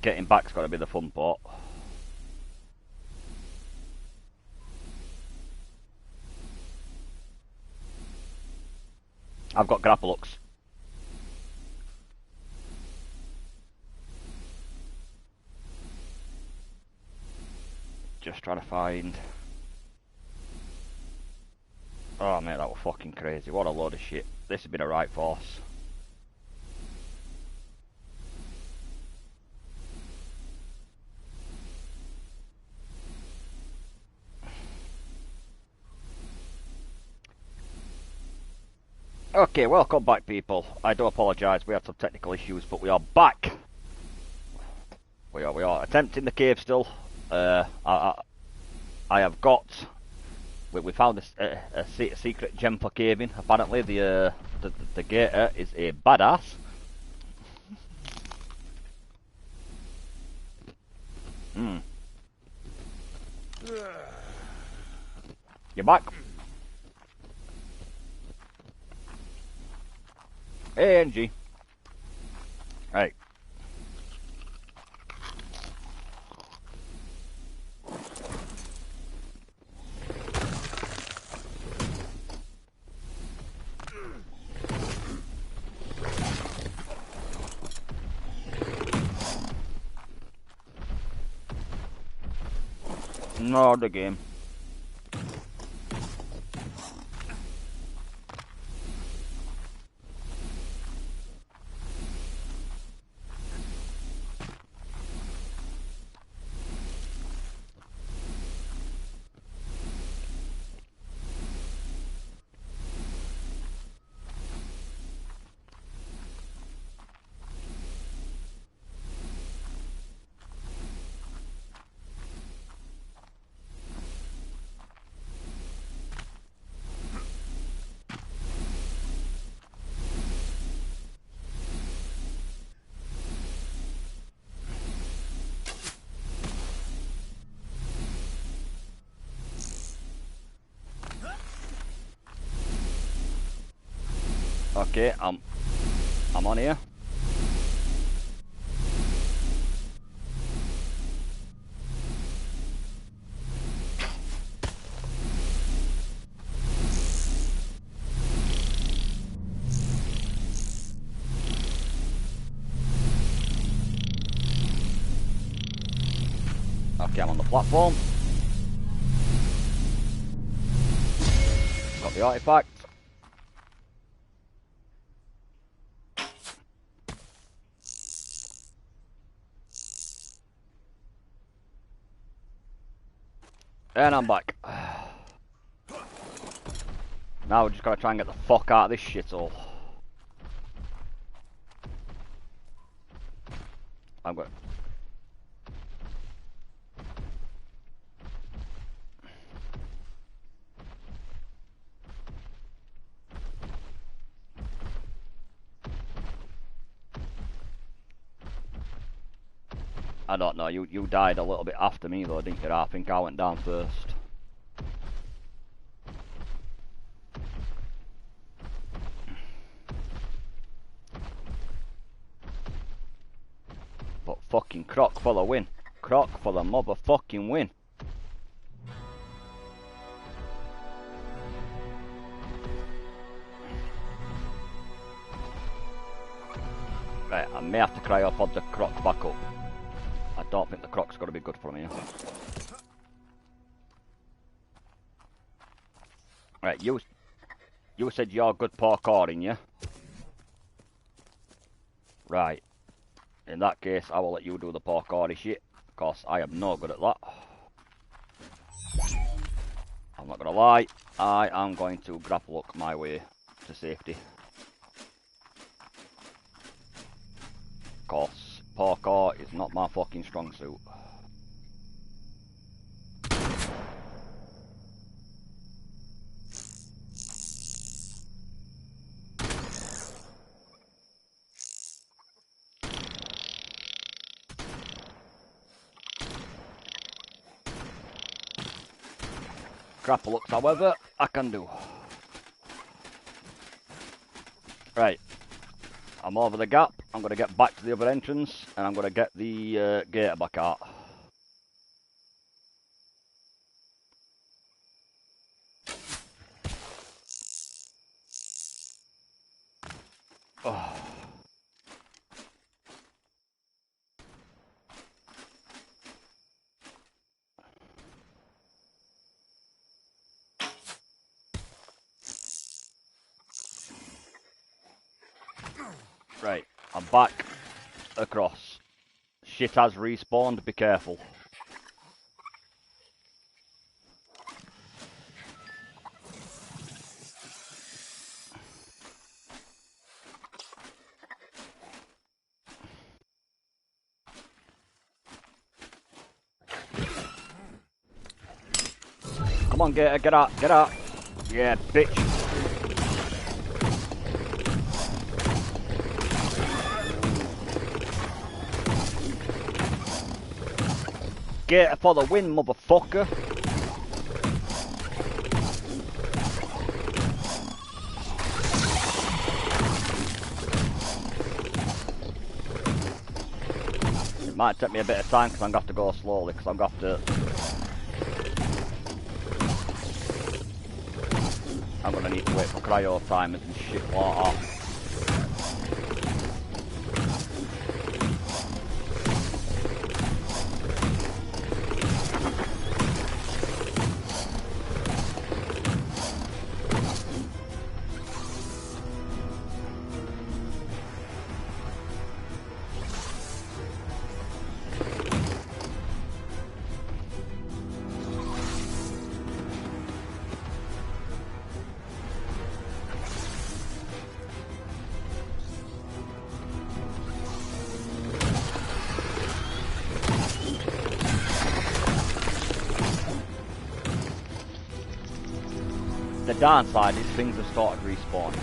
getting back's got to be the fun part. I've got grapple hooks. Just trying to find... Oh mate, that was fucking crazy. What a load of shit. This has been a right force. Okay, welcome back people. I do apologise, we had some technical issues, but we are back. We are attempting the cave still. I have got... We found a secret gem for caving. Apparently the gator is a badass. You're back. Hey, NG. Right. No, the game. Okay, I'm on here. Okay, I'm on the platform. Got the artifact. And I'm back. Now we're just gotta try and get the fuck out of this shithole. I'm going. I don't know, you died a little bit after me though, didn't you? I think I went down first. But fucking Croc for the win. Croc for the motherfucking win. Right, I may have to cry up on the Croc back up. I don't think the Croc's gonna be good for me. Right, you said you're good parkouring, yeah? Right. In that case, I will let you do the parkoury shit, because I am no good at that. I'm not gonna lie, I am going to grapple hook my way to safety. Because parkour is not my fucking strong suit. Grapple hooks, however, I can do. Right. I'm over the gap. I'm going to get back to the other entrance, and I'm going to get the gator back out. Oh. Right, I'm back across. Shit has respawned, be careful. Come on, Gator, get out, get out. Yeah, bitch. Gator for the win, motherfucker. It might take me a bit of time because I'm going to have to go slowly because I'm going to have to... I'm going to need to wait for cryo timers and shit like that. The downside is things have started respawning.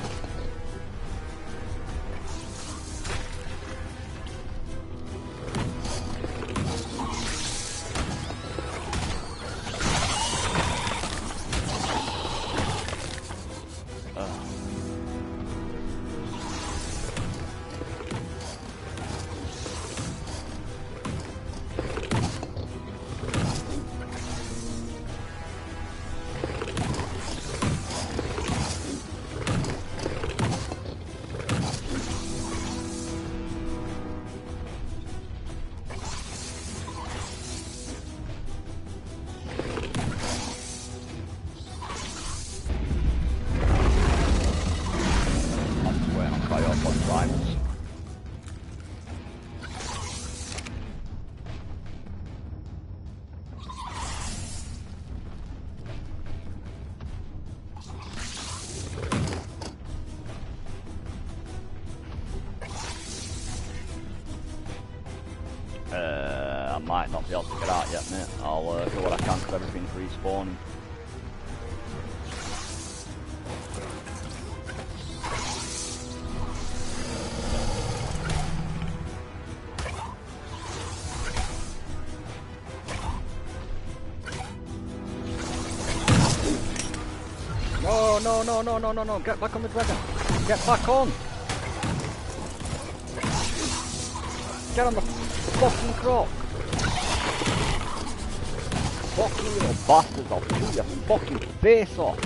I might not be able to get out yet, mate. I'll do what I can because everything's respawning. No, get back on the dragon. Get back on. Get on the fucking croc. Fucking little bastards, I'll chew your fucking face off.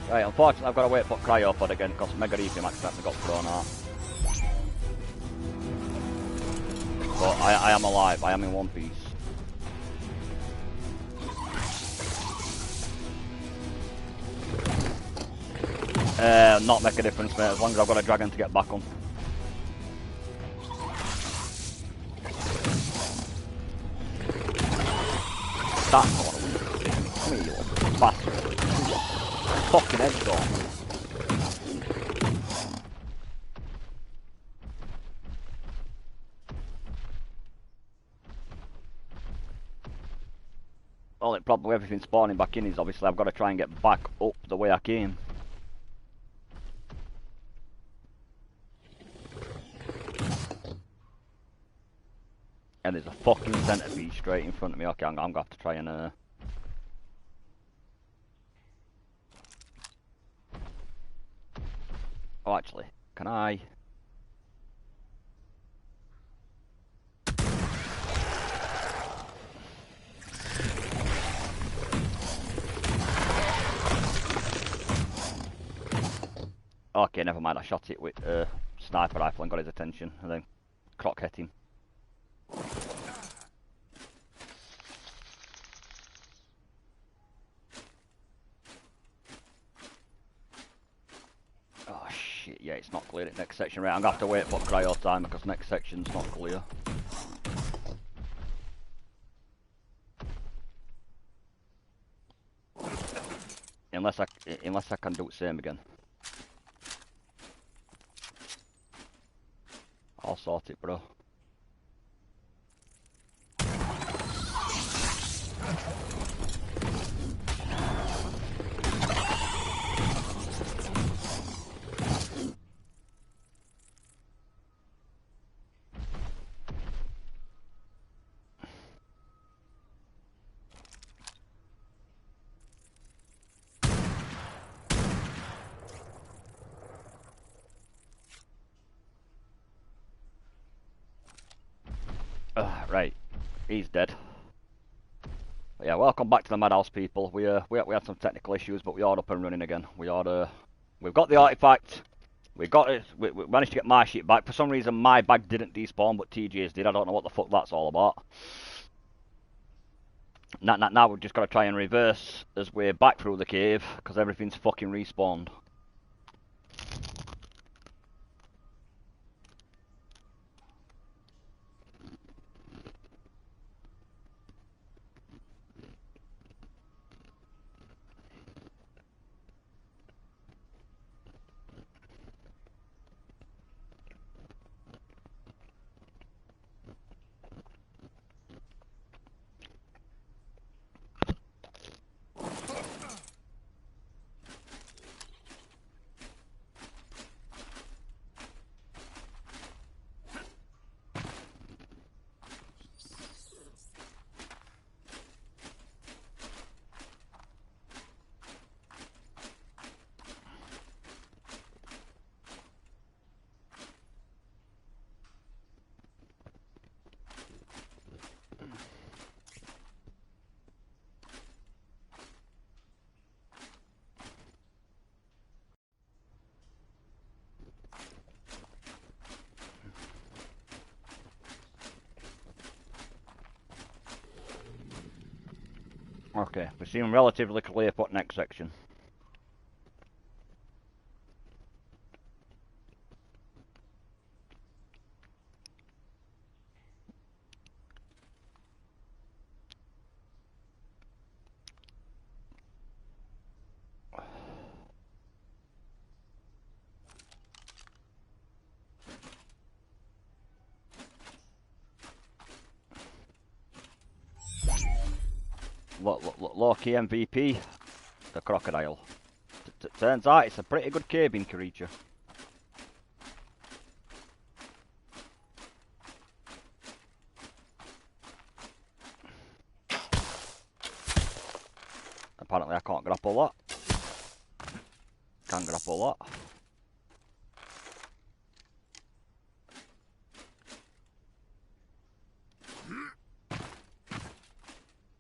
Right, unfortunately I've got to wait for cryopod again because Mega Refium accidentally got thrown out. But I am alive, I am in one piece. Not make a difference, mate, as long as I've got a dragon to get back on. That's not what I want to see. Come here, you little bastard. Fucking head's gone. Only problem with everything spawning back in is obviously I've got to try and get back up the way I came. And there's a fucking centipede straight in front of me. Okay, I'm gonna have to try and oh, actually, can I? Okay, never mind. I shot it with a sniper rifle and got his attention, and then croc hit him. Oh shit! Yeah, it's not clear at next section. Right, I'm gonna have to wait for cryo time because next section's not clear. Unless I can do the same again. I'll sort it, bro. Right, he's dead. But yeah, welcome back to the Madhouse, people. We had some technical issues, but we are up and running again. We've got the artifact. We managed to get my shit back. For some reason, my bag didn't despawn, but TJ's did. I don't know what the fuck that's all about. Now we've just got to try and reverse as we're back through the cave because everything's fucking respawned. Okay, we seem relatively clear for next section. Low-key MVP, the crocodile. Turns out it's a pretty good caving creature. Apparently I can't grapple that. Can grapple that.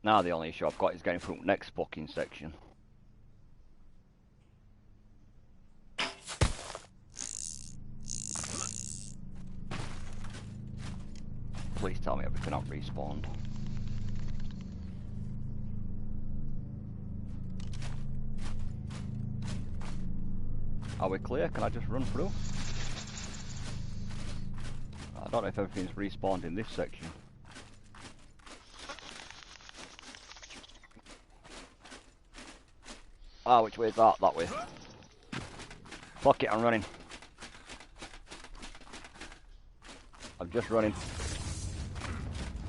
Now the only issue I've got is getting through the next fucking section. Please tell me everything I've respawned. Are we clear? Can I just run through? I don't know if everything's respawned in this section. Ah, which way is that? That way. Fuck it, I'm running. I'm just running.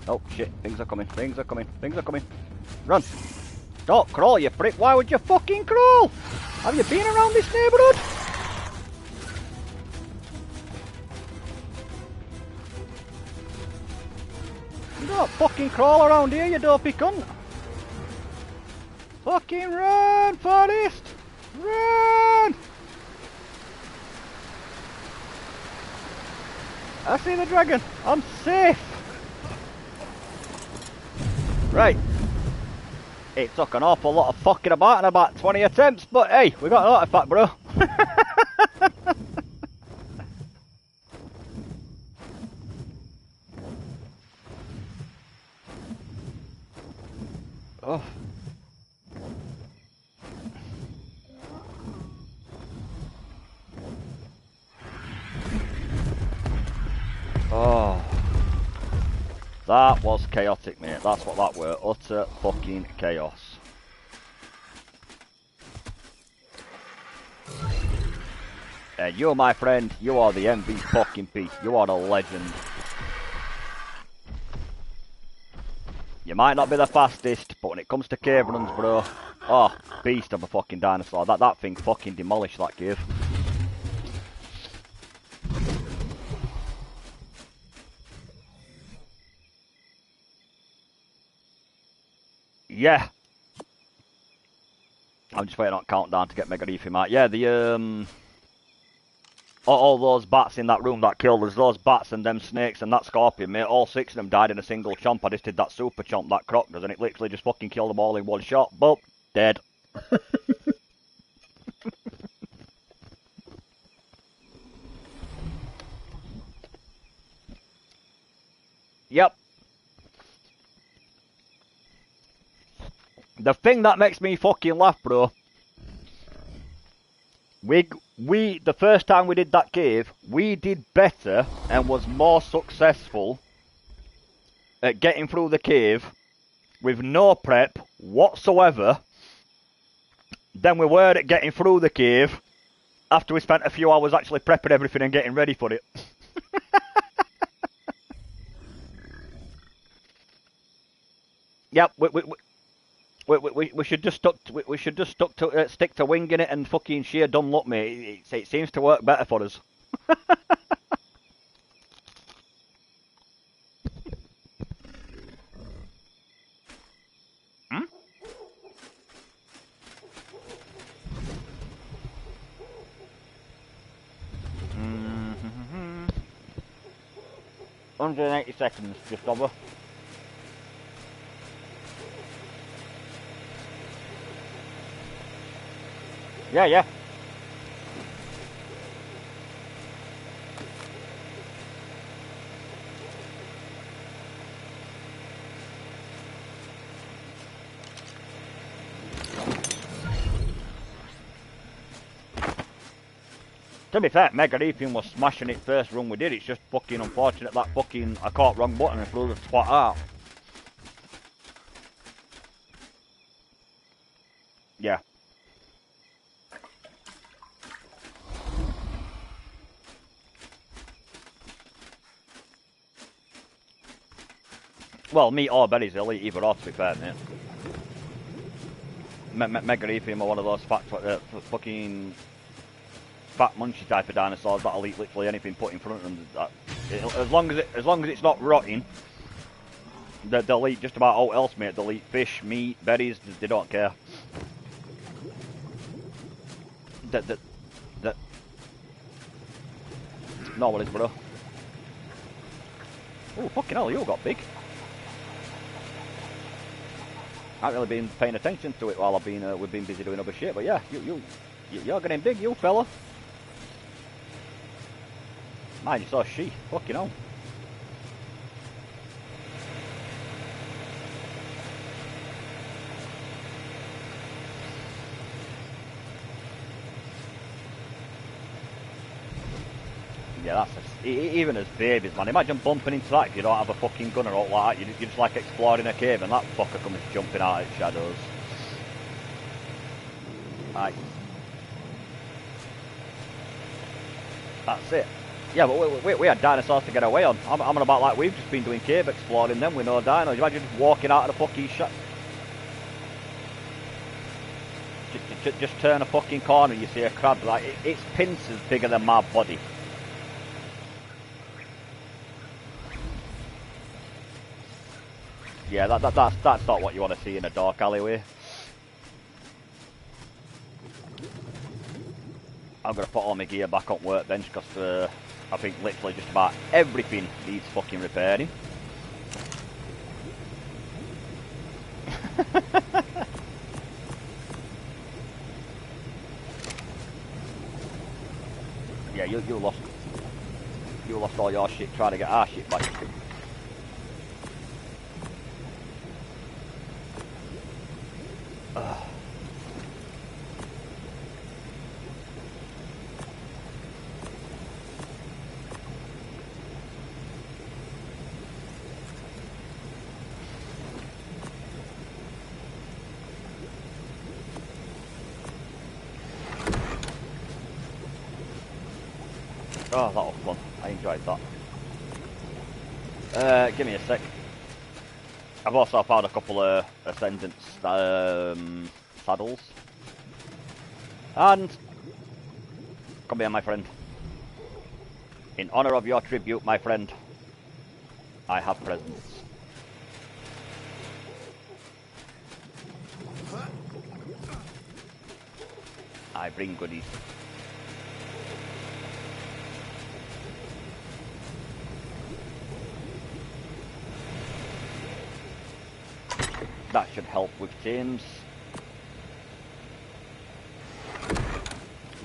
Oh shit, things are coming, things are coming, things are coming. Run. Don't crawl, you prick. Why would you fucking crawl? Have you been around this neighbourhood? You don't fucking crawl around here, you dopey cunt. Fucking run, Forest! Run! I see the dragon. I'm safe. Right. It took an awful lot of fucking about and about 20 attempts, but hey, we got an artifact, bro. Oh. Oh. That was chaotic, mate. That's what that were. Utter fucking chaos. And you, my friend, you are the MV fucking P. You are a legend. You might not be the fastest, but when it comes to cave runs, bro, oh, beast of a fucking dinosaur. That thing fucking demolished that cave. Yeah. I'm just waiting on countdown to get Mega Reefy, mate. Yeah, the all those bats in that room that killed us, those bats and them snakes and that scorpion, mate, all 6 of them died in a single chomp. I just did that super chomp that croc does, and it literally just fucking killed them all in one shot. Boop, dead. Yep. The thing that makes me fucking laugh, bro, we the first time we did that cave, we did better and was more successful at getting through the cave with no prep whatsoever than we were at getting through the cave after we spent a few hours actually prepping everything and getting ready for it. Yep, we should just stick to winging it and fucking sheer dumb luck, mate. It seems to work better for us. Hmm? 180 seconds, just over. Yeah. To be fair, Mega Reefing was smashing it first run we did. It's just fucking unfortunate that fucking I caught wrong button and flew the twat out. Yeah. Well, meat or berries, they'll eat either or, to be fair, mate. Mega Reefing are one of those fucking fat munchy type of dinosaurs that'll eat literally anything put in front of them. As long as it's not rotting, they'll eat just about all else, mate. They'll eat fish, meat, berries. They don't care. No worries, bro. Oh, fucking hell, you got big. I haven't really been paying attention to it while we've been busy doing other shit, but yeah, you're getting big, you fella. Man, you saw she. Fucking hell. Yeah, even as babies, man. Imagine bumping into that if you don't have a fucking gun or all like that. You're just like exploring a cave and that fucker comes jumping out of shadows. Right. That's it. Yeah, but we had dinosaurs to get away on. I'm on about like we've just been doing cave exploring them with no dinos. Imagine just walking out of the fucking shot. just turn a fucking corner, you see a crab, like, its pincers bigger than my body. Yeah, that's not what you want to see in a dark alleyway. I'm going to put all my gear back on workbench because I think literally just about everything needs fucking repairing. Yeah, you lost all your shit trying to get our shit back. Oh, that was fun. I enjoyed that. Give me a sec. I've also found a couple of Ascendant saddles. And... come here, my friend. In honour of your tribute, my friend, I have presents. I bring goodies. That should help with James.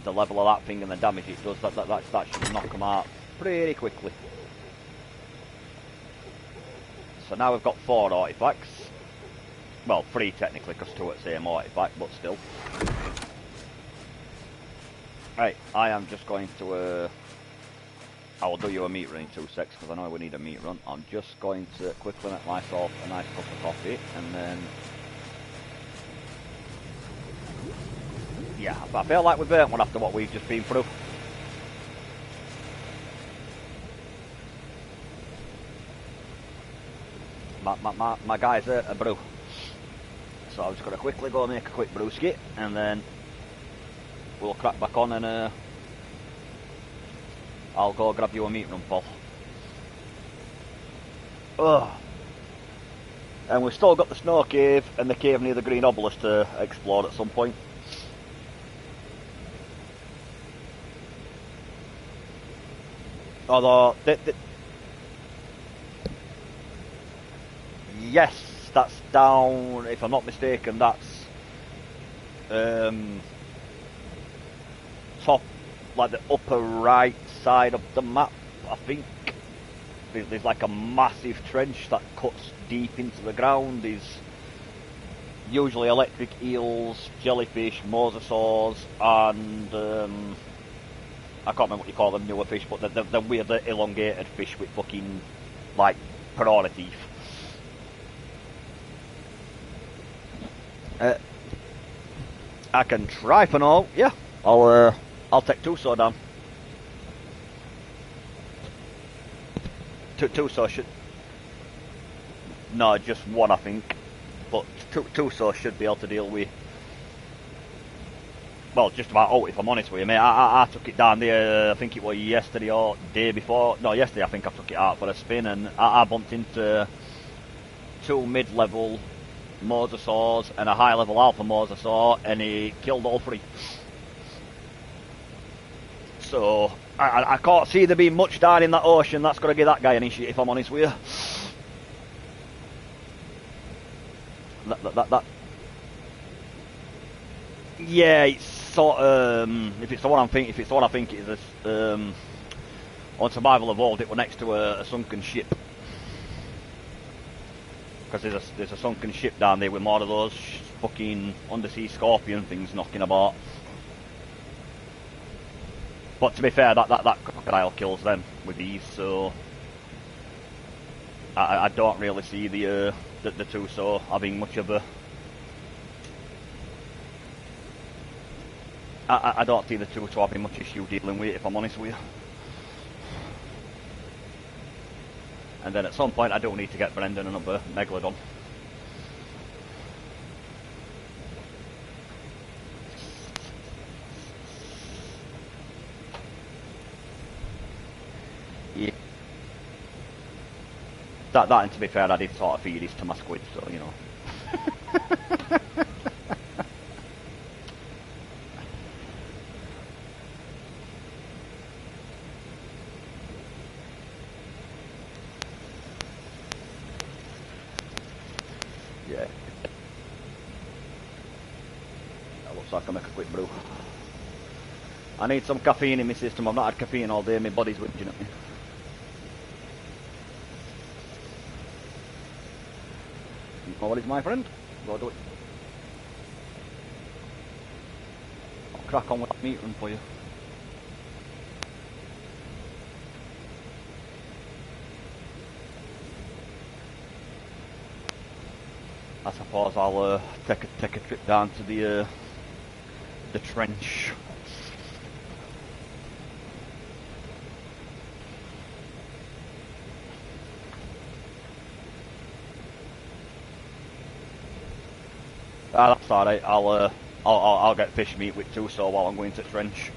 The level of that thing and the damage it does, that should knock them out pretty quickly. So now we've got 4 artifacts. Well, 3 technically, because 2 at the same artifact, but still. Right, I am just going to... I will do you a meat run in 2 secs, because I know we need a meat run. I'm just going to quickly make myself a nice cup of coffee, and then... yeah, I feel like we've burnt one after what we've just been through. My guy's a brew. So I'm just going to quickly go make a quick brewski, and then we'll crack back on and I'll go grab you a meat run, Paul. Ugh. And we've still got the snow cave and the cave near the green obelisk to explore at some point. Although, yes, that's down, if I'm not mistaken, that's top, like the upper right side of the map, I think. There's like a massive trench that cuts deep into the ground. There's usually electric eels, jellyfish, mosasaurs, and I can't remember what you call them, newer fish, but the weird elongated fish with fucking, like, piranha teeth. I can try for now, yeah. I'll take 2 so down. 2 so should... no, just 1 I think. But 2 so should be able to deal with... well, just about out, if I'm honest with you, mate. I took it down there, I think it was yesterday or day before. No, yesterday I think I took it out for a spin, and I bumped into 2 mid-level mosasaurs and a high-level alpha mosasaur, and he killed all 3. So, I can't see there being much down in that ocean that's going to give that guy any shit, if I'm honest with you. That. Yeah, it's sort of, if it's the one I think it is, on Survival Evolved, it was next to a sunken ship. Because there's a sunken ship down there with more of those fucking undersea scorpion things knocking about. But to be fair, that crocodile kills them with ease, so I don't really see the 2 so having much of a... I don't see the 2 so having much issue dealing with it, if I'm honest with you. And then at some point I do need to get Brendan another Megalodon. and to be fair, I did sort of feed this to my squid, so you know. Yeah. That looks like I make a quick brew. I need some caffeine in my system. I've not had caffeine all day. My body's whinging at me. You know what is, my friend? Go do it. I'll crack on with that meat run for you. I suppose I'll take a trip down to the trench. Ah, that's alright. I'll get fish meat with too, so while I'm going to trench.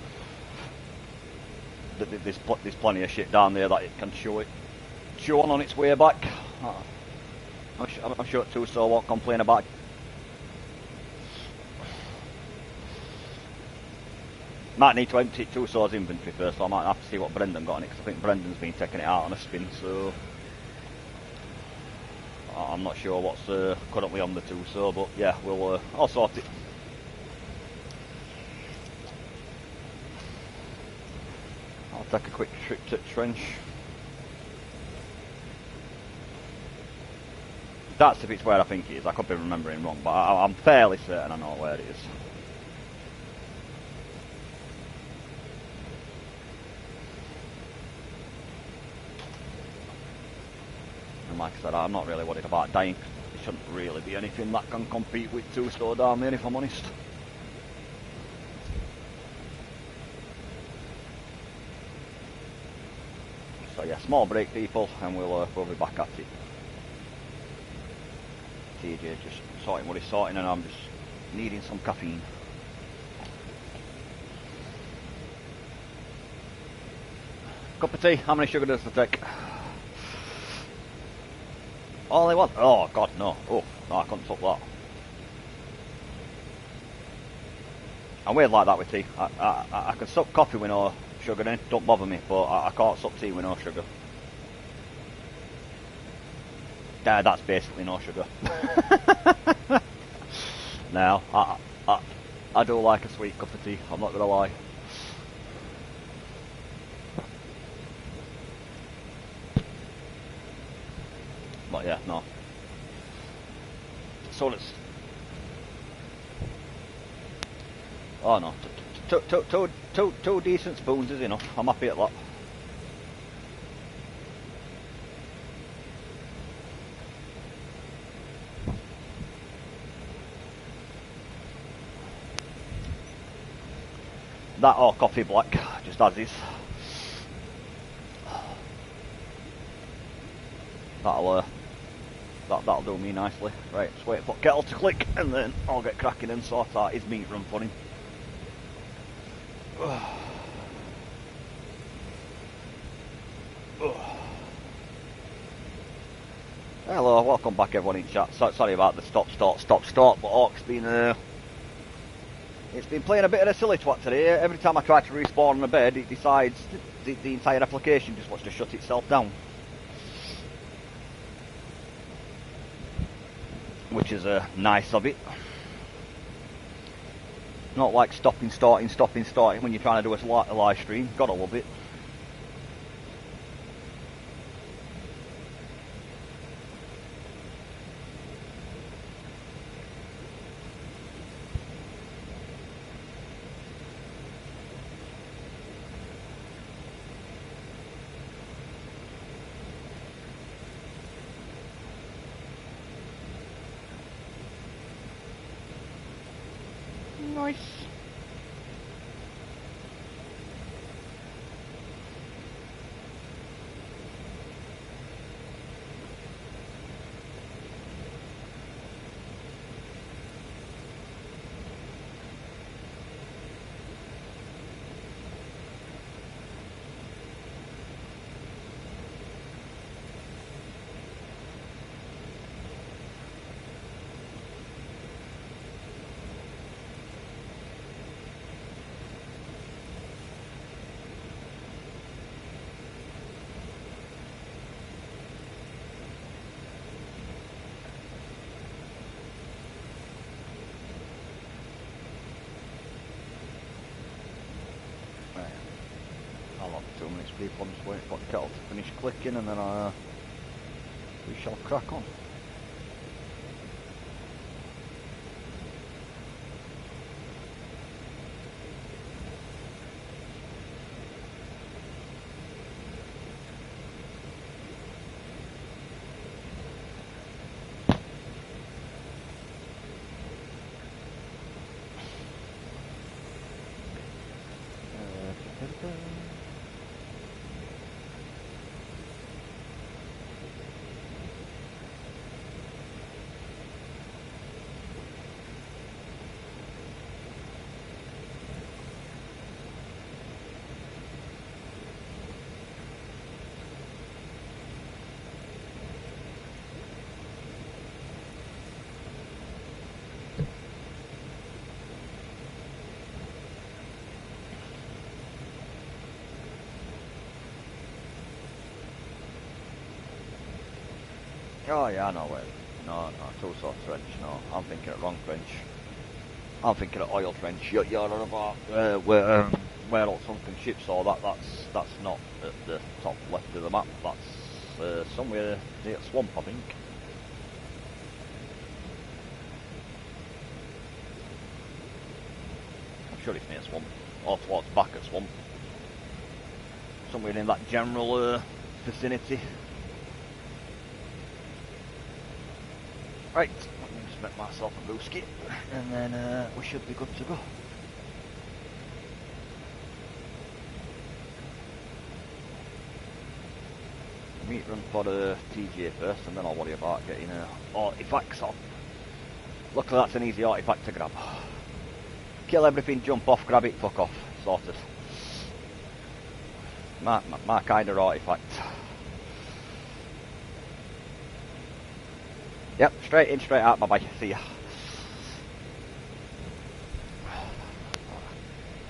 There's plenty of shit down there that it can chew on its way back. I'm sure too, so I won't complain about it. Might need to empty Tuso's inventory first, so I might have to see what Brendan got on it, because I think Brendan's been taking it out on a spin, so I'm not sure what's currently on the Tuso, but yeah, I'll sort it. I'll take a quick trip to trench. That's if it's where I think it is. I could be remembering wrong, but I'm fairly certain I know where it is. And like I said, I'm not really worried about dying. There shouldn't really be anything that can compete with Tuso down there, if I'm honest. So yeah, small break, people, and we'll be back at it. TJ just sorting what he's sorting, and I'm just needing some caffeine. Cup of tea, how many sugar does it take? Only one? Oh god, no. Oh, no, I couldn't suck that. I'm weird like that with tea. I can suck coffee with no sugar in, don't bother me, but I can't suck tea with no sugar. Yeah, that's basically no sugar. Now, I do like a sweet cup of tea, I'm not gonna lie. But yeah, no. So let's... Oh no, two decent spoons is enough, I'm happy at that. That or coffee black, just as is. That'll do me nicely. Right, just wait for kettle to click, and then I'll get cracking and sort out his meat run for him. Hello, welcome back everyone in chat. Sorry about the stop, but Orc's been it's been playing a bit of a silly twat today. Every time I try to respawn on a bed, it decides the entire application just wants to shut itself down. Which is nice of it. Not like stopping, starting when you're trying to do a live stream. Gotta love it. Nice. people. I'm just waiting for the kettle to finish clicking and then we shall crack on. Oh yeah, no wait. No, two-sort trench, no. I'm thinking of wrong trench. I'm thinking of oil trench. You're on about where all sunken ships are. That's not at the top left of the map. That's somewhere near swamp, I think. I'm sure it's near swamp, or towards back at swamp. Somewhere in that general vicinity. Right, let me just make myself a brewski, and then we should be good to go. Meat run for the TJ first, and then I'll worry about getting artifacts on. Luckily that's an easy artifact to grab. Kill everything, jump off, grab it, fuck off, sorted. My kind of artifact. Yep, straight in, straight out, bye bye, see ya.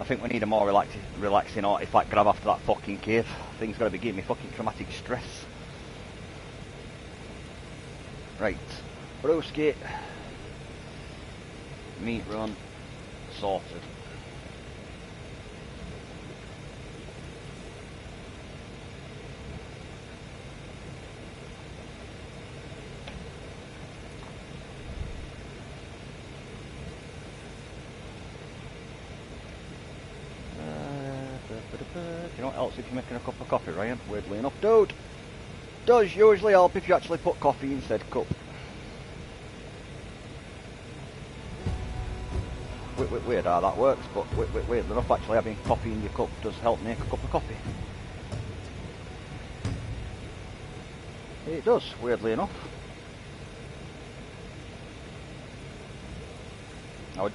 I think we need a more relaxing artifact grab after that fucking cave. Thing's gotta be giving me fucking traumatic stress. Right, brewski, meat run, sorted. You know what else if you're making a cup of coffee, Ryan? Weirdly enough, dude, does usually help if you actually put coffee in said cup. Weird how that works, but weirdly enough, actually having coffee in your cup does help make a cup of coffee. It does, weirdly enough. I would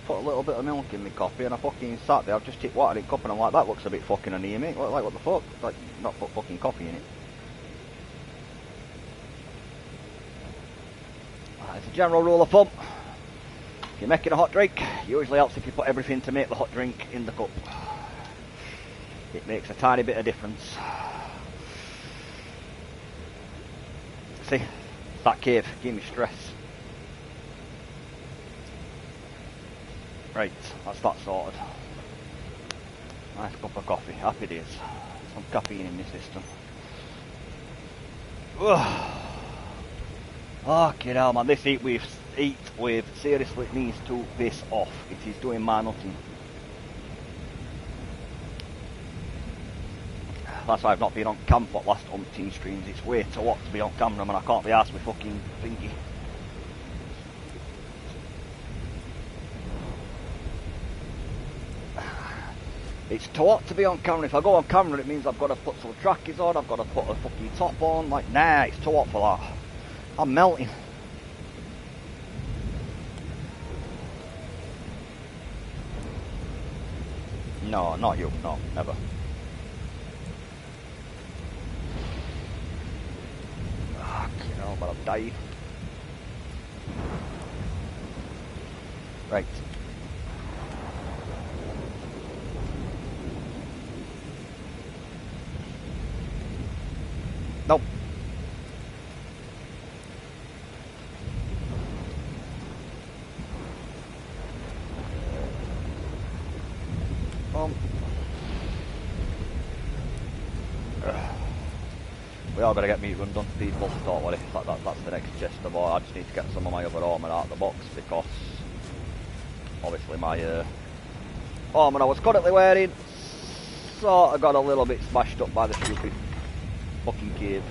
put a little bit of milk in my coffee and I fucking sat there, I've just tipped water in the cup and I'm like, that looks a bit fucking anemic. Like, what the fuck? Like, not put fucking coffee in it. It's a general rule of thumb. If you're making a hot drink, it usually helps if you put everything to make the hot drink in the cup. It makes a tiny bit of difference. See, that cave gave me stress. Right, that's that sorted. Nice cup of coffee, happy days. Some caffeine in my system. Okay now man, this heat wave seriously needs to piss off. It is doing my nothing. That's why I've not been on cam for the last umpteen streams. It's way too hot to be on camera, man. I can't be arsed with fucking thingy. It's too hot to be on camera. If I go on camera, it means I've got to put some trackies on, I've got to put a fucking top on. Like, nah, it's too hot for that. I'm melting. No, not you. No, never. You know, but I've died. Right. Nope. We are going to get meat run done, people, don't worry, that's the next chest of all. I just need to get some of my other armour out of the box, because obviously my armour I was currently wearing sort of got a little bit smashed up by the stupid fucking cave.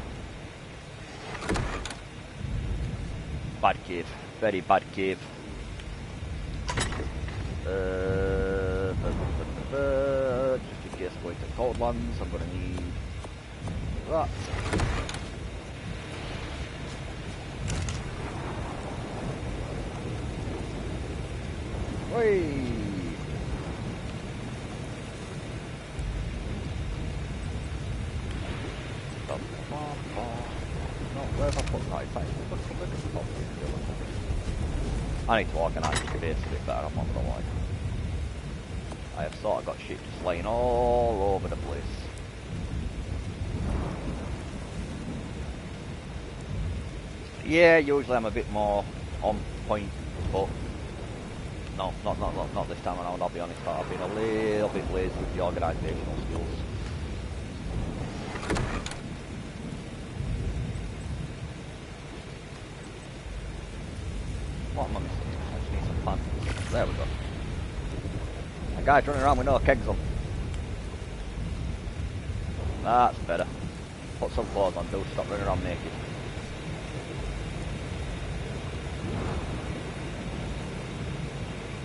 Bad cave, very bad cave. Just in case I'm going to Coldlands, I'm going to need that. Whee! No, where have I put that? It's actually put something in the top here. I need to organise this base a bit better, I'm not gonna lie. I have sort of got shit just laying all over the place. Yeah, usually I'm a bit more on point, but no, not this time around, I'll be honest. I've been a little bit lazy with the organisational skills. What am I missing? I just need some pants. There we go. A guy's running around with no kegs on. That's better. Put some clothes on, do stop running around naked.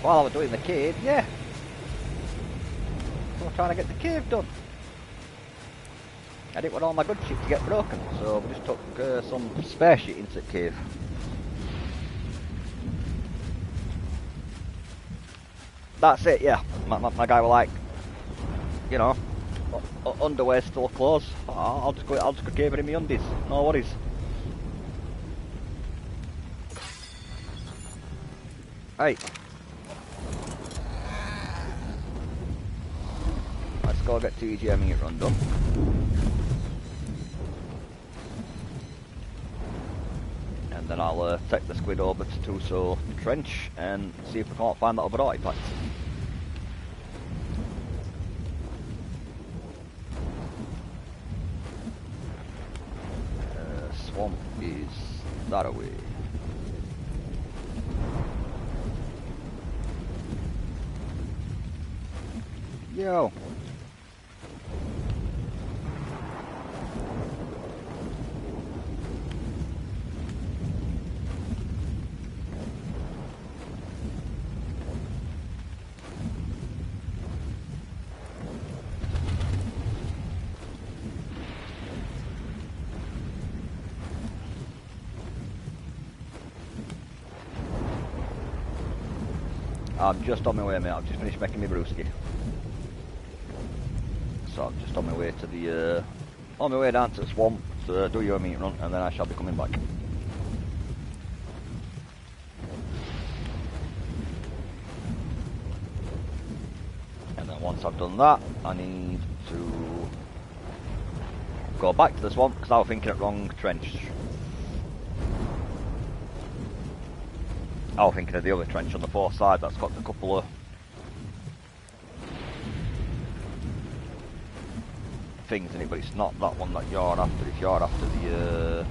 While I was doing the cave, yeah. I was trying to get the cave done. I didn't want all my good shit to get broken, so we just took some spare shit into the cave. That's it, yeah. My guy was like, you know, underwear still clothes. I'll just go caving in my undies. No worries. Right. Let's go get TGM meat run done. And then I'll take the squid over to Tuso Trench and see if we can't find that other artifact. Swamp is that away. Yo. I'm just on my way, mate. I've just finished making my brewski. So I'm just on my way to the on my way down to the swamp to do your meat run, and then I shall be coming back. And then once I've done that, I need to go back to the swamp because I was thinking of wrong trench. I was thinking of the other trench on the far side that's got a couple of things in it, but it's not that one that you're after. If you're after the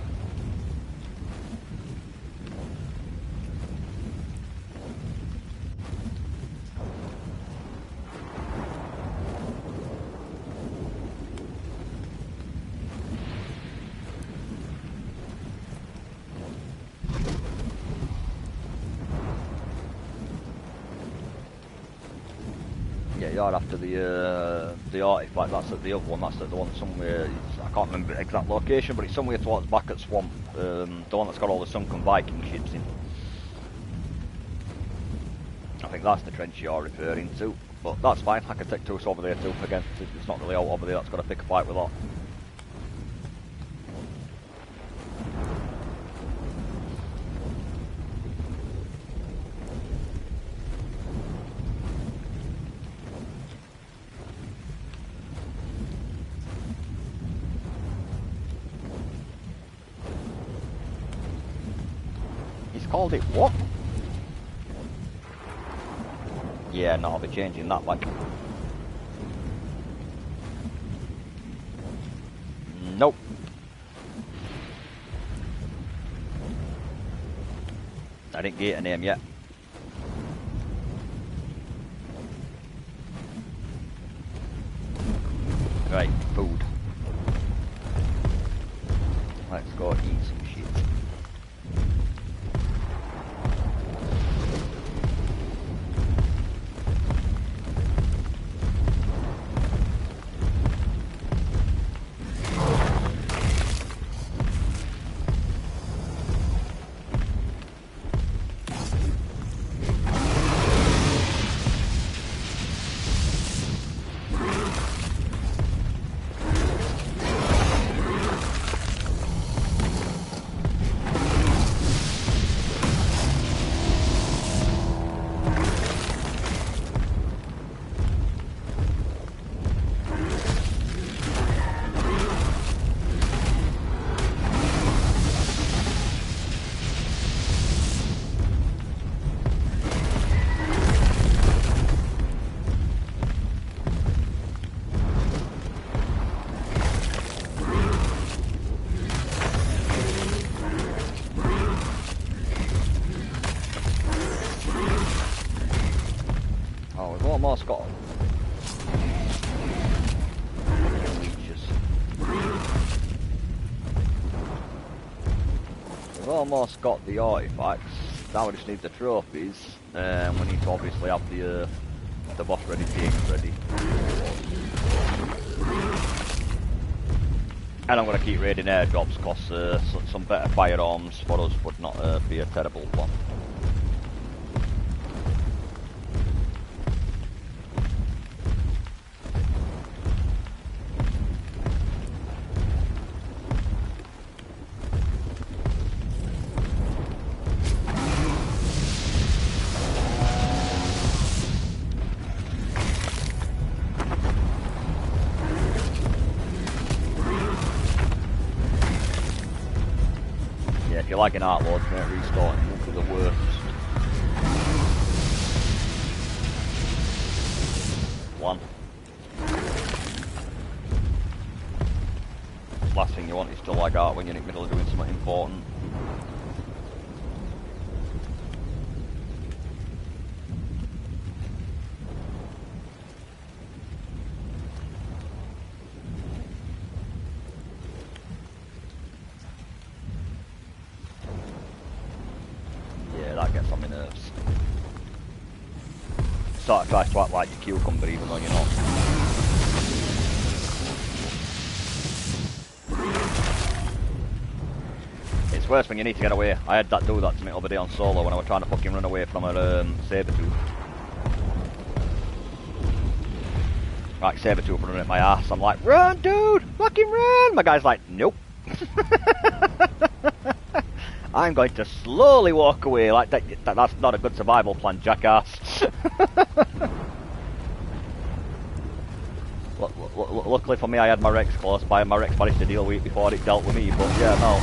you're after the artifact, that's at the other one, that's at the one somewhere, I can't remember the exact location, but it's somewhere towards back at Swamp, the one that's got all the sunken Viking ships in. I think that's the trench you're referring to, but that's fine, I can take Toos over there too, again, it's not really out over there, that's got to pick a fight with that. Called it what? Yeah, no, I'll be changing that like. Nope. I didn't get a name yet. Right, food. Let's go eat some shit. Almost got leeches. We've almost got the artifacts. Now we just need the trophies, and we need to obviously have the boss ready, the eggs ready. And I'm going to keep raiding airdrops because some better firearms for us would not be a terrible one. If you're lagging out loads, mate, restarting will be the worst. One. Last thing you want is to lag out when you're in the middle of doing something important. That gets on my nerves. Sort of tries to act like your cucumber even though you're not. It's worse when you need to get away. I had that do that to me the other day on solo when I was trying to fucking run away from a saber-tooth. Like saber-tooth running at my ass. I'm like, run dude! Fucking run! My guy's like, nope. I'm going to slowly walk away like that. That's not a good survival plan, jackass. Luckily for me, I had my Rex close by, and my Rex managed to deal with it before it dealt with me. But yeah, no.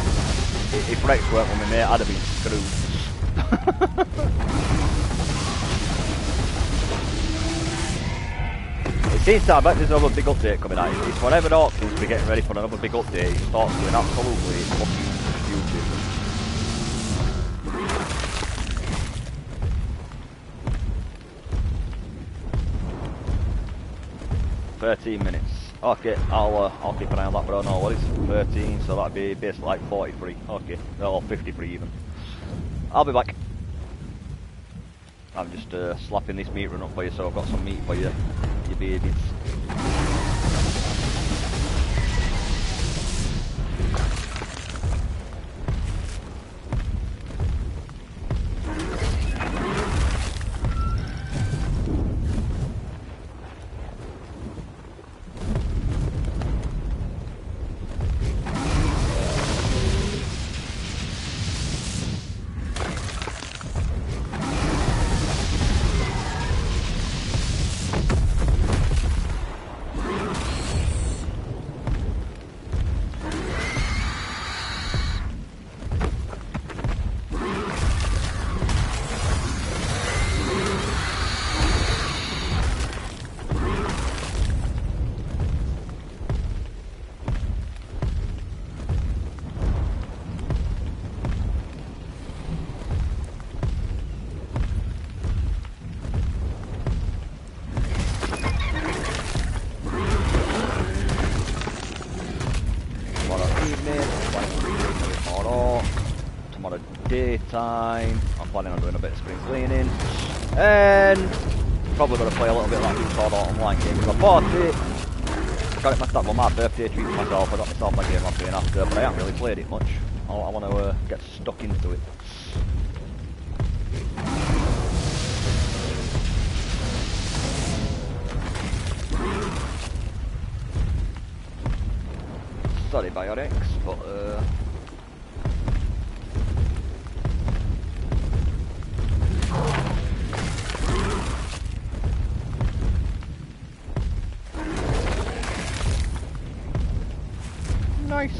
If Rex weren't with me, mate, I'd have been screwed. It seems to, I bet there's another big update coming out. It's whenever Orc seems to be getting ready for another big update, it starts going absolutely fucking stupid. 13 minutes. Okay, I'll keep an eye on that, but I don't know what it's 13, so that'd be basically like 43. Okay, or 53 even. I'll be back. I'm just slapping this meat run up for you, so I've got some meat for you, you babies. evening, I'm planning on doing a bit more up. Tomorrow daytime, I'm planning on doing a bit of spring cleaning. And probably going to play a little bit of that new Sword Art Online game because I bought it. Got it myself on my birthday treat for myself. I got myself my game after and after, but I haven't really played it much. I want to get stuck into it. Sorry, Biotics, but nice.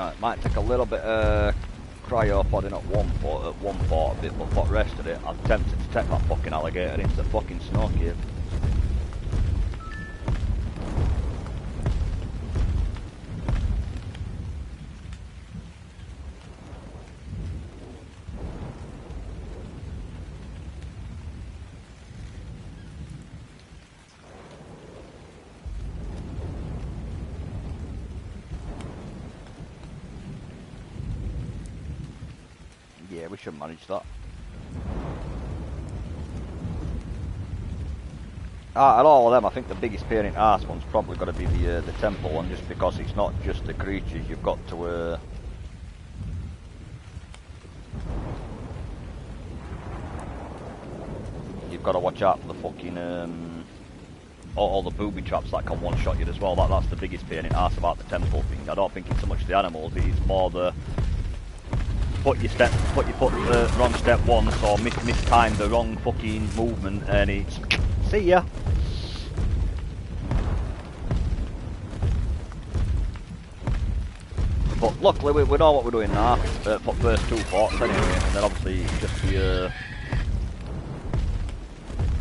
It might take a little bit of cryopodding at one part of it, but for the rest of it, I'm tempted to take that fucking alligator into the fucking snow cave. Yeah, we should manage that. Out of all of them, I think the biggest pain in the arse one's probably got to be the temple one, just because it's not just the creatures. You've got to watch out for the fucking all the booby traps that can one-shot you as well. That's the biggest pain in the arse about the temple thing. I don't think it's so much the animals; it's more the put the wrong step once or mistime the wrong fucking movement and it's see ya. But luckily we know what we're doing now for the first two forts anyway, and then obviously it's just the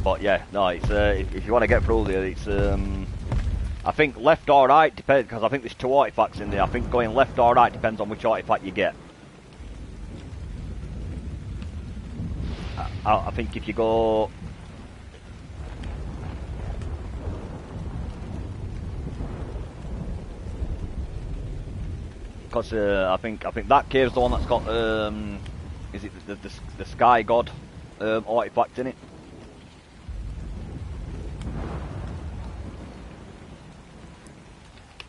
but yeah, no, it's if you want to get through there, it's I think left or right depends, because I think there's two artifacts in there. I think going left or right depends on which artifact you get. I think if you go because I think that cave's the one that's got is it the Sky God artifact in it?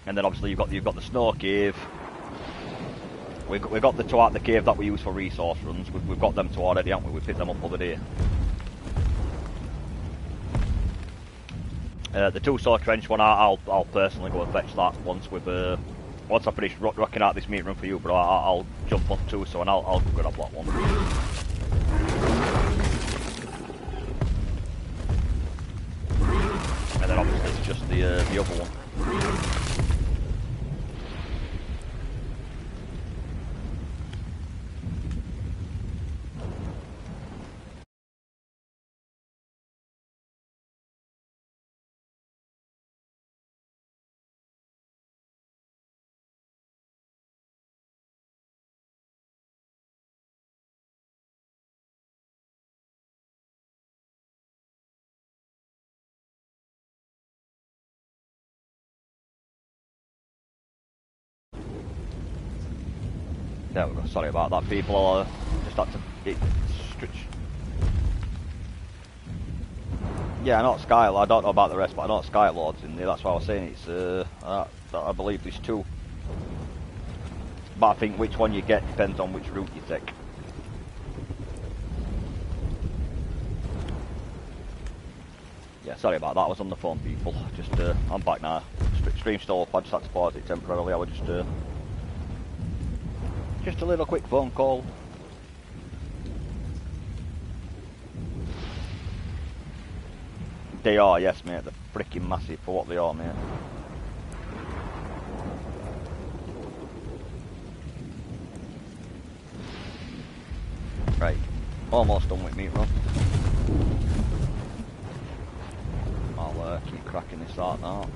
And then obviously you've got the Snow Cave. We've got the two out the cave that we use for resource runs. We've got them two already, haven't we? We picked them up over there. The two Sword Trench one, I'll personally go and fetch that once I finish rocking out this meat room for you, but I'll jump on two, so and I'll go grab that one. And then obviously it's just the other one. There we go, sorry about that, people. Just had to stretch. Yeah, I know Skylord. I don't know about the rest, but I know Skylord's in there. That's why I was saying it's. I believe there's two. But I think which one you get depends on which route you take. Yeah, sorry about that, I was on the phone, people. Just, I'm back now. Stream still up, I just had to pause it temporarily. I was just a little quick phone call. They are, yes, mate. They're freaking massive for what they are, mate. Right, almost done with meat run. I'll keep cracking this out now.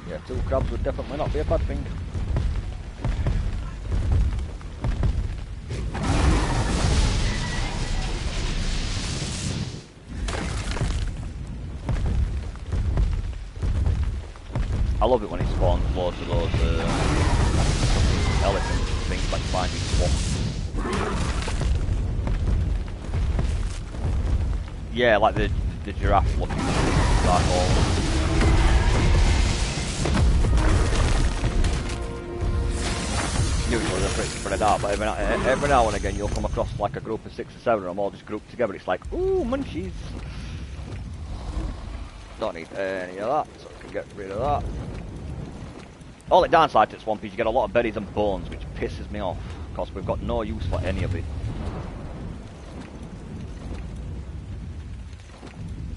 Yeah, 2 crabs would definitely not be a bad thing. I love it when it spawns loads of those elephant things like finding swamp. Yeah, like the giraffe looking like all. Usually they're pretty spread out, but every now and again you'll come across like a group of 6 or 7 of them all just grouped together. It's like, ooh, munchies. Don't need any of that, so I can get rid of that. All it downside to swamp is you get a lot of berries and bones, which pisses me off, because we've got no use for any of it.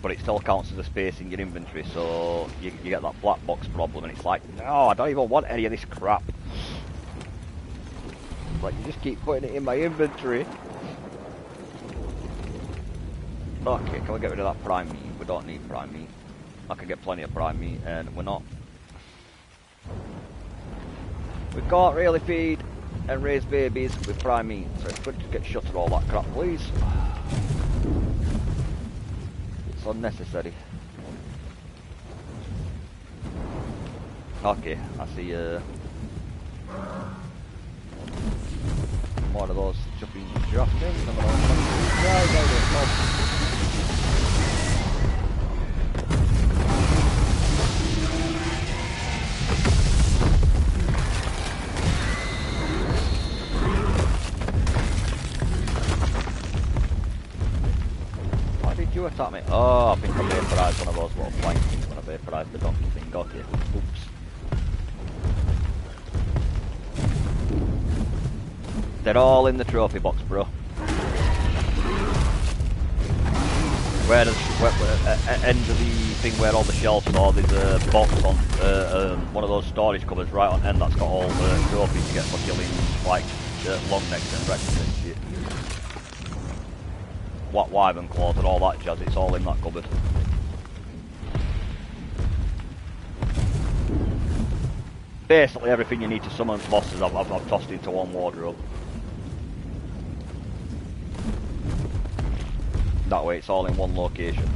But it still counts as a space in your inventory, so you get that black box problem, and it's like, no, I don't even want any of this crap. Like, you just keep putting it in my inventory. Okay, can we get rid of that prime meat? We don't need prime meat. I can get plenty of prime meat, and we're not. We can't really feed and raise babies with prime meat, so it's good to get shut of all that crap, please. It's unnecessary. Okay, I see more of those jumping giraffe things. I'm gonna Why did you attack me? Oh, I think I vaporised one of those little flying things when I vaporised the donkey thing. Got you. Oops. They're all in the trophy box, bro. Where does end of the thing where all the shelves are? There's a box on one of those storage cupboards right on end that's got all the trophies you get for killing like long necks and records and shit. What wyvern claws and all that jazz. It's all in that cupboard. Basically everything you need to summon bosses I've tossed into one wardrobe. That way it's all in one location.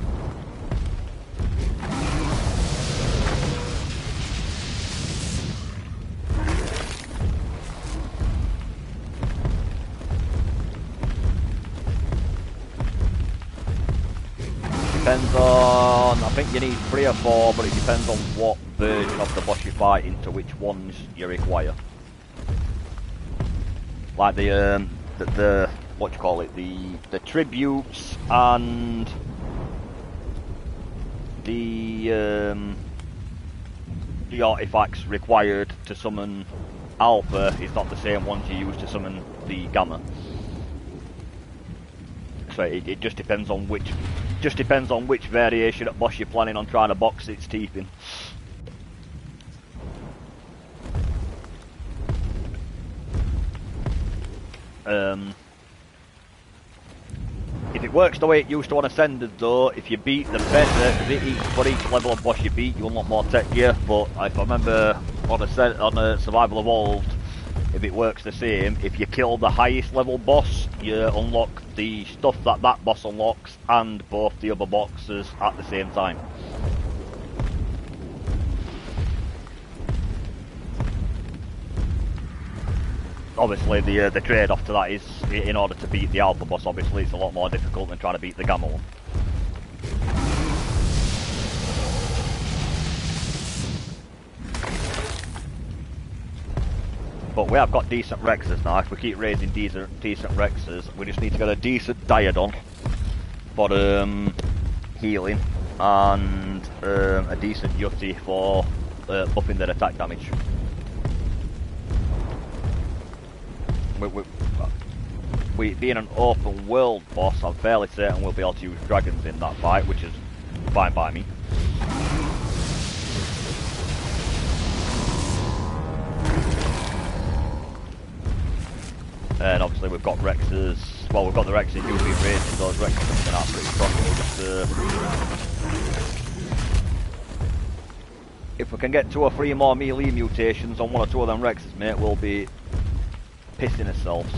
Depends on, I think you need 3 or 4, but it depends on what version of the boss you fight into which ones you require. Like the what do you call it, the tributes and the artifacts required to summon Alpha is not the same ones you use to summon the Gamma. So it just depends on which variation of boss you're planning on trying to box its teeth in. If it works the way it used to on Ascended though, if you beat the better for each level of boss you beat, you unlock more tech gear. But if I remember on Survival Evolved, if it works the same, if you kill the highest level boss, you unlock the stuff that boss unlocks and both the other boxes at the same time. Obviously the trade-off to that is, in order to beat the Alpha boss, obviously it's a lot more difficult than trying to beat the Gamma one. but we have got decent Rexes now. If we keep raising decent Rexes, we just need to get a decent Diodon for healing and a decent Yutty for buffing their attack damage. We being an open world boss, I'm fairly certain we'll be able to use dragons in that fight, which is fine by me. And obviously we've got Rexes, well we've got the Rexes who've been raised, so those Rexes have been out pretty strong. If we can get 2 or 3 more melee mutations on 1 or 2 of them Rexes, mate, we'll be pissing ourselves.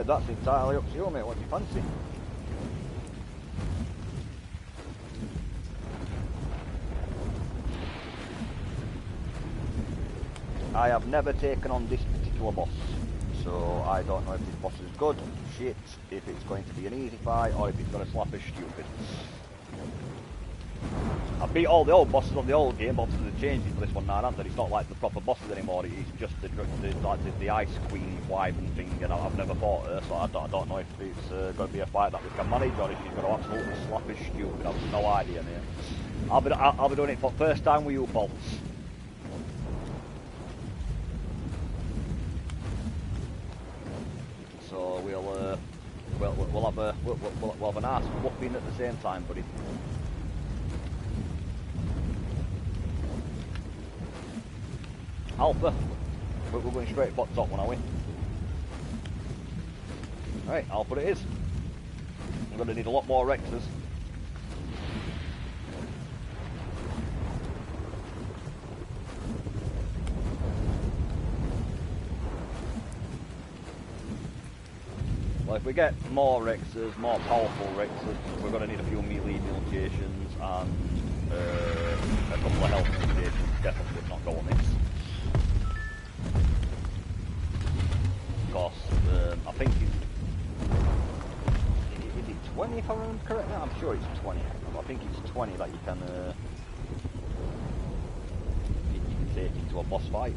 That's entirely up to you, mate. What do you fancy? I have never taken on this particular boss, so I don't know if this boss is good, shit, if it's going to be an easy fight, or if it's going to slap us stupid. I beat all the old bosses on the old game, obviously they changed it for this one now, haven't they? It's not like the proper bosses anymore, it's just the Ice Queen wyvern thing, and I've never fought her, so I don't know if it's going to be a fight that we can manage, or if she's going to absolutely slap us stupid. I've no idea, mate. I'll be doing it for the first time with you, Bolts. So we'll have an ass whooping at the same time, buddy. Alpha, we're going straight bot top one, are we? Right, Alpha it is. I'm going to need a lot more Rexes. Well, if we get more Rexes, more powerful Rexes, we're going to need a few melee mutations and a couple of health mutations. Definitely would not go on this. Of course, I think is it 20 if I remember correctly? I'm sure it's 20. I think it's 20 that you can take into a boss fight.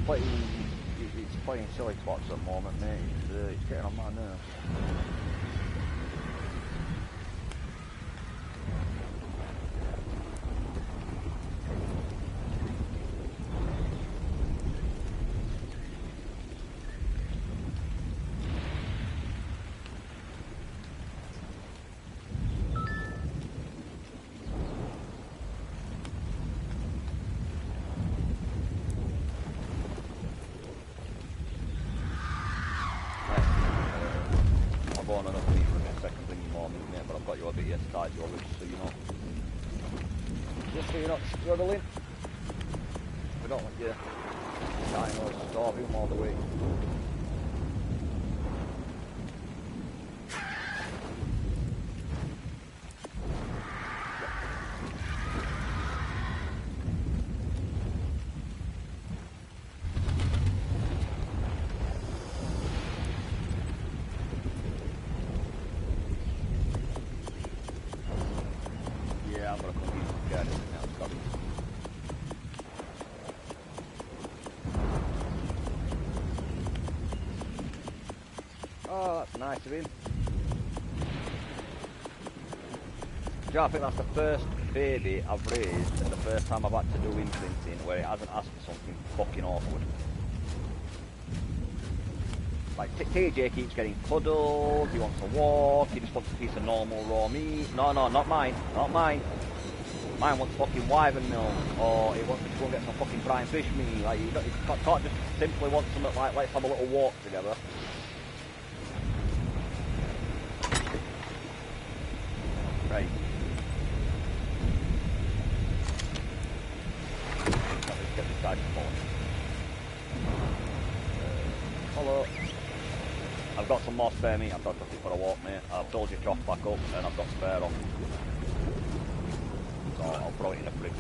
It's playing silly spots at the moment, mate. It's getting on my nerves. Just so you're not struggling. We don't want you Dino starve him all the way. Yeah, I'm gonna come in and get it now. Stop it. Oh, that's nice of him. Yeah, I think that's the first baby I've raised and the first time I've had to do imprinting where it hasn't asked for something fucking awkward. Like, TJ keeps getting cuddled, he wants a walk, he just wants a piece of normal raw meat. No, no, not mine, not mine. Mine wants fucking wyvern milk, or he wants me to go and get some fucking brine fish meat. Like, you can't just simply want something like, let's have a little walk together. Right. Let's get this guy to fall. Hello. I've got some more spare meat, I've got to take for a walk, mate. I've told you to off back up, and I've got spare off. So I'll throw it in a fridge.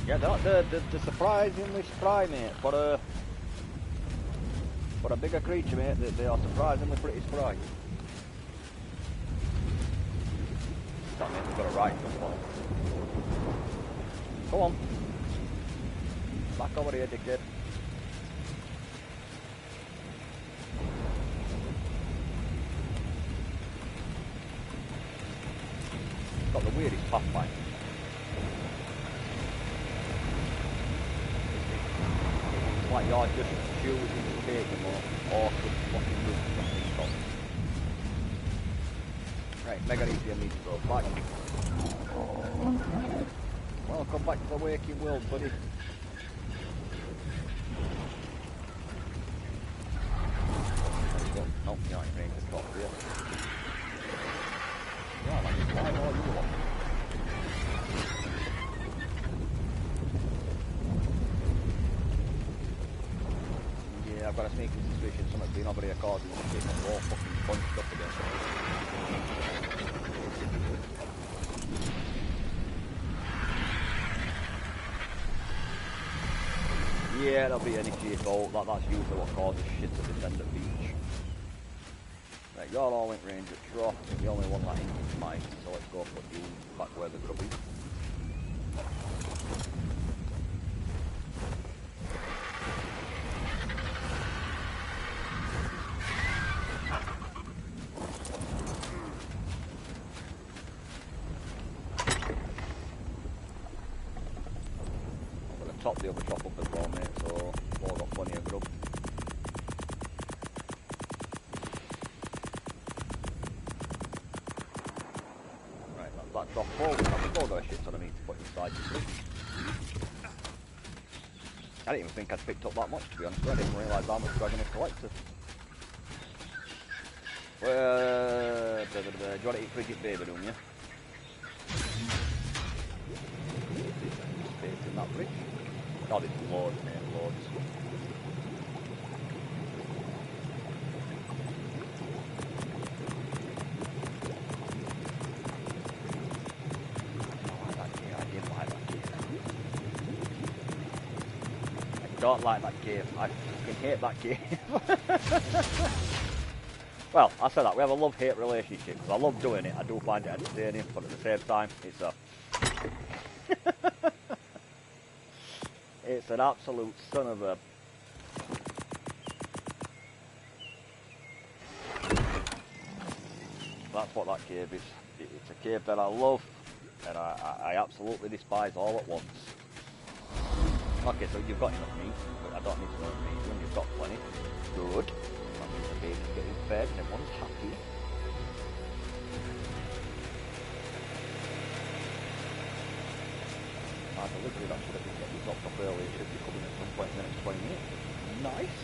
Yeah, they're surprisingly spry, mate. For a bigger creature, mate, they are surprisingly pretty spry. That means we've got a right jump on. Come on. Back over here, dickhead. Got the weirdest pathfinder. It's like you're just choosing to take the more awkward fucking route from these guns. Right, mega easy and me to go back. Welcome back to the waking world, buddy. Nope, you're not in range of top here. Yeah, like you fly all you want. Yeah, I've got a sneaking suspicion something's been over here causing us to get all fucking bunched up against it. Yeah, there'll be an issue fault. That's usually what causes shit to descend at beach. Right, you're all in range at trough. The only one that is mine, so let's go for you back where the grub is. I'm going to top the other trough up as well, mate, so we've all got plenty of grub. That drop forward, I've still got a shit ton of meat to put inside the fridge. I didn't even think I'd picked up that much, to be honest. I didn't realise how much Dragon has collected. Do you want to eat frigid baby, don't you? Space in that fridge. God, it's loads, mate, loads. I don't like that cave. I fucking hate that cave. Well, I said that. We have a love-hate relationship because I love doing it. I do find it entertaining, but at the same time, it's a... it's an absolute son of a... That's what that cave is. It's a cave that I love, and I absolutely despise all at once. Okay, so you've got enough meat, but I don't need to know meat. When you've got plenty, good. That means the baby's getting fed and everyone's happy. My delivery that should have been getting dropped off earlier should be coming at some point in the next 20 minutes. Nice.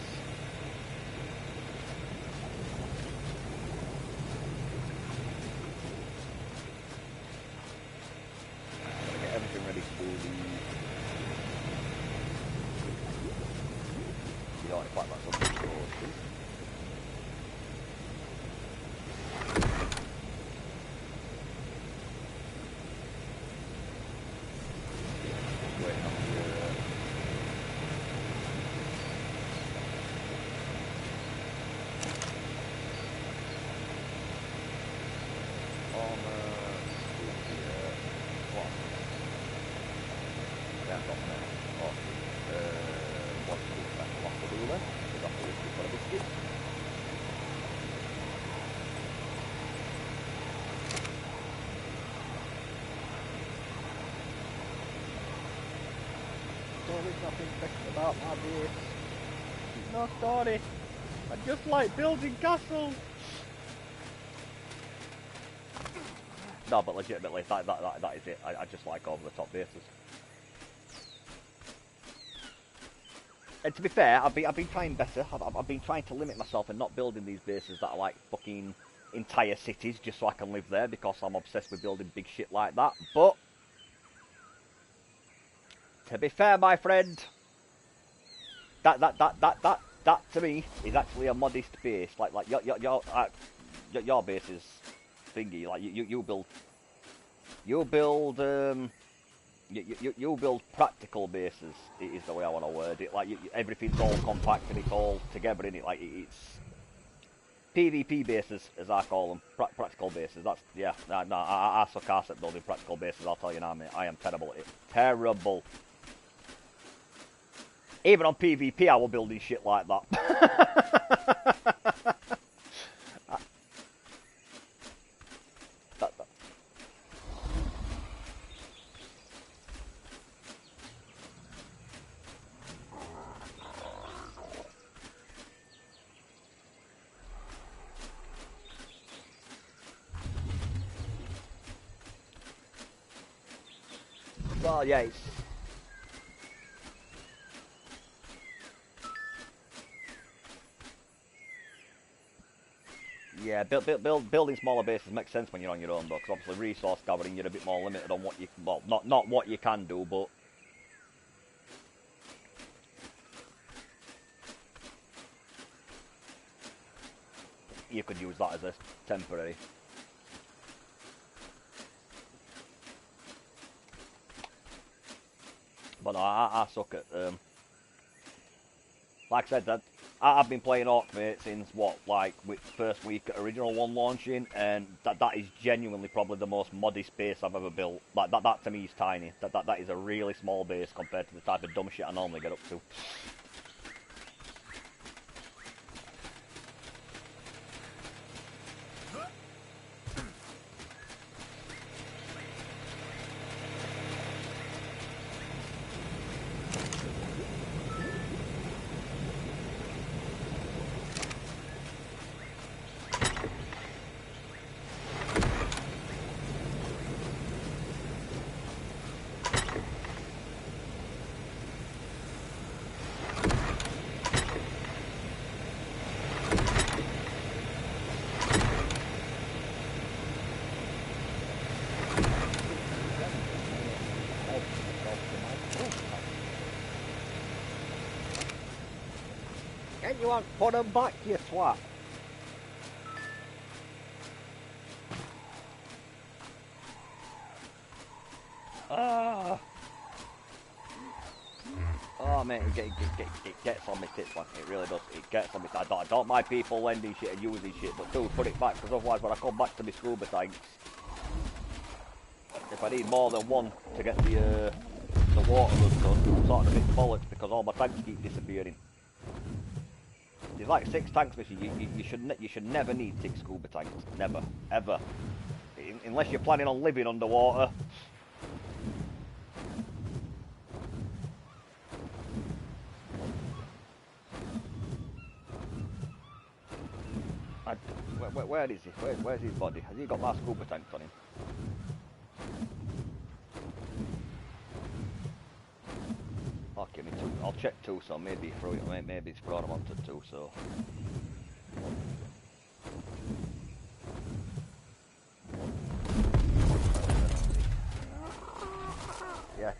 stop now. Oh, what's the special off the do then? Is that the biscuit for a biscuit? There is nothing special about my base. There's no story. I just like building castles. No, but legitimately, that is it. I just like over the top bases. And to be fair, I've been trying better. I've been trying to limit myself and not building these bases that are like fucking entire cities just so I can live there because I'm obsessed with building big shit like that. But to be fair, my friend, that to me is actually a modest base. Like your base is thingy. Like you build practical bases. Is the way I want to word it. Like everything's all compact and it's all together in it. Like it's PvP bases, as I call them, practical bases. That's yeah. No, I suck ass at building practical bases. I'll tell you now, mate. I am terrible at it. Terrible. Even on PvP, I will building shit like that. Well, yeah, it's... Yeah, building smaller bases makes sense when you're on your own, though, because obviously resource gathering, you're a bit more limited on what you... Well, not what you can do, but... You could use that as a temporary. But no, I suck at... like I said, I've been playing Orkmate since, what, like, first week at Original 1 launching, and that is genuinely probably the most modest base I've ever built. Like, that to me is tiny. That is a really small base compared to the type of dumb shit I normally get up to. You want to put them back, you swat. Oh man, it gets on my tits, man. It really does. It gets on me. I don't mind people lending shit and using shit, but do put it back, because otherwise when I come back to my scuba tanks, if I need more than one to get the water run done, I'm sort of a bit bollocks because all my tanks keep disappearing. There's like 6 tanks missing. You should never need 6 scuba tanks. Never, ever. Unless you're planning on living underwater. Where is he? Where's his body? Has he got my scuba tanks on him? Okay, me too. I'll check 2, so maybe maybe it's brought him onto 2, so. Yeah,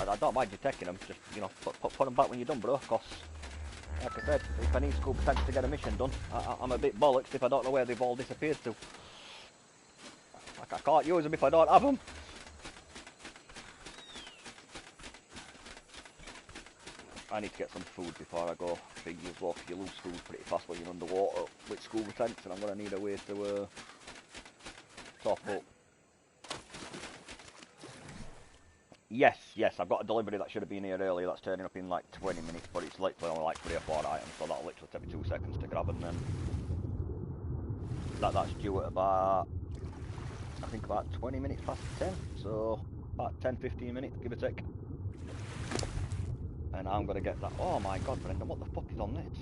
I don't mind you taking them. Just, you know, put them back when you're done, bro. Cause, like I said, if I need scuba tanks to get a mission done, I'm a bit bollocks if I don't know where they've all disappeared to. Like, I can't use them if I don't have them. I need to get some food before I go. Big as well, because you lose food pretty fast when you're underwater with scuba tanks, and I'm going to need a way to top up. Yes, yes, I've got a delivery that should have been here earlier that's turning up in like 20 minutes, but it's literally only like 3 or 4 items, so that'll literally take me 2 seconds to grab, and then that's due at about, I think about 20 minutes past 10, so about 10-15 minutes, give or take. And I'm gonna get that. Oh my god, Brendan, what the fuck is on this?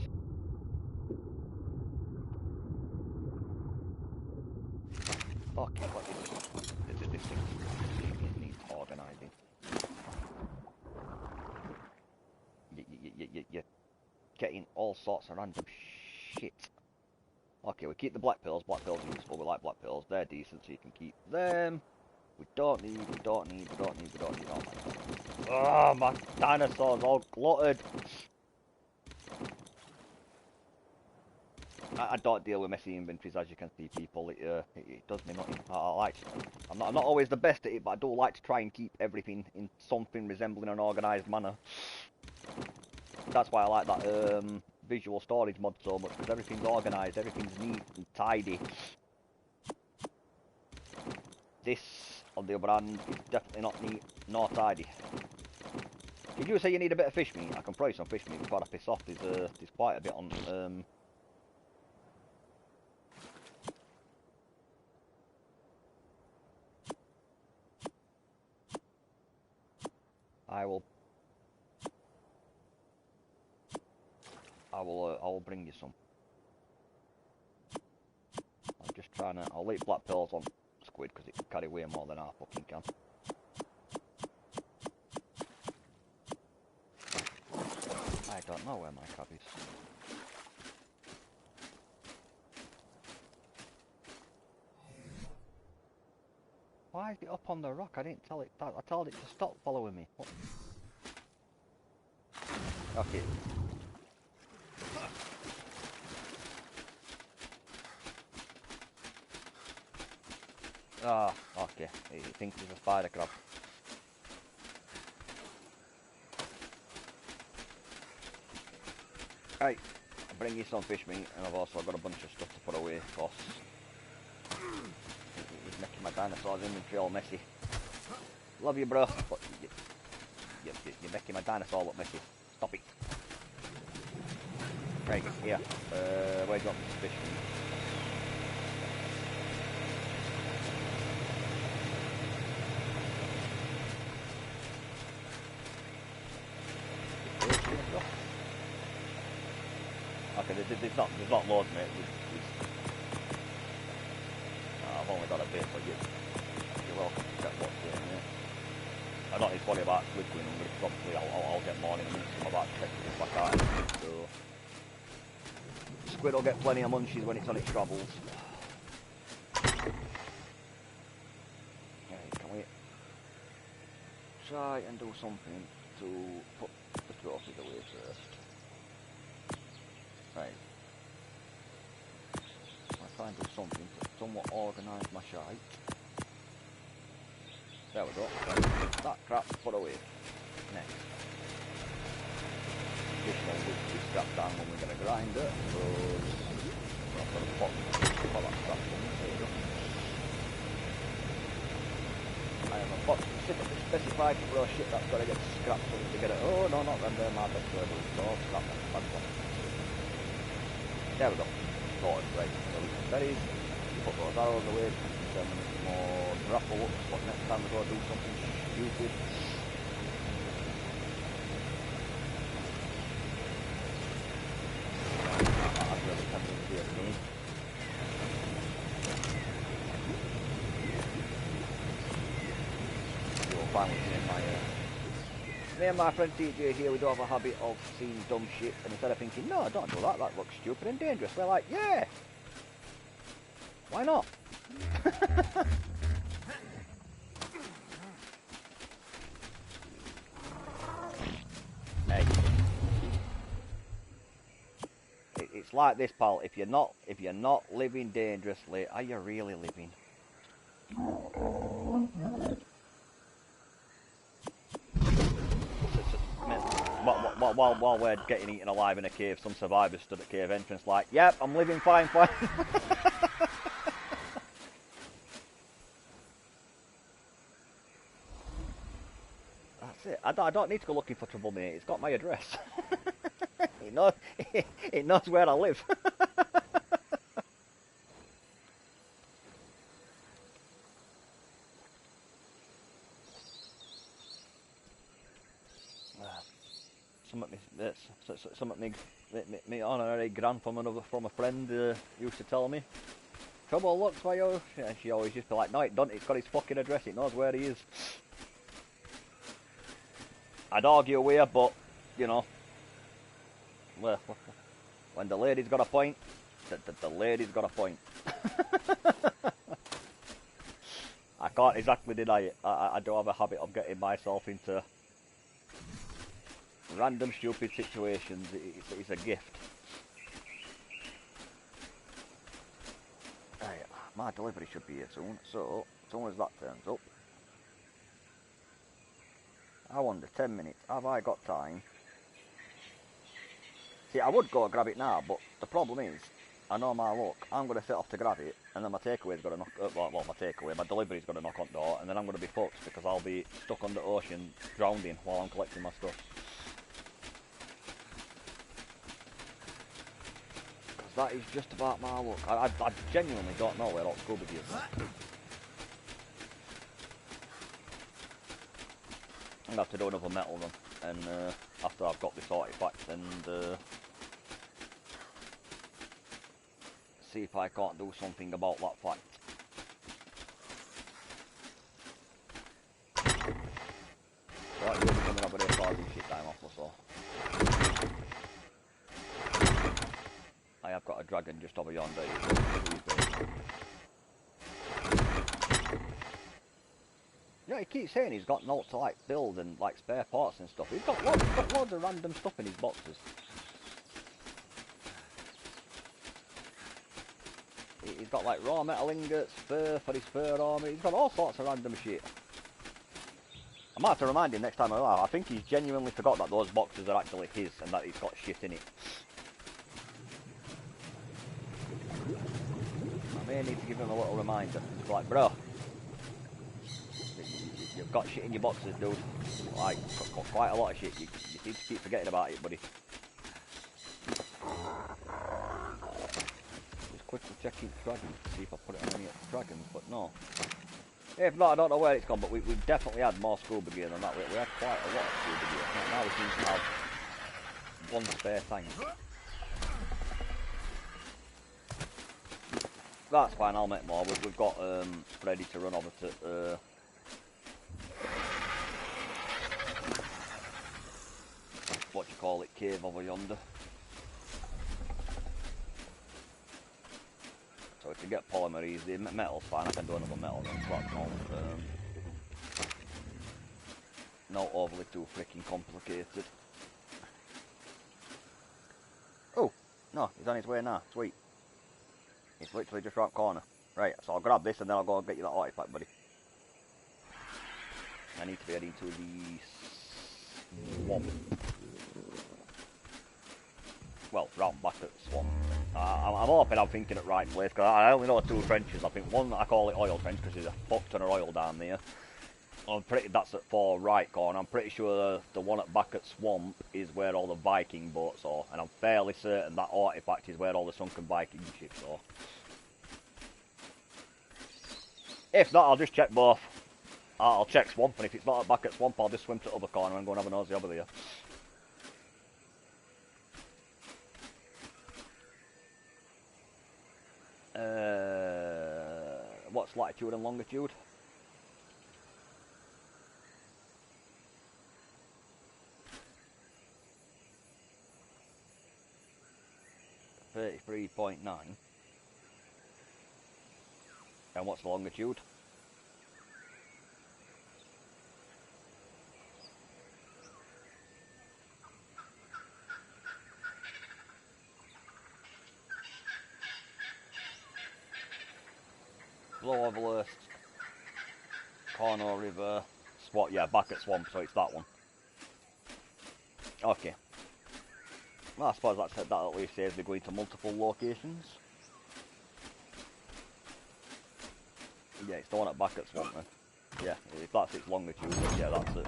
Fuck it, what is this thing? It needs organising. You're getting all sorts of random shit. Okay, we keep the black pills. Black pills are useful. We like black pills. They're decent, so you can keep them. We don't need. Oh my god. Oh, my dinosaur's all glutted. I don't deal with messy inventories, as you can see, people. It does me nothing. I'm not always the best at it, but I do like to try and keep everything in something resembling an organised manner. That's why I like that visual storage mod so much, because everything's organised, everything's neat and tidy. This, on the other hand, is definitely not neat nor tidy. Did you say you need a bit of fish meat? I can throw you some fish meat before I piss off. There's quite a bit on. I will bring you some. I'm just trying to. I'll leave black pills on squid because it can carry way more than I fucking can. I don't know where my crab is. Why is it up on the rock? I didn't tell it that. I told it to stop following me. What? Okay. Ah, okay. He thinks he's a spider crab. Right, I'll bring you some fish meat, and I've also got a bunch of stuff to put away, boss. He's making my dinosaur's inventory all messy. Love you, bro, but you're making my dinosaur look messy. Stop it. Right, here. Where do you want this fish meat? Okay, there's not loads, mate. I've only got a bit, but you're welcome to get what's here, mate. I don't need to worry about squid going hungry, because obviously I'll get more in a minute, so I'm about to check this back out. So, squid will get plenty of munchies when it's on its travels. Right, can we try and do something to put the trophies away first? Right. I'll try and do something to somewhat organise my shite. There we go. That crap put away. Next. Additional wood to be scrapped down when we're going to grind it. So I've got a pot for that scrap one. There we go. I have a pot specified for shit that's got to get scrapped so to get it. Oh no, not them, they're my best word. So scrap them. Bad one. There we go. Sorted, right. So we can berries, put those arrows away, send them into more grapple looks, but next time we go do something stupid. That's really tempting to do it for me. You'll find what's in my me and my friend TJ here, we do have a habit of seeing dumb shit, and instead of thinking, no, don't do that, that looks stupid and dangerous, we're like, yeah! Why not? Hey. It's like this, pal, if you're not living dangerously, are you really living? While we're getting eaten alive in a cave, some survivors stood at cave entrance like, yep, I'm living fine. That's it. I don't need to go looking for trouble, mate. It's got my address. it knows. It knows where I live. Something me honorary grand from a friend used to tell me. Trouble looks for you. And she always used to be like, no, it don't. It's got his fucking address. It knows where he is. I'd argue with her, but you know, well, when the lady's got a point, the lady's got a point. I can't exactly deny it. I do have a habit of getting myself into random stupid situations. It's a gift. Right, my delivery should be here soon, so as soon as that turns up. I wonder, 10 minutes, have I got time? See, I would go grab it now, but the problem is, I know my luck, I'm going to set off to grab it, and then my takeaway's got to knock, my delivery's got to knock on the door, and then I'm going to be fucked, because I'll be stuck on the ocean, drowning, while I'm collecting my stuff. Because that is just about my luck. I genuinely don't know where all scuba gear's at. I'm going to have to do another metal run, and after I've got this artifact, and see if I can't do something about that fact. Right, you're coming over there causing shit time off or so. I have got a dragon just over yonder. You know, he keeps saying he's got notes to like build and like spare parts and stuff. He's got loads of random stuff in his boxes. He's got like raw metal ingots, fur for his fur armor. He's got all sorts of random shit. I might have to remind him next time around. I think he's genuinely forgot that those boxes are actually his and that he's got shit in it. I may need to give him a little reminder. It's like, bro, you've got shit in your boxes, dude. Like, got quite a lot of shit. You seem to keep forgetting about it, buddy. Just quickly checking dragons to see if I put it on any dragons, but no. If not, I don't know where it's gone, but we've definitely had more scuba gear than that. We had quite a lot of scuba gear. Now we seem to have one spare tank. That's fine, I'll make more. We've got ready to run over to what you call it, cave over yonder. So we can get polymer easy. Metal's fine, I can do another metal then, so that's not overly too freaking complicated. Oh, no, he's on his way now, sweet. He's literally just around the corner. Right, so I'll grab this and then I'll go and get you that artifact, buddy. I need to be heading to the swamp. Well, round back at the swamp. I'm hoping I'm thinking at the right place, because I only know two trenches. I think one, I call it oil trench, because there's a fuck ton of oil down there. That's at far right corner. I'm pretty sure the one at back at swamp is where all the Viking boats are, and I'm fairly certain that artifact is where all the sunken Viking ships are. If not, I'll just check both. I'll check swamp, and if it's not at back at swamp, I'll just swim to the other corner and go and have a nosy over there. What's latitude and longitude? .9. And what's the longitude? Lower Overlist, Cornwall River, Swamp, yeah, back at Swamp, so it's that one. Okay. Well, I suppose that at least saves me going to multiple locations. Yeah, it's the one at back at Swamp then. Yeah, if that's its longitude, yeah, that's at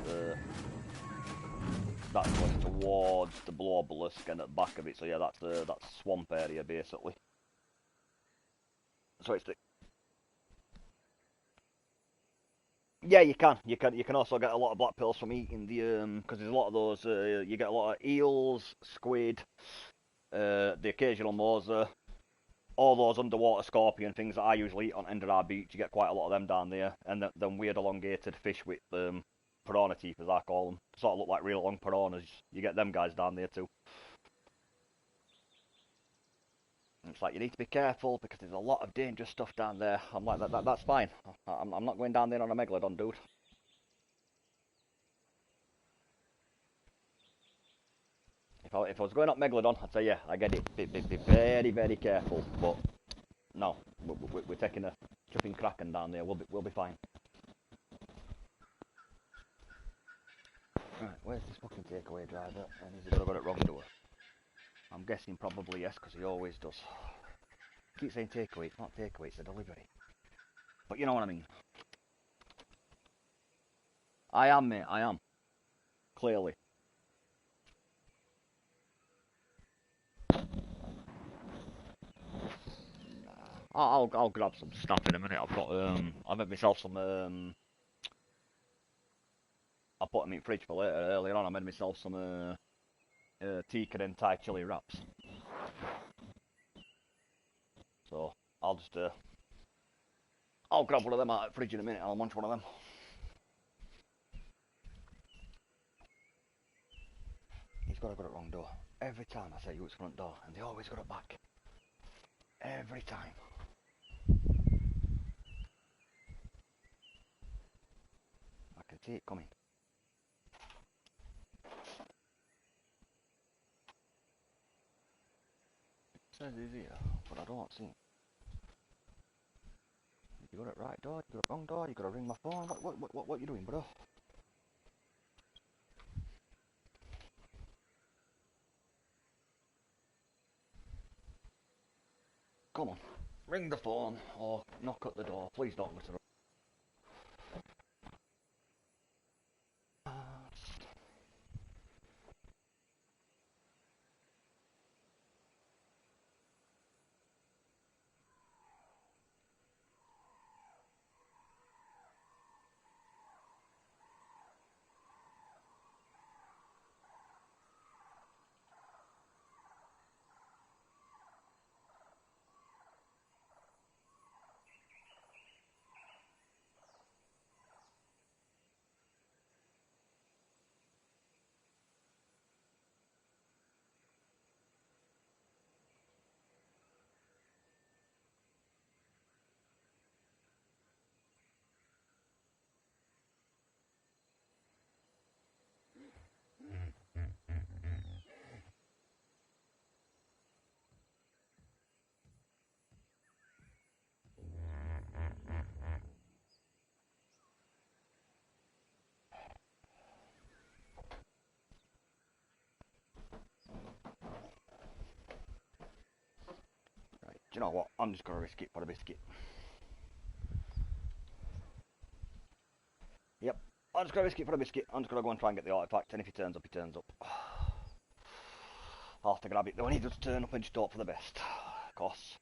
that's going towards the blue obelisk and at the back of it. So yeah, that's swamp area basically. So it's the yeah, you can. You can also get a lot of black pearls from eating the because there's a lot of those. You get a lot of eels, squid, the occasional moser, all those underwater scorpion things that I usually eat on Endera Beach. You get quite a lot of them down there, and then weird elongated fish with piranha teeth, as I call them, sort of look like real long piranhas. You get them guys down there too. It's like you need to be careful because there's a lot of dangerous stuff down there. I'm like that's fine. I'm not going down there on a megalodon, dude. If I was going up Megalodon, I'd say, yeah, I get it. Be very, very careful. But no, we're taking a jumping kraken down there. We'll be fine. Right, where's this fucking takeaway driver? And is he gonna got it wrong door? I'm guessing probably yes, because he always does. I keep saying takeaway. It's not takeaway. It's a delivery. But you know what I mean. I am, mate. I am. Clearly. I'll grab some stuff in a minute. I made myself some I put them in the fridge for later. Earlier on, I made myself some tikka and Thai chili wraps. So I'll just I'll grab one of them out of the fridge in a minute. I'll munch one of them. He's got to go to the wrong door. Every time I say use front door, and they always got it back. Every time. I can see it coming. It says he's here, but I don't see him. You got it right door, you got it wrong door, you got to ring my phone. What you doing, bro? Come on, ring the phone or knock at the door. Please don't go to the right. Do you know what? I'm just gonna risk it for a biscuit. Yep. I'm just gonna risk it for a biscuit. I'm just gonna go and try and get the artifact, and if he turns up, he turns up. I'll have to grab it though, and he does turn up and just hope for the best. Of course.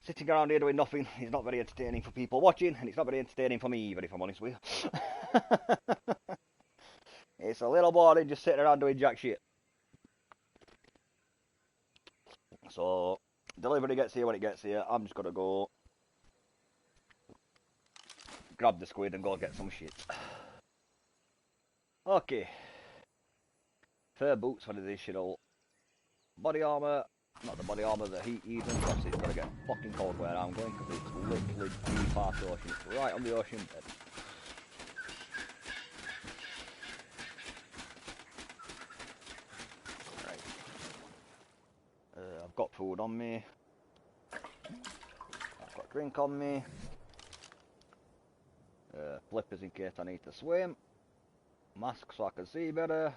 Sitting around here doing nothing is not very entertaining for people watching, and it's not very entertaining for me either, if I'm honest with you. It's a little boring just sitting around doing jack shit. So, delivery gets here when it gets here. I'm just gonna go grab the squid and go get some shit. Okay. Fur boots for the additional body armour. Not the body armour, the heat even. Obviously it's gonna get fucking cold where I'm going because it's literally deep past the ocean. It's right on the ocean bed. Right. I've got food on me. I've got drink on me. Flippers in case I need to swim. Mask so I can see better.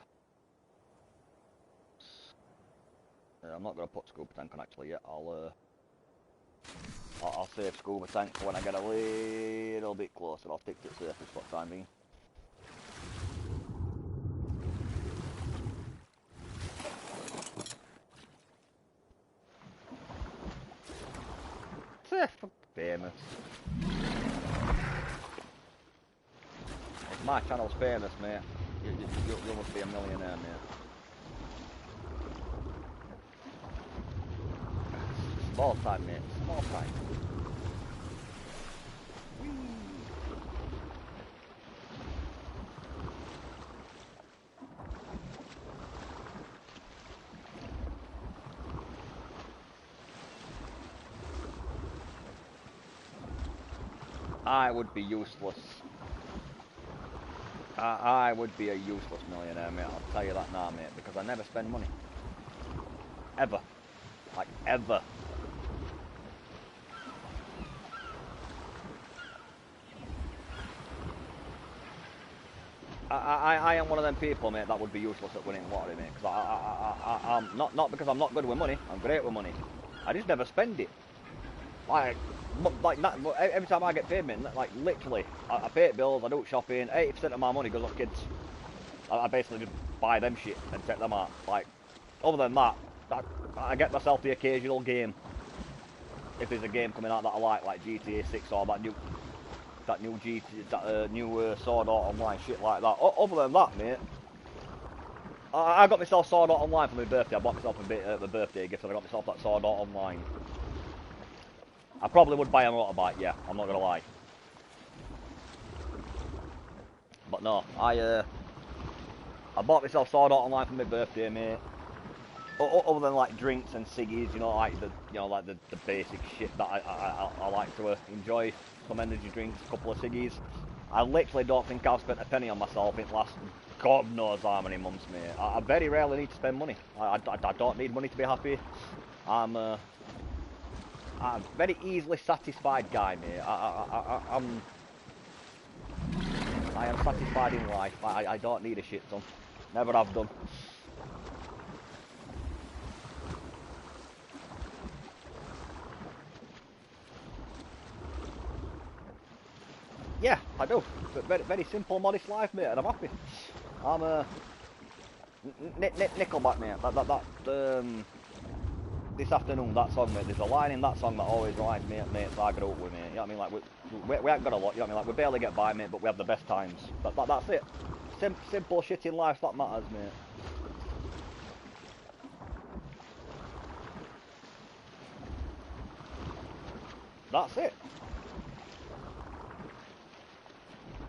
I'm not going to put scuba tank on actually yet. I'll save scuba tank for when I get a little bit closer. I'll stick to the surface for the time being. Famous. If my channel's famous, mate, you must be a millionaire, mate. Small time, mate. Small time. I would be useless. I would be a useless millionaire, mate. I'll tell you that now, mate, because I never spend money. Ever. Like, ever. I am one of them people, mate, that would be useless at winning lottery, mate. Because I'm not because I'm not good with money. I'm great with money. I just never spend it. Like that, every time I get paid, mate, like literally, I pay bills, I do shopping. 80% of my money goes on kids. I basically just buy them shit and take them out. Like, other than that, I get myself the occasional game. If there's a game coming out that I like GTA 6 or that new Sword Art Online shit like that. Other than that, mate, I got myself Sword Art Online for my birthday. I bought myself a birthday gift, and I got myself that Sword Art Online. I probably would buy a motorbike, yeah. I'm not gonna lie. But no, I bought myself Sword Art Online for my birthday, mate. Other than like drinks and ciggies, you know, like the basic shit that I like to enjoy. Some energy drinks, a couple of ciggies. I literally don't think I've spent a penny on myself in the last God knows how many months, mate. I very rarely need to spend money. I don't need money to be happy. I'm a very easily satisfied guy, mate. I am satisfied in life. I don't need a shit ton. Never have done. Yeah, I do. But very simple, modest life, mate, and I'm happy. I'm Nickelback, mate. This afternoon, that song, mate. There's a line in that song that always reminds me of mates I grew up with, mate. You know what I mean? Like we ain't got a lot. You know what I mean? Like we barely get by, mate, but we have the best times. That's it. Simple shit in life that matters, mate. That's it.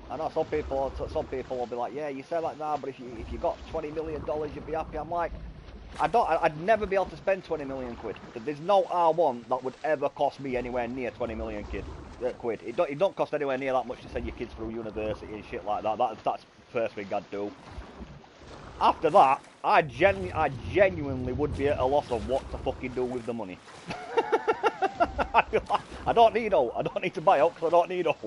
I know some people will be like, yeah, you say that now, but if you got $20 million, you'd be happy. I'm like, I'd never be able to spend 20 million quid. There's no R1 that would ever cost me anywhere near 20 million quid. It don't cost anywhere near that much to send your kids through university and shit like that. That's the first thing I'd do. After that, I genuinely would be at a loss of what to fucking do with the money. I'd be like, I don't need to buy out because I don't need out.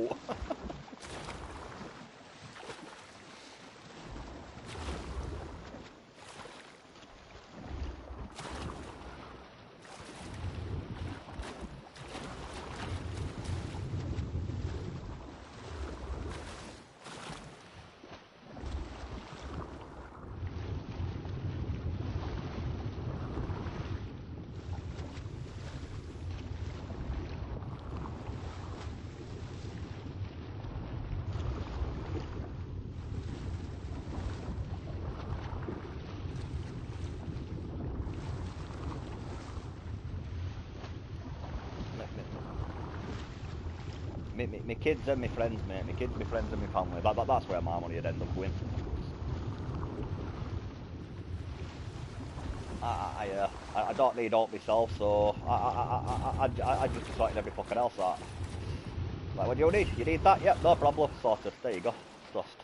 My kids and my friends, mate. My kids, my friends and my family. That's where my money would end up going. I don't need all myself, so I just sorted every fucking else out. Like, what do you need? You need that? Yep, no problem. Sorted. There you go. Trust.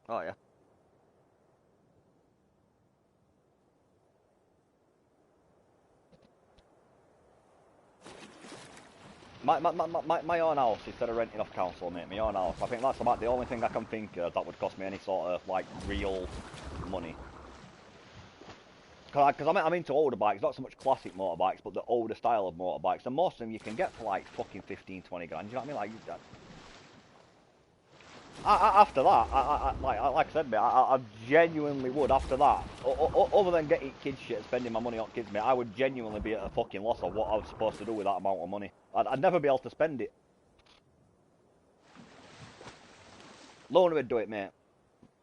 Oh yeah. My own house instead of renting off council, mate. My own house. I think that's about the only thing I can think of that would cost me any sort of like real money. Because I'm into older bikes, not so much classic motorbikes, but the older style of motorbikes. And most of them you can get for like fucking 15, 20 grand. You know what I mean? Like, after that, like I said, mate, I genuinely would. After that, other than getting kids shit and spending my money on kids, mate, I would genuinely be at a fucking loss of what I was supposed to do with that amount of money. I'd never be able to spend it. Lona would do it, mate.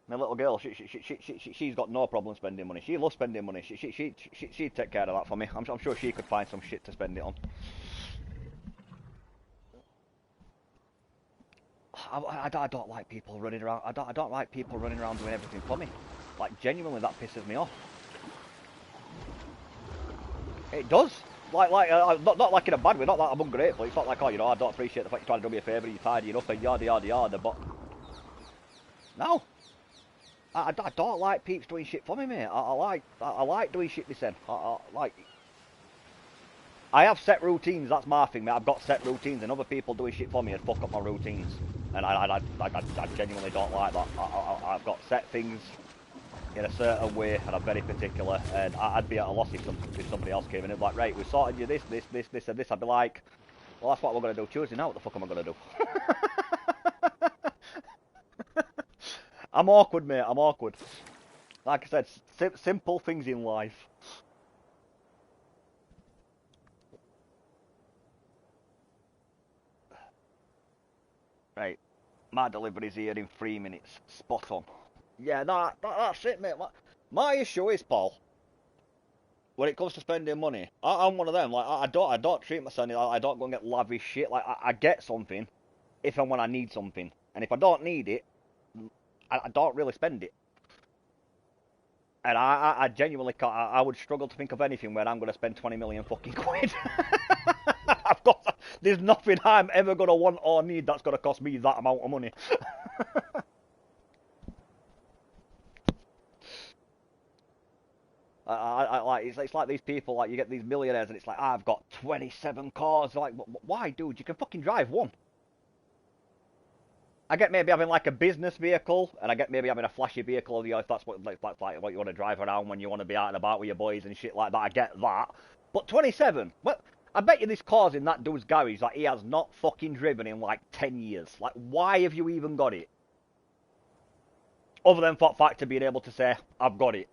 My little girl, she's got no problem spending money. She loves spending money. She'd take care of that for me. I'm sure she could find some shit to spend it on. I don't like people running around. I don't like people running around doing everything for me. Like, genuinely, that pisses me off. It does. Not like in a bad way. Not that I'm ungrateful. It's not like, oh, you know, I don't appreciate the fact you're trying to do me a favour. You're tidying up and yada yada yada. But no, I don't like peeps doing shit for me, mate. I like doing shit myself. I have set routines. That's my thing, mate. I've got set routines, and other people doing shit for me and fuck up my routines. And I genuinely don't like that. I've got set things in a certain way, and I'm very particular. And I'd be at a loss if somebody else came in and like, right, we sorted you this, and this. I'd be like, well, that's what we're gonna do Tuesday. Now, what the fuck am I gonna do? I'm awkward, mate. I'm awkward. Like I said, simple things in life. Right, my delivery's here in 3 minutes. Spot on. Yeah, that's it, mate. My issue is, Paul, when it comes to spending money, I'm one of them. Like, I don't treat myself. I don't go and get lavish shit. Like, I get something if and when I need something, and if I don't need it, I don't really spend it. And I genuinely can't. I would struggle to think of anything where I'm going to spend 20 million fucking quid. There's nothing I'm ever going to want or need that's going to cost me that amount of money. Like it's like these people, like you get these millionaires and it's like, I've got 27 cars. Like, why, dude? You can fucking drive one. I get maybe having like a business vehicle, and I get maybe having a flashy vehicle, you know, if that's like what you want to drive around when you want to be out and about with your boys and shit like that. I get that. But 27, well, I bet you this car's in that dude's garage like he has not fucking driven in like 10 years. Like, why have you even got it? Other than for fact of being able to say, I've got it.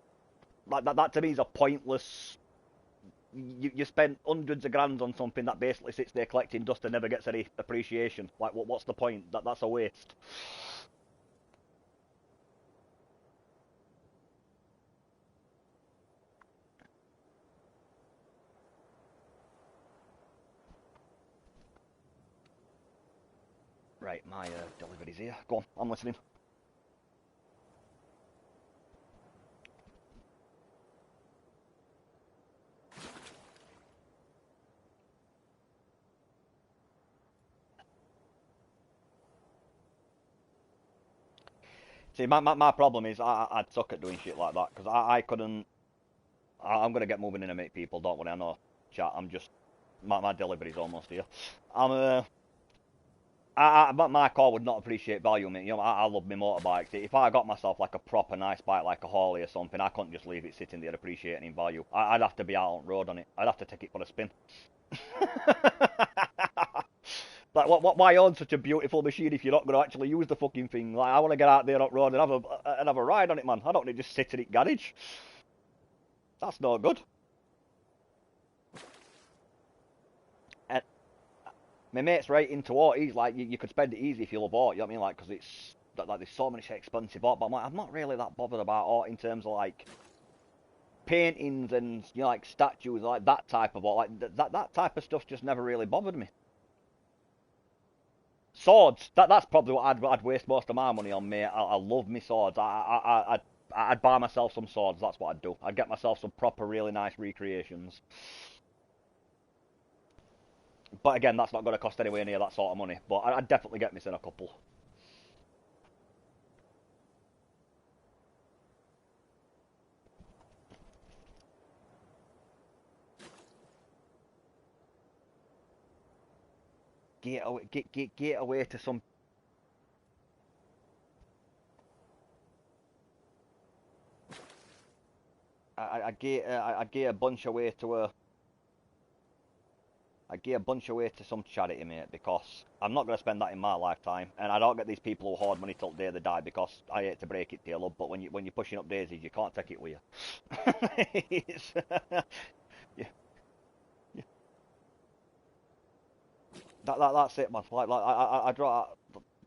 Like that to me is a pointless. You spend hundreds of grand on something that basically sits there collecting dust and never gets any appreciation. Like, what's the point? That's a waste. Right, my delivery's here. Go on, I'm listening. See, my problem is I'd suck at doing shit like that because I couldn't. I'm gonna get moving in a minute, people. Don't worry, I know. Chat. I'm just my delivery's almost here. I'm my car would not appreciate value, mate. You know, I love my motorbikes. If I got myself like a proper nice bike, like a Harley or something, I couldn't just leave it sitting there appreciating in value. I'd have to be out on road on it. I'd have to take it for a spin. Like, why own such a beautiful machine if you're not going to actually use the fucking thing? Like, I want to get out there on road and have a ride on it, man. I don't need to just sit in it garage. That's no good. And my mate's right into art. He's like, you could spend it easy if you love art. You know what I mean? Like, because it's like there's so many expensive art. But I'm like, I'm not really that bothered about art in terms of like paintings and you know like statues, like that type of art. Like that type of stuff just never really bothered me. Swords. That's probably what I'd waste most of my money on, mate. I love me swords. I'd buy myself some swords. That's what I'd do. I'd get myself some proper, really nice recreations. But again, that's not going to cost anywhere near that sort of money. But I'd definitely get me in a couple. get away to some. I get a bunch away to a. I get a bunch away to some charity, mate, because I'm not going to spend that in my lifetime, and I don't get these people who hoard money till the day they die, because I hate to break it to you, love, but when you're pushing up daisies, you can't take it with you. It's, yeah, yeah. That's it, man. I draw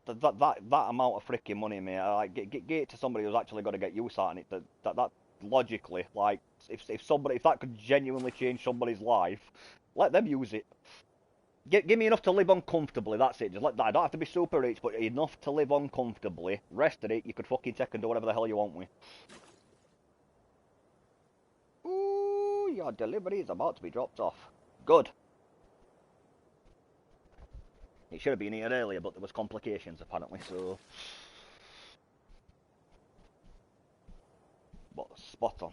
that amount of freaking money, mate. Get it to somebody who's actually going to get use out of it. That logically, like, if that could genuinely change somebody's life, let them use it. Give me enough to live on comfortably, that's it. Just let that. I don't have to be super rich, but enough to live on comfortably. Rest of it, you could fucking take and do whatever the hell you want with. Ooh, your delivery is about to be dropped off. Good. It should have been here earlier, but there was complications apparently, so... But spot on.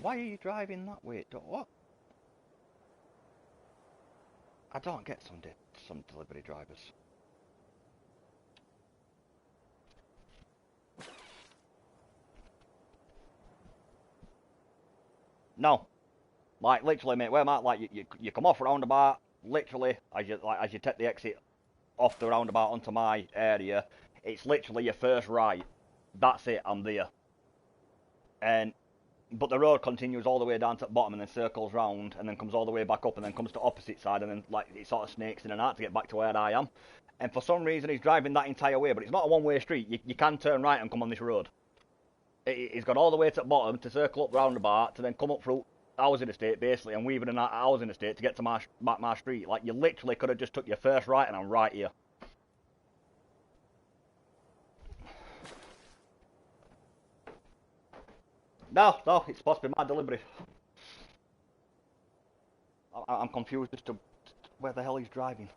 Why are you driving that way? What? I don't get some delivery drivers. No. Like, literally, mate, where am I? Like, you come off roundabout, literally, as you take the exit off the roundabout onto my area, it's literally your first right. That's it, I'm there. But the road continues all the way down to the bottom and then circles round and then comes all the way back up and then comes to opposite side and then like it sort of snakes in and out to get back to where I am. And for some reason he's driving that entire way, but it's not a one-way street. You can turn right and come on this road. He's gone all the way to the bottom to circle up roundabout to then come up through housing estate basically and weaving in that housing estate to get to my street. Like you literally could have just took your first right and I'm right here. No, it's supposed to be my delivery. I'm confused as to where the hell he's driving.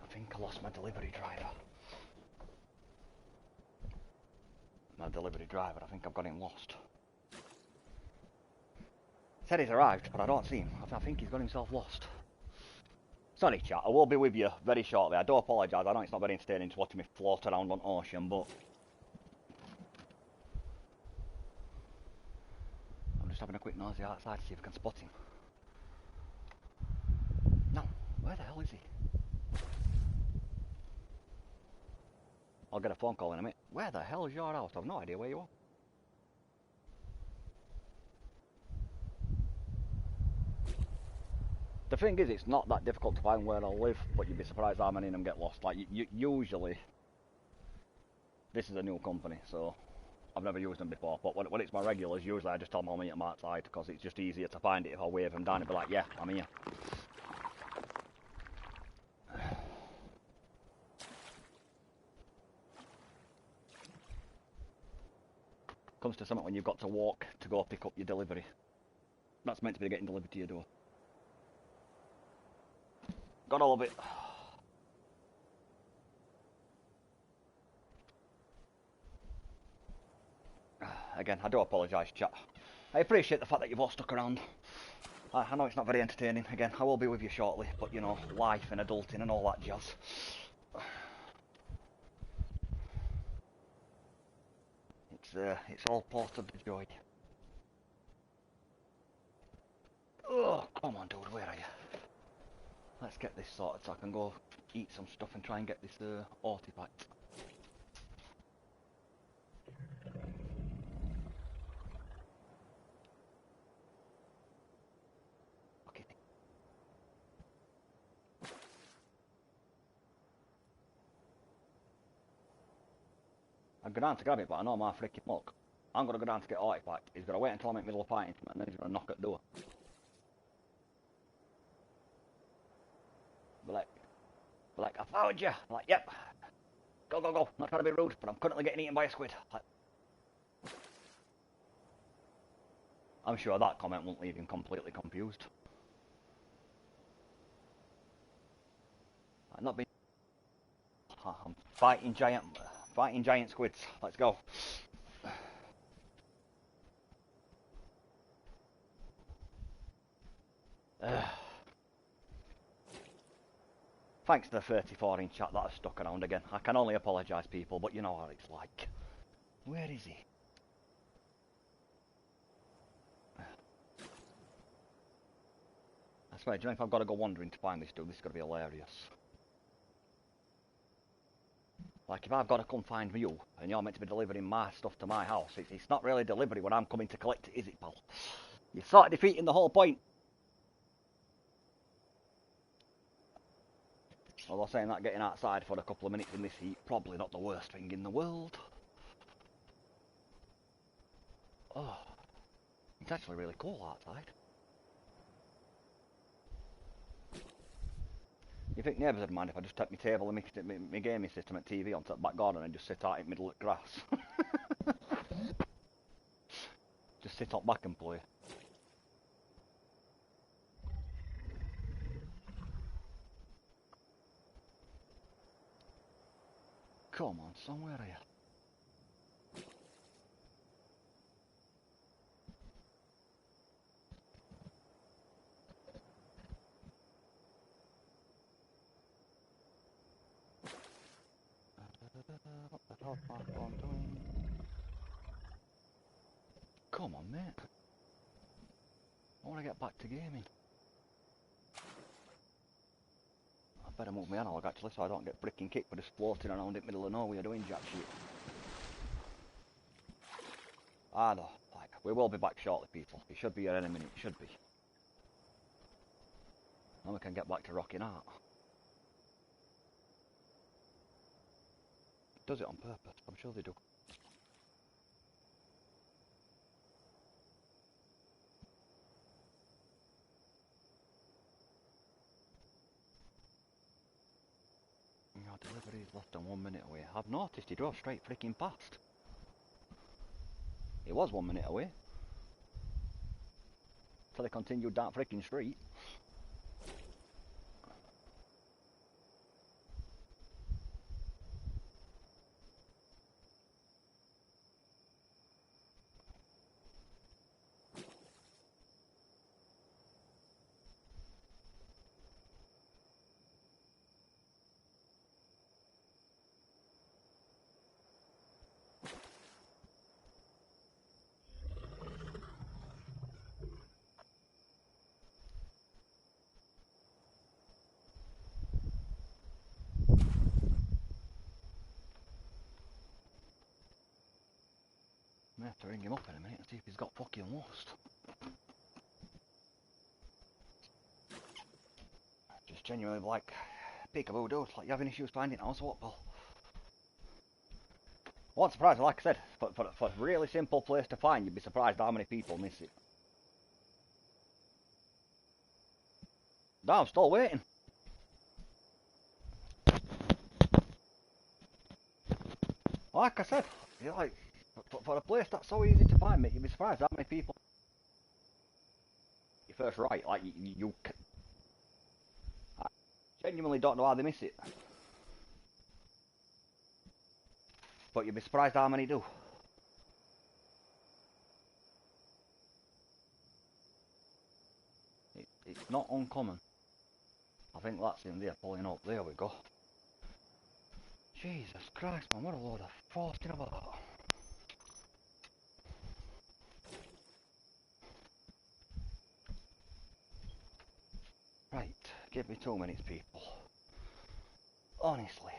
I think I lost my delivery driver. I think I've got him lost. Said he's arrived, but I don't see him. I think he's got himself lost. Sorry chat, I will be with you very shortly. I do apologise, I know it's not very entertaining to watch me float around on ocean, but... I'm just having a quick nosy outside to see if I can spot him. No, where the hell is he? I'll get a phone call in a minute. Where the hell is your house? I've no idea where you are. The thing is, it's not that difficult to find where I live, but you'd be surprised how many of them get lost. Like, usually, this is a new company, so I've never used them before. But when it's my regulars, usually I just tell them I'll meet them outside, because it's just easier to find it if I wave them down and be like, yeah, I'm here. Comes to something when you've got to walk to go pick up your delivery. That's meant to be getting delivered to your door. Gotta love it. again, I do apologise, chat. I appreciate the fact that you've all stuck around. I know it's not very entertaining. Again, I will be with you shortly, but you know, life and adulting and all that jazz. It's all part of the joy. Oh, come on, dude, where are you? Let's get this sorted so I can go eat some stuff and try and get this artifact. Okay. I'm going down to grab it, but I know my freaking luck. I'm going to go down to get artifact. He's going to wait until I'm in the middle of fighting him, and then he's going to knock at the door. Be like, I found you. I'm like, yep. Go, go, go. Not trying to be rude, but I'm currently getting eaten by a squid. Like, I'm sure that comment won't leave him completely confused. I've not been. I'm fighting giant squids. Let's go. Thanks to the 34 in chat that has stuck around again. I can only apologise, people, but you know what it's like. Where is he? I swear, do you know if I've got to go wandering to find this dude, this is going to be hilarious. Like, if I've got to come find you, and you're meant to be delivering my stuff to my house, it's not really delivery when I'm coming to collect it, is it, pal? You're sort of defeating the whole point. Although saying that, getting outside for a couple of minutes in this heat, probably not the worst thing in the world. Oh, it's actually really cool outside. You think neighbours would mind if I just take my table and my gaming system at TV onto the back garden and just sit out in the middle of the grass? Just sit up back and play. Come on, son, where are you? What the hell's my phone doing? Come on, mate. I want to get back to gaming. I better move my analog actually so I don't get freaking kicked for just floating around in the middle of nowhere doing jack shit. I know, like, we will be back shortly, people. It should be here any minute, it should be. Then we can get back to rocking out. Does it on purpose? I'm sure they do. Your delivery is less than 1 minute away. I've noticed he drove straight freaking past. He was 1 minute away. Till he continued down freaking street. I have to ring him up in a minute and see if he's got fucking lost. Just genuinely like, peekaboo dude, like you having issues finding it, so what, pal? I wasn't surprised, like I said, for a really simple place to find, you'd be surprised how many people miss it. No, I'm still waiting. Like I said, you're like, for a place that's so easy to find, mate, you'd be surprised how many people. You're first right, like you I genuinely don't know how they miss it. But you'd be surprised how many do. It's not uncommon. I think that's him there pulling up. There we go. Jesus Christ, man, what a load of forcing about. Right, give me 2 minutes, people. Honestly.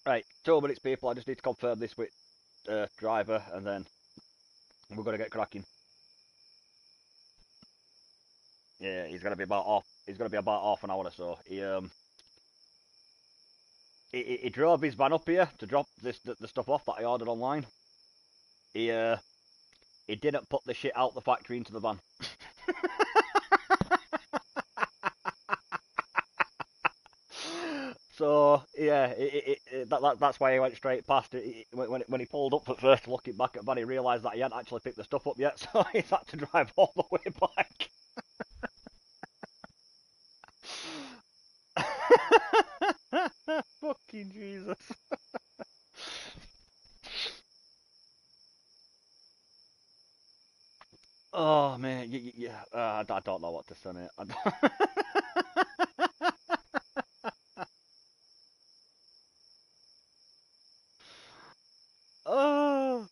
Right, 2 minutes, people. I just need to confirm this with driver, and then we're gonna get cracking. Yeah, he's gonna be about off. He's gonna be about half an hour or so. He drove his van up here to drop the stuff off that I ordered online. He uh he didn't put the shit out the factory into the van. So yeah, that's why he went straight past it. When he pulled up at first, looking back at van, he realised that he hadn't actually picked the stuff up yet, so he's had to drive all the way back. Fucking Jesus. Oh man, yeah, I don't know what to say, mate. Oh,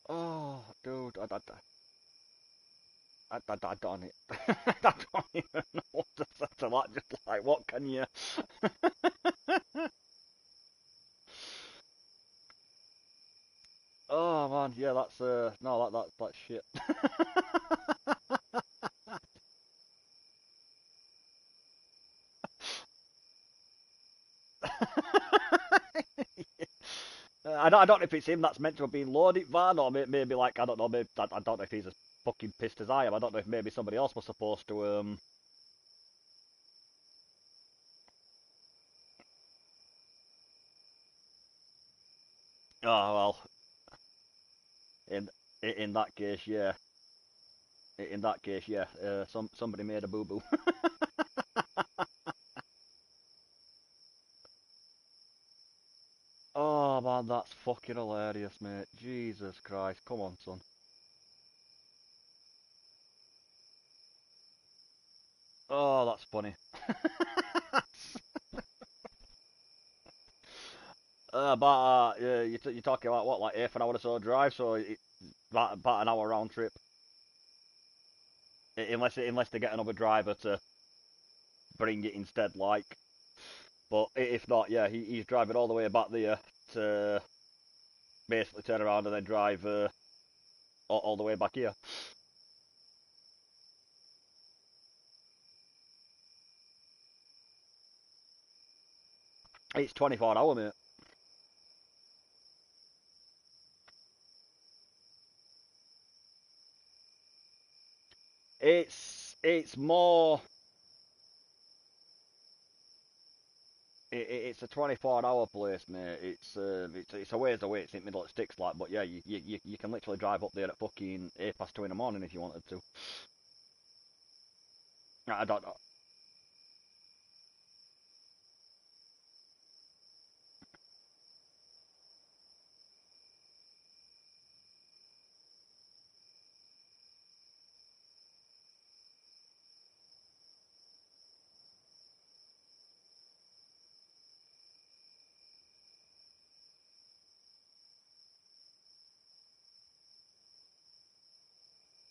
oh, dude, I don't, I don't even know what to say to that. Just like, what can you? Oh man, yeah, that's no, that's shit. I don't know if it's him that's meant to have been loaded van, or maybe like I don't know, maybe I don't know if he's as fucking pissed as I am. I don't know if maybe somebody else was supposed to Oh well, in in that case, yeah. In that case, yeah. Somebody made a boo boo. Oh man, that's fucking hilarious, mate. Jesus Christ, come on, son. Oh, that's funny. Yeah, you're talking about what, like half an hour or so drive, so about an hour round trip. Unless they get another driver to bring it instead, like. But if not, yeah, he's driving all the way back there to basically turn around and then drive all the way back here. It's 24 hour, mate. It's more. It's a 24-hour place, mate. It's a ways away. It's in the middle of sticks, like. But yeah, you can literally drive up there at fucking 2:08 in the morning if you wanted to. I don't know.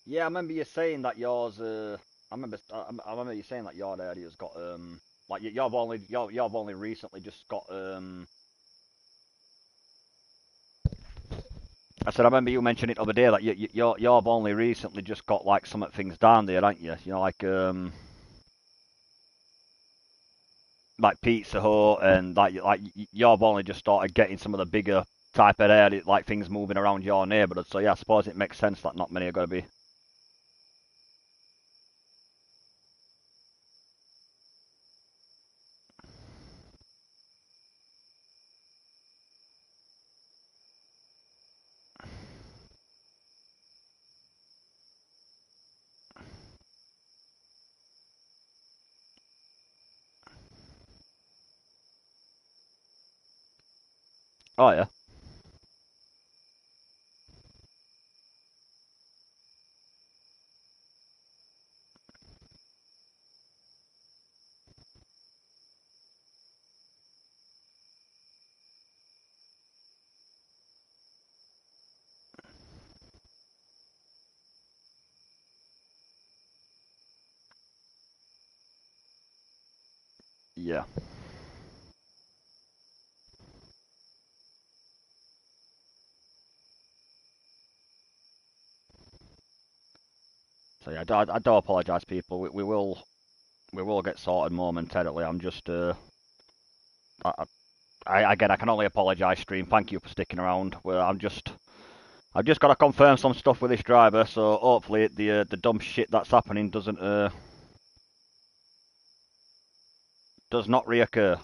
Yeah, I remember you saying that yours. I remember you saying that your area's got like you've only recently just got I said I remember you mentioning it the other day that you've only recently just got like some things down there, aren't you? You know, like Pizza Hut and you've only just started getting some of the bigger type of area like things moving around your neighbourhood. So yeah, I suppose it makes sense that not many are going to be. Oh yeah. Yeah. So yeah, I do apologise, people. We will get sorted momentarily. I'm just I, again, I can only apologise, stream. Thank you for sticking around. Well, I've just got to confirm some stuff with this driver, so hopefully the dumb shit that's happening does not reoccur.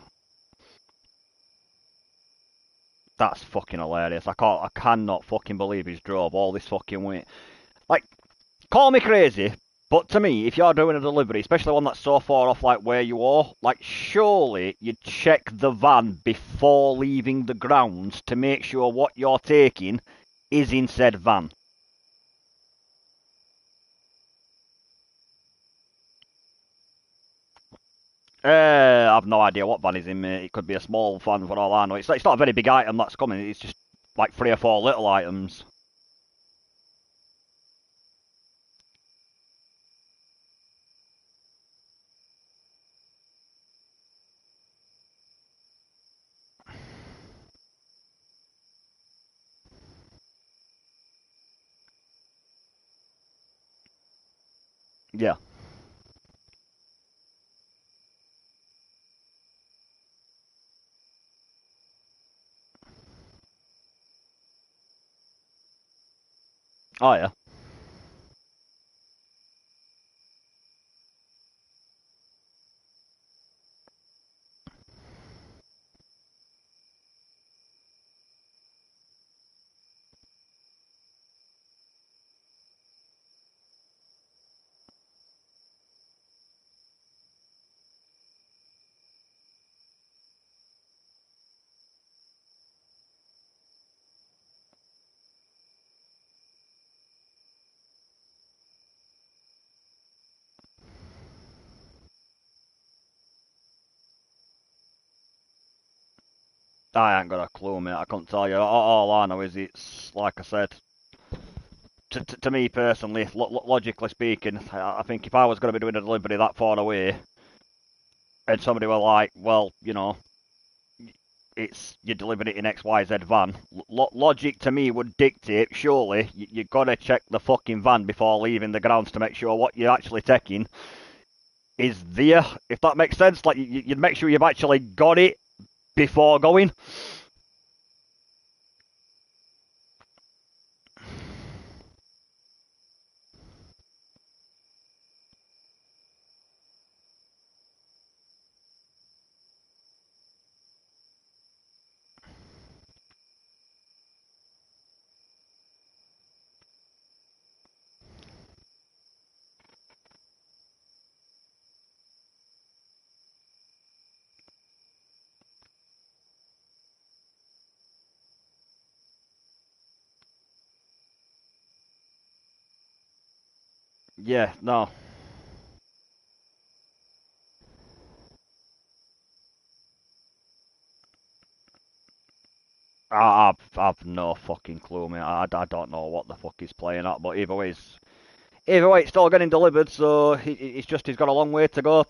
That's fucking hilarious. I cannot fucking believe he's drove all this fucking way. Like, call me crazy, but to me, if you're doing a delivery, especially one that's so far off like where you are, like surely you'd check the van before leaving the grounds to make sure what you're taking is in said van. I've no idea what van is in, mate. It could be a small van for all I know. It's not a very big item that's coming. It's just like 3 or 4 little items. Yeah. Oh yeah. I ain't got a clue, mate. I couldn't tell you. All I know is it's like I said. To me personally, logically speaking, I think if I was going to be doing a delivery that far away, and somebody were like, well, you know, it's you're delivering it in XYZ van. Logic to me would dictate, surely you got to check the fucking van before leaving the grounds to make sure what you're actually taking is there. If that makes sense, like you'd make sure you've actually got it before going. Yeah, no. I've no fucking clue, mate. I don't know what the fuck he's playing at, but either way, it's still getting delivered. So he's got a long way to go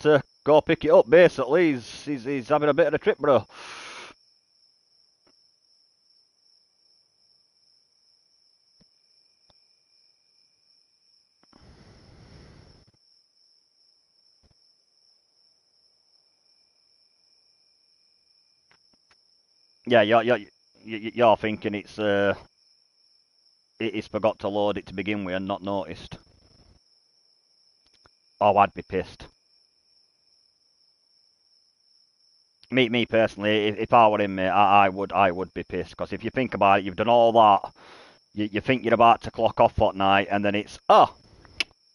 pick it up. Basically, he's having a bit of a trip, bro. Yeah, you're thinking it's forgot to load it to begin with and not noticed. Oh, I'd be pissed. Me personally, if I were him, mate, I would be pissed because if you think about it, you've done all that. You think you're about to clock off at night, and then it's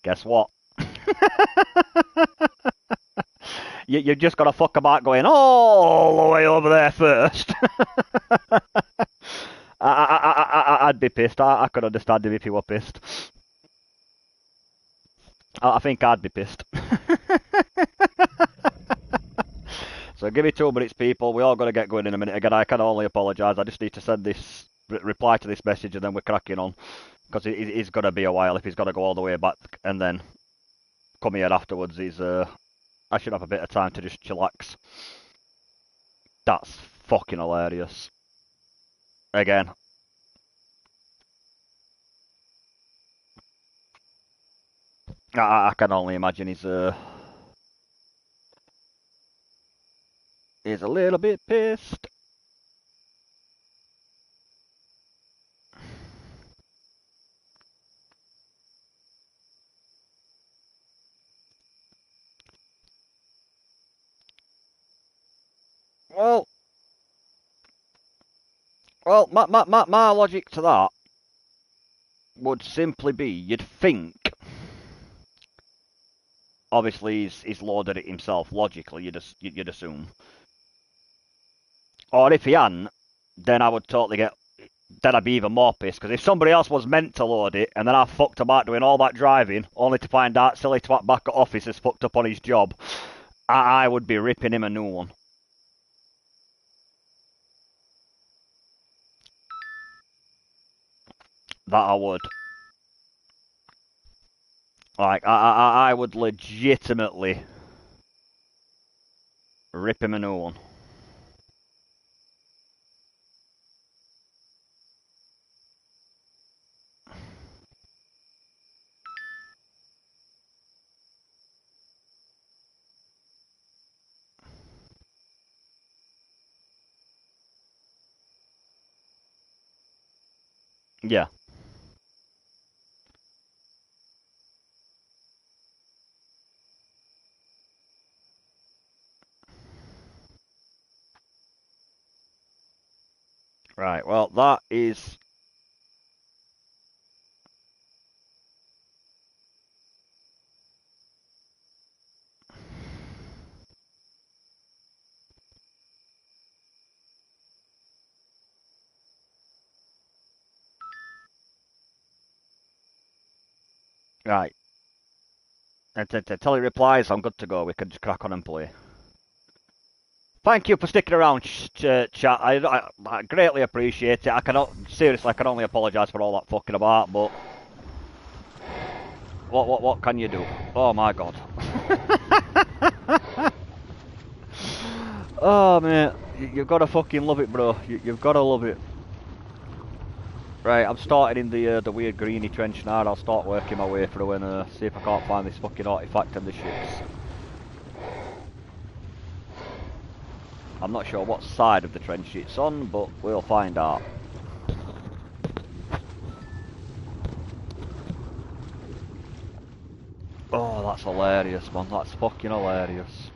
guess what? You've just got to fuck about going all the way over there first. I'd be pissed. I could understand him if he were pissed. I think I'd be pissed. So give me 2 minutes, people. We all got to get going in a minute. Again, I can only apologise. I just need to send this reply to this message, and then we're cracking on because it's going to be a while if he's got to go all the way back and then come here afterwards. I should have a bit of time to just chillax. That's fucking hilarious. Again. I can only imagine he's a little bit pissed. Well, my logic to that would simply be, you'd think, obviously he's loaded it himself, logically, you'd assume. Or if he hadn't, then I would totally then I'd be even more pissed, because if somebody else was meant to load it, and then I fucked about doing all that driving, only to find out silly twat back at office has fucked up on his job, I would be ripping him a new one. That I would. Like, I would legitimately rip him a new one. Yeah. Right, well, that is... Right. Until he replies, I'm good to go. We can just crack on and play. Thank you for sticking around, chat. I greatly appreciate it. Seriously, I can only apologise for all that fucking about, but what can you do? Oh my god. Oh man, you've got to fucking love it, bro. You've got to love it. Right, I'm starting in the weird greeny trench now. I'll start working my way through and see if I can't find this fucking artifact in the ships. I'm not sure what side of the trench it's on, but we'll find out. Oh, that's hilarious, man. That's fucking hilarious.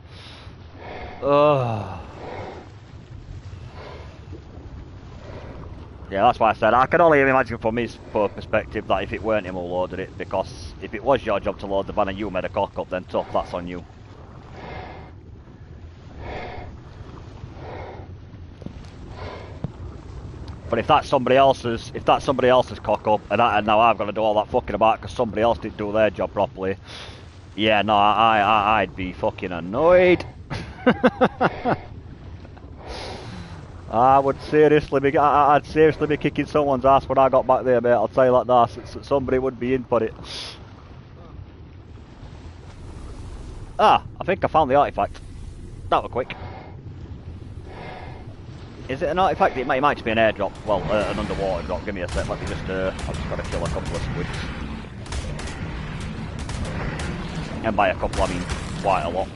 Oh. Yeah, that's why I said I can only imagine from his perspective that if it weren't him who loaded it, because if it was your job to load the van and you made a cock up, then tough, that's on you. But if that's somebody else's cock up, and now I've got to do all that fucking about because somebody else didn't do their job properly, yeah, no, I'd be fucking annoyed. I'd seriously be kicking someone's ass when I got back there, mate. I'll tell you like that. Somebody would be in for it. I think I found the artifact. That was quick. Is it an artifact? It might just be an airdrop. Well, an underwater drop. Give me a sec. Let me just. I've just got to kill a couple of squids. And by a couple, I mean quite a lot.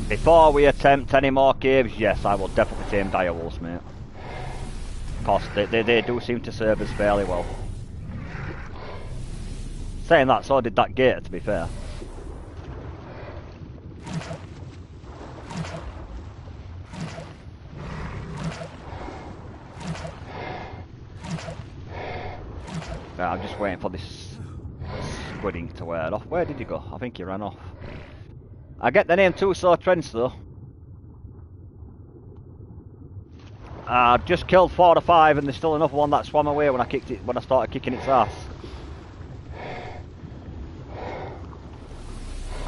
Before we attempt any more caves, yes, I will definitely tame direwolves, mate. Because they do seem to serve us fairly well. Saying that, so did that gator, to be fair. Right, I'm just waiting for this squidding to wear off. Where did you go? I think he ran off. I get the name Two-Saw Trench though. I've just killed 4 or 5 and there's still another one that swam away when I started kicking its ass.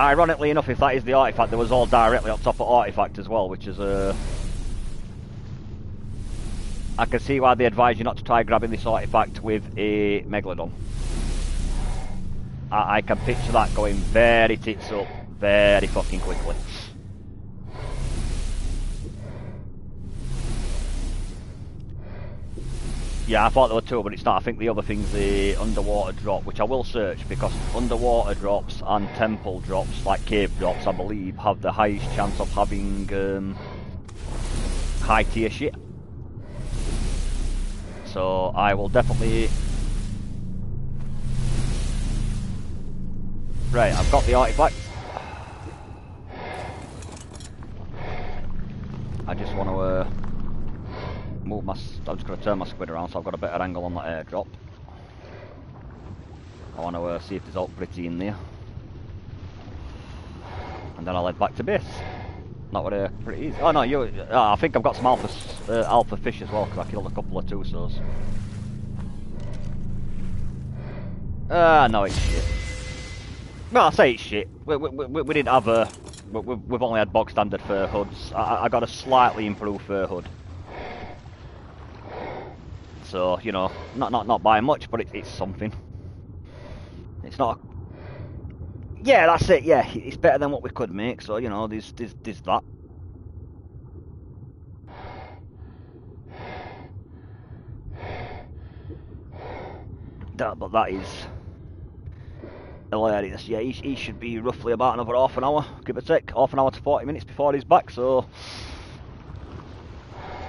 Ironically enough, if that is the artifact, there was all directly up top of artifact as well, which is I can see why they advise you not to try grabbing this artifact with a Megalodon. I can picture that going very tits up, very fucking quickly. Yeah, I thought there were two, but it's not. I think the other thing's the underwater drop, which I will search, because underwater drops and temple drops, like cave drops, I believe, have the highest chance of having high tier shit. So I will definitely... Right, I've got the artifact. I just want to move my... I'm just going to turn my squid around so I've got a better angle on that airdrop. I want to see if there's alt pretty in there. And then I'll head back to base. That would pretty easy. Oh no, you... I think I've got some alpha fish as well, because I killed a couple of Tusos. No, it's shit. Well, I say it's shit. We didn't have a... We've only had bog standard fur hoods. I got a slightly improved fur hood. So, you know, not by much, but it's something. It's not... Yeah, that's it, yeah. It's better than what we could make, so, you know, there's that. But that is hilarious. Yeah, he should be roughly about another half an hour, give or take. Half an hour to 40 minutes before he's back, so...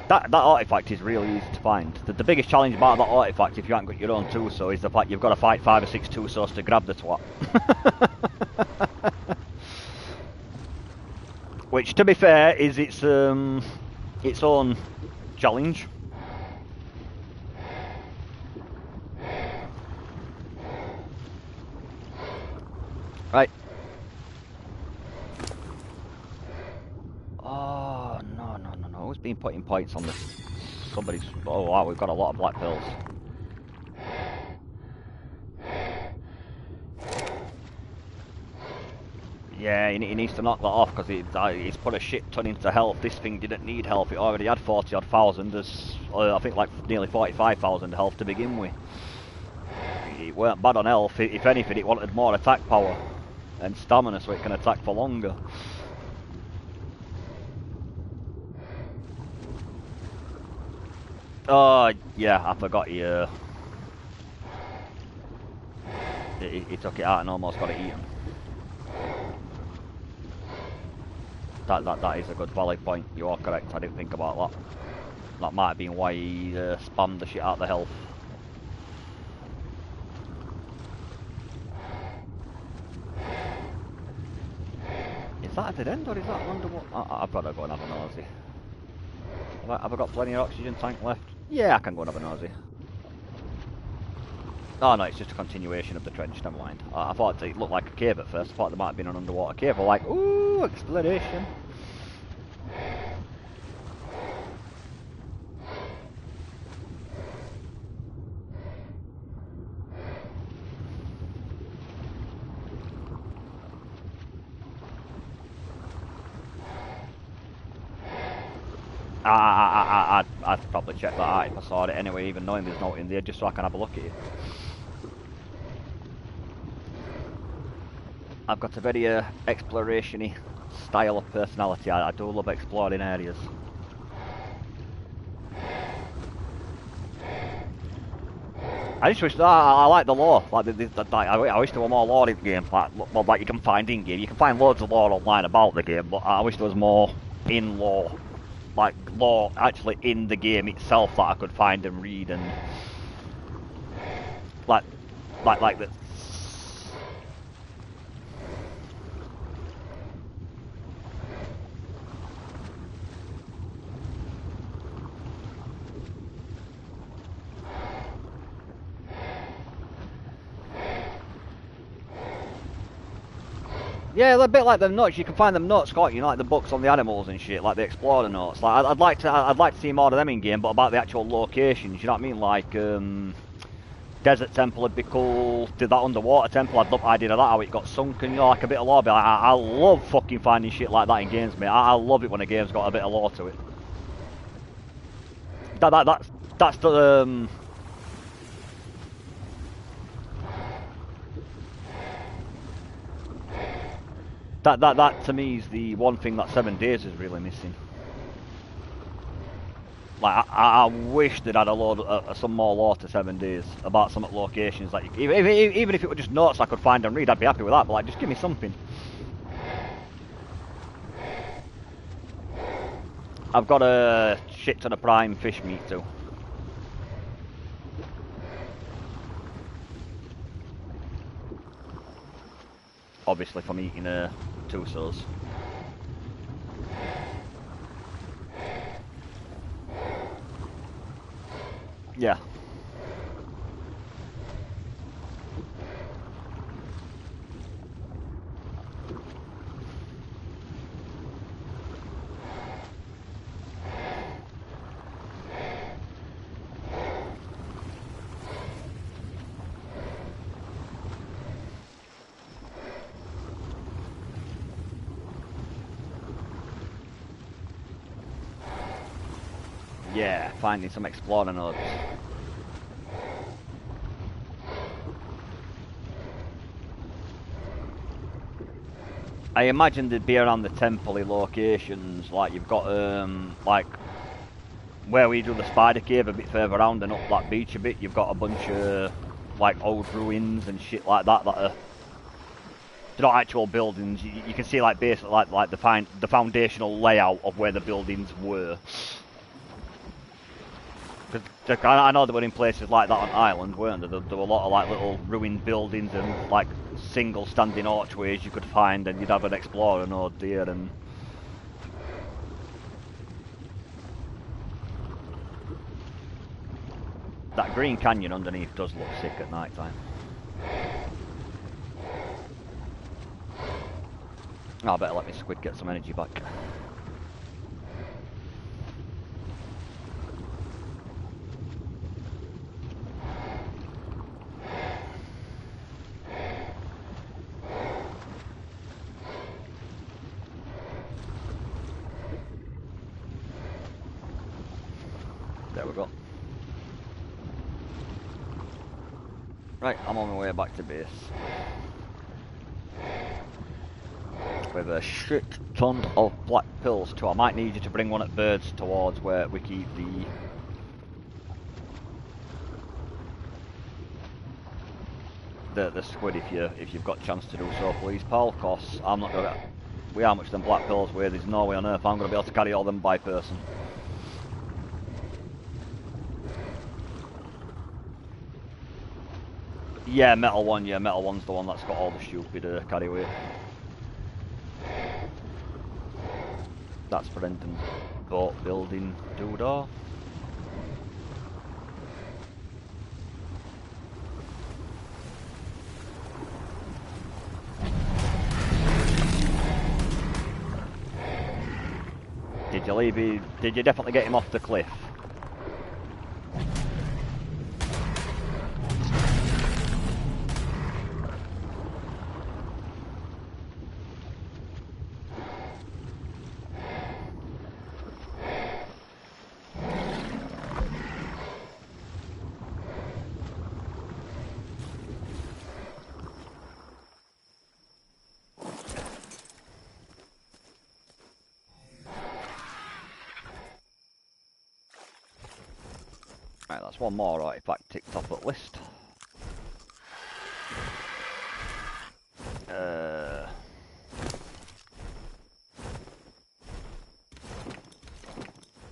That artifact is really easy to find. The biggest challenge about that artifact, if you haven't got your own Tuso, is the fact you've got to fight 5 or 6 Tusos to grab the twat. Which, to be fair, is its own challenge. Right. Oh, no. Who's been putting points on this? Somebody's... Oh, wow, we've got a lot of black pills. Yeah, he needs to knock that off, because he's put a shit ton into health. This thing didn't need health. It already had 40-odd thousand. There's, I think, like nearly 45,000 health to begin with. It weren't bad on health. If anything, it wanted more attack power and stamina so it can attack for longer. Oh, yeah, I forgot he took it out and almost got it eaten. That is a good valid point. You are correct. I didn't think about that. That might have been why he spammed the shit out of the health. Is that a dead end or is that underwater? I've got to go and have a nosy. Have I got plenty of oxygen tank left? Yeah, I can go and have a nosy. Oh no, it's just a continuation of the trench, never mind. I thought it looked like a cave at first. I thought there might have been an underwater cave. I'm like, ooh, exploration. I'd probably check that out if I saw it anyway, even knowing there's no in there, just so I can have a look at it. I've got a very exploration-y style of personality. I do love exploring areas. I just wish I like the lore. Like, I wish there were more lore in the game. Like you can find in game. You can find loads of lore online about the game, but I wish there was more in lore. Like lore actually in the game itself that I could find and read and like the. Yeah, they're a bit like them notes. You can find them notes, can't you? Like the books on the animals and shit, like the explorer notes. Like I'd like to see more of them in game, but about the actual locations. You know what I mean? Like, like the explorer notes. Like I'd like to see more of them in game, but about the actual locations. You know what I mean? Like, I'd like to see more of them in game, but about the actual locations. You know what I mean? Like, I'd like to see more of them in game, but about the actual locations. You know what I mean? Like, Desert temple would be cool. Did that underwater temple, I'd love idea of that, how it got sunk and, you know, like a bit of lore. I love fucking finding shit like that in games, mate. I love it when a game's got a bit of lore to it. That's the that to me is the one thing that 7 Days is really missing. Like I wish they'd had a load some more lore to 7 Days about some locations. Like even if it were just notes I could find and read, I'd be happy with that. But like, just give me something. I've got a shit ton of prime fish meat too. Obviously from eating 2 souls. Yeah. Yeah, finding some explorer nodes. I imagine they'd be around the temple-y locations, like you've got like where we do the spider cave a bit further around and up that beach a bit, you've got a bunch of like old ruins and shit like that that are, they're not actual buildings. You can see like basically like the foundational layout of where the buildings were. Because I know they were in places like that on Ireland, weren't there? There were a lot of like little ruined buildings and like single standing archways you could find, and you'd have an explorer node there. And that green canyon underneath does look sick at night time. Oh, I better let me squid get some energy back. There we go. Right, I'm on my way back to base. With a shit ton of black pills too. I might need you to bring one at birds towards where we keep the squid if you've got a chance to do so, please, pal. Cause I'm not gonna. We how much them black pills weigh? There's no way on earth I'm gonna be able to carry all them by person. Yeah, metal one. Yeah, metal one's the one that's got all the stupid carry weight. That's for instance, boat building doodah. Did you leave him? Did you definitely get him off the cliff? Right, that's one more artifact ticked off at list.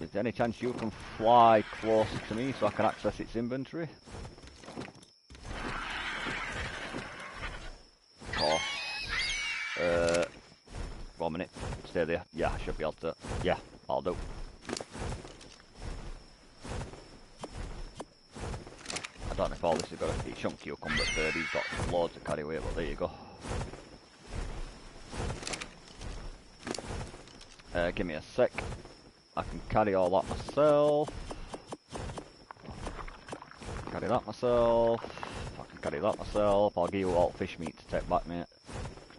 Is there any chance you can fly closer to me so I can access its inventory? 1 minute. Stay there. Yeah, I should be able to. Yeah, I'll do. I don't know if all this has got a chunk cucumber bird. He's got loads of carry weight, but there you go. Give me a sec. I can carry all that myself. Carry that myself. carry that myself. I'll give you all fish meat to take back, mate.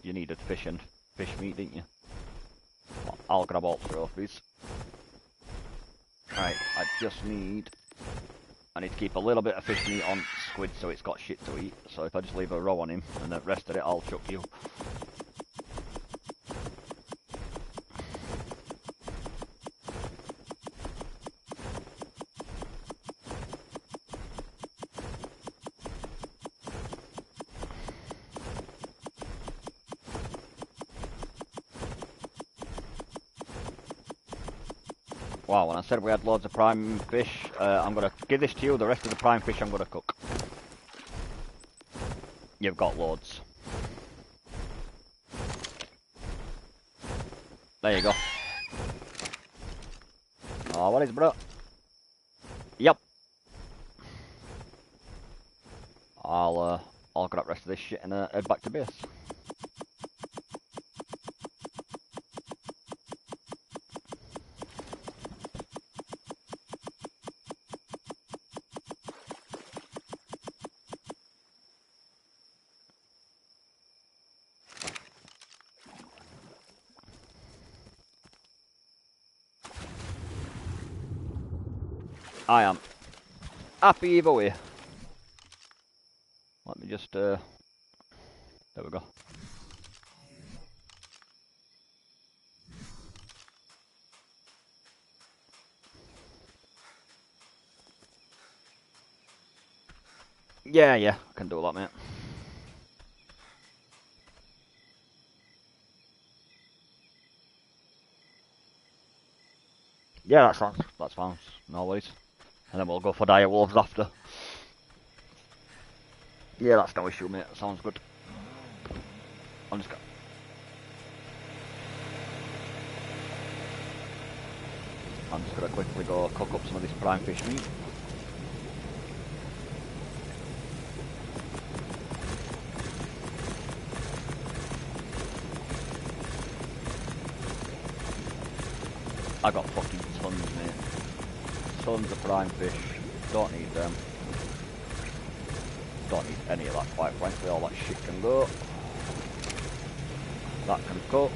You needed fish meat, didn't you? I'll grab all trophies. Right, I need to keep a little bit of fish meat on Squid so it's got shit to eat. So if I just leave a row on him and the rest of it I'll chuck you. Wow, when I said we had loads of prime fish, I'm going to give this to you. The rest of the prime fish I'm going to cook. You've got loads. There you go. Oh, what is it, bro? Yep. I'll grab the rest of this shit and head back to base. I am happy either way. Let me just, there we go. Yeah, I can do that, mate. Yeah, that's fine. No worries. And then we'll go for dire wolves after. Yeah, that's no issue, mate. That sounds good. I'm just gonna quickly go cook up some of this prime fish meat. I got fucking tons, mate. Tons of prime fish. Don't need them. Don't need any of that, quite frankly. All that shit can go. That can cook.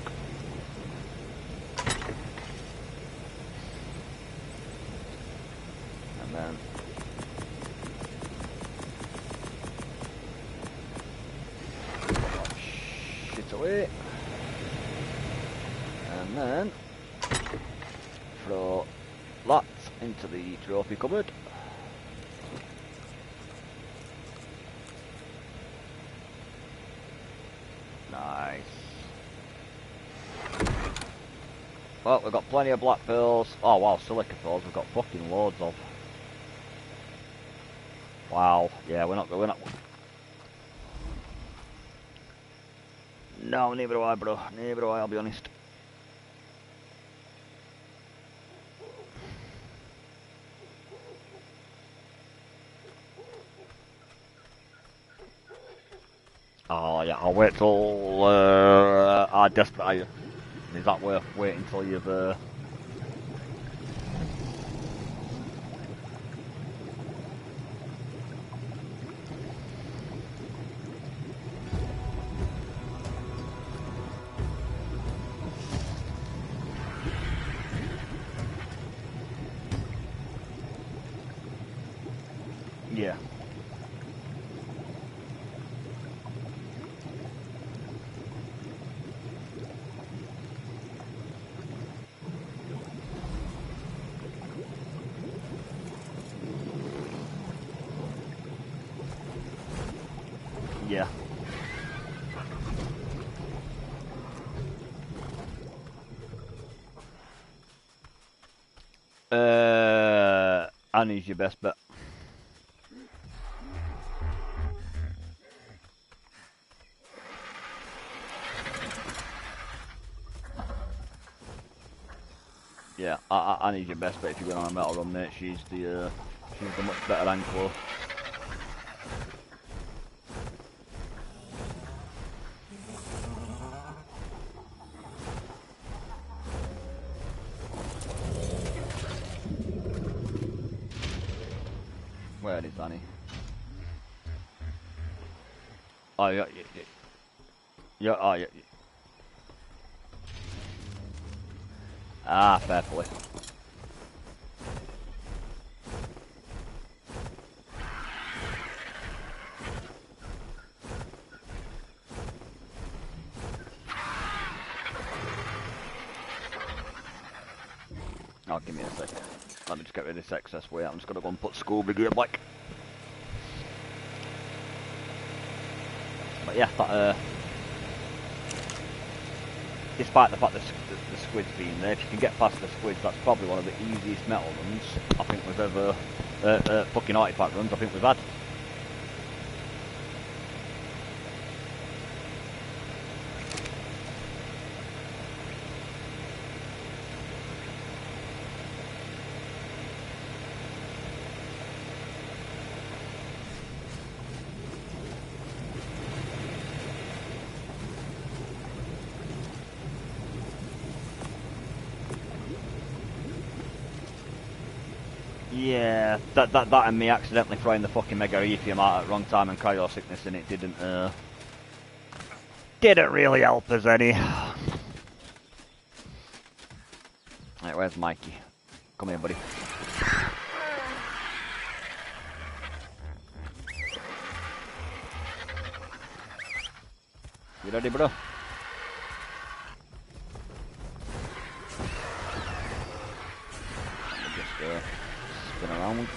And then put that shit away. And then throw that into the trophy cupboard. Nice. Well, we've got plenty of black pearls. Oh wow, silica pearls we've got fucking loads of. Wow, yeah, we're not. No, neither do I, bro. Neither do I, I'll be honest. Oh yeah, I'll wait till how desperate are you? Is that worth waiting until you've yeah. Yeah. Annie's your best bet. Yeah, Annie's your best bet if you're going on a metal run, mate. She's the much better angler. Where is Annie? Oh, yeah, yeah, oh, yeah. Ah, fair play. Oh, give me a sec. Let me just get rid of this excess weight. I'm just gonna go and put Scooby gear back. But yeah, that, despite the fact that the squid's being there, if you can get past the squids, that's probably one of the easiest metal runs I think we've ever, fucking artifact runs I think we've had. Yeah, that and me accidentally throwing the fucking Mega Ethium out at the wrong time and cryo sickness and it didn't really help us any. Right, where's Mikey? Come here, buddy. You ready, bro? Let me just spin around.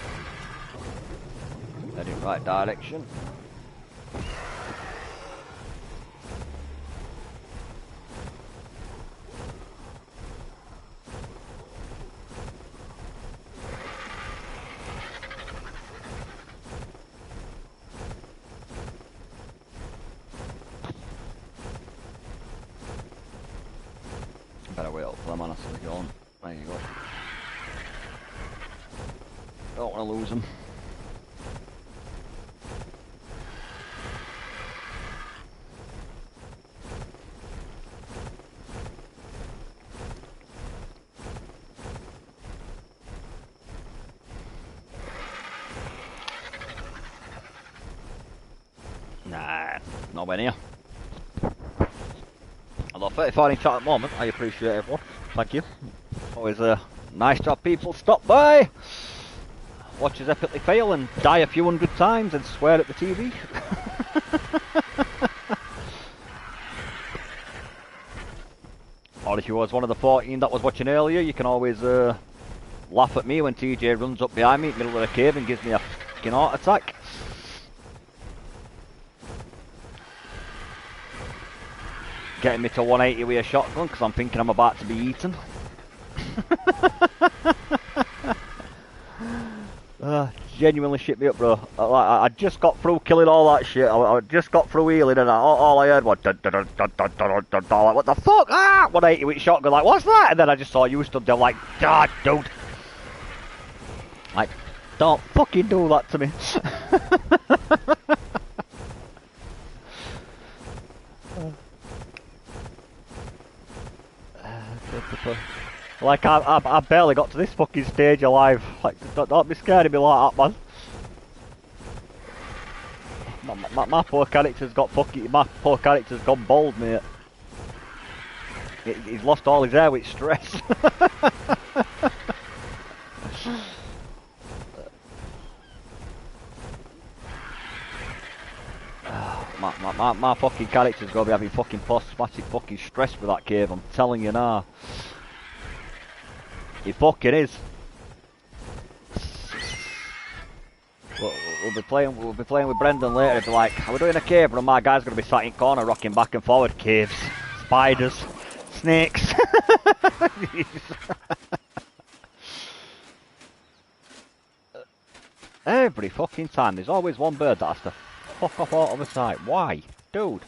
Head in right direction. Better wait up for them, honestly, going. There you go. Don't want to lose them. Nah, nowhere near. Although 35 in chat at the moment, I appreciate everyone. Thank you. Always a nice to have people stop by, watch us epically fail and die a few hundred times and swear at the TV. Or if you was one of the 14 that was watching earlier, you can always laugh at me when TJ runs up behind me in the middle of the cave and gives me a fucking heart attack. Getting me to 180 with a shotgun because I'm thinking I'm about to be eaten. Genuinely shit me up, bro. I just got through killing all that shit. I just got through healing and all I heard was dun, dun, dun, dun, dun, dun, dun, dun. Like, what the fuck? Ah! 180 with shotgun. Like, what's that? And then I just saw you stood there like, God, dude. Like, don't fucking do that to me. Like, I barely got to this fucking stage alive. Like, don't be scared of me like that, man. My poor character's got fucking... My poor character's gone bald, mate. He's lost all his hair with stress. My fucking character's gonna be having fucking post-traumatic fucking stress with that cave, I'm telling you now. He fucking is. We'll be playing with Brendan later. He'll be like, are we doing a cave? And my guy's gonna be sat in corner rocking back and forward. Caves, spiders, snakes. Every fucking time, there's always one bird that has to fuck off out of the sight. Why? Dude.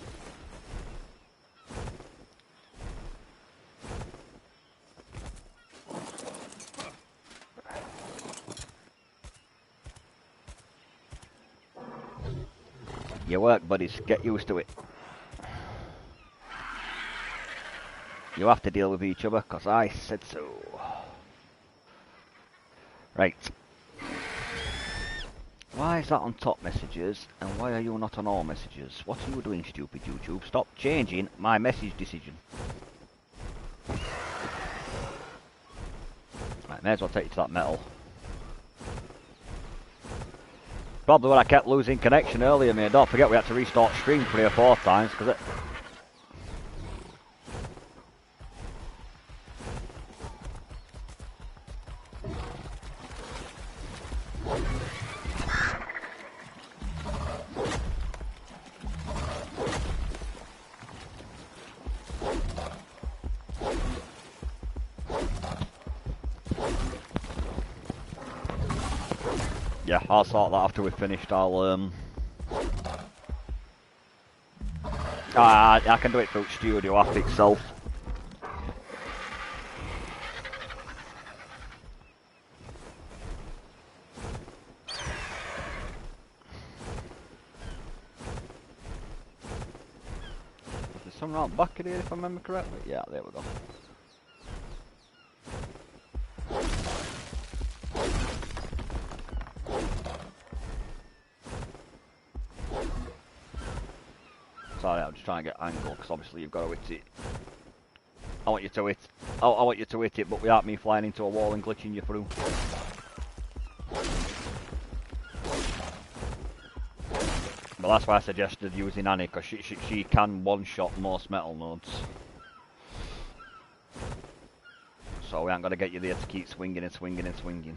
Your work, buddies. Get used to it. You have to deal with each other, because I said so. Right. Why is that on top messages, and why are you not on all messages? What are you doing, stupid YouTube? Stop changing my message decision. Right, may as well take you to that metal. Probably when I kept losing connection earlier, mate. Don't forget we had to restart stream 3 or 4 times, because it... Yeah, I'll sort that after we've finished. I can do it through Studio app itself. There's some round back in here if I remember correctly. Yeah, there we go. Sorry, I'm just trying to get angle because obviously you've got to hit it. I want you to hit. I want you to hit it, but without me flying into a wall and glitching you through. But that's why I suggested using Annie, because she can one-shot most metal nodes. So we ain't gonna get you there to keep swinging and swinging and swinging.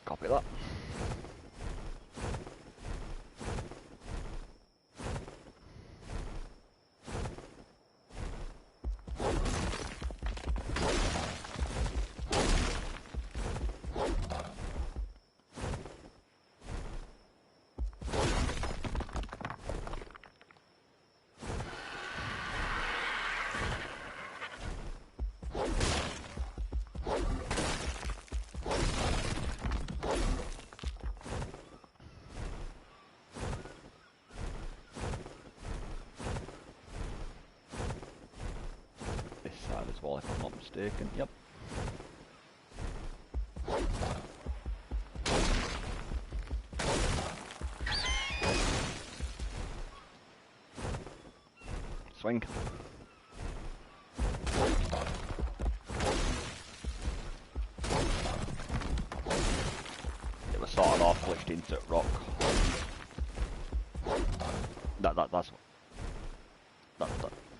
Copy that. As well, if I'm not mistaken. Yep. Swing. It was sort of off glitched into rock.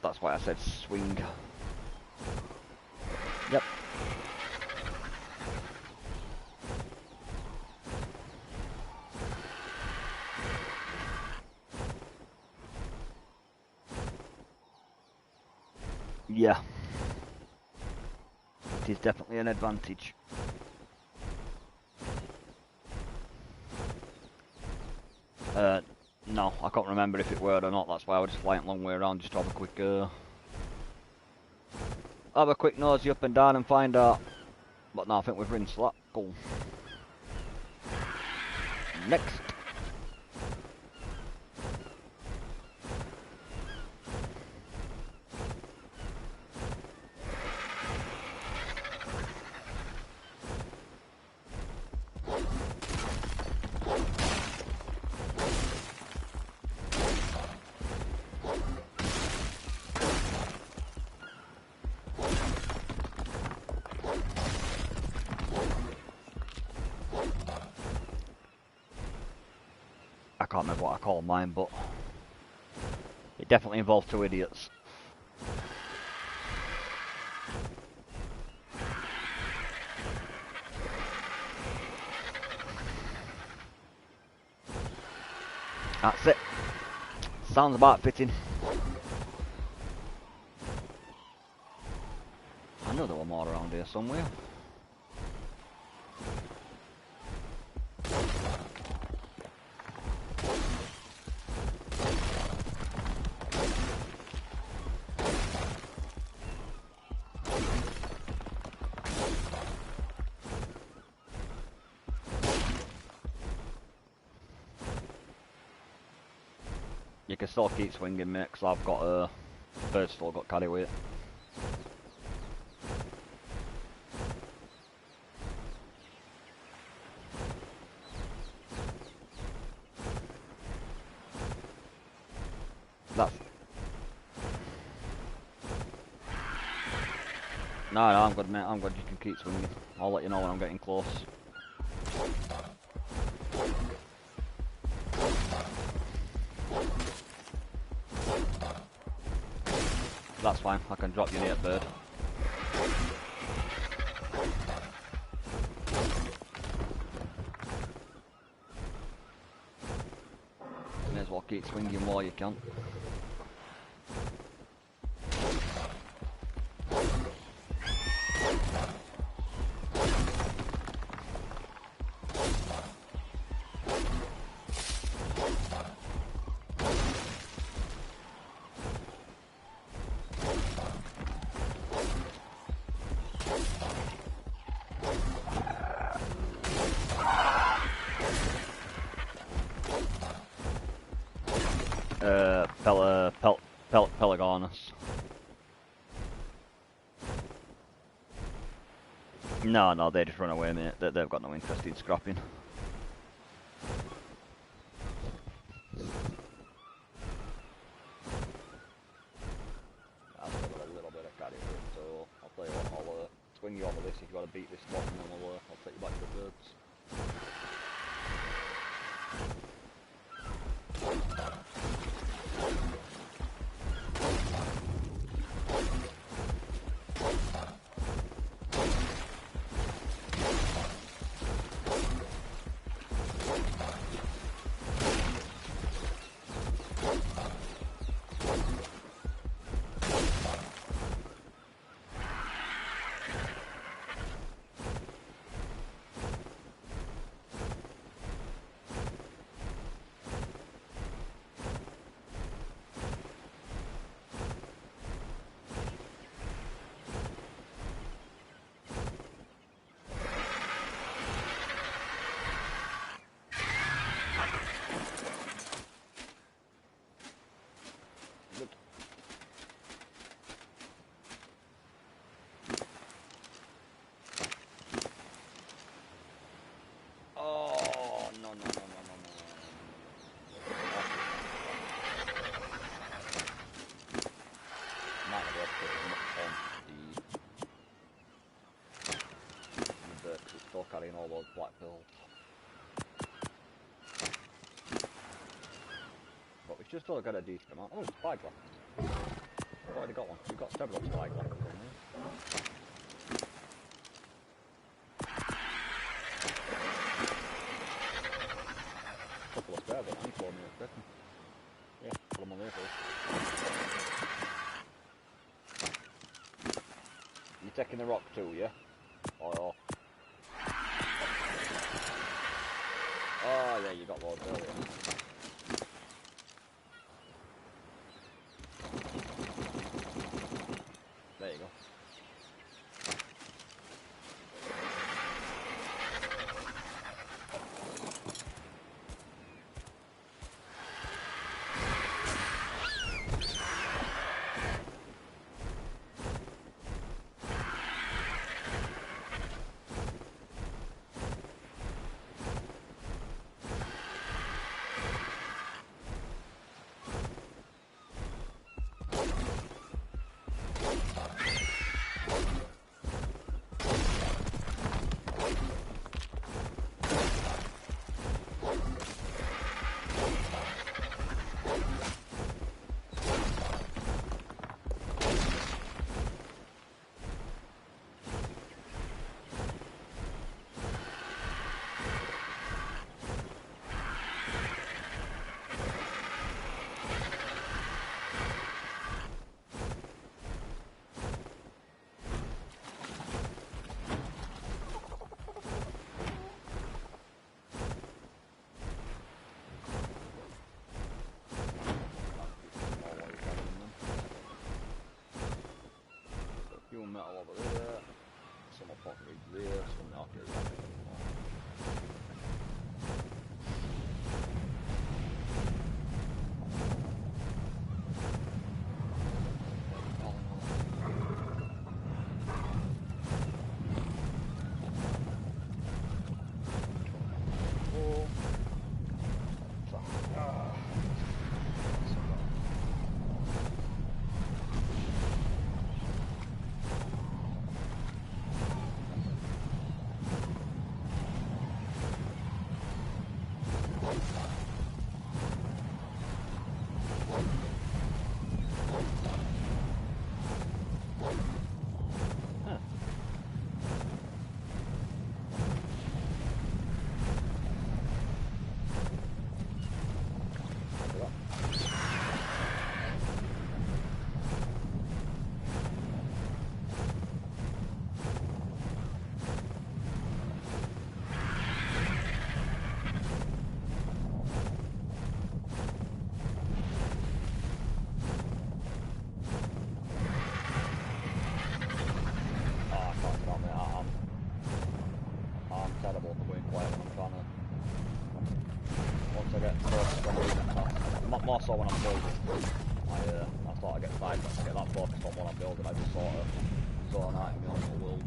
That's why I said swing. Yep. Yeah. It is definitely an advantage. No, I can't remember if it were or not. That's why I was just flying a long way around just to have a quick nosy up and down and find out. But no, I think we've rinsed that. Cool. Next. I can't remember what I call mine, but it definitely involved 2 idiots. That's it. Sounds about fitting. I know there were more around here somewhere. You can still keep swinging, mate, because I've got bird still got carry weight. That's... No, I'm good, mate. I'm good. You can keep swinging. I'll let you know when I'm getting close. That's fine. I can drop you near bird. May as well keep swinging while you can. Pelagonus. No, they just run away, mate. They've got no interest in scrapping. I've still got a little bit of carry for it, so I'll tell you what, I'll swing you over this if you want to beat this spot, and then I'll take you back to the birds. Carrying all those black pills. But we've just all got a decent amount. Oh, spyglass. I've already got one. We've got several spyglasses on here. Couple of spare, but I need 4 minutes second. Yeah, put them on there first. You taking the rock too, yeah? Or... Oh yeah, you got loads earlier. There you go. Metal over there, some of pocket there, some knockers. building, I thought I'd get sidetracked, I get that focused on what I'm building, I just sort of zone out in my own little world.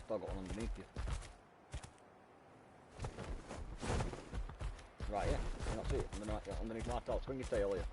Still got one underneath you. Right, yeah. You not see it? Underneath my top. Swing your tail here.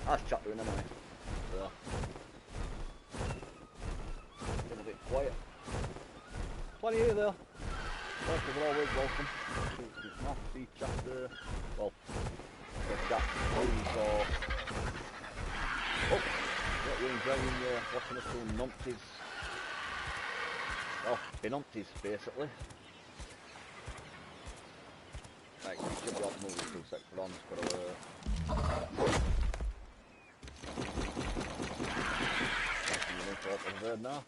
That's chat doing anyway. So, been a bit quiet. Plenty here though. First of all, always welcome. It's not the chapter. Well, the chat 3, so. Oh! What you're enjoying watching us doing numpties. Well, benumpties basically. Right, you should be off moving 2 seconds, but I'm just gonna over there now.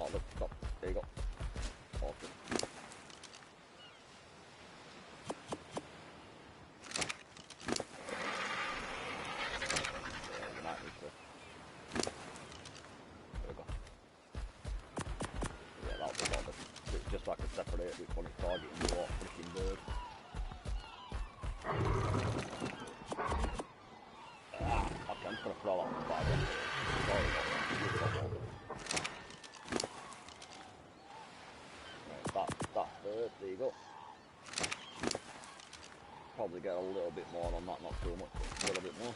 Oh look, stop. There you go. Awesome. Yeah, you might need to. There we go. Yeah, that'll be about it. It's just so I can separate which one is targeting what freaking bird. I'm just going to throw that one back. Sorry about that. Right, that's third. There you go. Probably get a little bit more on that, not too much, but a little bit more.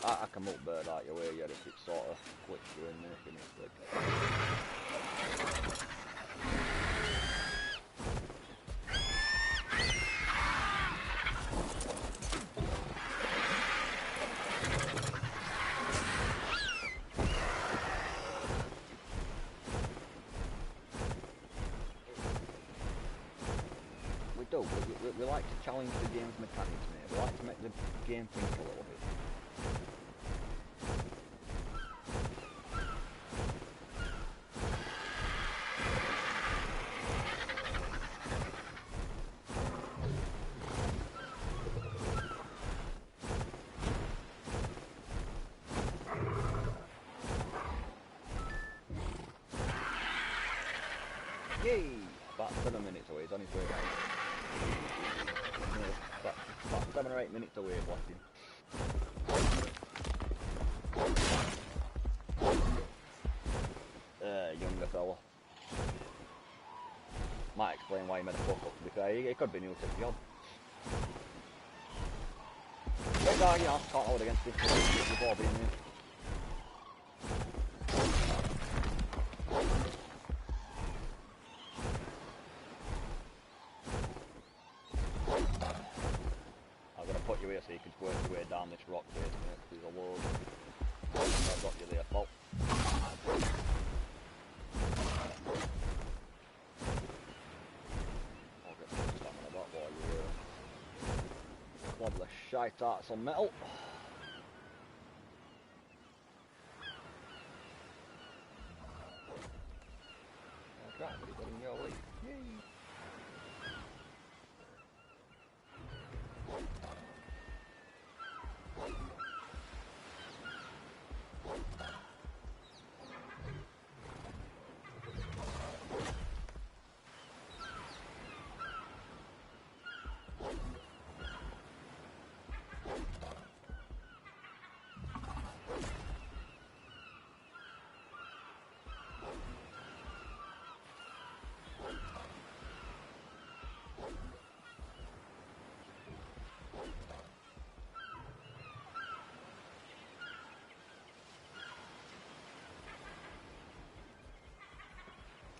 I can move bird out your way yet if it sort of clicks you in making it click. We like to challenge the game's mechanics, mate. We like to make the game think a little bit. Yay! About 7 minutes away, he's on his way down. About 7 or 8 minutes away, bless him. Younger fella. Might explain why he made a fuck up, to be fair. He could be new to the job. But no, you know, can't hold against him before being new. I'm going to put you here so you can work your way down this rock face, mate, because there's a load. I've got you there, Paul. I'll get some stamina back while you clobber the shite out of some metal. Right, everybody in your way. Yay!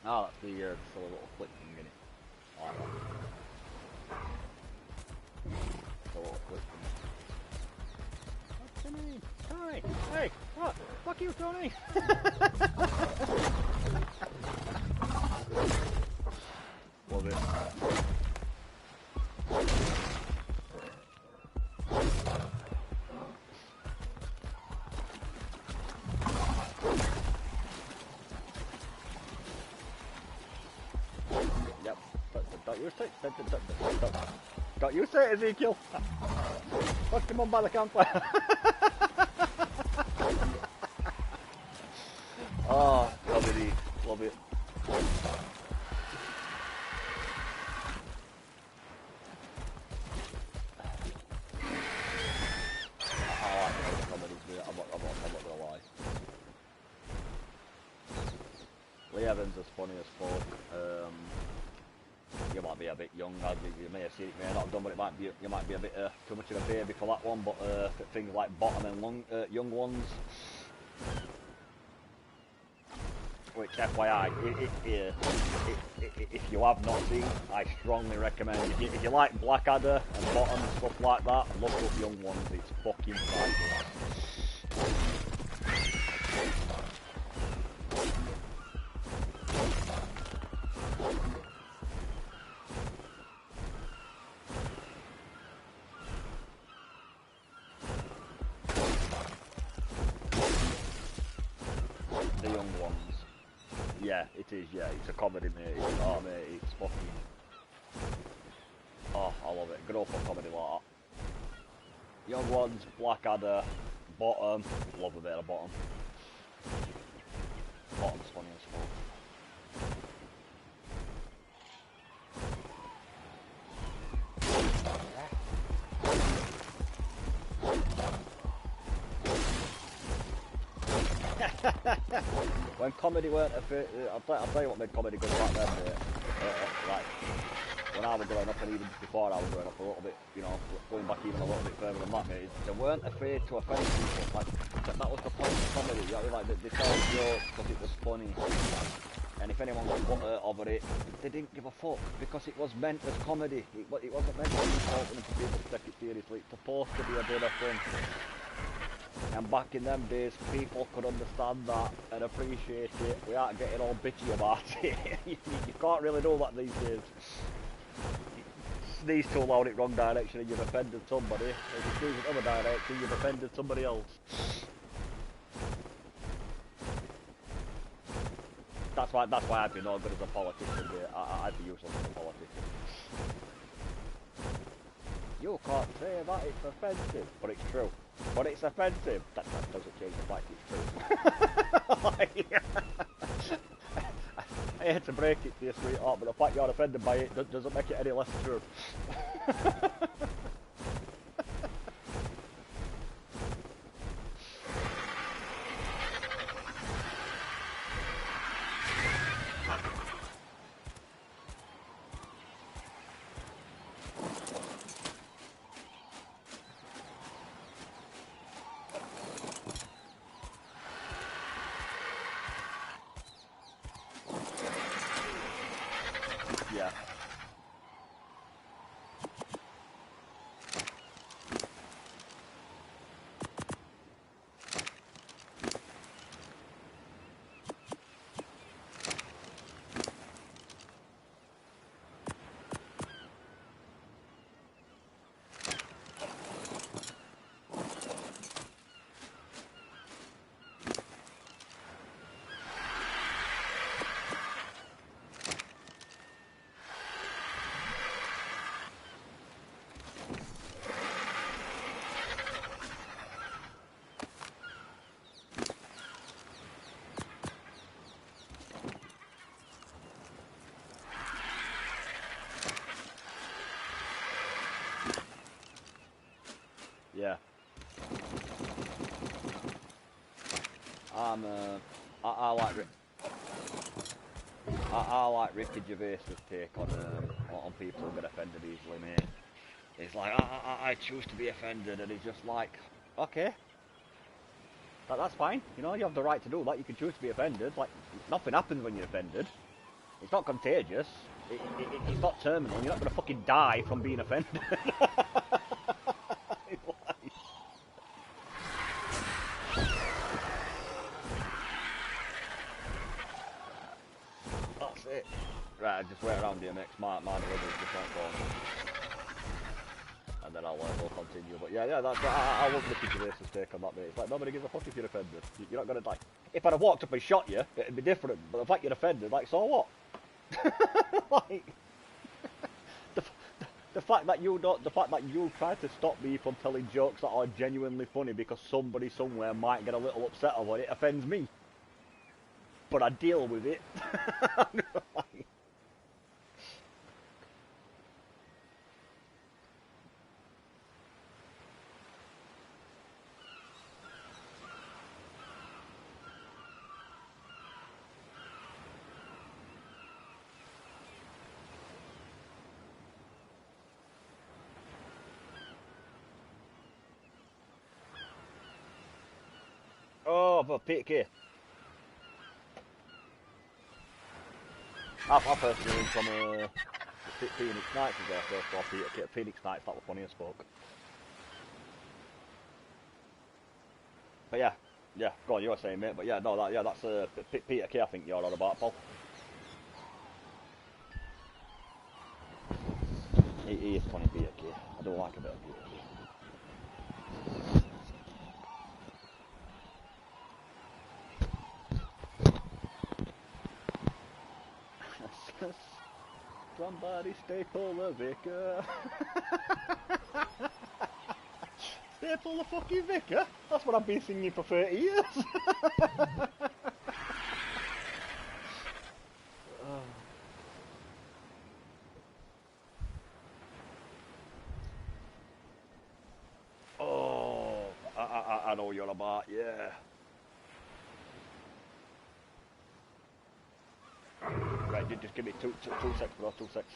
Ah, that's the sort of little click thing in it. I like that. It's a little click thing. What's your name? Tony! Hey! What? Fuck you, Tony! Love it. Don't you say it, Ezekiel! Fuck him on by the campfire! Oh, love it, love it. I like the comedies, mate. I'm not gonna lie. Lee Evans is funny as fuck. You might be a bit young, you may have seen it, may not have done, but it might be, you might be a bit too much of a baby for that one, but things like Bottom and Young Ones, which FYI, if you have not seen, I strongly recommend. If you like Blackadder and Bottom and stuff like that, look up Young Ones, it's fucking priceless. The Young Ones. Yeah, it is, yeah, it's a comedy, mate. Oh, mate, it's fucking... Oh, I love it. Go for comedy like that. Young Ones, Blackadder, Bottom. Love a bit of Bottom. Bottom's funny as fuck. When comedy weren't a fit, I'll tell you what made comedy good back then, mate. Like, when I was growing up, and even before I was growing up a little bit, you know, going back even a little bit further than that, mate, they weren't afraid to offend people. Like, that was the point of comedy, you know, like, they told jokes because it was funny. And if anyone got butter over it, they didn't give a fuck, because it was meant as comedy. It wasn't meant to be insulting for people to take it seriously. It's supposed to be a bit of fun. And back in them days, people could understand that and appreciate it. We aren't getting all bitchy about it. You can't really do that these days. Sneeze too loud in the wrong direction and you've offended somebody. If you sneeze in the other direction, you've offended somebody else. That's why I'd be no good as a politician, mate. I'd be useless as a politician. You can't say that, it's offensive. But it's true. But it's offensive. That doesn't change the fact it's true. hate to break it to you, sweetheart, but the fact you're offended by it doesn't make it any less true. Yeah. Yeah. I like I like Ricky Gervais's take on people who get offended easily, mate. It's like I choose to be offended, and it's just like, okay, that's fine. You know, you have the right to do that. You can choose to be offended. Like, nothing happens when you're offended. It's not contagious. It's not terminal. You're not gonna fucking die from being offended. That's it. Right, just wait around here, mix. My delivery's just not going. And then we'll continue. But yeah, that's I love Ricky Gervais's take on that, mate. It's like, nobody gives a fuck if you're offended. You're not gonna, like, if I'd have walked up and shot you, it'd be different. But the fact you're offended, like, so what? Like, the fact that you tried to stop me from telling jokes that are genuinely funny because somebody somewhere might get a little upset over it offends me. But I deal with it. Like, oh, but Peter Kay. I personally from Phoenix Knights was there first of all. Phoenix Knights, that was funny as fuck. But yeah, go on, you were saying, mate. But yeah, no, that's Peter Kay. I think you're on about, Paul. He is funny, Peter Kay. I don't like a bit of Peter Kay. Somebody staple the vicar. Staple the fucking vicar? That's what I've been singing for 30 years. Oh, I know what you're about, yeah. Right, just give me two secs, bro, 2 secs.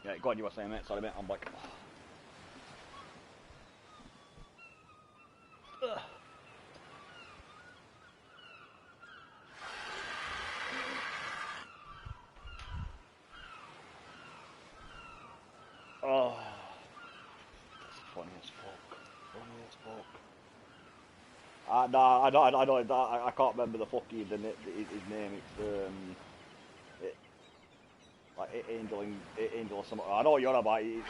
Yeah, go on, you were saying, mate. Sorry, mate. I'm like. Oh, that's funny as fuck. Funny as fuck. No, I can't remember the fucking his name. It's it, like Angel or something. I know what you're on about. He's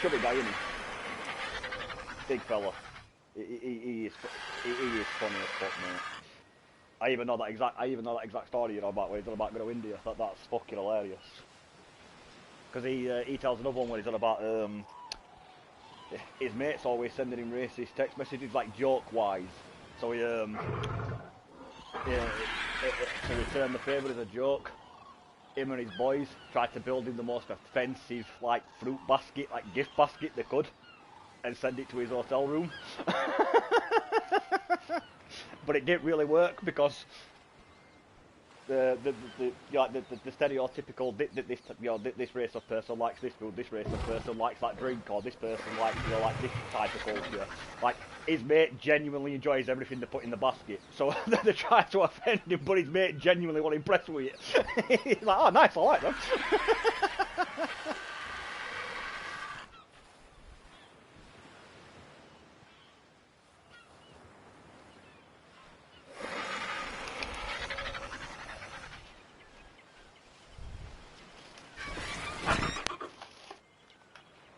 chubby guy, isn't he? Big fella. He is funny as fuck, mate. I even know that exact story you're on about where he's on about going to India. That's fucking hilarious. Because he tells another one where he's on about his mates always sending him racist text messages like joke wise. So he so he turned the favour as a joke. Him and his boys tried to build him the most offensive like fruit basket, like gift basket they could, and send it to his hotel room. But it didn't really work because the stereotypical this race of person likes this food, this race of person likes that drink, or this person likes like this type of culture. Like his mate genuinely enjoys everything they put in the basket, so they try to offend him, but his mate genuinely was impressed with it. He's like, oh nice, I like them.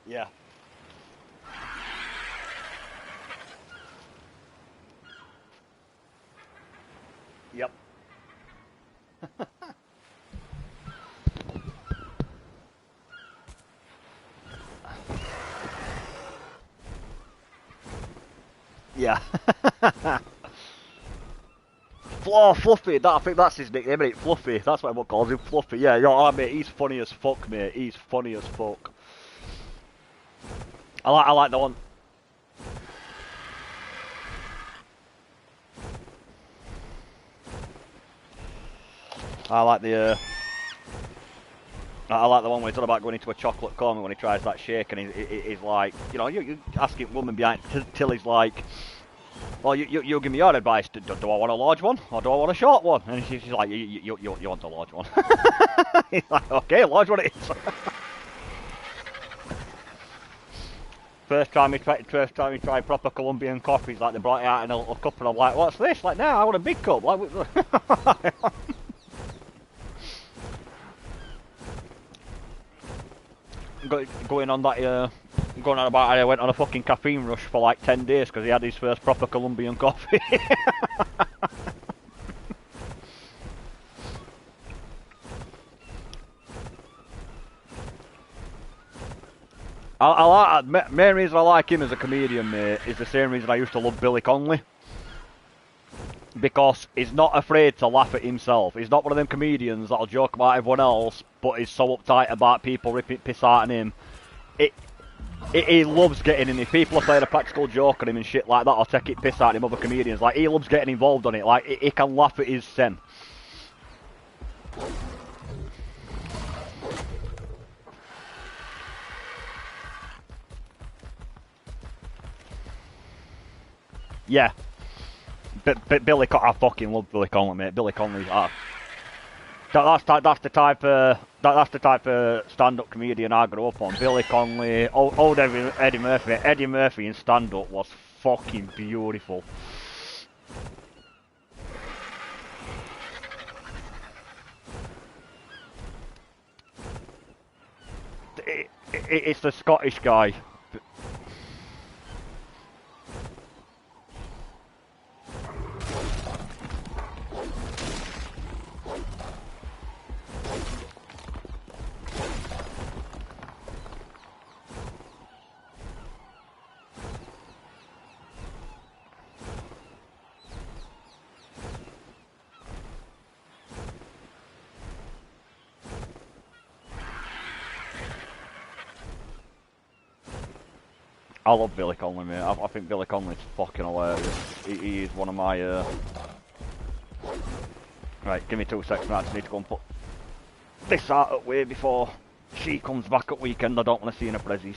Yeah. Yep. Yeah. Fluffy, I think that's his nickname, isn't it? Fluffy, that's what everyone calls him, Fluffy. Yeah, mate, he's funny as fuck, mate. He's funny as fuck. I like the one. I like the one where he's on about going into a chocolate coma when he tries that shake, and he's like, you asking woman behind till he's like, well, you give me your advice. Do I want a large one or do I want a short one? And she's like, you want a large one. He's like, okay, large one it is. First time he tried proper Colombian coffee, like they brought it out in a little cup, and I'm like, what's this? Like, no, I want a big cup. Like, going on about how I went on a fucking caffeine rush for like 10 days because he had his first proper Colombian coffee. Main reason I like him as a comedian, mate, is the same reason I used to love Billy Connolly. Because he's not afraid to laugh at himself. He's not one of them comedians that'll joke about everyone else, but he's so uptight about people ripping piss out of him. He loves getting in. If people are playing a practical joke on him and shit like that, or take it piss out of him, other comedians, like, he loves getting involved on it. Like, he can laugh at his sin. Yeah. But Billy, I fucking love Billy Connolly, mate. Billy Connolly's that's the type of stand-up comedian I grew up on. Billy Connolly, old Eddie Murphy. Eddie Murphy in stand-up was fucking beautiful. It's the Scottish guy. I love Billy Connolly, mate. I think Billy Connolly's fucking hilarious. He is one of my... Right, give me 2 seconds, I just need to go and put this out of the way before She comes back at weekend, I don't want to see her in a prezzies.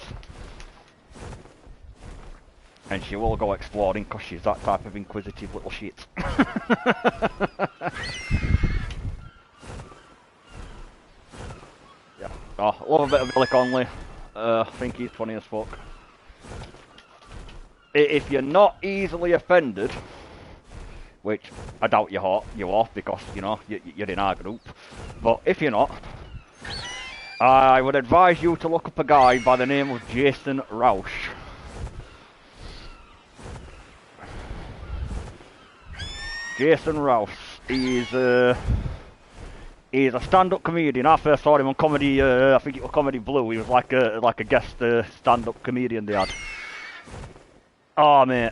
And she will go exploring because she's that type of inquisitive little shit. Yeah. Oh, love a bit of Billy Conley. I think he's funny as fuck. If you're not easily offended, which I doubt you are because, you know, you're in our group. But if you're not, I would advise you to look up a guy by the name of Jason Roush. Jason Roush. He's a stand-up comedian. I first saw him on comedy. I think it was Comedy Blue. He was like a guest stand-up comedian they had. Oh mate,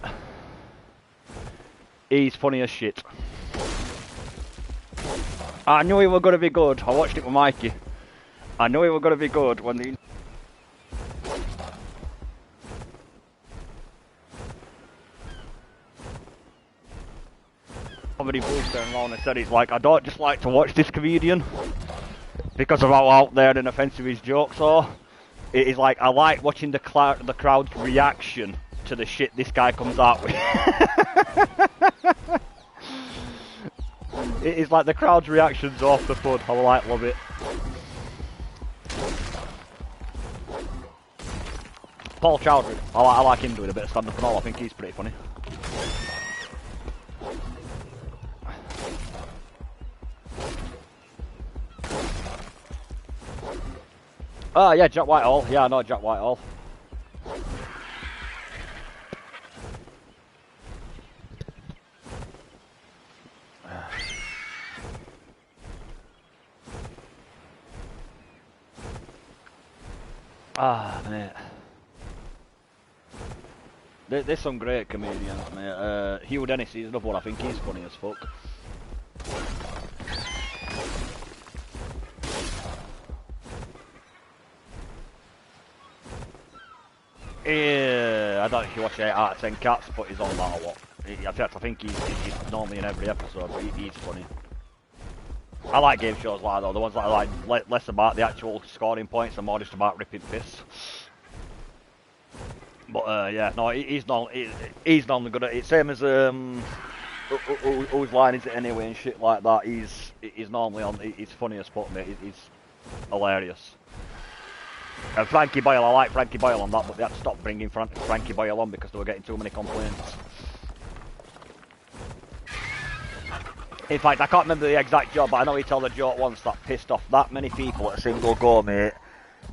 he's funny as shit. I knew he was gonna be good. I watched it with Mikey. I knew he was gonna be good when the Comedy Blue turned around and said he's like, I don't just like to watch this comedian because of how out there and offensive his jokes are. It is like I like watching the crowd's reaction to the shit this guy comes out with. It is like the crowd's reactions off the fun. I like, love it. Paul Chowdhury. I like him doing a bit of stand-up and all. I think he's pretty funny. Oh yeah, Jack Whitehall. Yeah, I know Jack Whitehall. Ah, mate. There's some great comedians, mate. Hugh Dennis is another one. I think he's funny as fuck. Yeah, I don't know if you watch 8 out of 10 Cats, but he's on that a lot. I think he's normally in every episode, but he's funny. I like game shows like that though, the ones that I like less about the actual scoring points and more just about ripping piss. But yeah, no, he's normally good at it. Same as whose line is it anyway and shit like that. He's normally on. He's funny as fuck, mate. He's hilarious. And Frankie Boyle, I like Frankie Boyle on that, but they had to stop bringing Frankie Boyle on because they were getting too many complaints. In fact, I can't remember the exact joke, but I know he told a joke once that pissed off that many people at a single go, mate.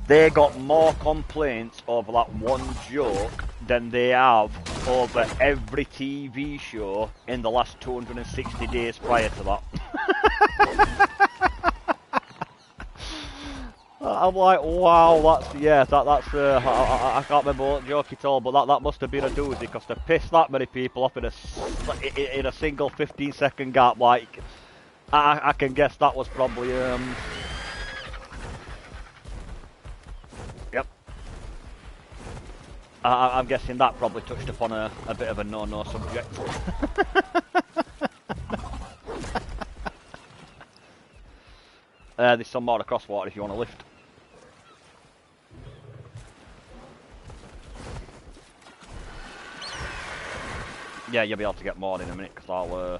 They got more complaints over that one joke than they have over every TV show in the last 260 days prior to that. I'm like, wow, that's I can't remember what joke he told, but that must have been a doozy because to piss that many people off in a single 15-second gap, like, I can guess that was probably yep. I'm guessing that probably touched upon a bit of a no subject. There's some more across water if you want to lift. Yeah, you'll be able to get more in a minute because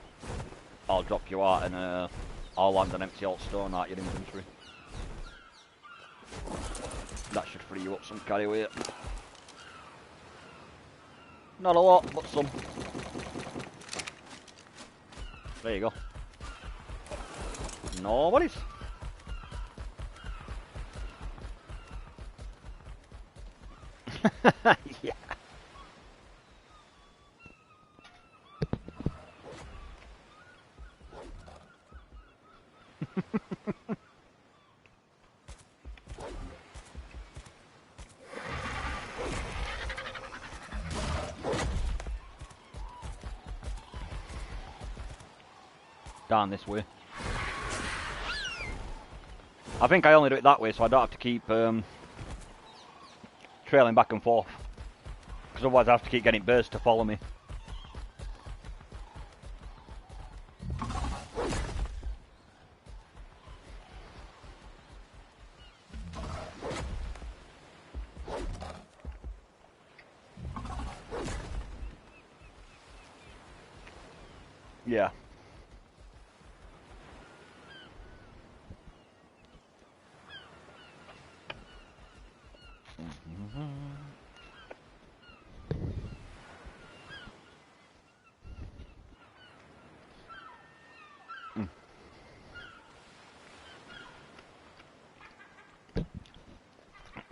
I'll drop you out and I'll land an empty old stone out your inventory. That should free you up some carry weight. Not a lot, but some. There you go. No worries. Yeah. Down this way. I think I only do it that way so I don't have to keep trailing back and forth. Because otherwise I have to keep getting birds to follow me. Yeah.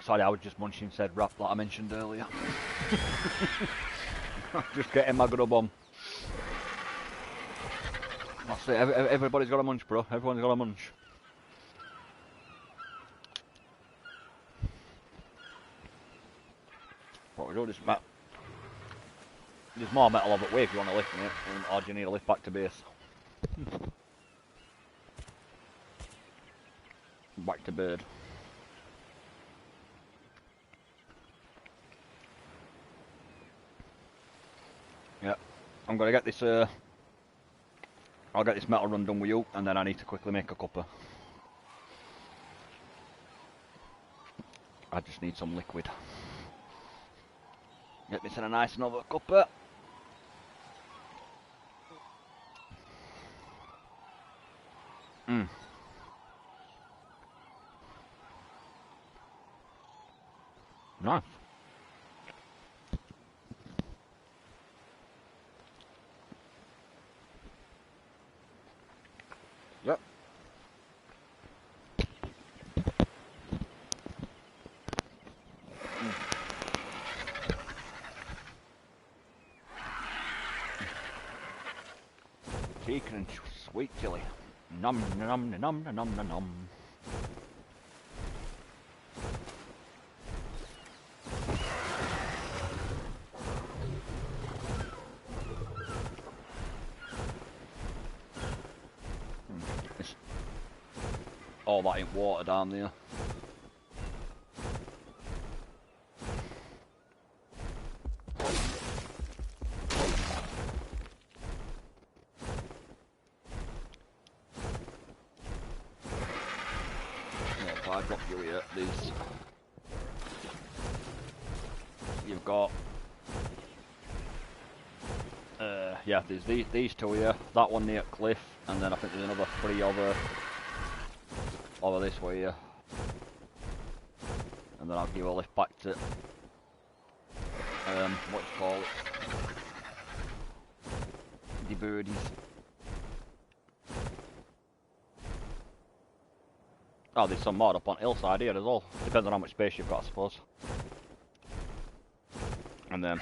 Sorry, I was just munching said wrap that I mentioned earlier. Just getting my grub on. That's it, everybody's got a munch, bro. Everyone's got a munch. What we do is there's more metal over the way if you want to lift it, or do you need a lift back to base? Back to bird. Yeah, I'm gonna get this. I'll get this metal run done with you, and then I need to quickly make a cuppa. I just need some liquid. Get me in a nice another cuppa. Nice. Yep. Chicken and sweet chili. Nom nom nom nom nom nom. All that in water down there. If I drop you here, these you've got yeah, there's these two here, that one near cliff, and then I think there's another 3 over this way here. And then I'll give a lift back to what you call it? The birdies. Oh, there's some more up on hillside here as well. Depends on how much space you've got, I suppose. And then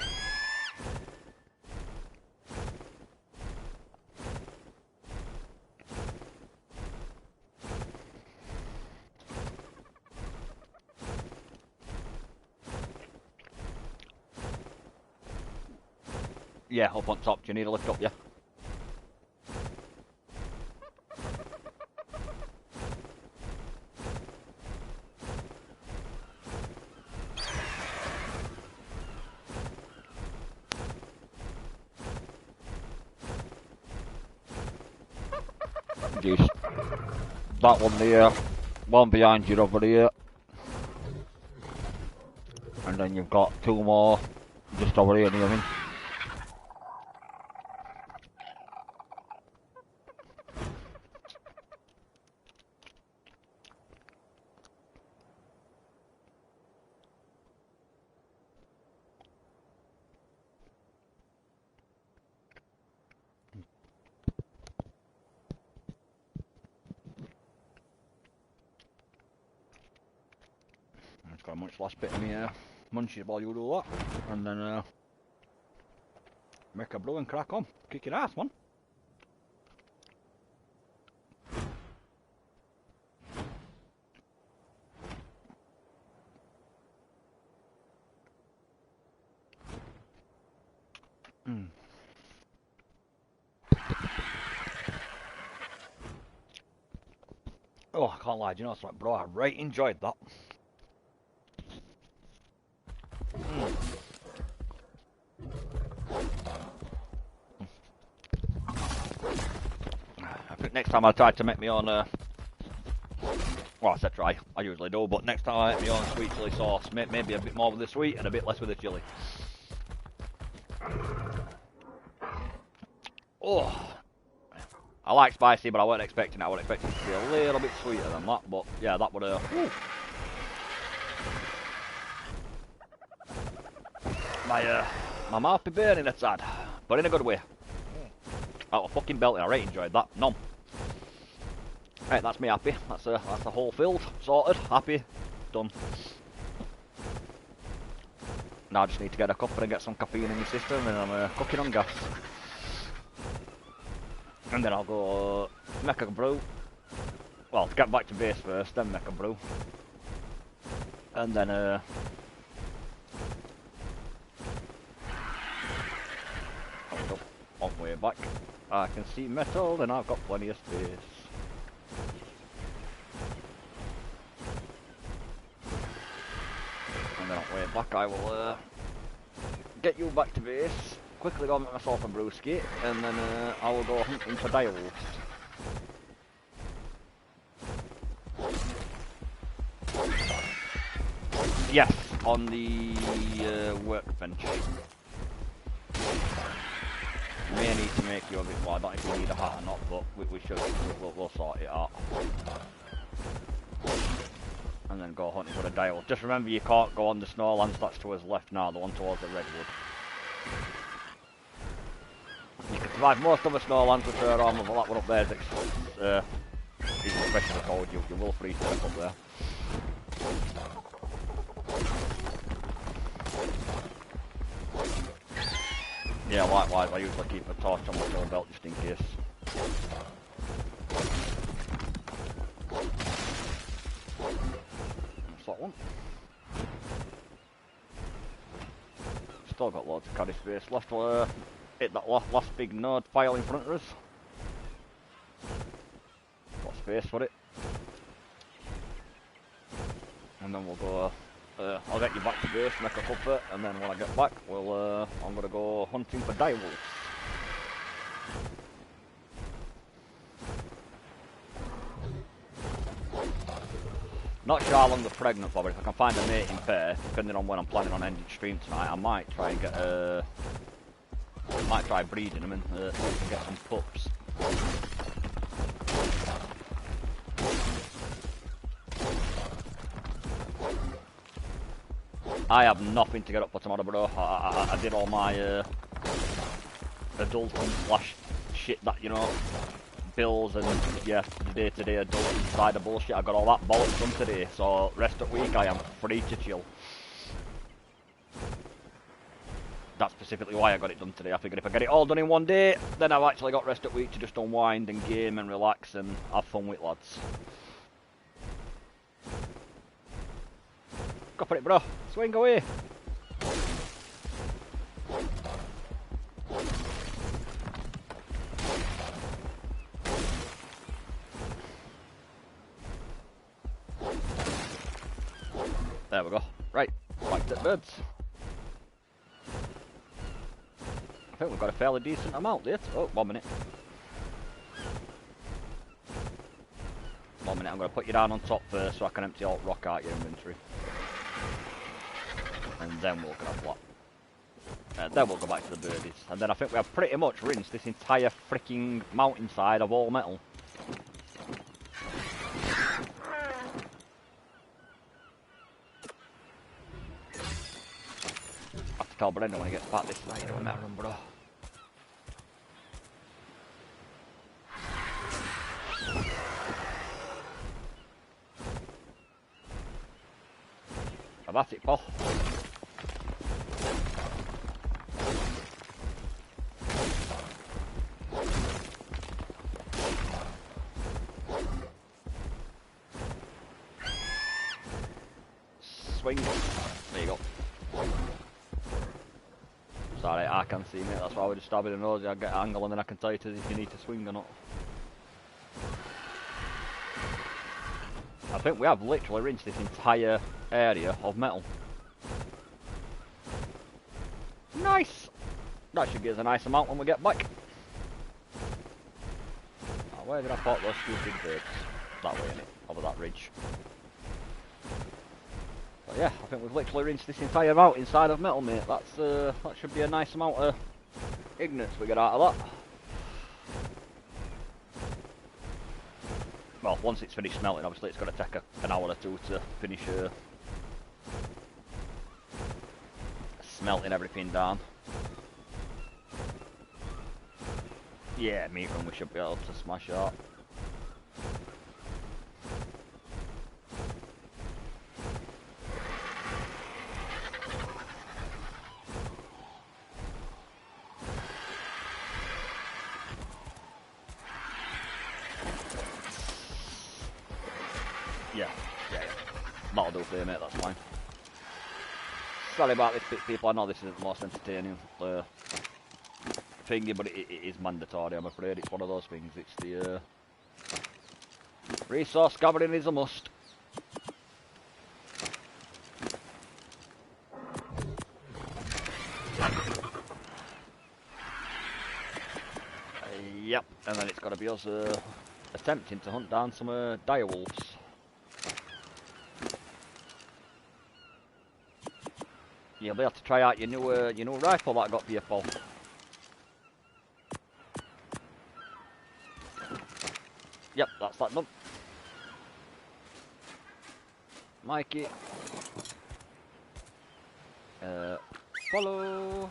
yeah, up on top. Do you need a lift up? Yeah. Jeez. That one there, one behind you over here, and then you've got 2 more just over here near me. Got a munch last bit of me munchies while you do that, and then make a brew and crack on. Kick your ass, man. Oh, I can't lie, do you know what's right, bro? I right enjoyed that. I think next time I try to make me own well, I said try, I usually do, but next time I make me own sweet chili sauce, maybe a bit more with the sweet and a bit less with the chili. Oh, I like spicy, but I weren't expecting it. I was expecting it to be a little bit sweeter than that, but yeah, that would my mouth be burning a tad, but in a good way. Out of fucking belting, I really enjoyed that. Nom. Right, that's me happy. That's the whole filled, sorted, happy, done. Now I just need to get a cuppa and get some caffeine in my system, and I'm cooking on gas. And then I'll go make a brew. Well, get back to base first, then make a brew. And then on way back. I can see metal, and I've got plenty of space. And then on way back, I will get you back to base. Quickly go make myself a brewski, and then I will go hunting for dire wolves. Yes, on the workbench. May need to make you a bit. Well, I don't know if you need a hat or not, but we should. We'll sort it out. And then go hunting for the dire wolf. Just remember, you can't go on the snowlands. That's towards the left now. The one towards the redwood. You can survive most of the snowlands with her armor, but that one up there is especially cold. You will freeze to up there. Yeah, likewise, I usually keep a torch on my tool belt just in case. That's that one. Still got loads of carry space left. Hit that last big node pile in front of us. Got space for it. And then we'll go, I'll get you back to base, make a cuppa, and then when I get back, I'm gonna go hunting for dire wolves. Not sure how long they're pregnant for, but if I can find a mating pair, depending on when I'm planning on ending stream tonight, I might try and get might try breeding them and get some pups. I have nothing to get up for tomorrow, bro. I did all my adulting / shit that, you know, bills and, yeah, the day-to-day adulting side of bullshit. I got all that bollocks done today, so rest of the week I am free to chill. That's specifically why I got it done today. I figured if I get it all done in one day, then I've actually got rest of the week to just unwind and game and relax and have fun with lads. Go for it, bro. Swing away. There we go. Right, back to the birds. I think we've got a fairly decent amount there. Oh, 1 minute. 1 minute, I'm going to put you down on top first so I can empty all rock out your inventory. And then we'll grab what? Then we'll go back to the birdies. And then I think we have pretty much rinsed this entire freaking mountainside of all metal. I have to tell Brenda when he gets back this night, you know, I'm bro. That's it, Paul. Swing. There you go. Sorry, I can see, mate. That's why I would just stab it in the nose. I get an angle and then I can tell you if you need to swing or not. I think we have literally rinsed this entire area of metal. Nice! That should give us a nice amount when we get back. Oh, where did I put those stupid birds? That way, innit? Over that ridge. But yeah, I think we've literally rinsed this entire mountain inside of metal, mate. That should be a nice amount of ignorance we get out of that. well, once it's finished smelting, obviously it's going to take an hour or two to finish smelting everything down. Yeah, meat room, we should be able to smash out. Yeah. That'll do for you, mate, that's fine. Sorry about this, people, I know this isn't the most entertaining thingy, but it is mandatory, I'm afraid. It's one of those things, it's the resource gathering is a must. Yep, and then it's got to be us attempting to hunt down some dire wolves. You'll be able to try out your new rifle that I got for you, Paul. Yep, that's that done. Mikey. Follow.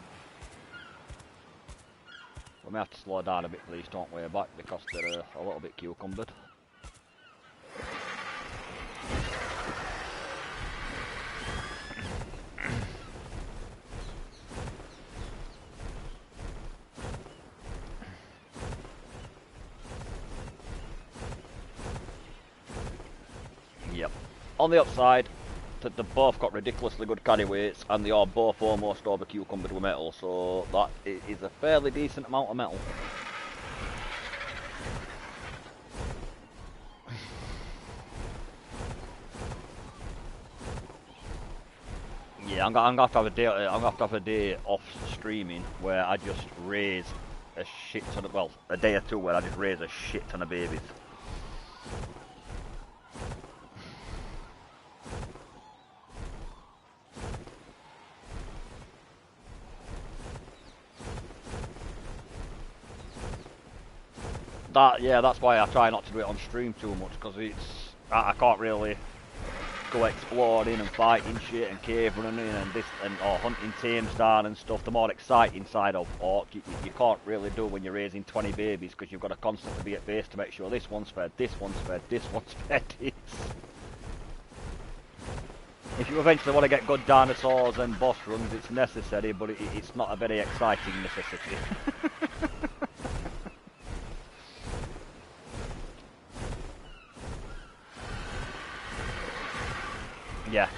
We may have to slow down a bit, please don't way back, because they're a little bit cucumbered. Yep. On the upside, they've both got ridiculously good carry weights, and they are both almost over cucumbered with metal, so that is a fairly decent amount of metal. Yeah, I'm gonna have to have a day. I'm gonna have to have a day off streaming where I just raise a shit ton of, well, a day or two where I just raise a shit ton of babies. Yeah, that's why I try not to do it on stream too much, because I can't really go exploring and fighting shit and cave running and this or hunting tames down and stuff. The more exciting side of Orc you can't really do when you're raising 20 babies, because you've got to constantly be at base to make sure this one's fed, this one's fed, this one's fed. If you eventually want to get good dinosaurs and boss runs, it's necessary, but it's not a very exciting necessity. Yeah.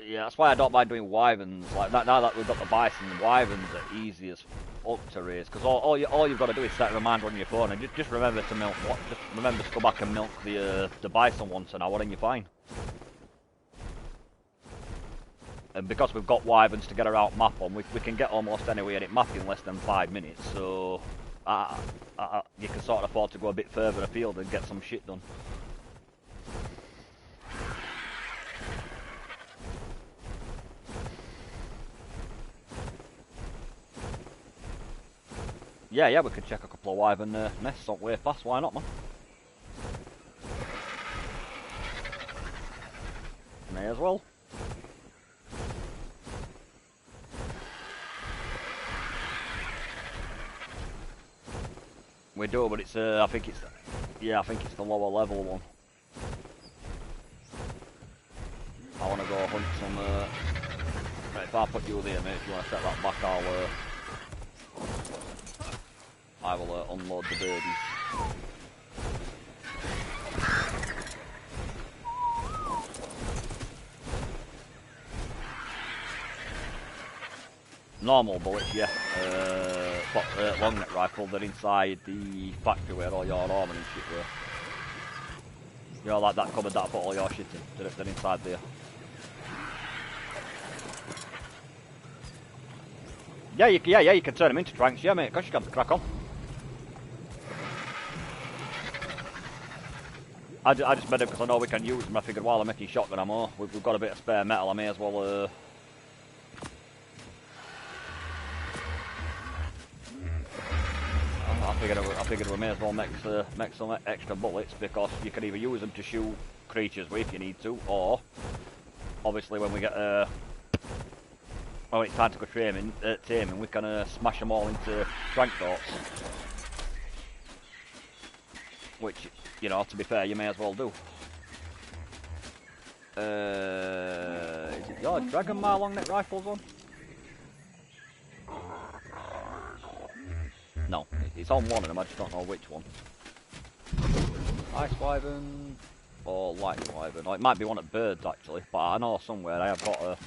Yeah, that's why I don't mind doing wyverns. Like that, now that we've got the bison, wyverns are easy as fuck to raise, because all you've got to do is set a reminder on your phone and just remember to milk. Just remember to go back and milk the bison once an hour, and you're fine. And because we've got wyverns to get her out map on, we can get almost anywhere in map in less than 5 minutes. So you can sort of afford to go a bit further afield and get some shit done. Yeah, we could check a couple of wyvern nests on way past, why not, man? May as well. We do, but it's I think it's the lower level one. I want to go hunt some. Right, if I put you there, mate, if you want to set that back, I will unload the babies. Normal bullets, yeah. Long neck rifle, they're inside the factory where all your armour and shit were. You know, like that cupboard that I put all your shit in, they're inside there. Yeah, you can turn them into tranks, yeah, mate. Gosh, you got the crack on. I just made them because I know we can use them. I figured while I'm making shotgun ammo, we've got a bit of spare metal. I may as well. I figured we may as well make some extra bullets because you can either use them to shoot creatures with if you need to, or obviously when we get when it's time to go taming, we can smash them all into trank thoughts. Which, you know, to be fair, you may as well do. Is it your Dragon Mar long neck rifles on? No, it's on one of them, I just don't know which one. Ice Wyvern or Light Wyvern. Or it might be one at Birds actually, but I know somewhere I have got a...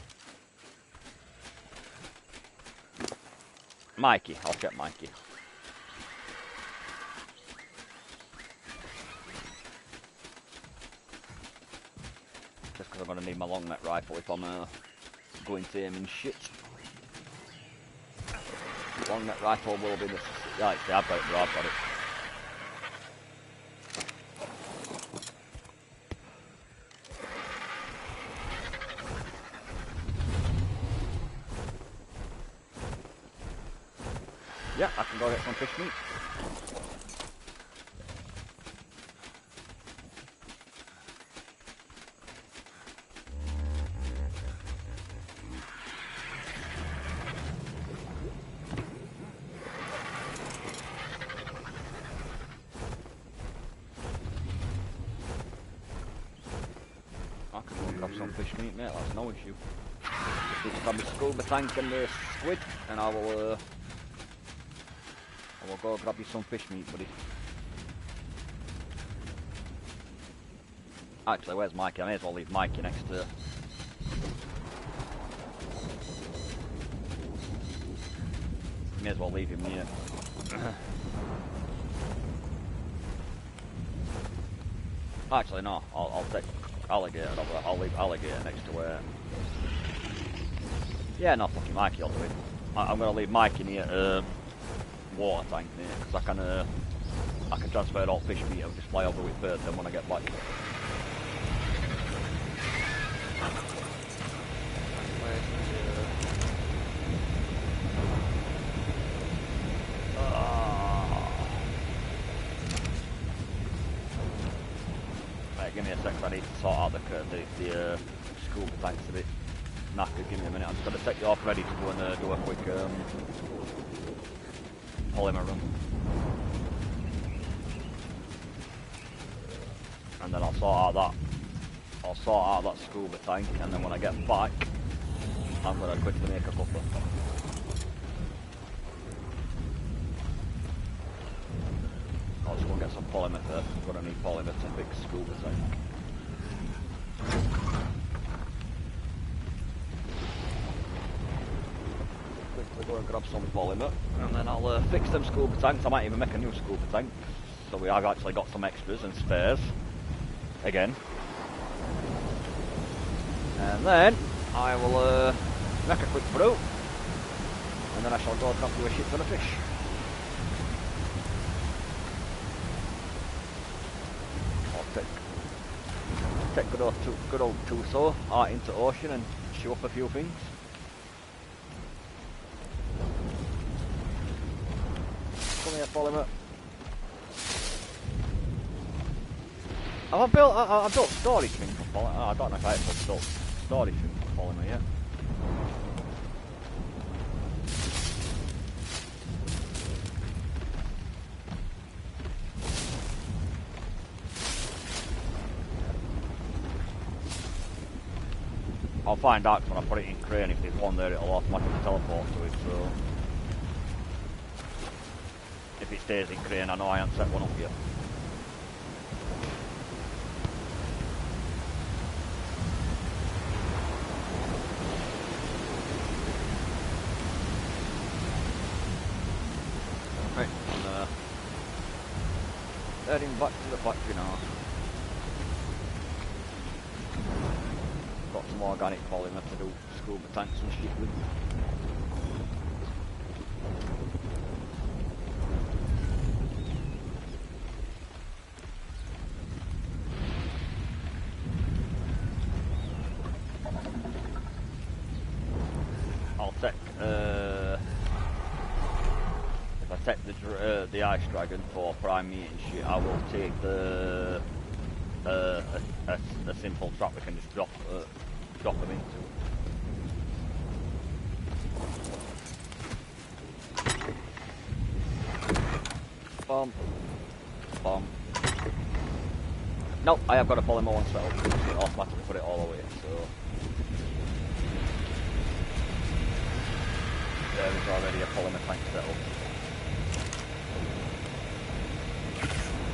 Mikey, I'll check Mikey. Just because I'm going to need my long neck rifle if I'm going taming shit. Long neck rifle will be this. Yeah, actually, I've got it, bro, I've got it. Yeah, I can go get some fish meat. I can go grab some fish meat, mate, that's no issue. Just need to grab my scuba tank and the squid, and I will go grab you some fish meat, buddy. Actually, where's Mikey? I may as well leave Mikey next to... May as well leave him here. Actually, no. I'll take alligator. I'll leave alligator next to where... Yeah, no, fucking Mikey will do it. I'm gonna leave Mikey near water tank near, because I can transfer all fish meat and just fly over with birds then when I get back. Right, give me a second, I need to sort out the scuba tanks a bit knackered. Give me a minute, I'm just going to set you off ready to go and do a quick polymer run. And then I'll sort out that scuba tank, and then when I get back, I'm going to quickly make a couple. I'll just go and get some polymer first. I'm going to need polymer to fix scuba tank. Quickly go and grab some polymer, and then I'll fix them scuba tanks. I might even make a new scuba tank, so we have actually got some extras and spares again. And then I will make a quick brew, and then I shall go drop you a shit ton of fish. I'll take good old Tuso out into ocean and show up a few things. Come here, polymer. Have I built storage thing for polymer? I don't know if I actually built storage thing for polymer yet. I'll find out when I put it in crane. If there's one there, it'll automatically teleport to it, so... If it stays in crane, I know I haven't set one up yet. Right, I'm heading back to the factory now. Got some organic polymer to do scuba tanks and shit with. if I take the ice dragon for prime meat and shit, I will take the a simple trap we can just drop them into. Bomb. Bomb. Nope, I have got a polymer one set up, so it automatically put it all away, so... There is already a polymer tank set up.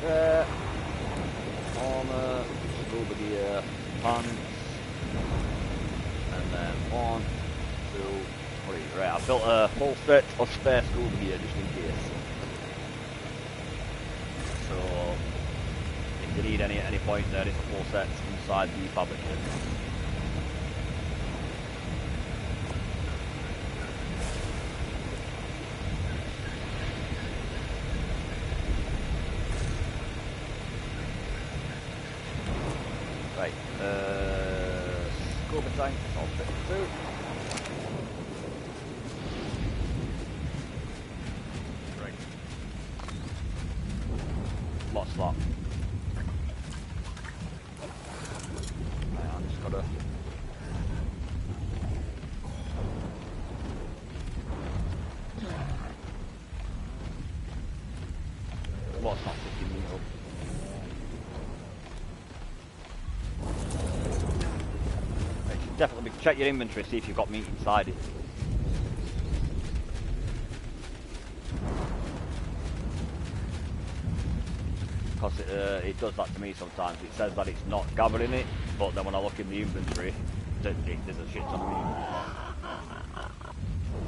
There. Armour, scuba gear, pants, and then 1, 2, 3. Right, I've built a full set of spare scuba gear just in case. So, if you need any at any point, there is a full set inside the fabric kit. Right, scuba tank, I'll fit 2. Right. What's that? Right, I'm just gotta... What's not picking me up? Definitely check your inventory, see if you've got meat inside it. Because it does that to me sometimes. It says that it's not gathering it, but then when I look in the inventory, there's a shit ton of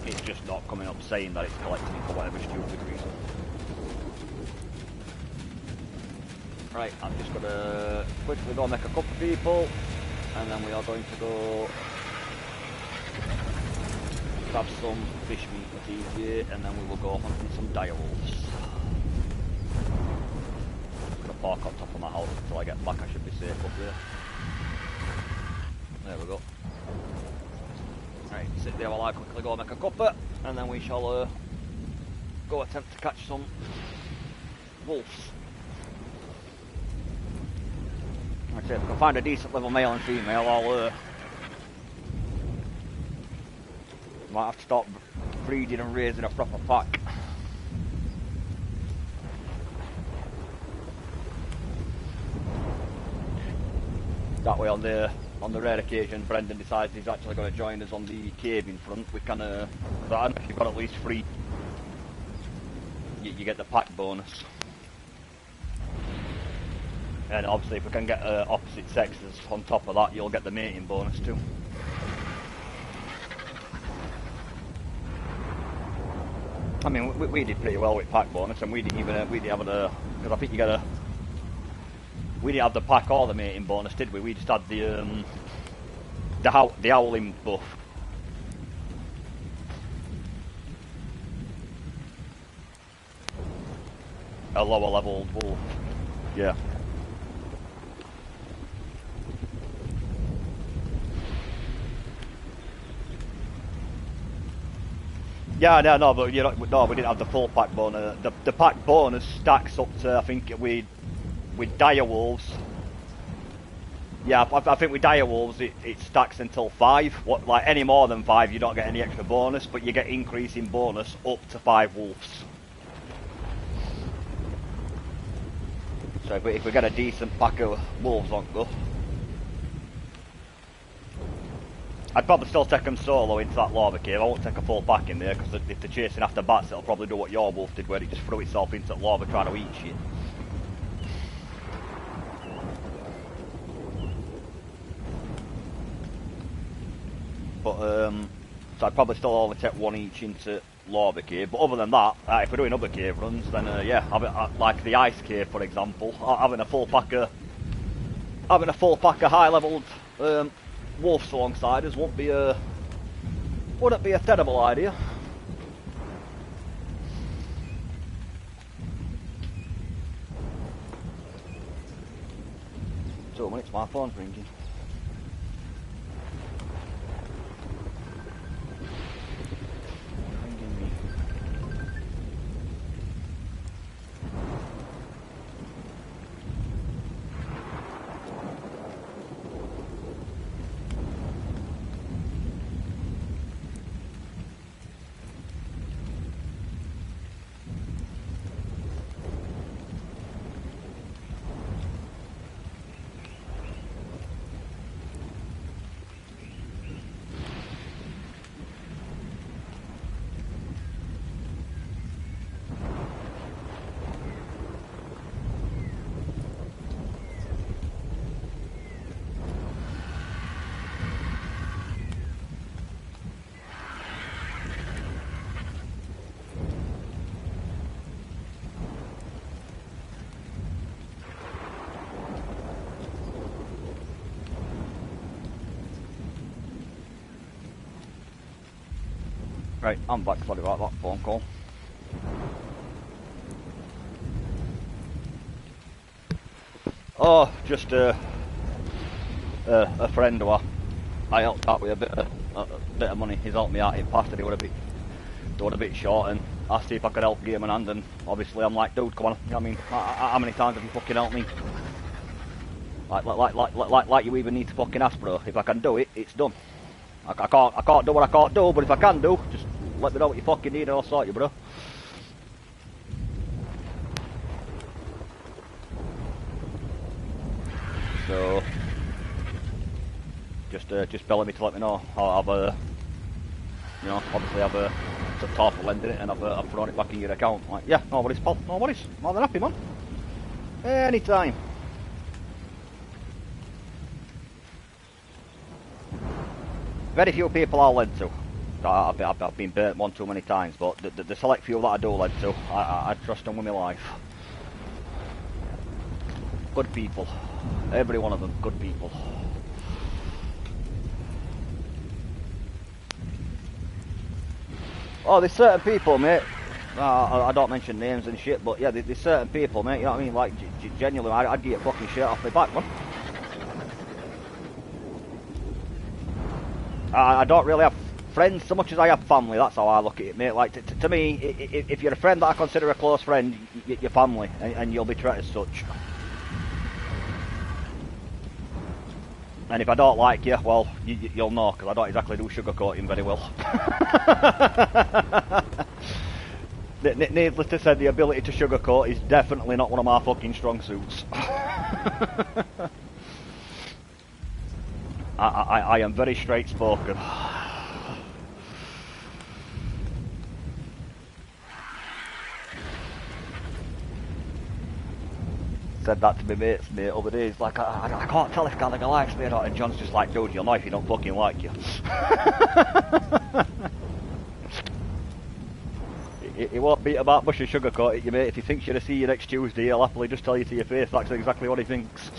meat. It's just not coming up saying that it's collecting it for whatever stupid reason. Right, I'm just gonna quickly go make a cup of people. And then we are going to go grab some fish meat with easier, and then we will go hunting some direwolves. I'm going to park on top of my house until I get back. I should be safe up there. There we go. Right, sit there while I quickly go make a cuppa, and then we shall go attempt to catch some wolves. If I can find a decent level male and female, I'll might have to start breeding and raising a proper pack. That way, on the rare occasion Brendan decides he's actually going to join us on the caving front, we can. I don't know if you've got at least 3. You get the pack bonus. And obviously if we can get opposite sexes on top of that, you'll get the mating bonus too. I mean, we did pretty well with pack bonus, and we didn't have because I think you get we didn't have the pack or the mating bonus, did we? We just had the howling buff. A lower leveled wolf. Yeah. Yeah, no, but we didn't have the full pack bonus. The pack bonus stacks up to, I think, with dire wolves. Yeah, I think with dire wolves it stacks until 5. Like any more than 5, you don't get any extra bonus, but you get increasing bonus up to 5 wolves. So if we get a decent pack of wolves on go, I'd probably still take them solo into that lava cave. I won't take a full pack in there, because if they're chasing after bats, it'll probably do what your wolf did, where it just threw itself into the lava trying to eat shit. But, so I'd probably still only take 1 each into lava cave. But other than that, if we're doing other cave runs, then yeah, like the ice cave, for example, having a full pack of high-leveled wolves alongside us wouldn't be a terrible idea. So minutes, my phone's ringing. Right, I'm back. Sorry about that phone call. Oh, just a friend who I helped out with a bit of money. He's helped me out in past, and he was a bit short, and asked if I could help give him an hand. And obviously, I'm like, dude, come on. You know what I mean, how many times have you fucking helped me? Like you even need to fucking ask, bro. If I can do it, it's done. I can't do what I can't do, but if I can do, just let me know what you fucking need, and I'll sort you, bro. So, just belling me to let me know. I've you know, obviously I've took half for lending it, and I've thrown it back in your account. Like, yeah, no worries, pal, no worries. More than happy, man. Anytime. Very few people I'll lend to. I've been burnt one too many times, but the select few that I do lend to, I trust them with my life. Good people. Every one of them, good people. Oh, there's certain people, mate. I don't mention names and shit, but yeah, there's certain people, mate. You know what I mean? Like, genuinely, I'd get a fucking shirt off my back, man. I don't really have friends so much as I have family. That's how I look at it, mate. Like, to me, if you're a friend that I consider a close friend, you're family, and you'll be treated as such. And if I don't like you, well, you'll know, because I don't exactly do sugarcoating very well. Needless to say, the ability to sugarcoat is definitely not one of my fucking strong suits. I am very straight spoken. Said that to my mates, mate, over there. He's like, I can't tell if Gallagher likes me or not. And John's just like, dude, you'll know if he don't fucking like you. He won't beat about bush and sugarcoat it, you mate. If he thinks you're to see you next Tuesday, he'll happily just tell you to your face that's exactly what he thinks.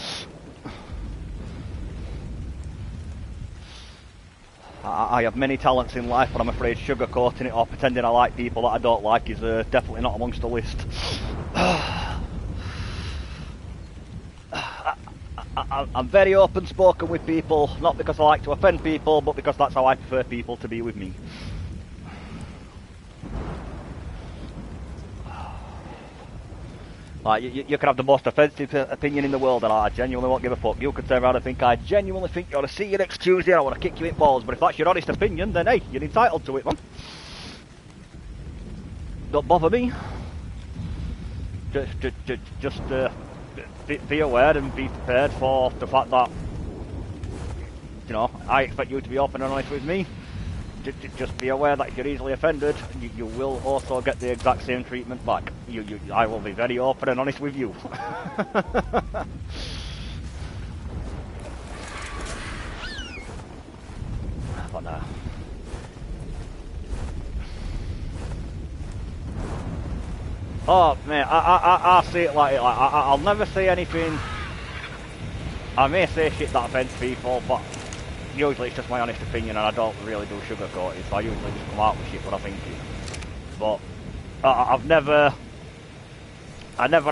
I have many talents in life, but I'm afraid sugarcoating it or pretending I like people that I don't like is definitely not amongst the list. I'm very open-spoken with people, not because I like to offend people, but because that's how I prefer people to be with me. Like, you can have the most offensive opinion in the world, and I genuinely won't give a fuck. You could turn around and think, I genuinely think you ought to see you next Tuesday and I want to kick you in balls, but if that's your honest opinion, then hey, you're entitled to it, man. Don't bother me. Just be aware and be prepared for the fact that, you know, I expect you to be open and honest with me. Just be aware that if you're easily offended, you will also get the exact same treatment back. I will be very open and honest with you. But no. Oh, man, I see it like I'll never say anything. I may say shit that offends people, but usually it's just my honest opinion, and I don't really do sugarcoating, so I usually just come out with shit what I think it. But I never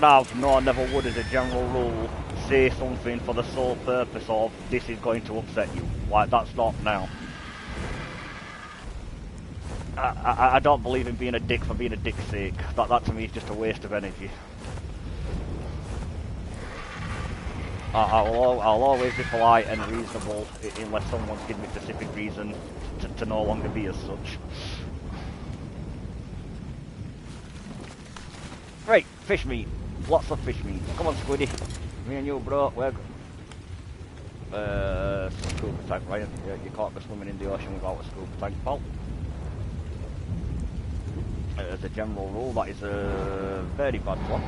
have, no, I never would as a general rule, say something for the sole purpose of, this is going to upset you. Like, that's not now. I don't believe in being a dick for being a dick's sake. That to me is just a waste of energy. I'll always be polite and reasonable unless someone's given me a specific reason to no longer be as such. Right, fish meat. Lots of fish meat. Come on, Squiddy. Me and you, bro. We're scuba tank, right? You can't go swimming in the ocean without a scuba tank, pal. As a general rule, that is a very bad one.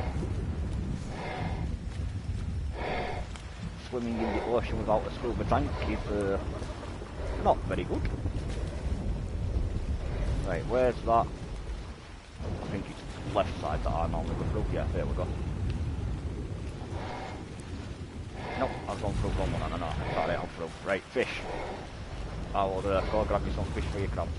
Swimming in the ocean without a scuba tank is not very good. Right, where's that? I think it's left side that I normally go through. Yeah, there we go. Nope, I've gone through one. No, sorry, I'm through. Right, fish. I will go grab you some fish for your crabs.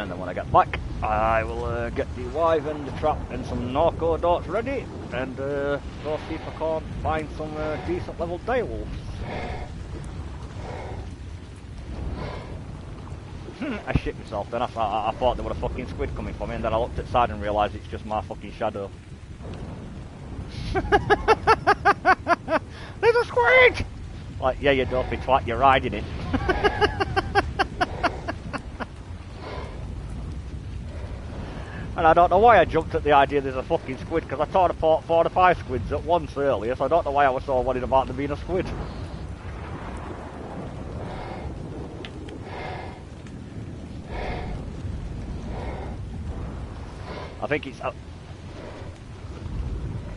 And then when I get back, I will get the wyvern, the trap, and some narco darts ready, and go see if I can't find some decent level direwolves. I shit myself then. I thought there were a fucking squid coming for me, and then I looked at the side and realised it's just my fucking shadow. There's a squid! Like, yeah, you dopey twat, you're riding it. And I don't know why I jumped at the idea there's a fucking squid, because I thought I fought 4 or 5 squids at once earlier, so I don't know why I was so worried about there being a squid. I think it's...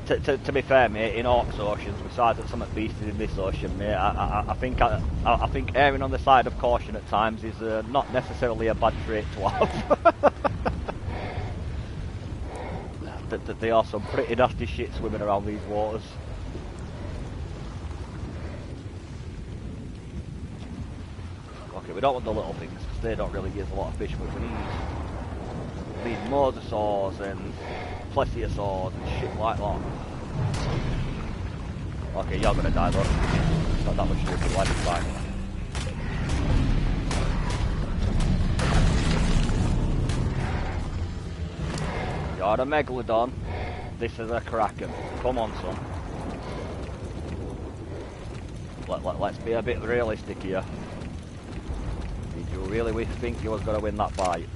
To be fair, mate, in Orcs oceans, besides that something beasted in this ocean, mate, I think erring on the side of caution at times is not necessarily a bad trait to have. that there are some pretty nasty shit swimming around these waters. Okay, we don't want the little things, because they don't really give us a lot of fish, but we need mosasaurs and plesiosaurs and shit like that. Okay, you're gonna die though. It's not that much stupid life, it's fine. You're a megalodon. This is a kraken. Come on, son. Let's be a bit realistic here. Did you really think you was gonna win that fight?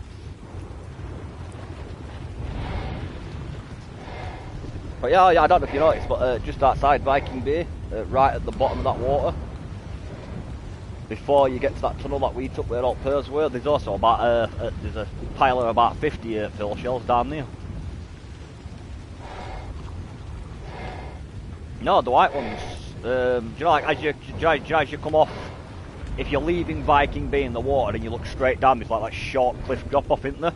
But yeah, I don't know if you noticed, but just outside Viking Bay, right at the bottom of that water, before you get to that tunnel that we took where all pearls were, there's also about there's a pile of about 50 pearl shells down there. No, the white ones. Do you know, like as you come off, if you're leaving Viking Bay in the water and you look straight down, there's like that short cliff drop off, isn't there?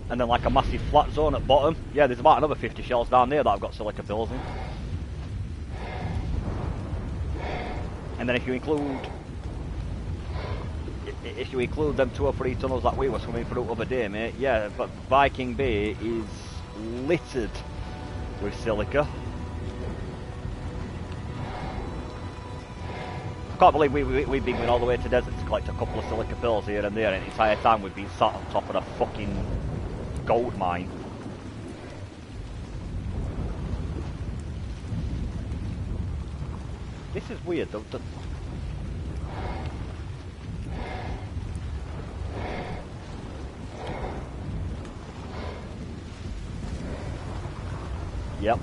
And then like a massive flat zone at bottom. Yeah, there's about another 50 shells down there that I've got silica pills in. And then if you include them 2 or 3 tunnels that we were swimming through the other day, mate, yeah, but Viking Bay is littered with silica. I can't believe we've been going all the way to desert to collect a couple of silica pills here and there, and the entire time we've been sat on top of a fucking gold mine. This is weird though. Yep.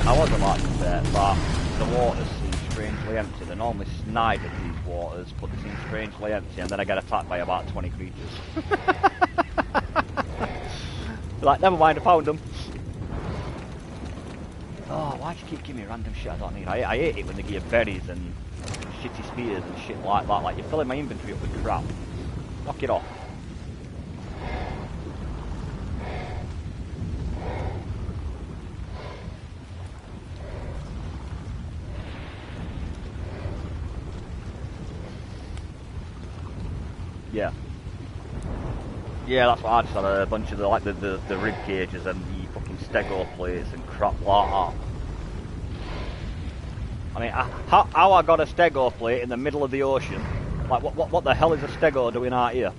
I was about to say that the waters seem strangely empty. They're normally snide at these waters, but they seem strangely empty, and then I get attacked by about 20 creatures. Like, never mind, I found them. Oh, why do you keep giving me random shit I don't need? I hate it when they give berries and shitty spears and shit like that. Like, you're filling my inventory up with crap. Knock it off. Yeah. Yeah, that's what I just had a bunch of the rib cages and the fucking stego plates and crap like that. I mean, how I got a stego plate in the middle of the ocean? Like, what the hell is a stego doing out here?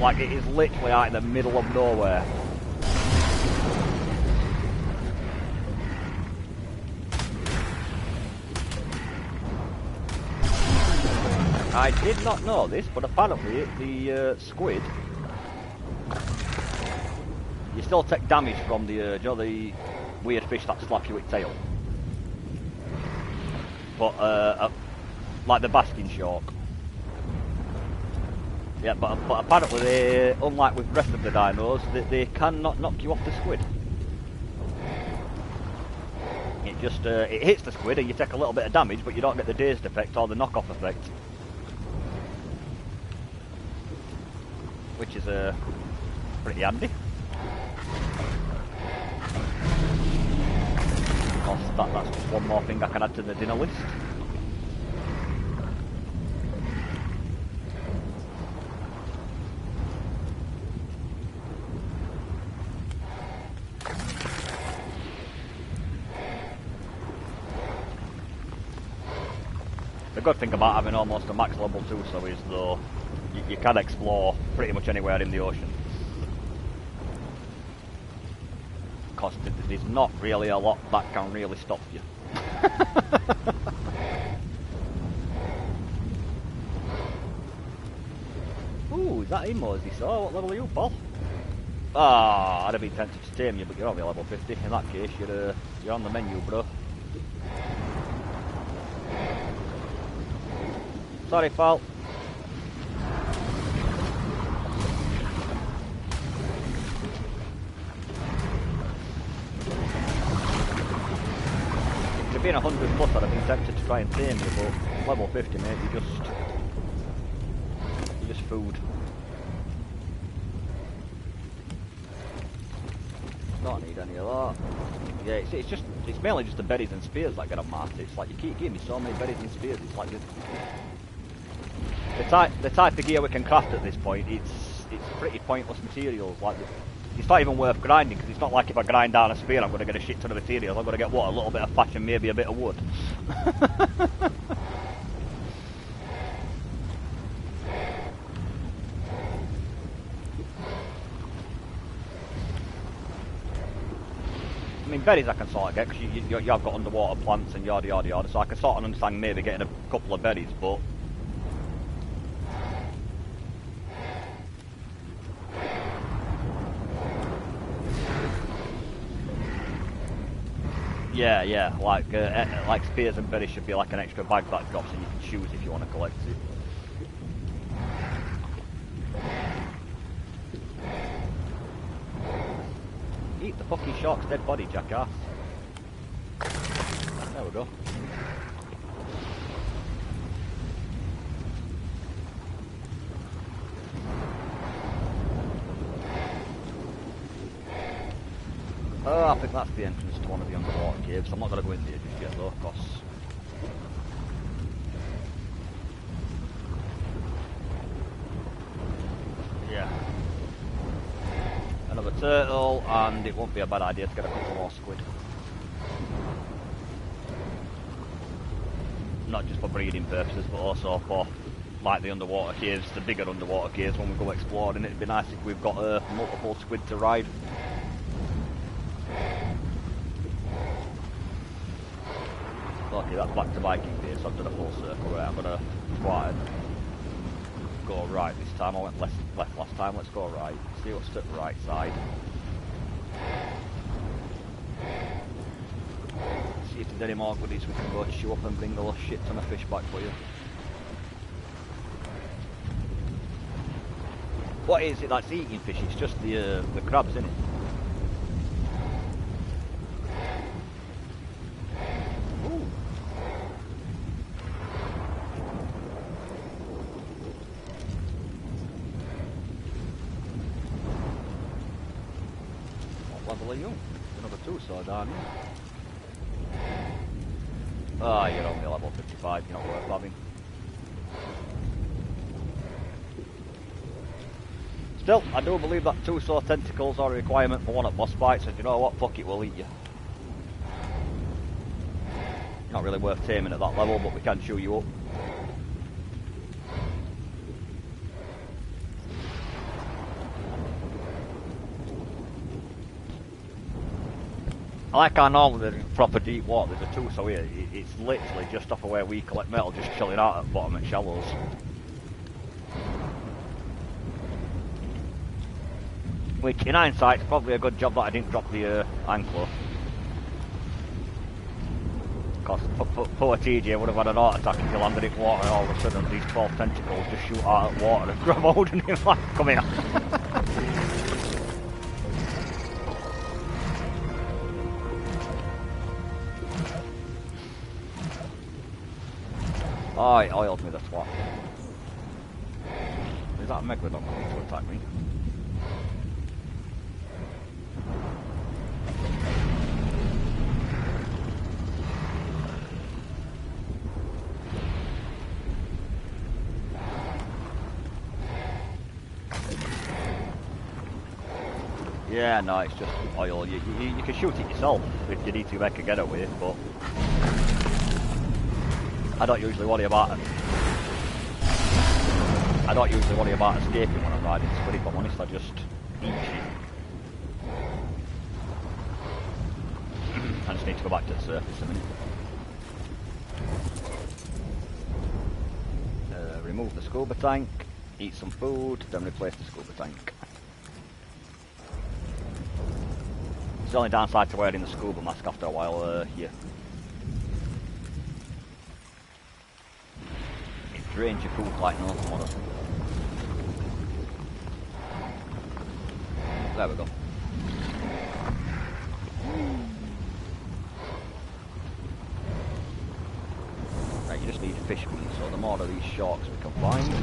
Like, it is literally out in the middle of nowhere. I did not know this, but apparently the squid, you still take damage from the, the weird fish that slap you with tail. But like the basking shark. Yeah, but apparently they, unlike with the rest of the dinos, they cannot knock you off the squid. it just it hits the squid and you take a little bit of damage, but you don't get the dazed effect or the knockoff effect, which is pretty handy. That's just one more thing I can add to the dinner list. The good thing about having almost a max level 2 so is though you can explore pretty much anywhere in the ocean. Because there's not really a lot that can really stop you. Ooh, is that him or is he so? What level are you, Paul? Ah, I'd have been tempted to tame you, but you're only level 50. In that case, you're on the menu, bro. Sorry, Paul. If you're being 100 plus, I'd have been tempted to try and tame you, but level 50, mate, you're just food. Don't need any of that. Yeah, it's mainly just the berries and spears that get on marked. It's like you keep giving me so many berries and spears. It's like the type of gear we can craft at this point. It's pretty pointless materials. Like it's not even worth grinding because it's not like if I grind down a spear, I'm going to get a shit ton of materials. I'm going to get what, a little bit of thatch and maybe a bit of wood. I mean, berries I can sort of get because you have got underwater plants and yada yada yada, so I can sort of understand maybe getting a couple of berries, but yeah, like spears and berries should be like an extra bag that drops and you can choose if you want to collect it. Eat the fucking shark's dead body, jackass. There we go. Oh, I think that's the entrance to one of the underwater caves. I'm not going to go in there just yet though, because yeah. Another turtle, and it won't be a bad idea to get a couple more squid. Not just for breeding purposes, but also for like the underwater caves, the bigger underwater caves when we go exploring. It'd be nice if we've got multiple squid to ride. Okay, that's back to Viking base, so I've done a full circle. Right, I'm gonna try and go right this time. I went left last time, let's go right. See what's to the right side. See if there's any more goodies we can go chew up and bring a little shit ton of fish back for you. What is it that's eating fish? It's just the crabs, isn't it? Level are you? Another 2 sword, aren't you? Ah, you're only level 55, you're not worth having. Still, I do believe that 2 sword tentacles are a requirement for one at boss fights, so you know what, fuck it, we'll eat you. Not really worth taming at that level, but we can chew you up. Like I know there's proper deep water, there's a 2 so here, it's literally just off of where we collect metal, just chilling out at the bottom at shallows. Which in hindsight is probably a good job that I didn't drop the ankle. Because poor TJ would have had an heart attack if he landed in water and all of a sudden these 12 tentacles just shoot out at water and grab hold of him like, come here. Oh, it oiled me, the twat. Is that a megalodon coming to attack me? Yeah, no, it's just oil. You can shoot it yourself if you need to make a getaway, but I don't usually worry about it. I don't usually worry about escaping when I'm riding Squid, if I'm honest, I just eat shit. I just need to go back to the surface a minute. Remove the scuba tank, eat some food, then replace the scuba tank. It's the only downside to wearing the scuba mask after a while here. It drains your food like no tomorrow. There we go. Right, you just need fish meat, so the more of these sharks we can find.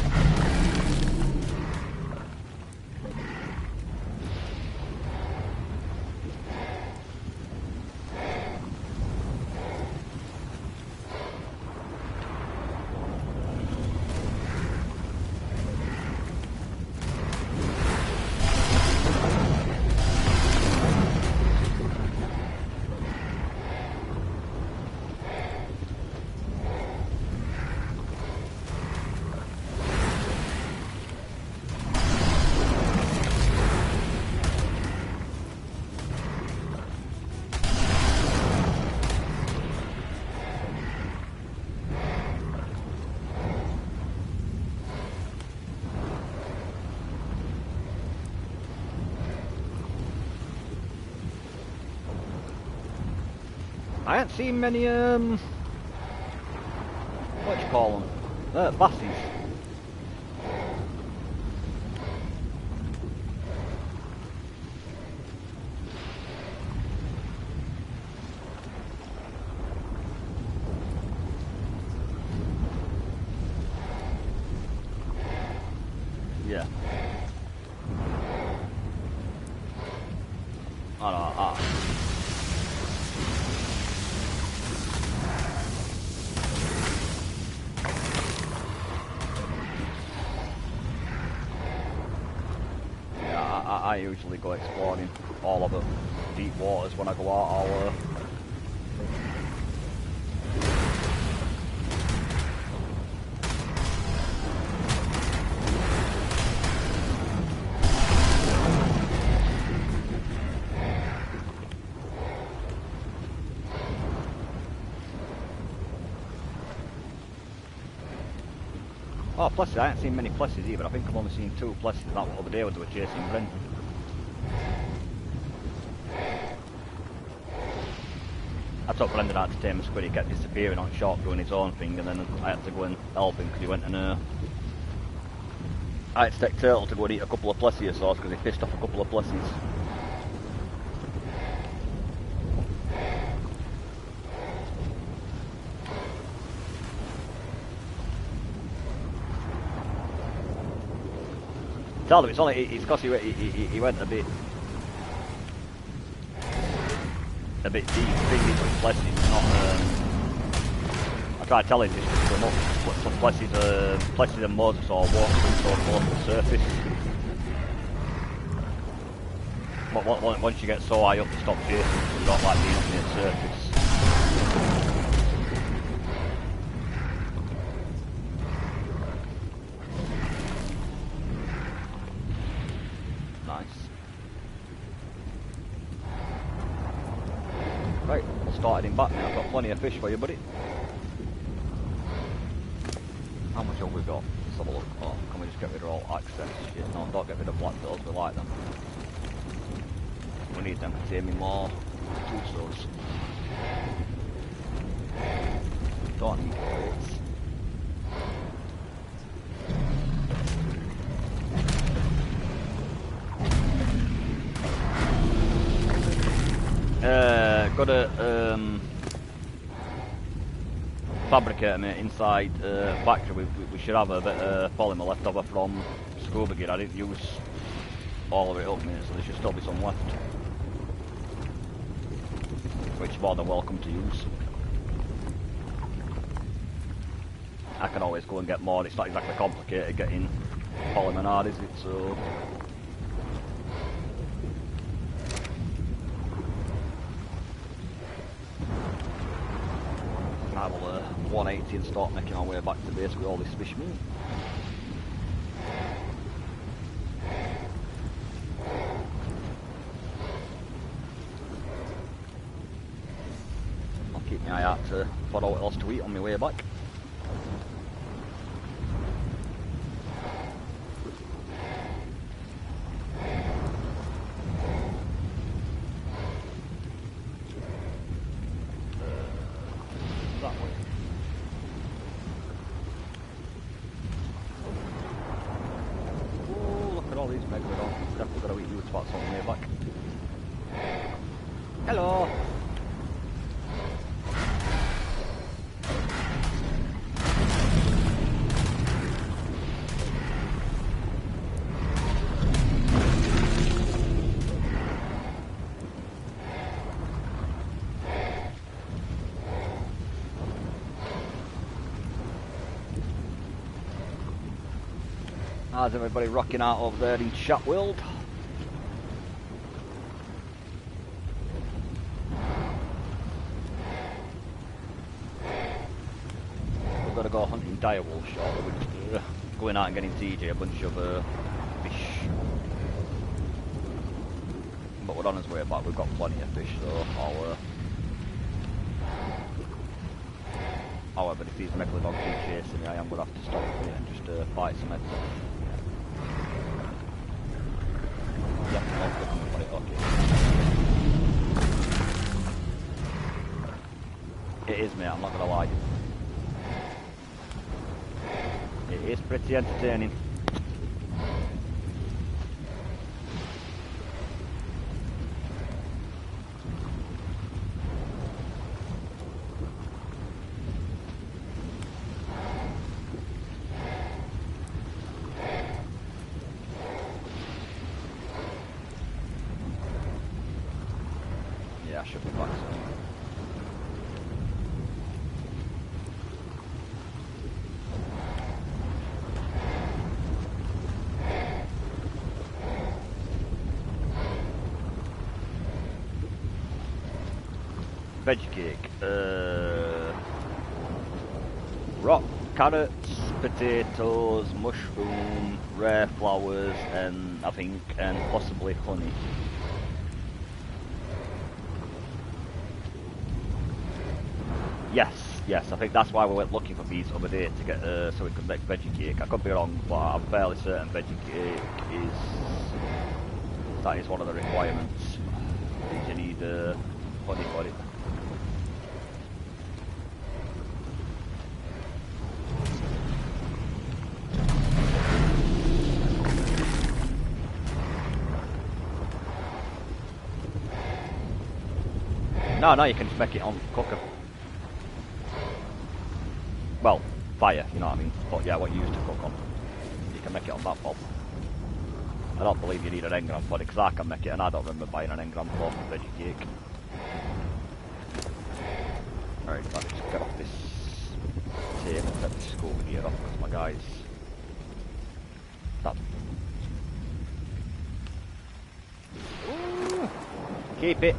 I haven't seen many, what do you call them? Bassies. Yeah. I don't know. I usually go exploring all of the deep waters when I go out. Oh, Plessis, I haven't seen many Plessis either. I think I've only seen 2 Plessis. That was the other day when they were chasing Brent. I took Brendan out to tame a squid, he kept disappearing on shark doing his own thing, and then I had to go and help him because he went and I had to take Turtle to go and eat a couple of plesiosaurs because he pissed off a couple of plesies. Tell them it's because he went a bit deep into his plessies, not I tried telling him this to come up, but some plessies and mosasaur won't swim so close to the surface. But once you get so high up to stop chasing, you don't like being up near the surface. Right, I'll start heading back now. I've got plenty of fish for you, buddy. How much have we got? Let's have a look. Oh, can we just get rid of all access shit? No, don't get rid of blacktails, we like them. We need them to tame me more tusos. Don't need crates. Got a fabricator, mate, inside factory. We should have a bit of polymer left over from scuba gear. I didn't use all of it up, mate, so there should still be some left. Which more than welcome to use. I can always go and get more. It's not exactly complicated getting polymer hard, is it? So I will 180 and start making my way back to base with all this fish meat. I'll keep my eye out to find out what else to eat on my way back. Hello. How's everybody rocking out over there in chat world? We've got to go hunting direwolves shortly. We're just going out and getting TJ a bunch of fish. But we're on his way back, we've got plenty of fish, so however, if these megalodons keep chasing me, I am going to have to stop here and just fight some heads. Yeah, okay. It is, mate, I'm not going to lie. It is pretty entertaining. Yeah, I should be back soon. Veggie cake. Rock, carrots, potatoes, mushroom, rare flowers, and I think, and possibly honey. Yes, I think that's why we went looking for these other day to get so we could make veggie cake. I could be wrong, but I'm fairly certain veggie cake is one of the requirements. You need honey for it. No, you can just make it on cooker. Well, fire, you know what I mean? But yeah, what you use to cook on. You can make it on that bob. I don't believe you need an engram for it, because I can make it, and I don't remember buying an engram for veggie cake. Alright, let me just get off this table and get this scuba gear off, because my guy's... That. Ooh, keep it.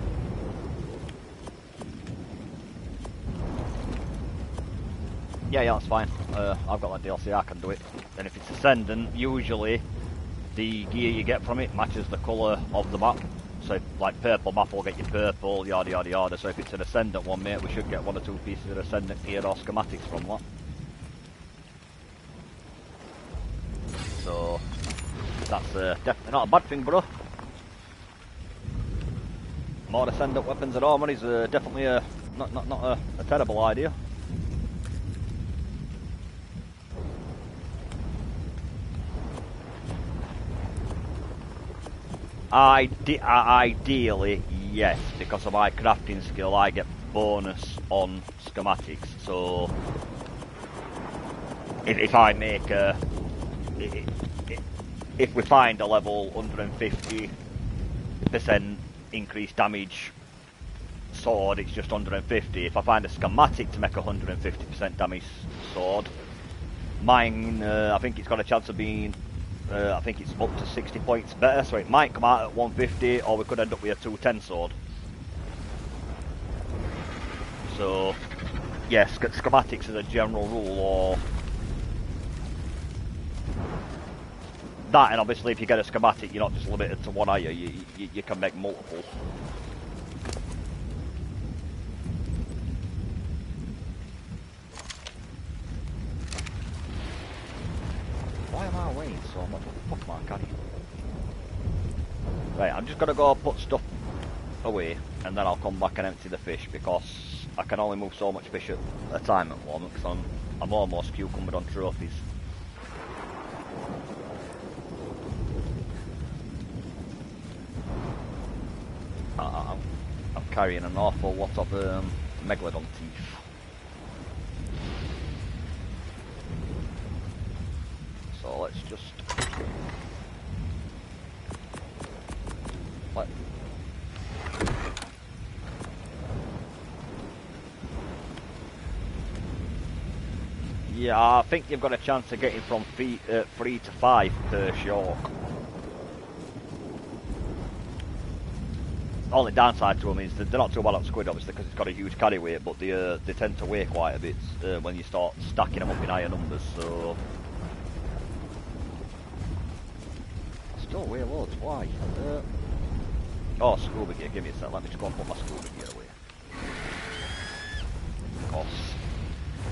Yeah, that's fine. I've got that DLC, I can do it. And if it's Ascendant, usually the gear you get from it matches the colour of the map. So, like, purple map will get you purple, yada yada yada. So if it's an Ascendant one, mate, we should get 1 or 2 pieces of Ascendant gear or schematics from that. So, that's definitely not a bad thing, bro. More Ascendant weapons at armour is definitely not a terrible idea. Ideally, yes, because of my crafting skill, I get bonus on schematics. So if I make a, if we find a level 150% increased damage sword, it's just 150. If I find a schematic to make a 150% damage sword, mine, I think it's got a chance of being, I think it's up to 60 points better, so it might come out at 150, or we could end up with a 210 sword. So, yes, schematics as a general rule, or that, and obviously if you get a schematic, you're not just limited to one, are you? You can make multiple. Why am I weighing so much? What the fuck am I carrying? Right, I'm just gonna go put stuff away, and then I'll come back and empty the fish, because I can only move so much fish at a time at the moment, because I'm almost cucumbered on trophies. I'm carrying an awful lot of megalodon teeth. So let's just yeah, I think you've got a chance of getting from 3 to 5 per shark. Only downside to them is that they're not too well at squid, obviously, because it's got a huge carry weight, but they tend to weigh quite a bit when you start stacking them up in higher numbers, so... I still weigh loads, why? Oh, scuba gear, give me a sec, let me just go and put my scuba gear away. Of course,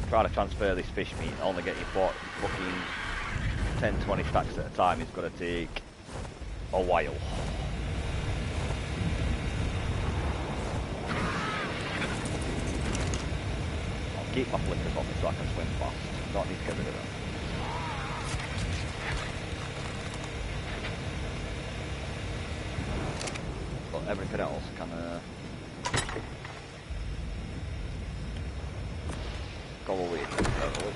trying to transfer this fish meat, only getting fucking 10-20 stacks at a time is going to take a while. Keep my flickers on me so I can swim fast. Don't need to get rid of them. But everything else can go away temporarily.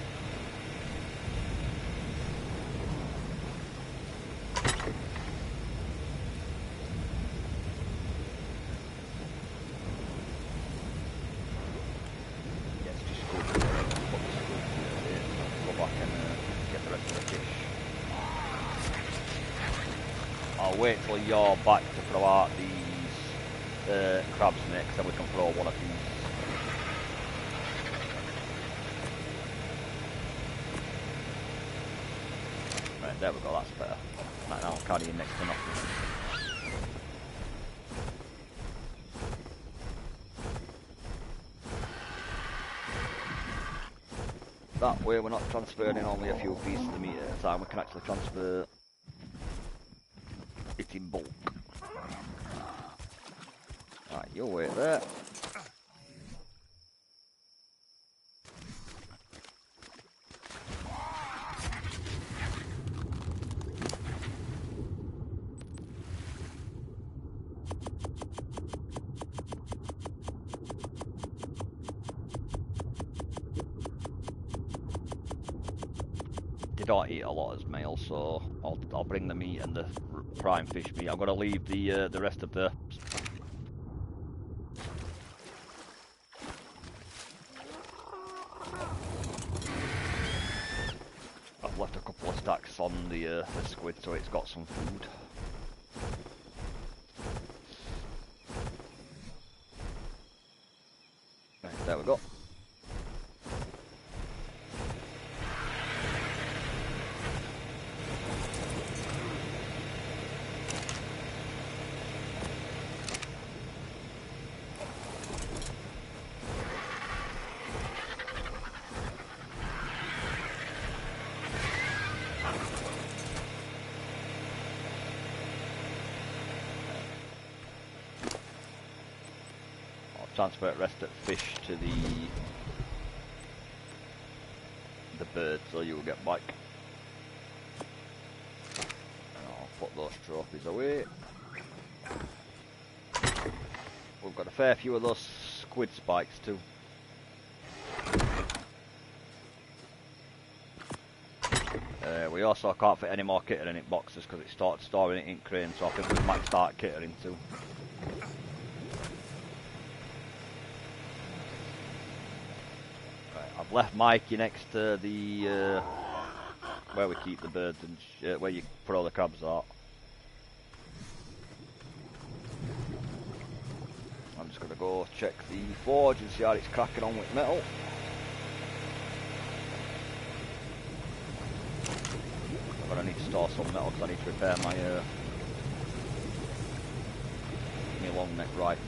Wait till you're back to throw out these crabs next, then we can throw one of these. Right, there we go, that's better. Right, now I'm carrying next to nothing. That way we're not transferring only a few pieces of meat at a time, we can actually transfer it in bulk. Right, you'll wait there. They don't eat a lot as males, so I'll bring the meat and the prime fish meat. I'm gonna leave the rest of the. I've left a couple of stacks on the squid, so it's got some food. Right, there we go. Transfer the rest of fish to the bird, so you will get back. And I'll put those trophies away. We've got a fair few of those squid spikes too. We also can't fit any more kittering in boxes because it started storing it in cranes, so I think we might start kittering too. Right, I've left Mikey next to the where we keep the birds and where you put all the crabs out. I'm just gonna go check the forge and see how it's cracking on with metal. I'm gonna need to store some metal because I need to repair my long neck rifle.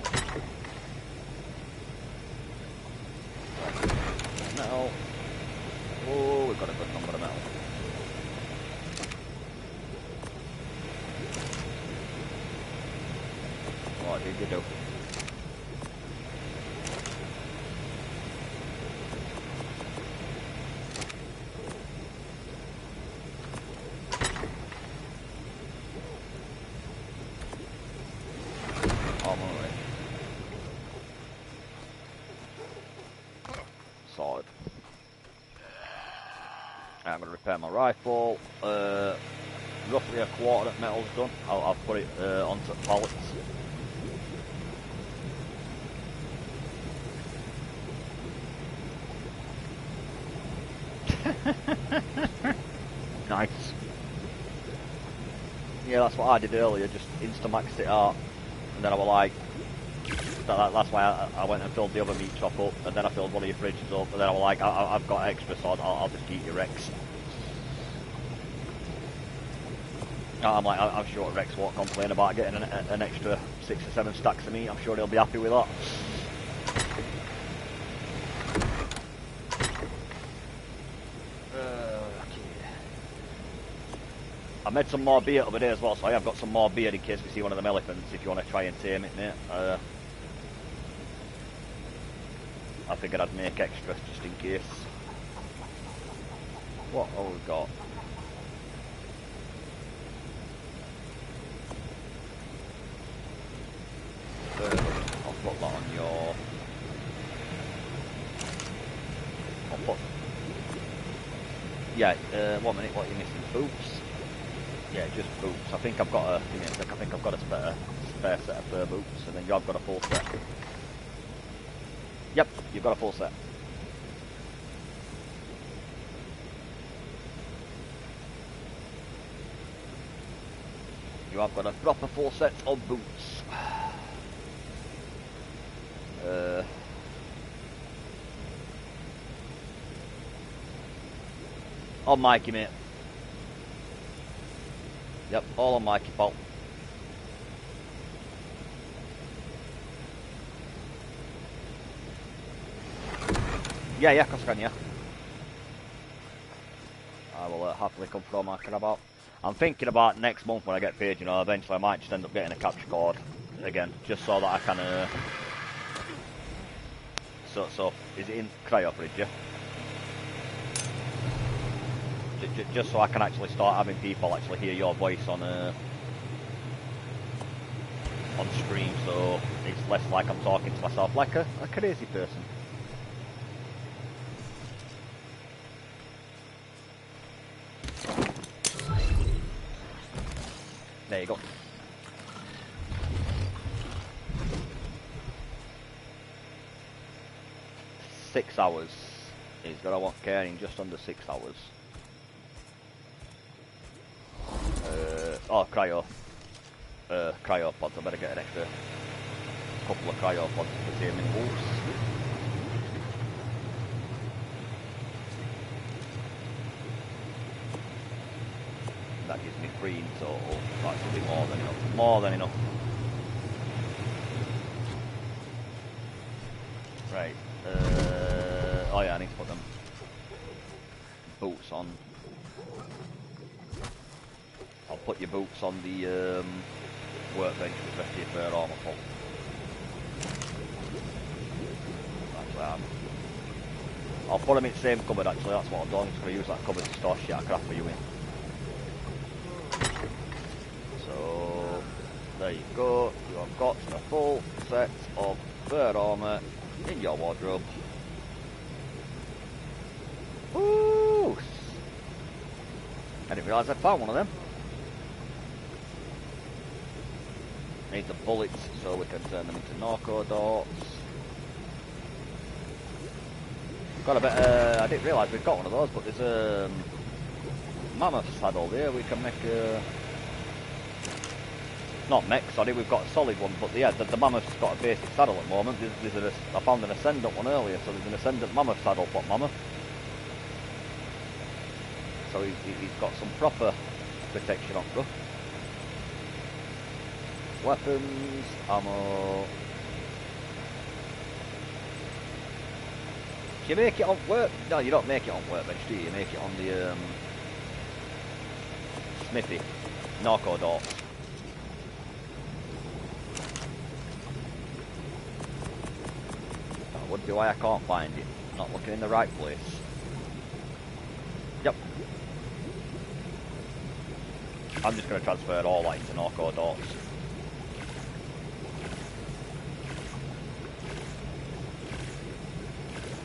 Right. Metal. Oh, we've got a good number of metal. What did you do? Solid. I'm going to repair my rifle. Roughly a quarter of metal's done. I'll put it onto pallets. Nice. Yeah, that's what I did earlier, just insta-maxed it out. And then I was like, that's why I went and filled the other meat shop up, and then I filled one of your fridges up, and then I was like, I've got extra, so I'll just eat your Rex. I'm like, I'm sure Rex won't complain about getting an extra 6 or 7 stacks of meat. I'm sure he'll be happy with that. I made some more beer over there as well, so I have got some more beer in case we see one of them elephants, if you want to try and tame it, mate. I figured I'd make extra just in case. What have we got? I'll put that on your... I'll put... Yeah, 1 minute, what are you missing? Boots? Yeah, just boots. I think I've got a... Give me a sec, I think I've got a spare set of fur boots, and then you have got a full set. Yep, you've got a full set. You have got a proper full set of boots. On Mikey, mate. Yep, all on Mikey, pal. Yeah, of course I can, yeah. I will happily come throw my crab out. I'm thinking about next month when I get paid, you know, eventually I might just end up getting a capture card again, just so that I can, So, is it in cryo fridge, yeah? Just so I can actually start having people actually hear your voice on stream, so it's less like I'm talking to myself like a crazy person. There you go. Six hours. He's gonna want carrying just under 6 hours. Oh, cryo pods. I better get an extra couple of cryo pods for the same wolves. That gives me 3 in total. That should be more than enough. More than enough. Right. Oh yeah, I need to put them boots on. I'll put your boots on the workbench with the rest of your fur armour full. Actually, I'll put them in the same cupboard actually, that's what I'm doing. I'm just going to use that cupboard to store shit I crap for you in. So, there you go. You have got a full set of fur armour In your wardrobe. Ooh! I didn't realise I'd found one of them. Need the bullets so we can turn them into narco darts. Got a bit. I didn't realise we've got one of those, but there's a mammoth saddle there. We can make a. Not mech, sorry. We've got a solid one, but yeah, the mammoth's got a basic saddle at the moment. I found an ascendant one earlier, so there's an ascendant mammoth saddle for mammoth. So he's got some proper protection on stuff. Weapons, ammo. Do you make it on work? No, you don't make it on workbench, do you? You make it on the smithy, narco darts. That would be why I can't find it. Not looking in the right place. Yep. I'm just going to transfer all that into narco darts.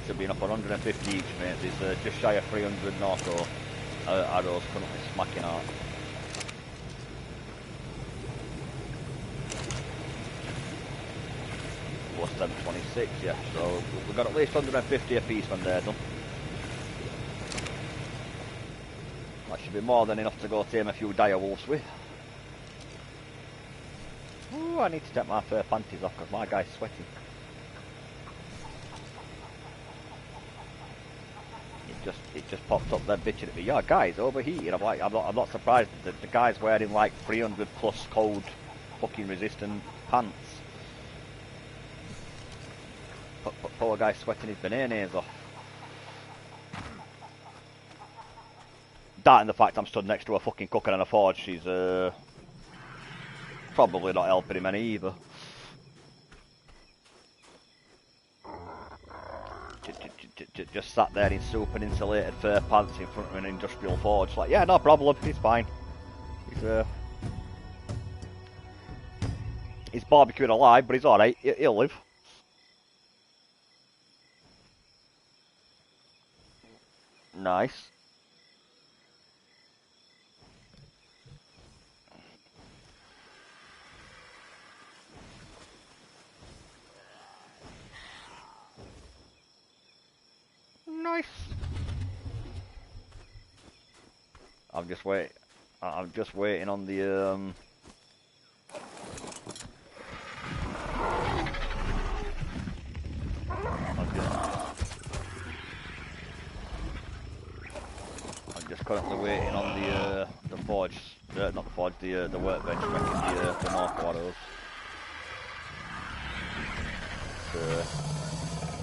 Should be enough for 150 each, mate. There's just shy of 300 narco arrows currently smacking out. Plus 726, yeah. So we've got at least 150 a piece when they're done. That should be more than enough to go tame a few dire wolves with. Ooh, I need to take my fur panties off because my guy's sweating. It just popped up there bitching at me. Yeah, guy's overheated. I'm like, I'm not surprised that the guy's wearing like 300 plus cold fucking resistant pants. Poor guy sweating his bananas off. That and the fact I'm stood next to a fucking cooker and a forge, she's probably not helping him any either. Just sat there in super insulated fur pants in front of an industrial forge. Like, yeah, no problem, he's fine. He's barbecued alive, but he's alright, he'll live. Nice. Nice. I'm just waiting on the I'm just currently waiting on the forge, not the forge, the workbench making the narco arrows.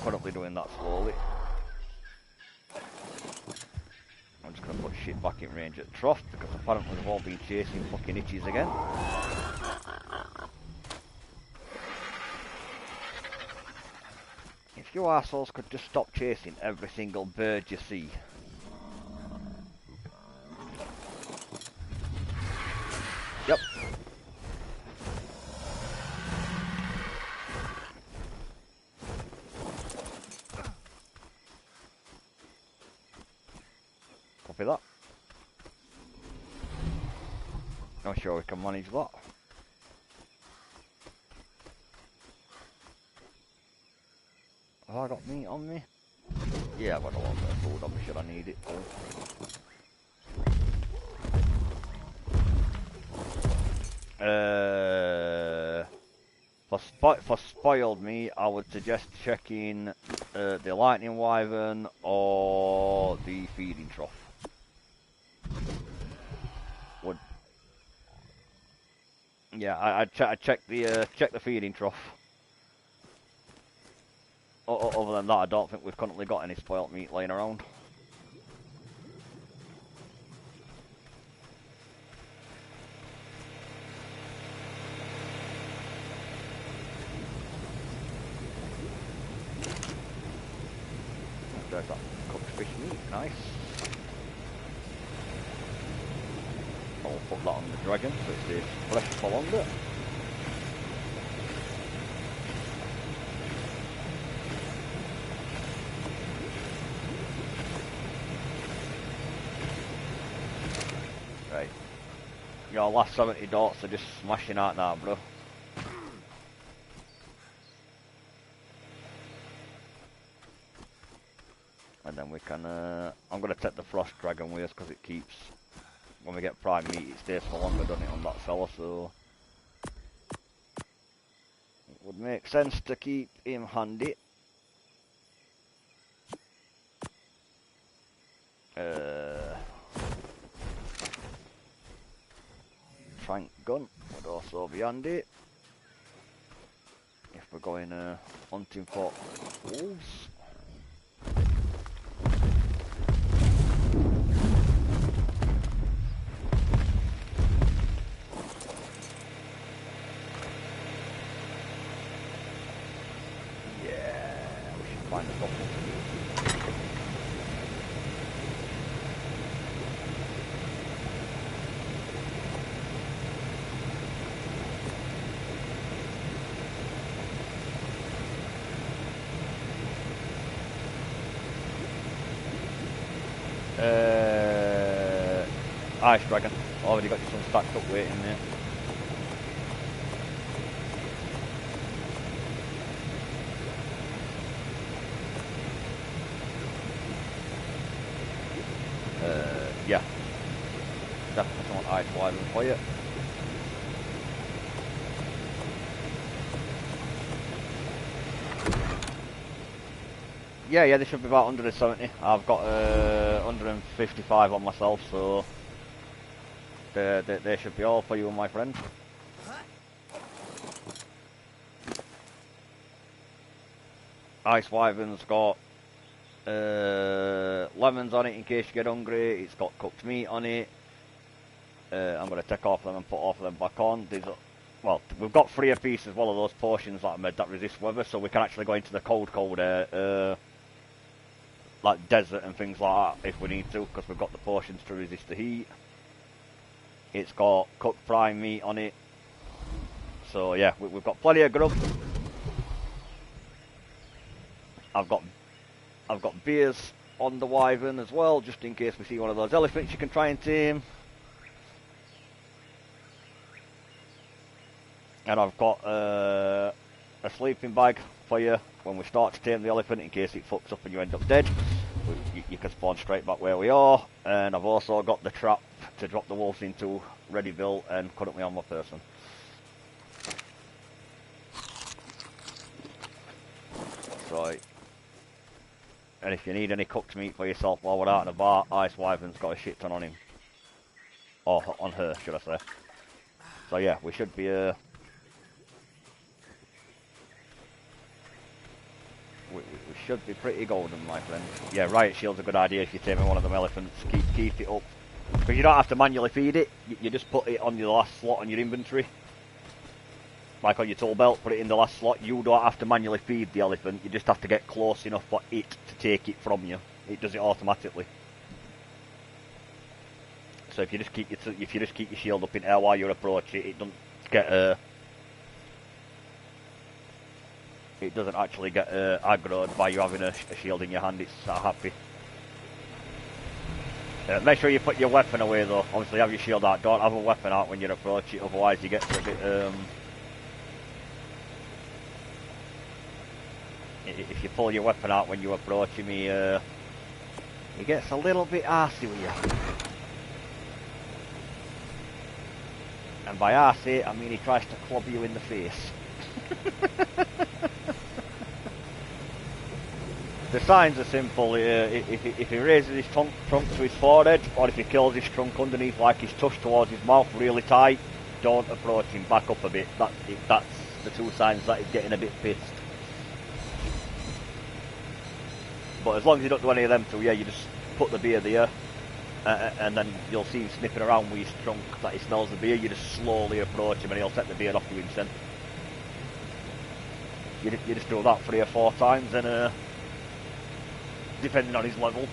Currently doing that slowly. I'm just going to put shit back in range at the trough because apparently they've all been chasing fucking itches again. If you assholes could just stop chasing every single bird you see. Yep. Copy that. I'm sure we can manage that. Have I got meat on me? Yeah, I've got a lot of food on me, should I need it too. For spoiled meat, I would suggest checking the lightning wyvern or the feeding trough. Yeah, I'd check the feeding trough. Other than that, I don't think we've currently got any spoilt meat laying around. There's that cooked fish meat, nice. I'll put that on the dragon so it stays fresh for longer. Right. Your last 70 dots are just smashing out now, bro. And then we can, I'm going to take the Frost Dragon with us because it keeps, when we get prime meat, it stays for longer, doesn't it, on that fella, so it would make sense to keep him handy. Trank gun would also be handy if we're going hunting for wolves. Yeah, we should find a couple. Ice Dragon. Already got you some stacked up waiting there. Yeah. Definitely want Ice Wyvern for you. Yeah, they should be about 170. I've got 155 on myself, so they should be all for you, my friend. Ice Wyvern's got lemons on it in case you get hungry. It's got cooked meat on it. I'm going to take off them and put off them back on. Well, we've got 3 apiece as well of those potions that I made that resist weather, so we can actually go into the cold air, like desert and things like that if we need to, because we've got the potions to resist the heat. It's got cooked prime meat on it, so yeah, we've got plenty of grub. I've got beers on the Wyvern as well, just in case we see one of those elephants you can try and tame. And I've got a sleeping bag for you when we start to tame the elephant, in case it fucks up and you end up dead. You can spawn straight back where we are. And I've also got the trap to drop the wolves into, ready built and currently on my person. Right. And if you need any cooked meat for yourself while we're out and about, Ice Wyvern's got a shit ton on him. Or on her, should I say. So yeah, we should be we should be pretty golden, my friend. Yeah, riot shield's a good idea if you're taming one of them elephants. Keep it up. Because you don't have to manually feed it. You just put it on your last slot on your inventory. Like on your tool belt, put it in the last slot. You don't have to manually feed the elephant. You just have to get close enough for it to take it from you. It does it automatically. So if you just keep your shield up in air while you're approaching, it doesn't get it doesn't actually get aggroed by you having a shield in your hand. It's happy. Make sure you put your weapon away though. Obviously have your shield out. Don't have a weapon out when you're approaching, otherwise you get a bit if you pull your weapon out when you approach him, he gets a little bit arsey with you. And by arsey, I mean he tries to club you in the face. The signs are simple. If he raises his trunk to his forehead, or if he kills his trunk underneath like his tush towards his mouth really tight, don't approach him, back up a bit. That's the 2 signs that he's getting a bit pissed. But as long as you don't do any of them 2, yeah, you just put the beer there, and then you'll see him sniffing around with his trunk that he smells the beer. You just slowly approach him and he'll take the beer off you instant. You just do that 3 or 4 times, and depending on his level.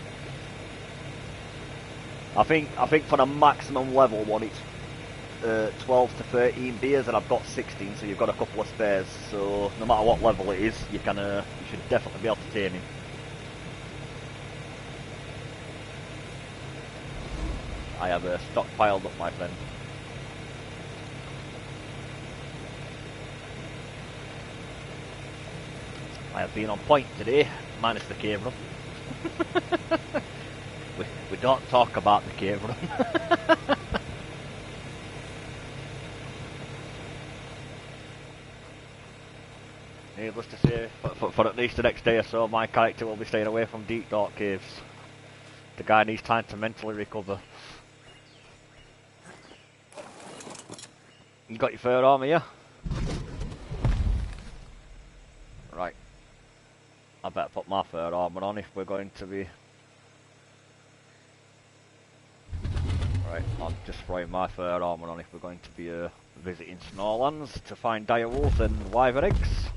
I think for the maximum level one, it's 12 to 13 beers, and I've got 16, so you've got a couple of spares. So no matter what level it is, you should definitely be able to tame him. I have stockpiled up, my friend. I have been on point today, minus the cave run. we don't talk about the cave run. Needless to say, for at least the next day or so, my character will be staying away from deep dark caves. The guy needs time to mentally recover. You got your fur armor, yeah? Right. I better put my fur armor on if we're going to be... Right, I'm just throwing my fur armor on if we're going to be visiting Snowlands to find dire wolves and wyvern eggs.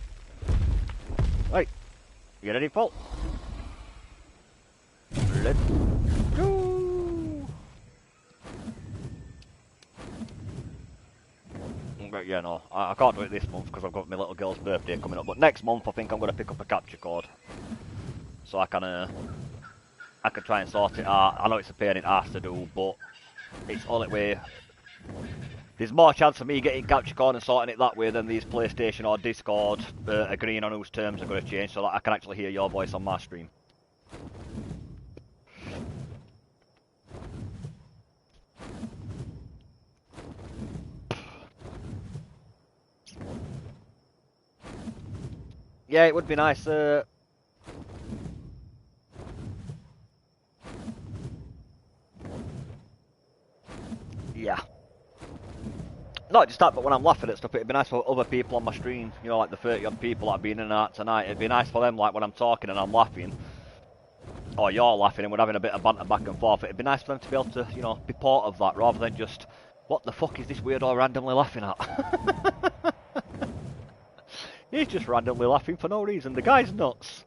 Right, you ready, Paul? Let's go! But yeah, no, I can't do it this month because I've got my little girl's birthday coming up. But next month, I think I'm going to pick up a capture card, so I can try and sort it out. I know it's a pain in the ass to do, but it's all the way. There's more chance of me getting capture card and sorting it that way than these PlayStation or Discord agreeing on whose terms are going to change, so that I can actually hear your voice on my stream. Yeah, it would be nice. Yeah. Not just that, but when I'm laughing at stuff, it'd be nice for other people on my stream, you know, like the 30 odd people that have been in and out tonight. It'd be nice for them, like when I'm talking and I'm laughing, or you're laughing and we're having a bit of banter back and forth. It'd be nice for them to be able to, you know, be part of that rather than just, what the fuck is this weirdo randomly laughing at? He's just randomly laughing for no reason. The guy's nuts.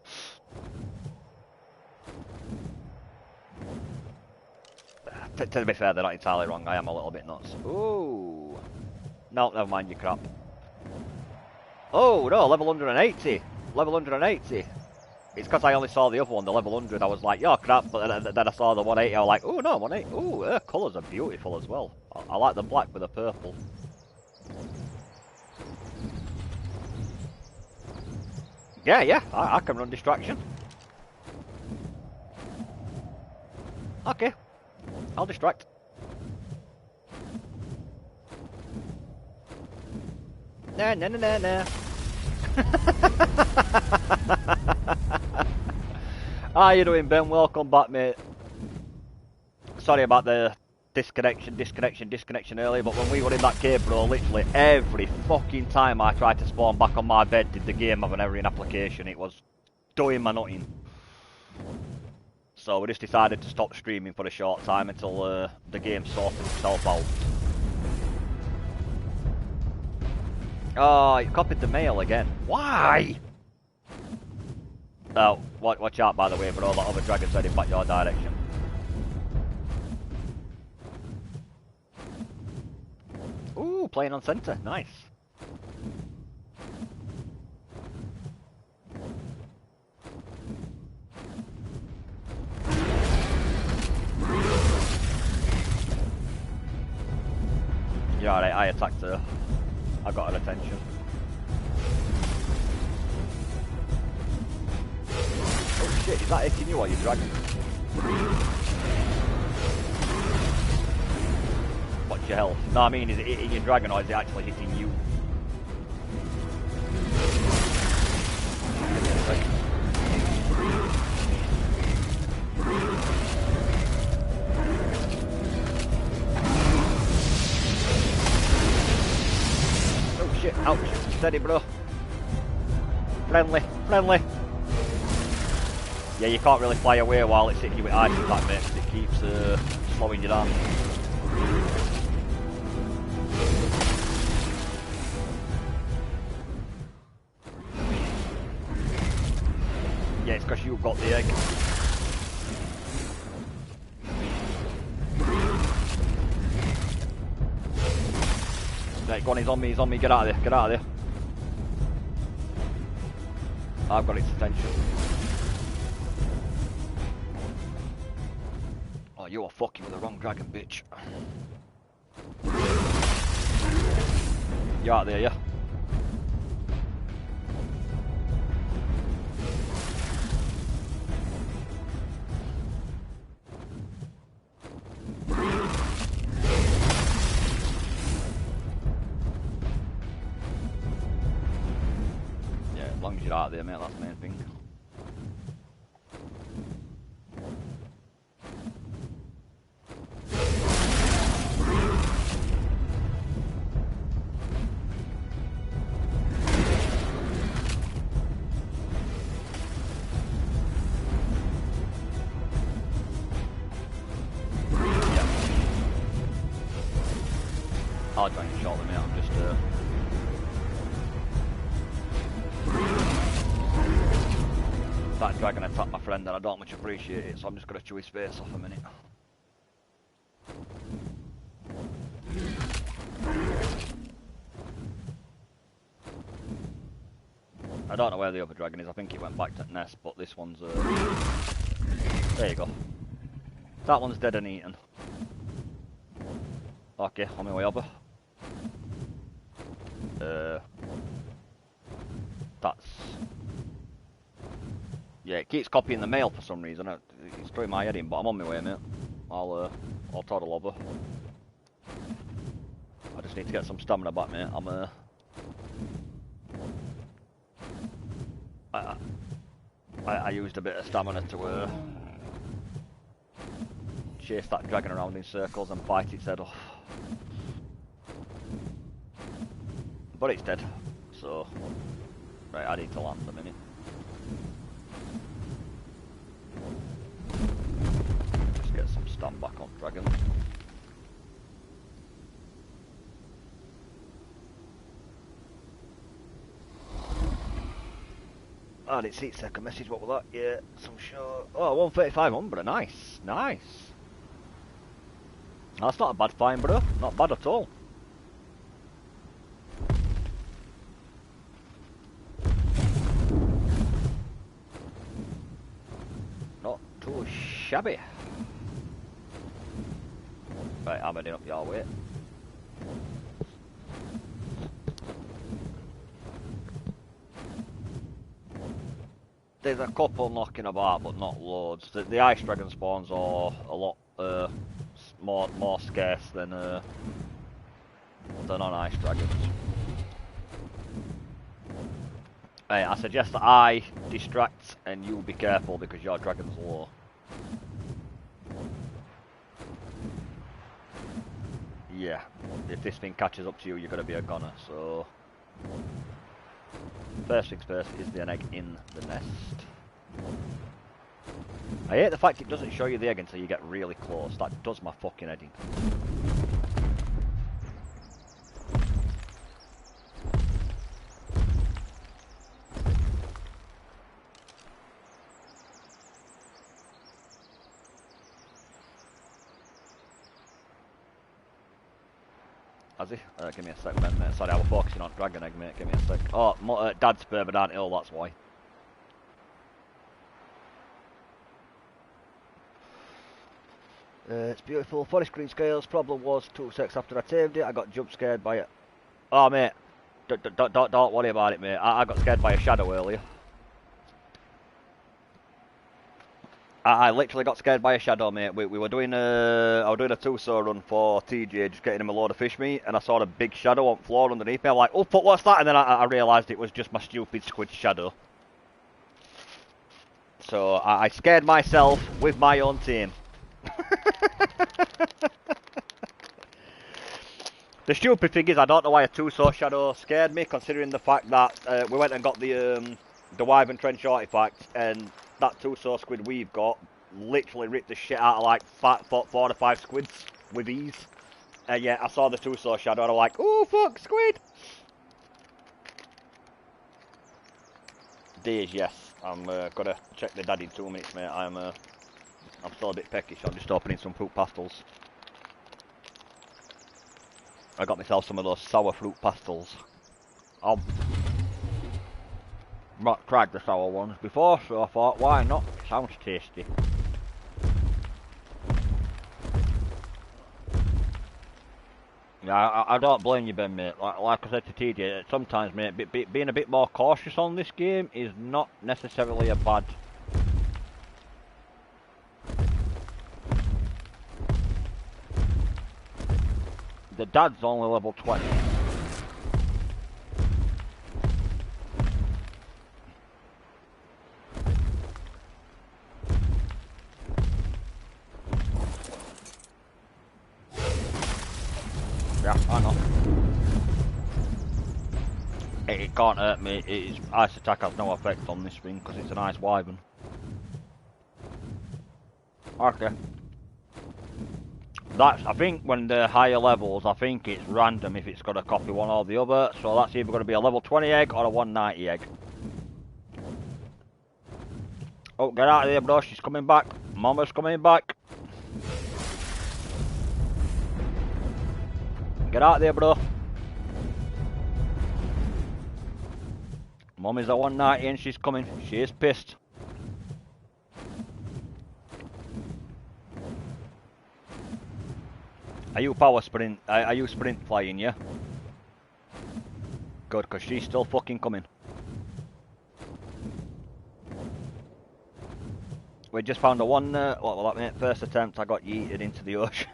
To be fair, they're not entirely wrong. I am a little bit nuts. Ooh. No, never mind your crap. Oh, no, level 180. Level 180. It's because I only saw the other one, the level 100. I was like, yo, crap. But then I saw the 180. I was like, oh, no, 180. Ooh, her colours are beautiful as well. I like the black with the purple. Yeah, I can run distraction. Okay, I'll distract. Nah. How you doing, Ben? Welcome back, mate. Sorry about the disconnection earlier, but when we were in that cave, bro, literally every fucking time I tried to spawn back on my bed, did the game have an error in application. It was doing my nutting. So we just decided to stop streaming for a short time until the game sorted itself out. Oh, it copied the mail again. Why? Oh, watch out, by the way, for all that other dragons heading back your direction. Ooh, playing on centre. Nice. Yeah, alright, I attacked her. I got her attention. Oh shit, is that hitting you or your dragon? What's your health? No, I mean, is it hitting your dragon or is it actually hitting you? Oh shit, ouch. Steady, bro. Friendly. Yeah, you can't really fly away while it's hitting you with ice attack, mate, because it keeps slowing you down. Yeah, it's because you've got the egg. Right, go on, he's on me, get out of there, I've got its attention. Oh, you are fucking with the wrong dragon, bitch. You out there, yeah? Yeah, as long as you're out there, mate, that's the main thing. I'll try and shot them out, I'm just that dragon attacked my friend and I don't much appreciate it, so I'm just gonna chew his face off a minute. I don't know where the other dragon is, I think it went back to the nest, but this one's there you go. That one's dead and eaten. Okay, on my way over. That's... Yeah, it keeps copying the mail for some reason. It's throwing my head in, but I'm on my way, mate. I'll toddle over. I just need to get some stamina back, mate. I used a bit of stamina to chase that dragon around in circles and bite its head off. But it's dead, so... Right, I need to land a minute. Just get some stam back on dragon. I didn't see its second message, what was that? Yeah, some short... Oh, 135 nice, nice. That's not a bad find, bro. Not bad at all. Not too shabby. Right, I'm heading up your way. There's a couple knocking about, but not loads. The ice dragon spawns are a lot more scarce than non-ice dragons. Hey, I suggest that I distract and you be careful because your dragon's low. Yeah, if this thing catches up to you, you're gonna be a goner. So first things first is the egg in the nest. I hate the fact it doesn't show you the egg until you get really close. That does my fucking head in. Has he? Give me a sec, mate. Sorry, I was focusing on dragon egg, mate. Give me a sec. Oh, Dad's further downhill, that's why. It's beautiful. Forest green scales. Problem was 2 seconds after I tamed it, I got jump scared by it. Oh, mate. Don't worry about it, mate. I got scared by a shadow earlier. I literally got scared by a shadow, mate. We were doing I was doing a 2-saw run for TJ, just getting him a load of fish meat, and I saw a big shadow on the floor underneath me. I'm like, oh, fuck, what's that? And then I realised it was just my stupid squid shadow. So I scared myself with my own team. The stupid thing is, I don't know why a 2-saw shadow scared me, considering the fact that we went and got the Wyvern Trench artifact, and that 2-saw squid we've got literally ripped the shit out of like 4 or 5 squids with ease. And yeah, I saw the 2-saw shadow and I'm like, oh fuck, squid! Days, yes. I'm gonna check the dad in 2 minutes, mate. I'm still a bit peckish. I'm just opening some fruit pastels. I got myself some of those sour fruit pastels. I've not tried the sour ones before, so I thought, why not? Sounds tasty. Yeah, I don't blame you, Ben, mate. Like I said to TJ, sometimes, mate, being a bit more cautious on this game is not necessarily a bad. The dad's only level 20. Yeah, I know. It can't hurt me. Ice attack has no effect on this thing because it's an ice wyvern. Okay. I think when the higher levels, I think it's random if it's got to copy one or the other. So that's either going to be a level 20 egg or a 190 egg. Oh, get out of there, bro. She's coming back. Mama's coming back. Get out of there, bro. Mum is a 190 and she's coming. She is pissed. Are you power sprint? Are you sprint flying, yeah? Good, because she's still fucking coming. We just found a one, what will that mean? First attempt, I got yeeted into the ocean.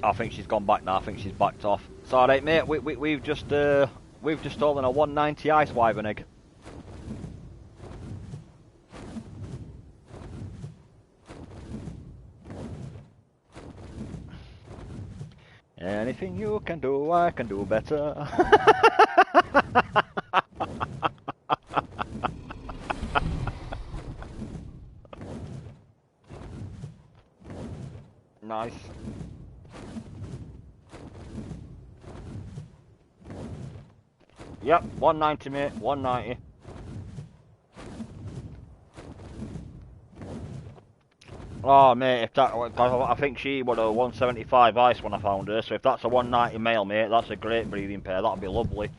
I think she's gone back now. I think she's backed off. It's alright, mate. We've just stolen a 190 ice wyvern egg. Anything you can do, I can do better. Nice. Yep, 190, mate. 190. Oh, mate, if that, I think she was a 175 ice when I found her, so if that's a 190 male, mate, that's a great breeding pair, that'd be lovely.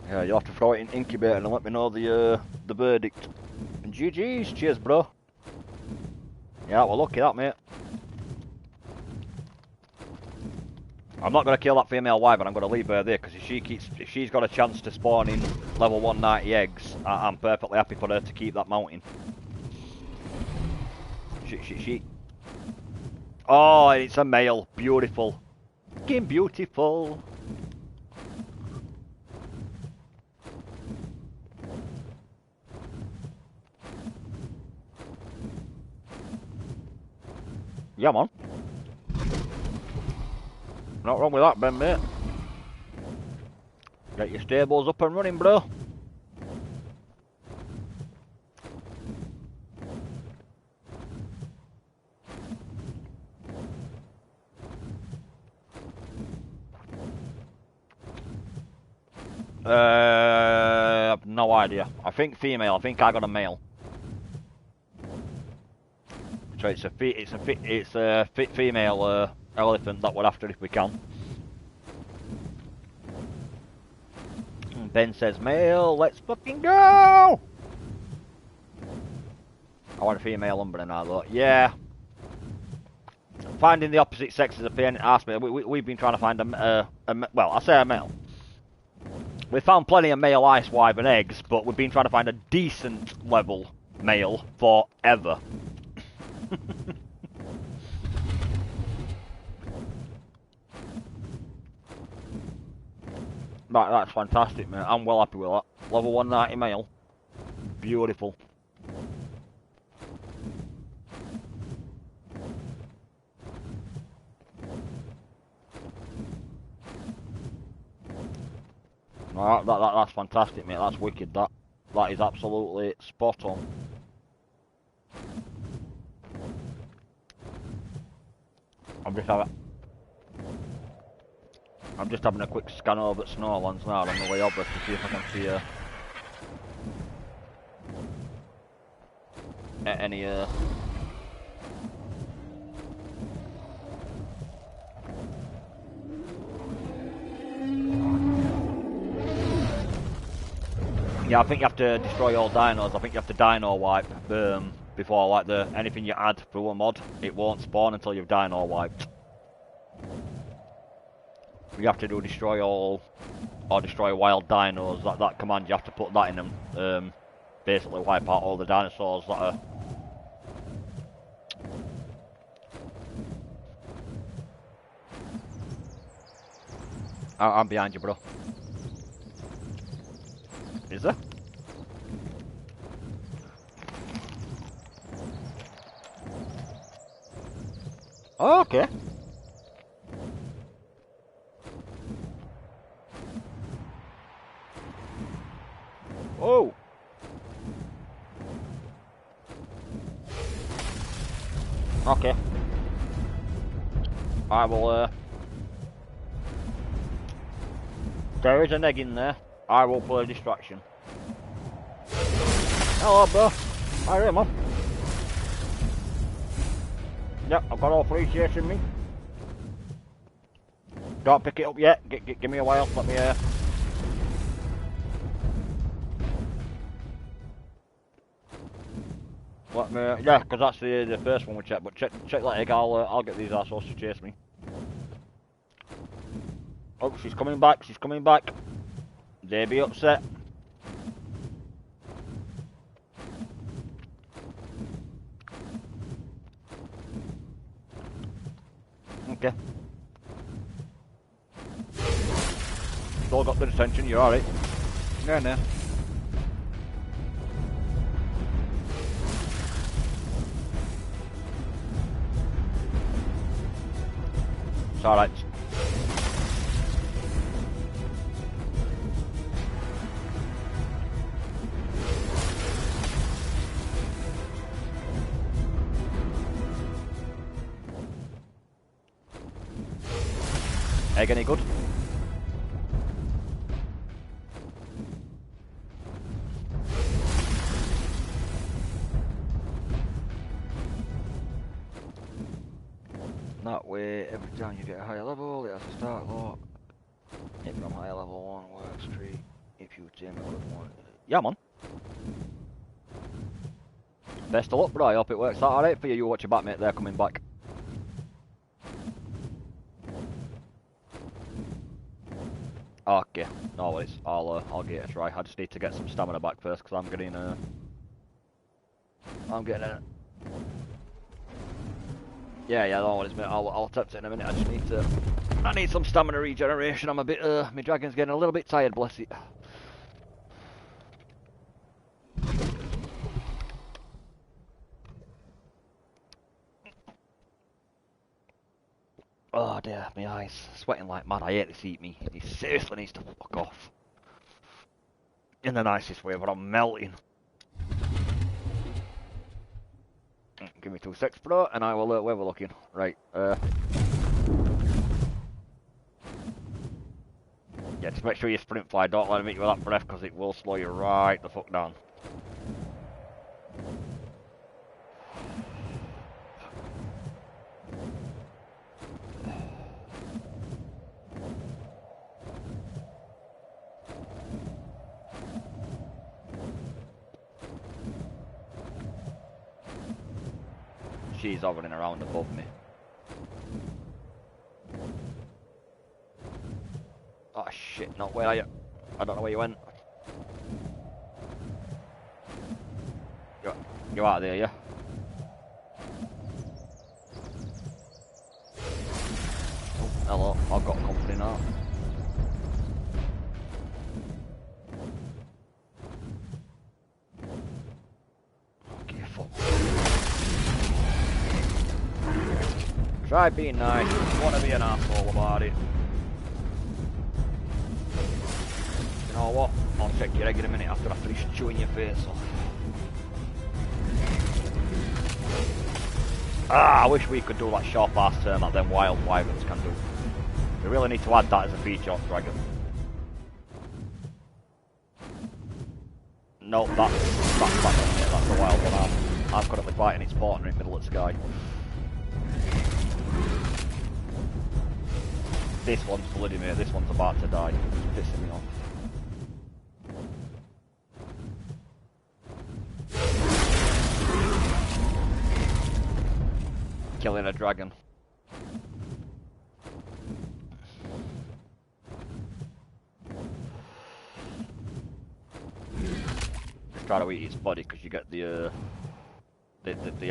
Yeah, you'll have to throw it in incubator and let me know the verdict. And GG's, cheers, bro. Yeah, well, lucky that, mate. I'm not going to kill that female wyvern, I'm going to leave her there, because if she's got a chance to spawn in level 190 eggs, I'm perfectly happy for her to keep that mountain. Oh, it's a male. Beautiful. Fucking beautiful. Yeah, man. Not wrong with that, Ben, mate. Get your stables up and running, bro. I've no idea. I think female. I think I got a male. So it's a female elephant that we're after if we can. And Ben says male. Let's fucking go. I want a female lumber now, though. Yeah. Finding the opposite sex is a pain in the arse, mate. We've been trying to find well, I say a male. We found plenty of male ice wyvern eggs, but we've been trying to find a decent level male forever. That's fantastic, mate. I'm well happy with that. Level 190 male. Beautiful. No, that's fantastic, mate. That's wicked. That is absolutely spot on. I'm just having a quick scan over at Snowlands now on the way over to see if I can see any yeah, I think you have to destroy all dinos. I think you have to dino wipe before like anything you add through a mod, it won't spawn until you've dino wiped. You have to do destroy all or destroy wild dinos. That command, you have to put that in them. Basically wipe out all the dinosaurs that are. I'm behind you, bro. Is there? Oh, okay. Oh. Okay. I will, there is an egg in there. I will put a distraction. Hello, bro. How are you, man? Yep, I've got all three chasing me. Don't pick it up yet. Give me a while. Let me, yeah, because that's the first one we checked. But check that egg. I'll get these assholes to chase me. Oh, she's coming back. She's coming back. They be upset. Okay. Still got the detention. You're alright. Yeah, no. It's alright. Egg any good? That way, every time you get a higher level, it has to start low. Hit from higher level 1 works tree. If you tame a good one. Yeah, man. Best of luck, bro. I hope it works out alright for you. You watch your back, mate. They're coming back. Okay, no worries. I'll get a try. I just need to get some stamina back first because I'm getting a. Yeah, no worries, mate. I'll attempt it in a minute. I need some stamina regeneration. I'm a bit. My dragon's getting a little bit tired. Bless it. Oh dear, my eyes sweating like mad. I hate this heat, me. He seriously needs to fuck off. In the nicest way, but I'm melting. Give me 2 secs, bro, and I will where we're looking. Right, yeah, just make sure you sprint fly. Don't let him hit you with that breath, because it will slow you right the fuck down. She's hovering around above me. Oh shit, no, where are you? I don't know where you went. You're out there, yeah? Oh, hello, I've got company now. Okay, fuck. Try being nice, you want to be an asshole about it. You know what? I'll check your egg in a minute after I finish chewing your face off. I wish we could do that sharp ass turn that them wild wyverns can do. We really need to add that as a feature on Dragon. Nope, that's a wild one. I'm currently fighting its partner in the middle of the sky. This one's bloody mate, this one's about to die. It's pissing me off. Killing a dragon. Just try to eat its body because you get the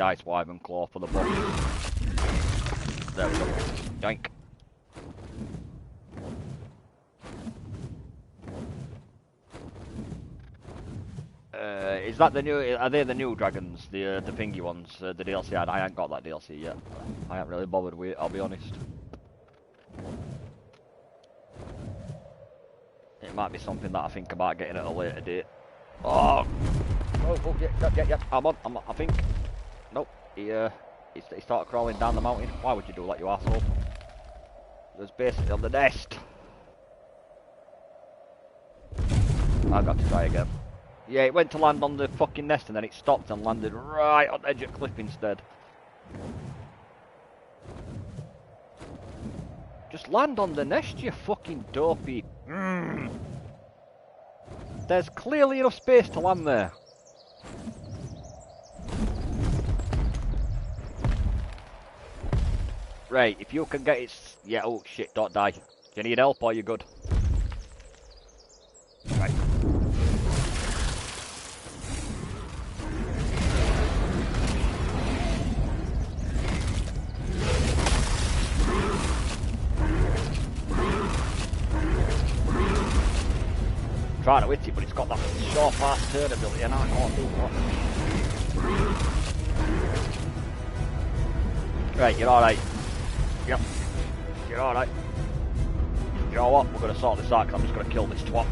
ice wyvern claw for the body. There we go. Yank. Is that the new? Are they the new dragons? The thingy ones? The DLC? I ain't got that DLC yet. I haven't really bothered with it. I'll be honest. It might be something that I think about getting at a later date. Oh yeah. I'm on. I think. Nope. He started crawling down the mountain. Why would you do that, you asshole? It was basically on the nest. I've got to try again. Yeah, it went to land on the fucking nest and then it stopped and landed right on the edge of the cliff instead. Just land on the nest, you fucking dopey. There's clearly enough space to land there. Right, if you can get it... Yeah, oh shit, don't die. Do you need help or are you good? Right. Trying to hit it, but it's got that sharp ass turn ability and I can't do what. Right, you're alright. Yep. You're alright. You know what? We're going to sort this out because I'm just going to kill this twat.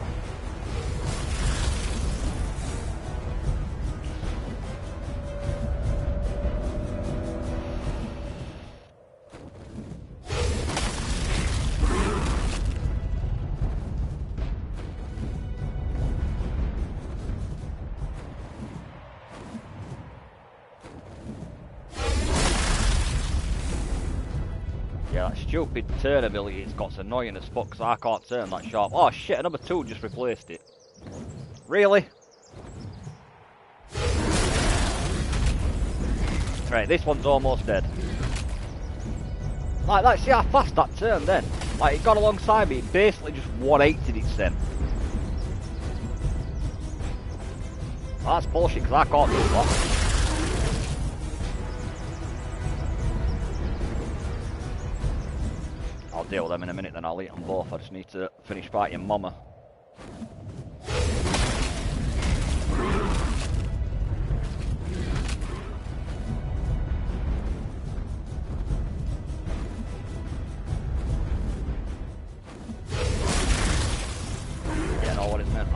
Stupid turn ability it's got's annoying as fuck because I can't turn that sharp. Oh shit, another 2 just replaced it. Really? Right, this one's almost dead. Like, see how fast that turned then? Like, it got alongside me, it basically just 180'd its then. That's bullshit because I can't do that. I'll deal with them in a minute then, I'll eat them both. I just need to finish fighting Mama. Yeah, know what it meant.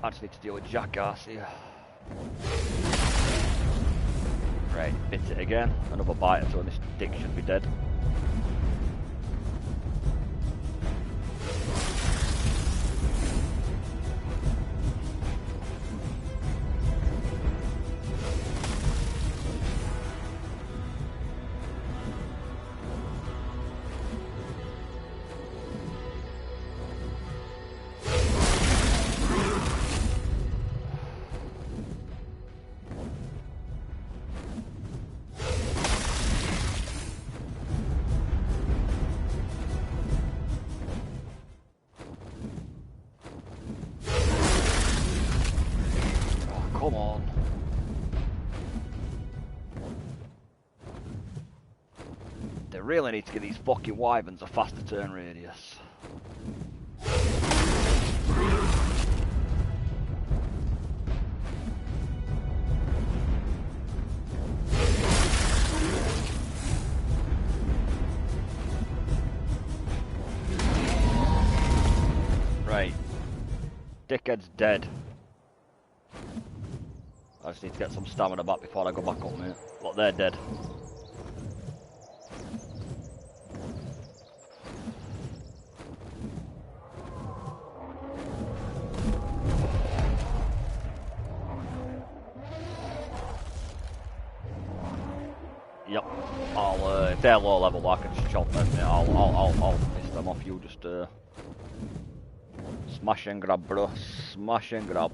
I just need to deal with Jackass here. Right, hit it again. Another bite or so and this dick should be dead. Come on. They really need to give these fucking wyverns a faster turn radius. dickhead's dead. I just need to get some stamina back before I go back up, mate. But they're dead. Yep. I'll if they're low level, I can just chop them, mate. I'll miss them off. You just smash and grab, bro. Smash and grab.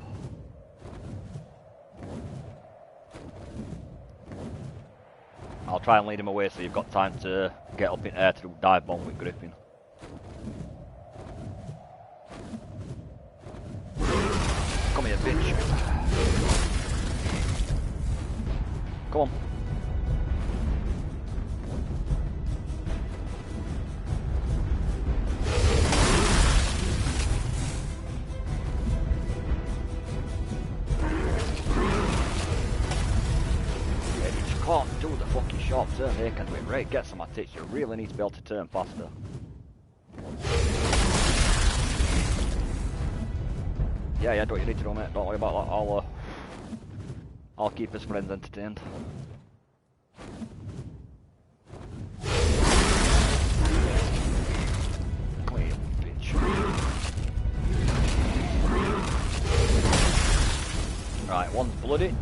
I'll try and lead him away so you've got time to get up in air to do dive bomb with gripping. Come here, bitch. Come on. Can't do the fucking sharp turn, they can do it right. Get some at it. You really need to be able to turn faster. Yeah, do what you need to do, mate. Don't worry about that. I'll keep his friends entertained. Come here, bitch. Right, one's bloody.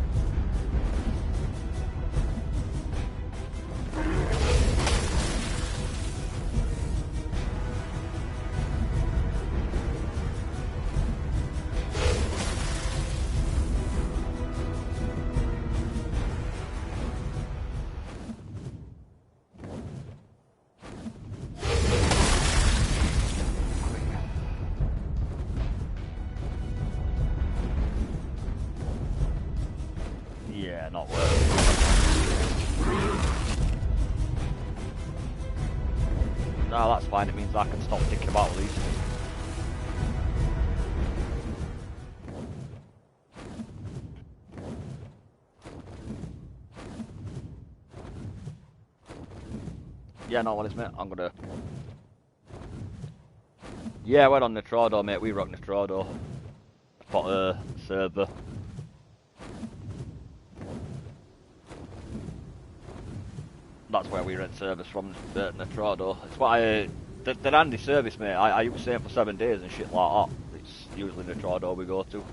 Yeah, not worth it. No, that's fine. It means I can stop thinking about these. Yeah, no worries, mate. I'm gonna. Yeah, we're on Nitrodo, mate. We rock Nitrodo. Spot server. That's where we rent service from, Nitrodo. It's quite they're handy service, mate. I was staying for 7 days and shit like that. It's usually Nitrodo we go to.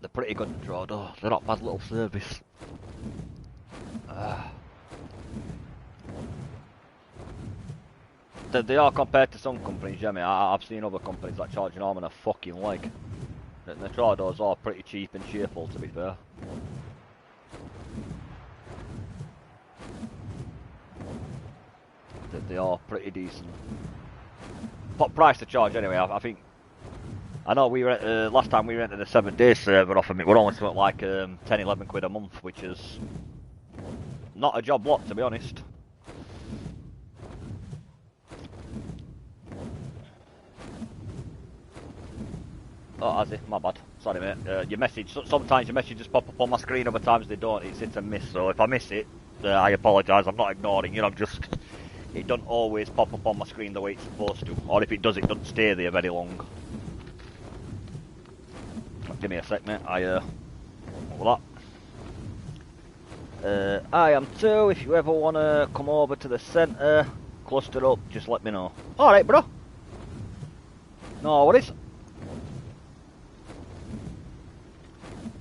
They're pretty good, Nitrodo. They're not bad little service. They are compared to some companies, yeah, mate. I've seen other companies that charge an arm and a fucking leg. The Nitrodos are pretty cheap and cheerful, to be fair. They are pretty decent. What price to charge anyway? I think. I know we last time we rented a 7-day server off of me. We're only spent like 10-11 quid a month, which is not a job lot, to be honest. Oh, has it? My bad. Sorry, mate. Your message. Sometimes your messages pop up on my screen, other times they don't. It's hit and miss. So if I miss it, I apologise. I'm not ignoring you. I'm just. It doesn't always pop up on my screen the way it's supposed to. Or if it does, it doesn't stay there very long. Give me a sec, mate. What that? I am too. If you ever want to come over to the centre, cluster up, just let me know. Alright, bro. No worries.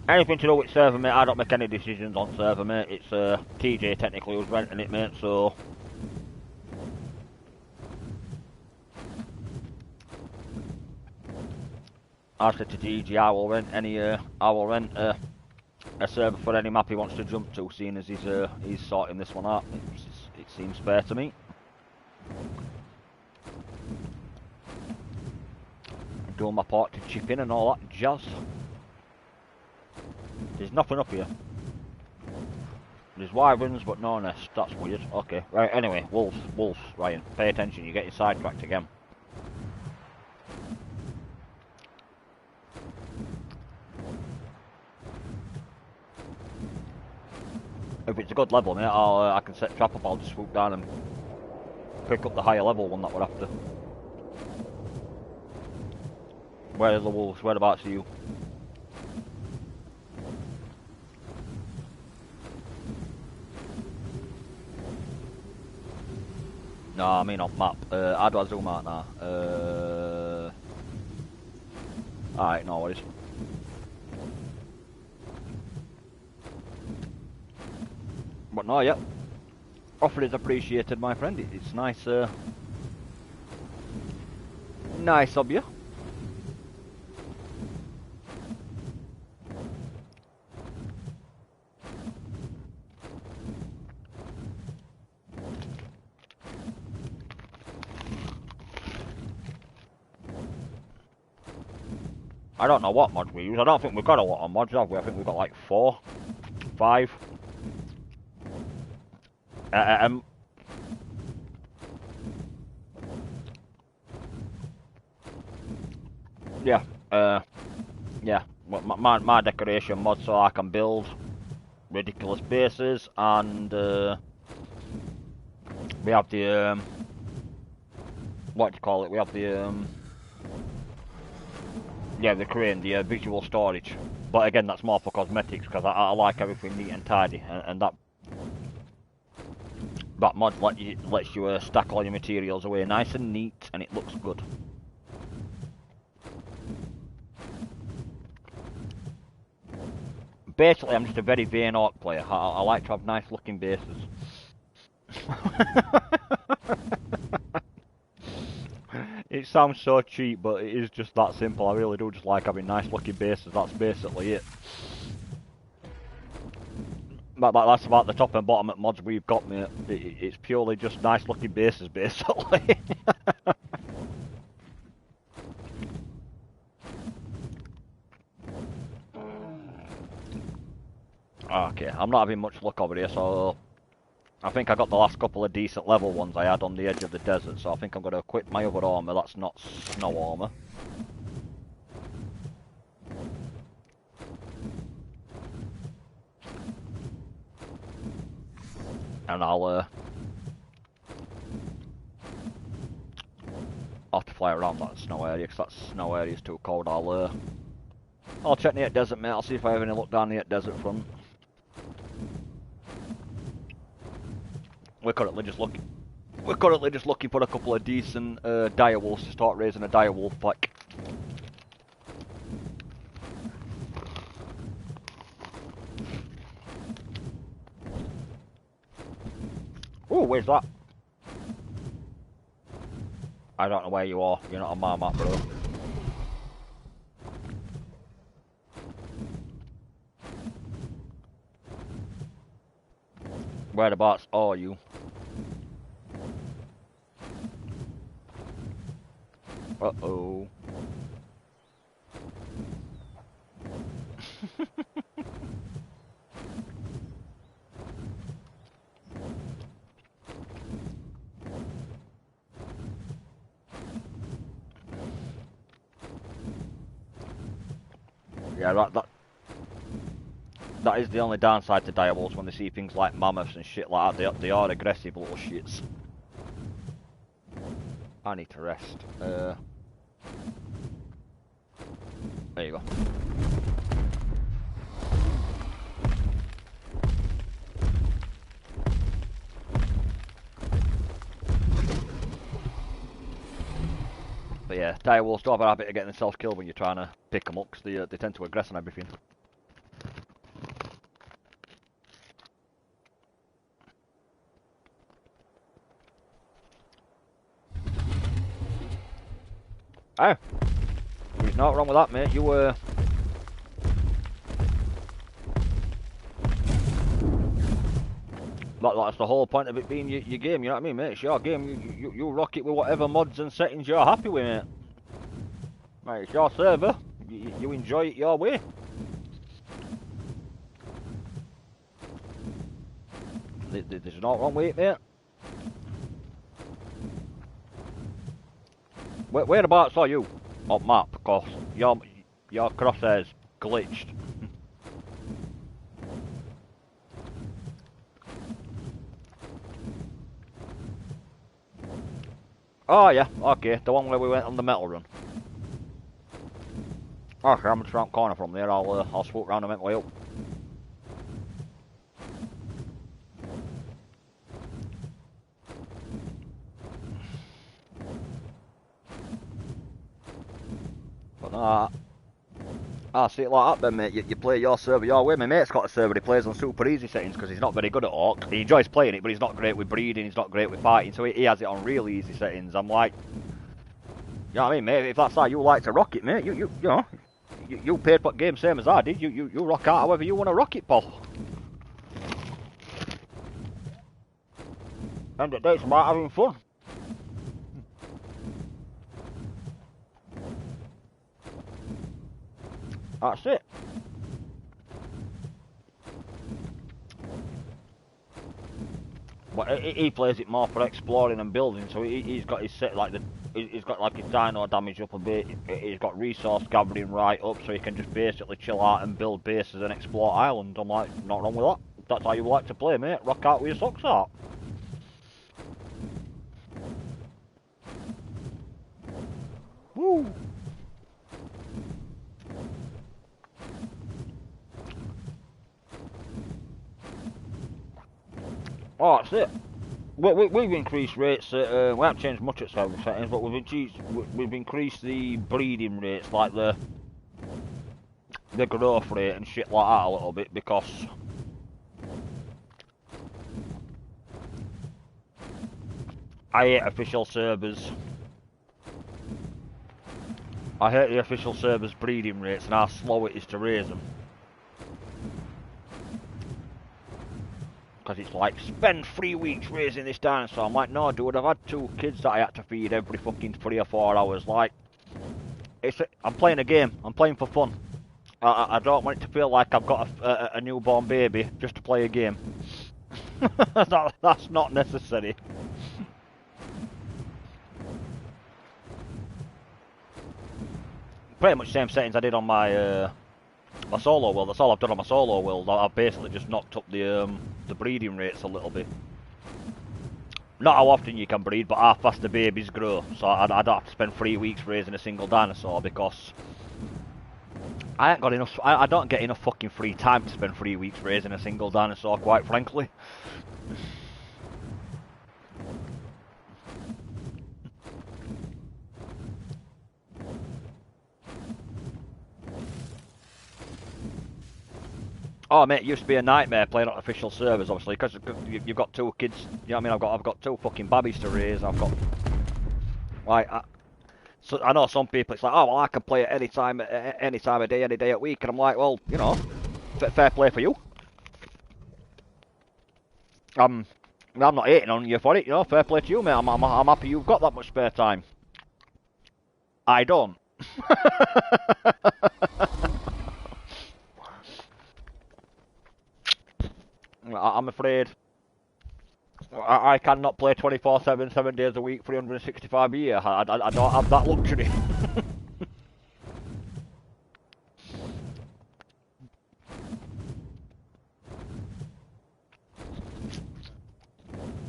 Anything to do with server, mate, I don't make any decisions on server, mate. It's TJ technically who's renting it, mate, so... I said to TJ, I will rent a server for any map he wants to jump to, seeing as he's sorting this one out. It seems fair to me. I'm doing my part to chip in and all that jazz. There's nothing up here. There's wyverns, but no nest. That's weird. Okay. Right, anyway, wolves, Ryan. Pay attention, you're getting sidetracked again. If it's a good level, mate, I can set trap up. I'll just swoop down and pick up the higher level one that we're after. Where are the wolves? Whereabouts are you? No, I mean on map. How do I zoom out now? Alright, no worries. But no, yeah. Offer is appreciated, my friend. It's nice, nice of you. I don't know what mods we use. I don't think we've got a lot of mods, have we? I think we've got like 4, 5. Yeah, yeah. My decoration mod, so I can build ridiculous bases, and we have the what do you call it? We have the yeah, the crane, the visual storage. But again, that's more for cosmetics because I like everything neat and tidy, and that mod lets you stack all your materials away nice and neat, and it looks good. Basically, I'm just a very vain orc player. I like to have nice looking bases. It sounds so cheap, but it is just that simple. I really do just like having nice looking bases. That's basically it. That's about the top and bottom of mods we've got, mate. It's purely just nice looking bases, basically. Okay, I'm not having much luck over here, so I think I got the last couple of decent level ones I had on the edge of the desert, so I think I'm going to equip my other armour. That's not snow armour. And I'll have to fly around that snow area, because that snow area is too cold. I'll check the desert, mate. I'll see if I have any look down the desert front. We're currently just looking for a couple of decent dire wolves to start raising a dire wolf pack. Oh, where's that? I don't know where you are. You're not on my map, bro. Whereabouts are you? Uh-oh. Yeah, that is the only downside to direwolves when they see things like mammoths and shit like that. They are aggressive little shits. I need to rest. There you go. But yeah, direwolves do have a habit of getting themselves killed when you're trying to pick them up, because they tend to aggress and everything. Oh, there's not wrong with that, mate. That's the whole point of it being your game, you know what I mean, mate? It's your game, you rock it with whatever mods and settings you're happy with, mate. Mate, it's your server, you enjoy it your way. There's not wrong with it, mate. Whereabouts are you on map? Because your crosshair's glitched. Oh yeah, okay, the one where we went on the metal run. Okay, I'm just around the corner from there. I'll swoop round and make my way up. But no, I see it like that then, mate. You play your server your way. My mate's got a server he plays on super easy settings because he's not very good at Orc. He enjoys playing it, but he's not great with breeding, he's not great with fighting, so he has it on real easy settings. I'm like, you know what I mean, mate? If that's how you like to rock it, mate, you know, you paid for the game same as I did. You rock out however you want to rock it, Paul. End of the day, it's about having fun. That's it. But he plays it more for exploring and building, so he's got his set like he's got like his dino damage up a bit. He's got resource gathering right up, so he can just basically chill out and build bases and explore island. I'm like, not wrong with that. That's how you like to play, mate. Rock out with your socks out. Woo! Oh, that's it. We've increased rates. We haven't changed much at server settings, but we've increased the breeding rates, like the growth rate and shit like that a little bit because I hate official servers. I hate the official servers' breeding rates and how slow it is to raise them. Because it's like, spend 3 weeks raising this dinosaur. I'm like, no dude, I've had 2 kids that I had to feed every fucking 3 or 4 hours. Like, I'm playing a game. I'm playing for fun. I don't want it to feel like I've got a newborn baby just to play a game. That's not necessary. Pretty much same settings I did on my my solo world. That's all I've done on my solo world. I've basically just knocked up the breeding rates a little bit. Not how often you can breed, but how fast the babies grow. So I don't have to spend 3 weeks raising a single dinosaur because I ain't got enough. I don't get enough fucking free time to spend 3 weeks raising a single dinosaur, quite frankly. Oh mate, it used to be a nightmare playing on official servers, obviously, because you've got 2 kids. You know what I mean? I've got 2 fucking babbies to raise. I've got like, so I know some people. It's like, oh well, I can play at any time of day, any day of week, and I'm like, well, you know, fair play for you. I'm not hating on you for it, you know. Fair play to you, mate. I'm happy you've got that much spare time. I don't. I'm afraid I cannot play 24/7, 7 days a week, 365 a year. I don't have that luxury.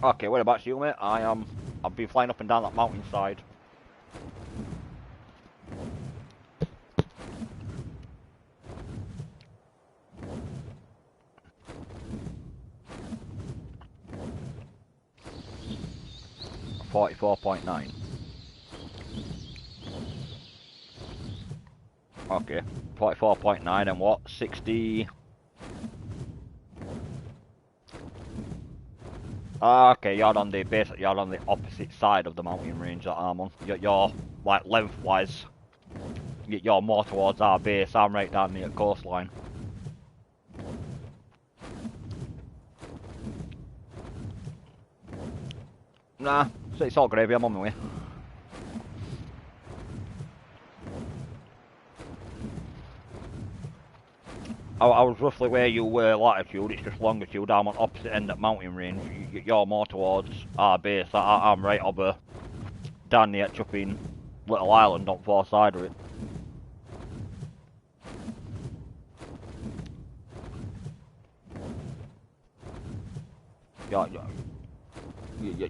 Okay, what about you, mate? I've been flying up and down that mountainside. $44.9. Okay, 44.9 and what? 60. Okay, you're on the opposite side of the mountain range that I'm on. You're like lengthwise. You're more towards our base. I'm right down near the coastline. Nah, so it's all gravy. I'm on my way. I was roughly where you were latitude, it's just longitude. I'm on opposite end of mountain range. You're more towards our base. I'm right over down the edge up in Little Island on 4 side of it.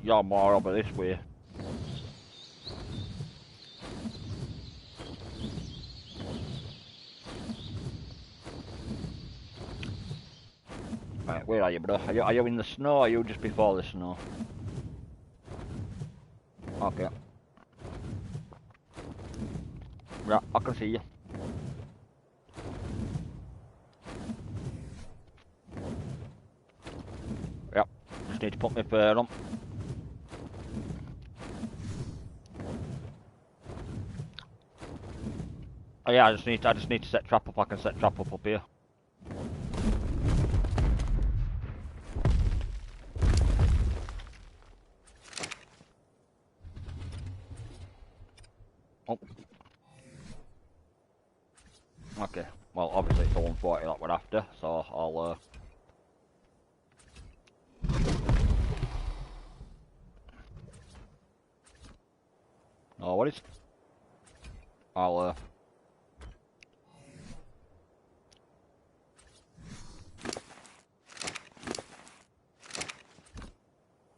You're more over this way. Right, where are you, bro? Are you in the snow or are you just before the snow? Okay. Yeah, I can see you. Yep, just need to put my fur on. Oh yeah, I just need to set trap up. I can set trap up here. Oh. Okay. Well, obviously it's a 140 that we're after, so I'll no worries. I'll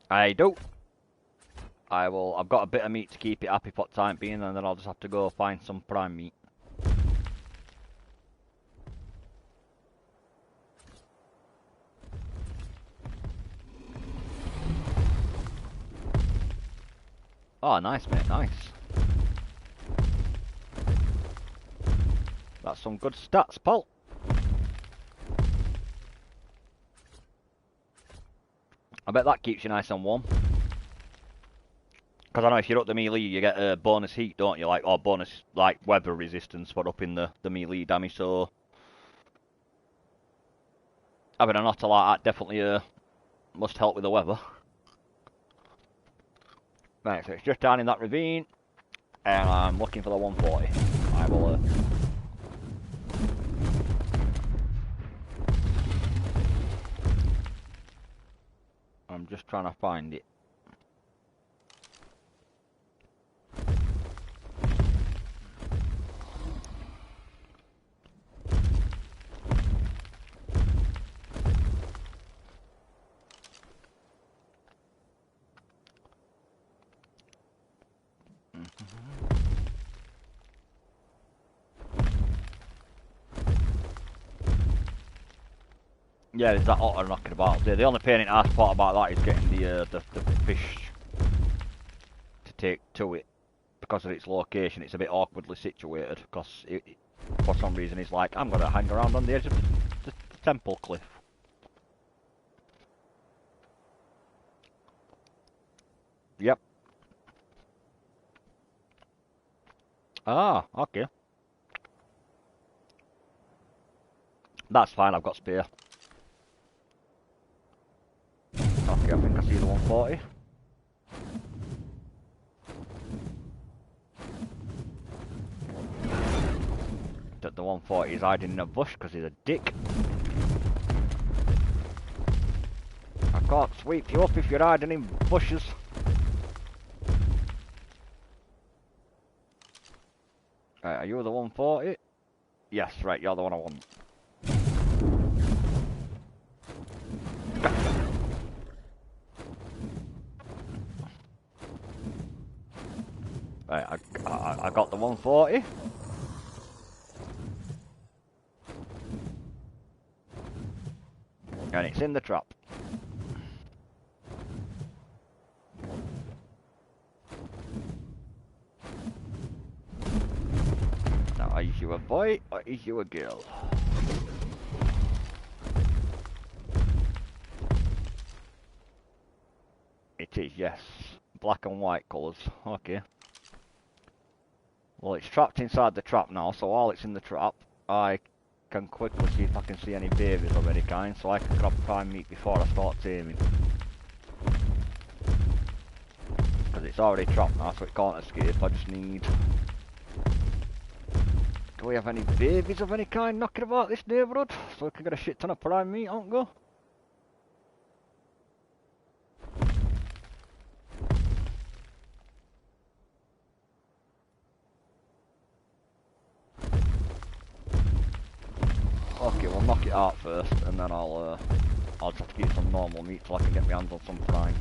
I do. I will. I've got a bit of meat to keep it happy for the time being, and then I'll just have to go find some prime meat. Oh, nice, mate. Nice. That's some good stats, Paul. I bet that keeps you nice and warm. Because I know if you're up the melee, you get bonus heat, don't you? Like, or bonus, like, weather resistance for up in the melee damage, so... having an otter like that definitely must help with the weather. Right, so it's just down in that ravine, and I'm looking for the 140. I will... I'm just trying to find it. Yeah, there's that otter knocking about. The only pain in the ass part about that is getting the fish to take to it because of its location. It's a bit awkwardly situated because for some reason it's like, I'm going to hang around on the edge of the temple cliff. Yep. Ah, okay. That's fine, I've got spear. Okay, I think I see the 140. That the 140 is hiding in a bush because he's a dick. I can't sweep you up if you're hiding in bushes. Right, are you the 140? Yes, right, you're the one I want. Right, I got the 140. And it's in the trap. Now, are you a boy or is you a girl? It is, yes. Black and white colours. Okay. Well, it's trapped inside the trap now, so while it's in the trap, I can quickly see if I can see any babies of any kind, so I can grab prime meat before I start taming. Because it's already trapped now, so it can't escape. I just need... Do we have any babies of any kind knocking about this neighbourhood? So we can get a shit ton of prime meat, don't go? Okay, we'll knock it out first, and then I'll just have to get some normal meat till I can get my hands on some prime.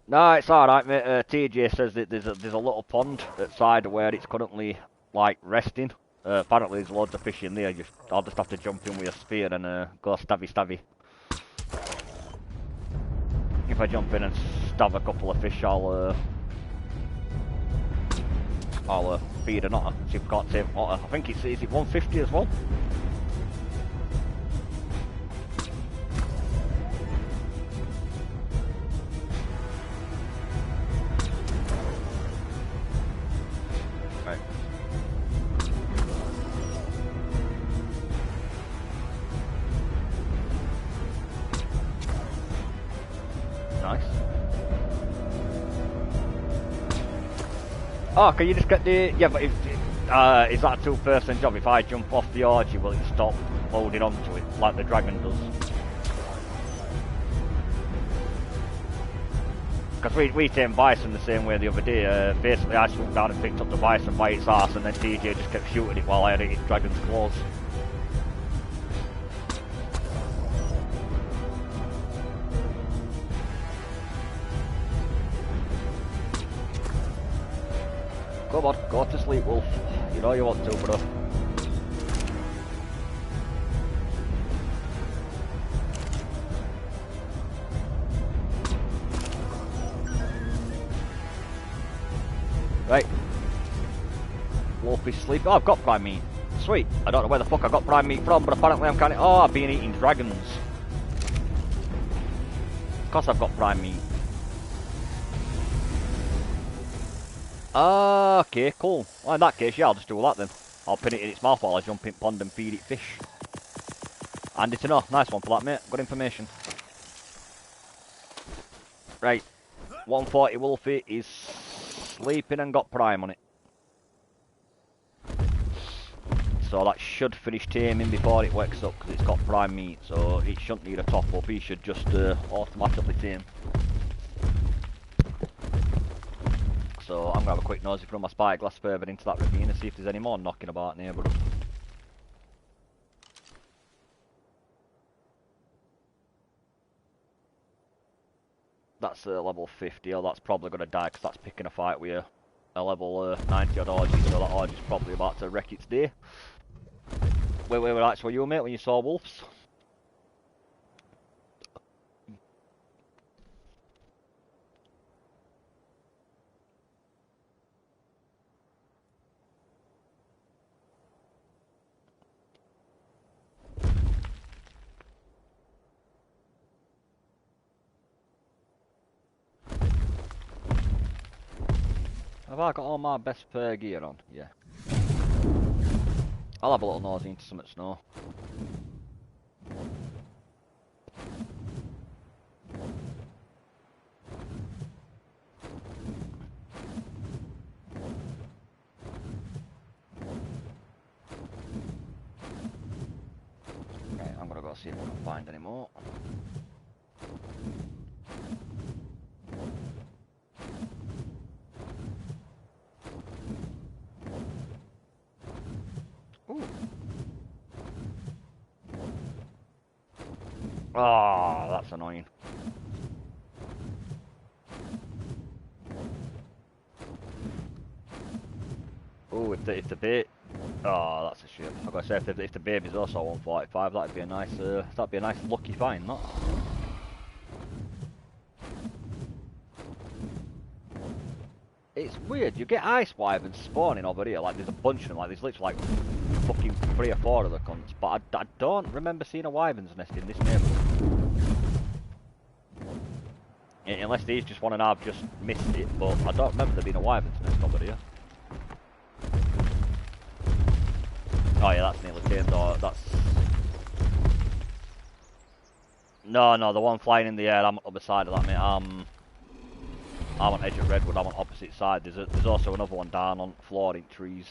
No, it's alright, mate. TJ says that there's a little pond outside where it's currently, like, resting. Apparently there's loads of fish in there. I'll just have to jump in with a spear and go stabby stabby. If I jump in and stab a couple of fish, I'll feed an otter. See if I can't save an otter. I think is it 150 as well? Right. Nice. Oh, can you just get the... Yeah, but if, is that a two-person job? If I jump off the orgy, will it stop holding onto it, like the dragon does? Because we tamed bison the same way the other day. Basically, I swooped down and picked up the bison by its arse, and then TJ just kept shooting it while I had it in its dragon's claws. Come on, go to sleep, Wolf. You know you want to, bro. Right. Wolf is sleeping. Oh, I've got prime meat. Sweet. I don't know where the fuck I got prime meat from, but apparently I'm kind of... Oh, I've been eating dragons. Of course I've got prime meat. Okay, cool. Well, in that case, yeah, I'll just do that then. I'll pin it in its mouth while I jump in pond and feed it fish. Handy to know. Nice one for that, mate. Good information. Right. 140 Wolfie is sleeping and got prime on it. So that should finish taming before it wakes up, because it's got prime meat, so it shouldn't need a top up. He should just automatically tame. So I'm going to have a quick nosy through my spyglass further into that ravine and see if there's any more knocking about neighbourhood. That's level 50, oh that's probably going to die because that's picking a fight with a level 90 odd orgy, so that orgy's probably about to wreck its day. Where were you, mate, when you saw wolves? Have I got all my best fur gear on? Yeah. I'll have a little nosy into some snow. Okay, I'm gonna go see if I can find any more. Ah, oh, that's annoying. Oh, if the bait, oh, that's a shame. I gotta say, if the baby's also 145, that'd be a nice lucky find. That. It's weird. You get ice wyverns spawning over here. Like there's a bunch of them. Like there's literally like fucking 3 or 4 of the cunts. But I don't remember seeing a wyvern's nest in this neighbourhood. Unless these just one and I've just missed it. But I don't remember there being a wyvern's nest over here. Oh yeah, that's nearly tamed. Or that's no, the one flying in the air. I'm up the side of that, mate. I'm on edge of redwood. I'm on opposite side. There's also another one down on flooring trees.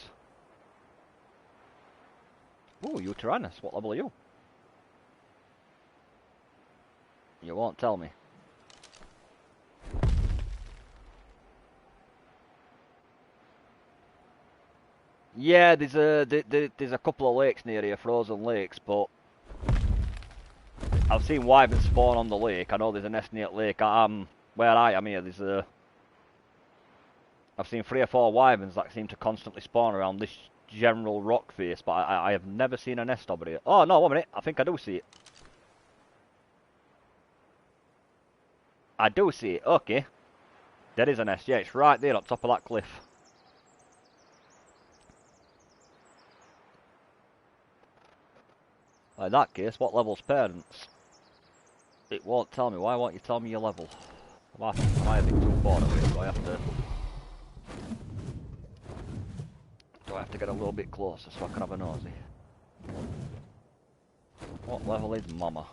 Ooh, you Tyrannus. What level are you? You won't tell me. Yeah, there's a couple of lakes near here, frozen lakes, but I've seen wyverns spawn on the lake. I know there's a nest near the lake. Where I am here, I've seen 3 or 4 wyverns that seem to constantly spawn around this general rock face, but I have never seen a nest over here. Oh, no, 1 minute. I think I do see it. I do see it. Okay. There is a nest. Yeah, it's right there on top of that cliff. In that case, what level's parents? It won't tell me. Why won't you tell me your level? Am I a bit too far away? Do I have to get a little bit closer so I can have a nosy? What level is Mama?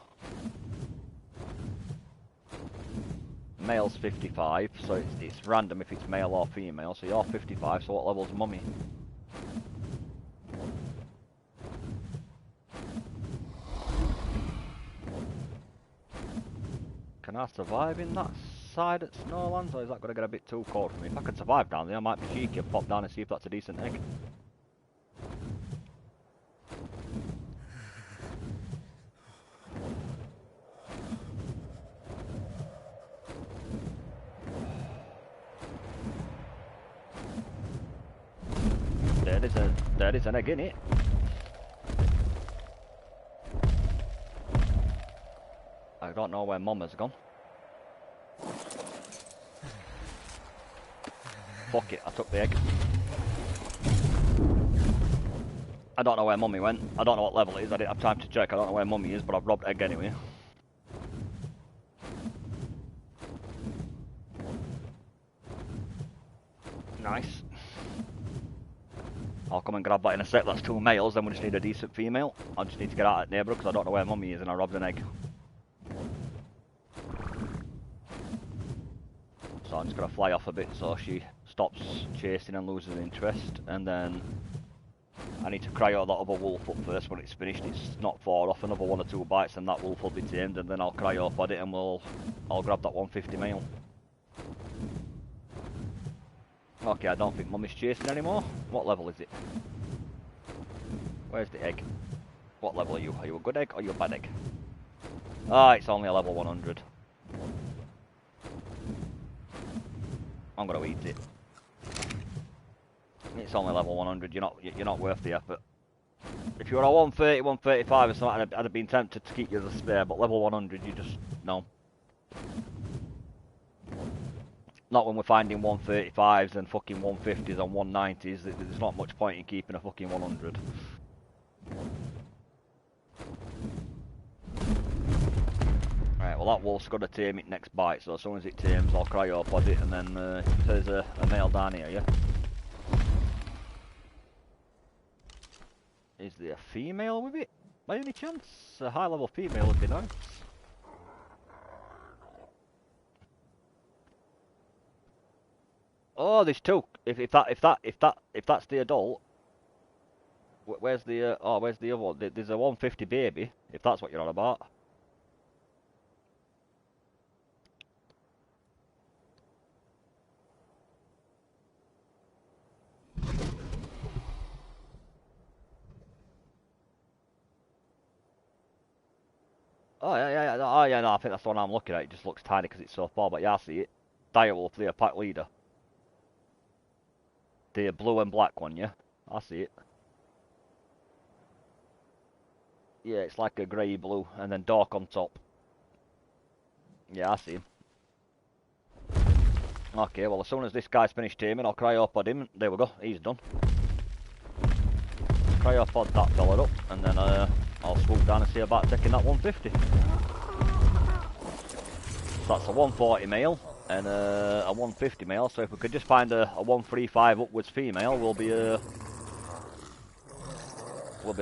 Male's 55, so it's random if it's male or female. So you're 55, so what level's Mummy? Can I survive in that side at Snowlands, or is that going to get a bit too cold for me? If I can survive down there, I might be cheeky and pop down and see if that's a decent egg. There is an egg in it. I don't know where Mama's gone. Fuck it, I took the egg. I don't know where Mummy went. I don't know what level it is. I didn't have time to check. I don't know where Mummy is, but I've robbed egg anyway. Nice. I'll come and grab that in a sec. That's 2 males, then we just need a decent female. I just need to get out of that neighbourhood because I don't know where Mummy is and I robbed an egg. So I'm just going to fly off a bit so she stops chasing and loses interest. And then I need to cry out that other wolf up first when it's finished. It's not far off, another 1 or 2 bites and that wolf will be tamed. And then I'll cry up at it and I'll grab that 150 male. Okay, I don't think Mummy's chasing anymore. What level is it? Where's the egg? What level are you? Are you a good egg or are you a bad egg? Ah, it's only a level 100. I'm gonna eat it. It's only level 100. You're not worth the effort. If you were a 130, 135 or something, I'd have been tempted to keep you as a spare. But level 100, you just no. Not when we're finding 135s and fucking 150s and 190s. There's not much point in keeping a fucking 100. Right, well that wolf's got to tame it next bite, so as soon as it tames, I'll cry up at it, and then there's a male down here, yeah? Is there a female with it? By any chance? A high level female would be nice. Oh, there's 2. If that's the adult, where's the where's the other one? There's a 150 baby. If that's what you're on about. Oh yeah. Oh yeah, no, I think that's the one I'm looking at. It just looks tiny because it's so far, but yeah, I see it. Direwolf, the pack leader. The blue and black one, yeah? I see it. Yeah, it's like a grey blue, and then dark on top. Yeah, I see him. Okay, well as soon as this guy's finished taming, I'll cryopod him. There we go, he's done. Cryopod that fella up, and then I'll swoop down and see about taking that 150. So that's a 140 male and a 150 male. So if we could just find a 135 upwards female, we'll be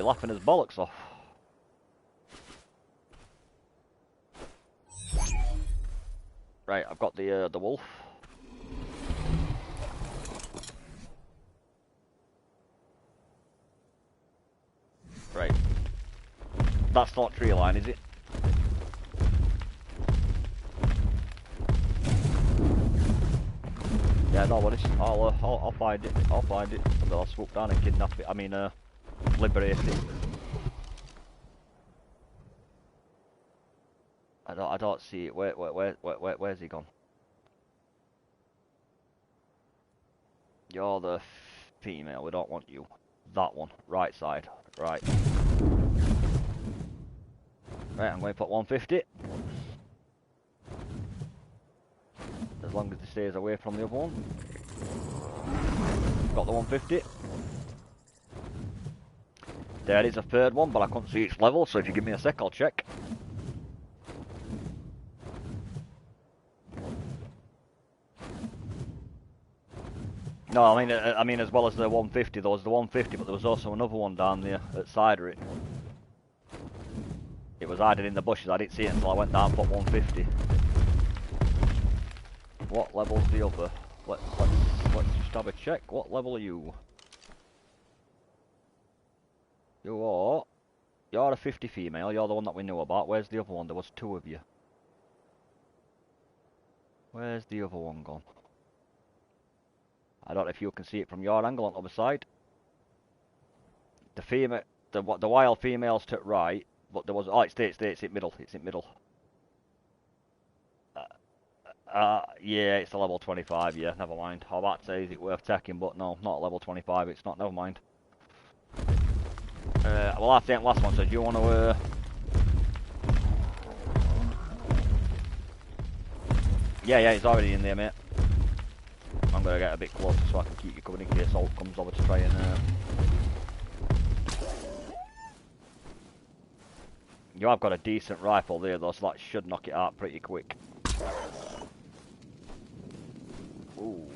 laughing his bollocks off. Right, I've got the wolf. Right. That's not tree line, is it? Yeah, no worries. I'll find it. I'll find it. And then I'll swoop down and kidnap it. I mean, liberate it. I don't see it. Where's he gone? You're the female. We don't want you. that one, right side, right. Right, I'm going to put 150. As long as it stays away from the other one. Got the 150. There is a third one, but I couldn't see its level, so if you give me a sec, I'll check. No, I mean as well as the 150, there was the 150, but there was also another one down there at the side of it. It was hiding in the bushes, I didn't see it until I went down and put 150. What level's the other? Let's just have a check. What level are you? You're a 50 female, you're the one that we knew about. Where's the other one? There was two of you. Where's the other one gone? I don't know if you can see it from your angle on the other side. The female, the wild female's to right, but there was, oh, it's in middle, it's in middle. Yeah, it's a level 25, yeah, never mind. I was about to say, is it worth taking, but no, not a level 25, it's not, never mind. Well, I think last one, so do you want to, Yeah, he's already in there, mate. I'm going to get a bit closer so I can keep you covered in case Alt comes over to try and... You have got a decent rifle there though, so that should knock it out pretty quick. Ooh.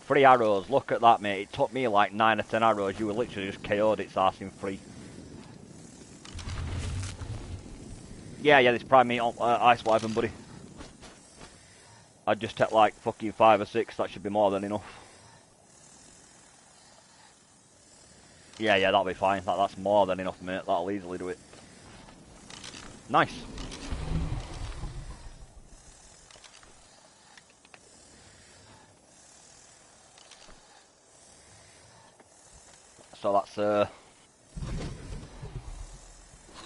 Free arrows, look at that, mate. It took me like 9 or 10 arrows. You were literally just KO'd its arse in free. Yeah, this prime meat ice wyvern, buddy. I'd just take like fucking 5 or 6, that should be more than enough. Yeah, that'll be fine. That's more than enough, mate. That'll easily do it. Nice. So that's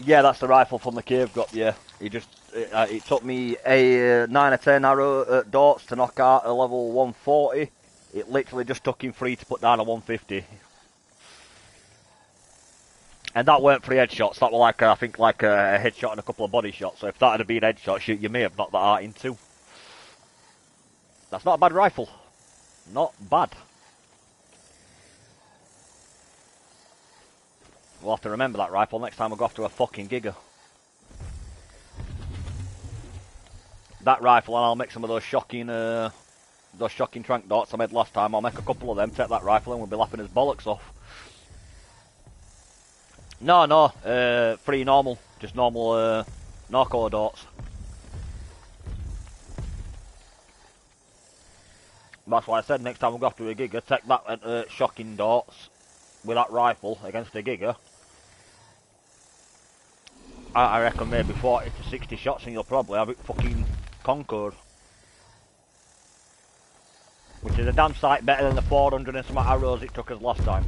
yeah, that's the rifle from the cave got. Yeah, it took me a 9 or 10 arrow darts to knock out a level 140. It literally just took him 3 to put down a 150. And that weren't 3 headshots. That were like I think like a headshot and a couple of body shots. So if that had been headshots, you may have knocked that out in 2. That's not a bad rifle. Not bad. We'll have to remember that rifle next time we go off to a fucking Giga. That rifle, and I'll make some of those shocking trank darts I made last time. I'll make a couple of them, take that rifle, and we'll be laughing his bollocks off. No, 3 normal, just normal narco darts. That's why I said next time we go off to a Giga, take that shocking darts with that rifle against a Giga. I reckon maybe 40 to 60 shots and you'll probably have it fucking conquered. Which is a damn sight better than the 400 and some arrows it took us last time.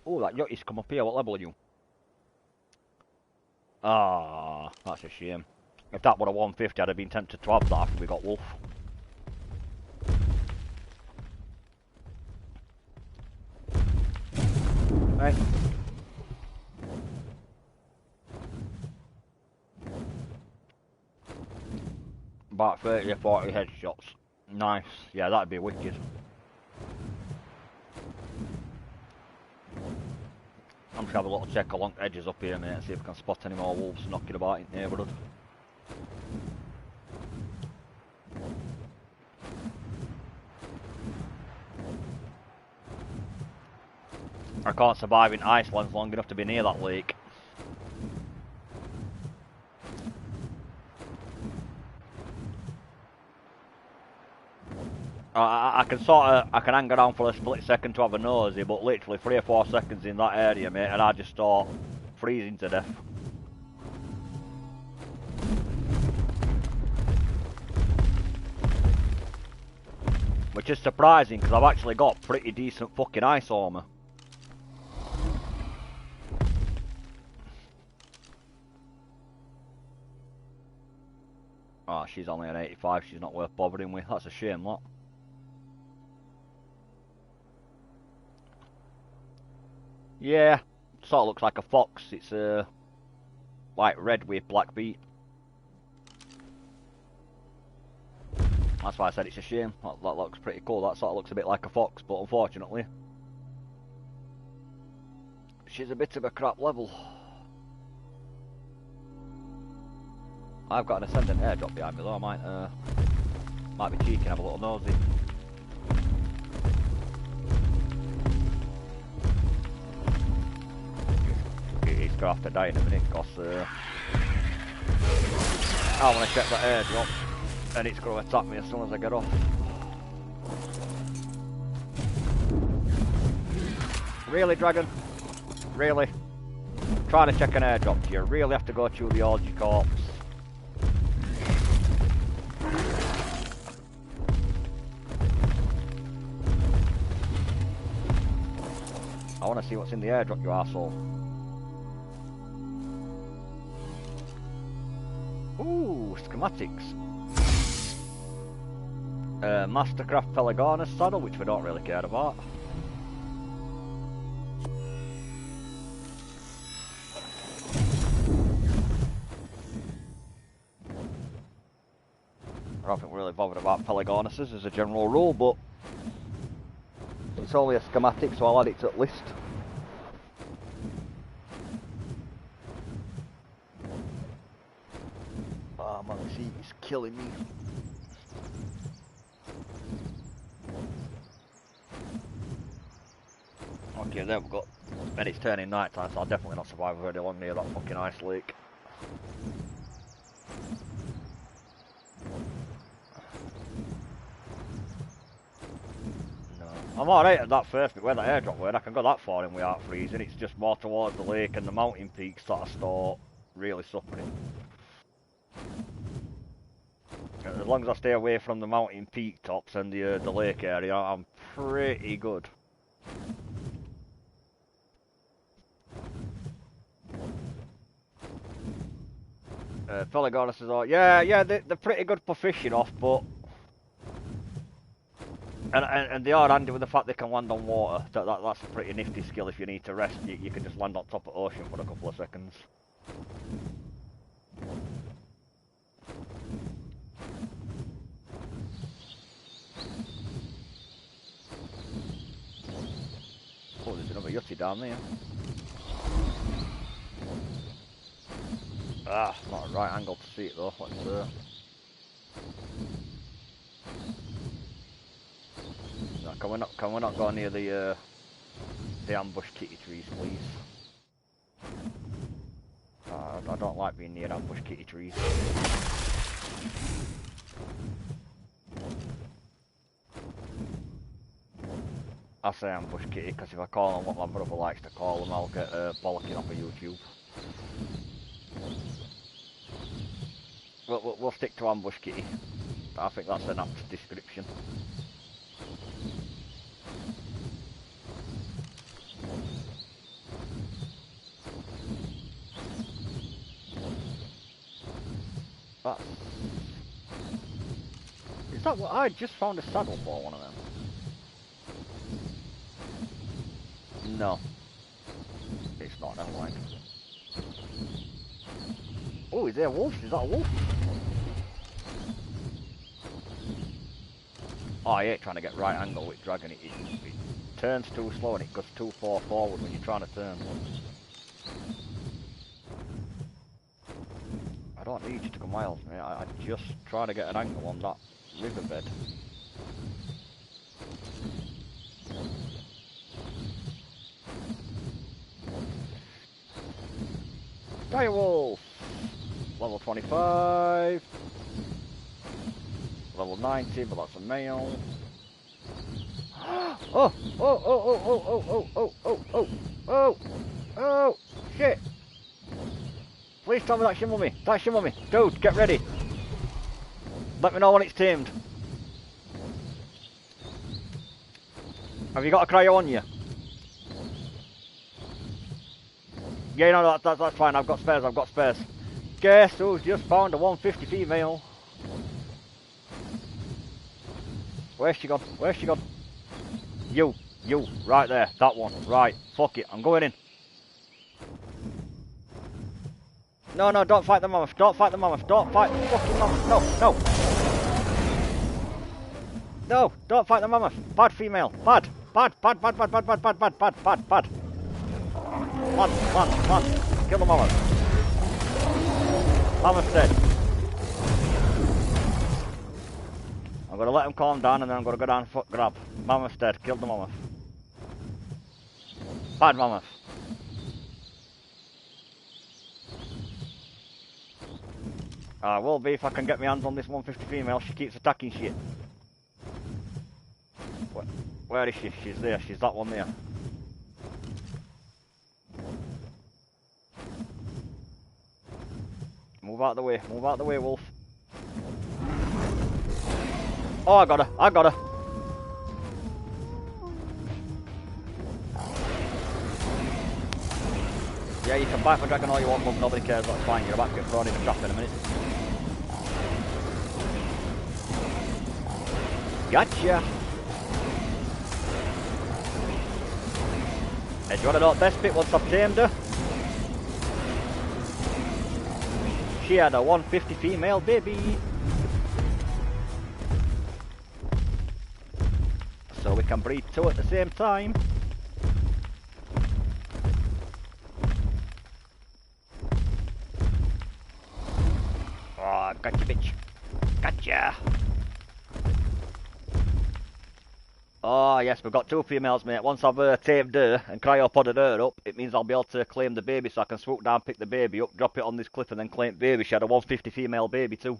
Oh, that Yachty's come up here. What level are you? Ah, that's a shame. If that were a 150, I'd have been tempted to have that after we got Wolf. Right. About 30 or 40 headshots. Nice. Yeah, that'd be wicked. I'm just have a little check along the edges up here, mate, and see if I can spot any more wolves knocking about in the neighbourhood. I can't survive in Iceland long enough to be near that lake. I can hang around for a split second to have a nosy, but literally 3 or 4 seconds in that area, mate, and I just start freezing to death. Which is surprising, because I've actually got pretty decent fucking ice armor. Oh, she's only an 85, she's not worth bothering with. That's a shame, that. Yeah, sort of looks like a fox. It's like red with black beat. That's why I said it's a shame. That looks pretty cool. That sort of looks a bit like a fox, but unfortunately, she's a bit of a crap level. I've got an ascendant airdrop behind me though. I might be cheeky and have a little nosy. He's gonna have to die in a minute because I want to check that airdrop. And it's going to attack me as soon as I get off. Really, Dragon? Really? Trying to check an airdrop, do you really have to go through the orgy corpse? I want to see what's in the airdrop, you arsehole. Ooh, schematics. Mastercraft Pelagonus saddle, which we don't really care about. I don't think we're really bothered about Pelagonuses as a general rule, but it's only a schematic, so I'll add it to the list. Oh man, this heat is killing me. Okay, there we go. And it's turning night time, so I'll definitely not survive very long near that fucking ice lake. No. I'm alright at that first bit where that airdrop went. I can go that far in without freezing. It's just more towards the lake and the mountain peaks that I start really suffering. As long as I stay away from the mountain peak tops and the lake area, I'm pretty good. Pelagonus is all, yeah, they're pretty good for fishing off, but and they are handy with the fact they can land on water. That's a pretty nifty skill. If you need to rest, you can just land on top of the ocean for a couple of seconds. Oh, there's another yachty down there. Ah, not a right angle to see it though. Let's no, can we not go near the ambush kitty trees, please? I don't like being near ambush kitty trees. I say ambush kitty because if I call them what my brother likes to call them, I'll get bollocking off of YouTube. We'll stick to ambush kitty. I think that's an apt description. Is that what I just found a saddle for one of them? No. It's not, never mind. Oh, is there a wolf? Is that a wolf? Oh, I hate trying to get right angle with Dragon. It turns too slow and it goes too far forward when you're trying to turn. I don't need you to go miles, mate. I'm just trying to get an angle on that riverbed. Direwolf! Level 25. Level 90, but that's a male. Oh! Oh! Shit! Please tell me that's your mummy. That's your mummy. Dude, get ready. Let me know when it's tamed. Have you got a cryo on you? Yeah, no, that's fine. I've got spares. I've got spares. Guess who's just found a 150 female? Where's she gone? Where's she gone? You, right there. That one. Right. Fuck it. I'm going in. No, don't fight the mammoth. Don't fight the mammoth. Don't fight the fucking mammoth. No. No, don't fight the mammoth. Bad female. Bad. Bad. Man. Kill the mammoth. Mammoth's dead. I'm gonna let him calm down and then I'm gonna go down and fuck grab. Mammoth's dead. Killed the mammoth. Bad mammoth. I will be if I can get my hands on this 150 female. She keeps attacking shit. Where is she? She's there. She's that one there. Move out the way. Move out the way, wolf. Oh, I got her. Yeah, you can bite my dragon all you want, but nobody cares. That's fine. You're about to get thrown in a trap in a minute. Gotcha. Hey, do you want to know the best bit once I've tamed her? She had a 150 female baby. So we can breed two at the same time. Oh, gotcha, bitch. Gotcha. Oh, yes, we've got two females, mate. Once I've tamed her and cryopodded her up, it means I'll be able to claim the baby, so I can swoop down, pick the baby up, drop it on this cliff, and then claim the baby. She had a 150 female baby, too.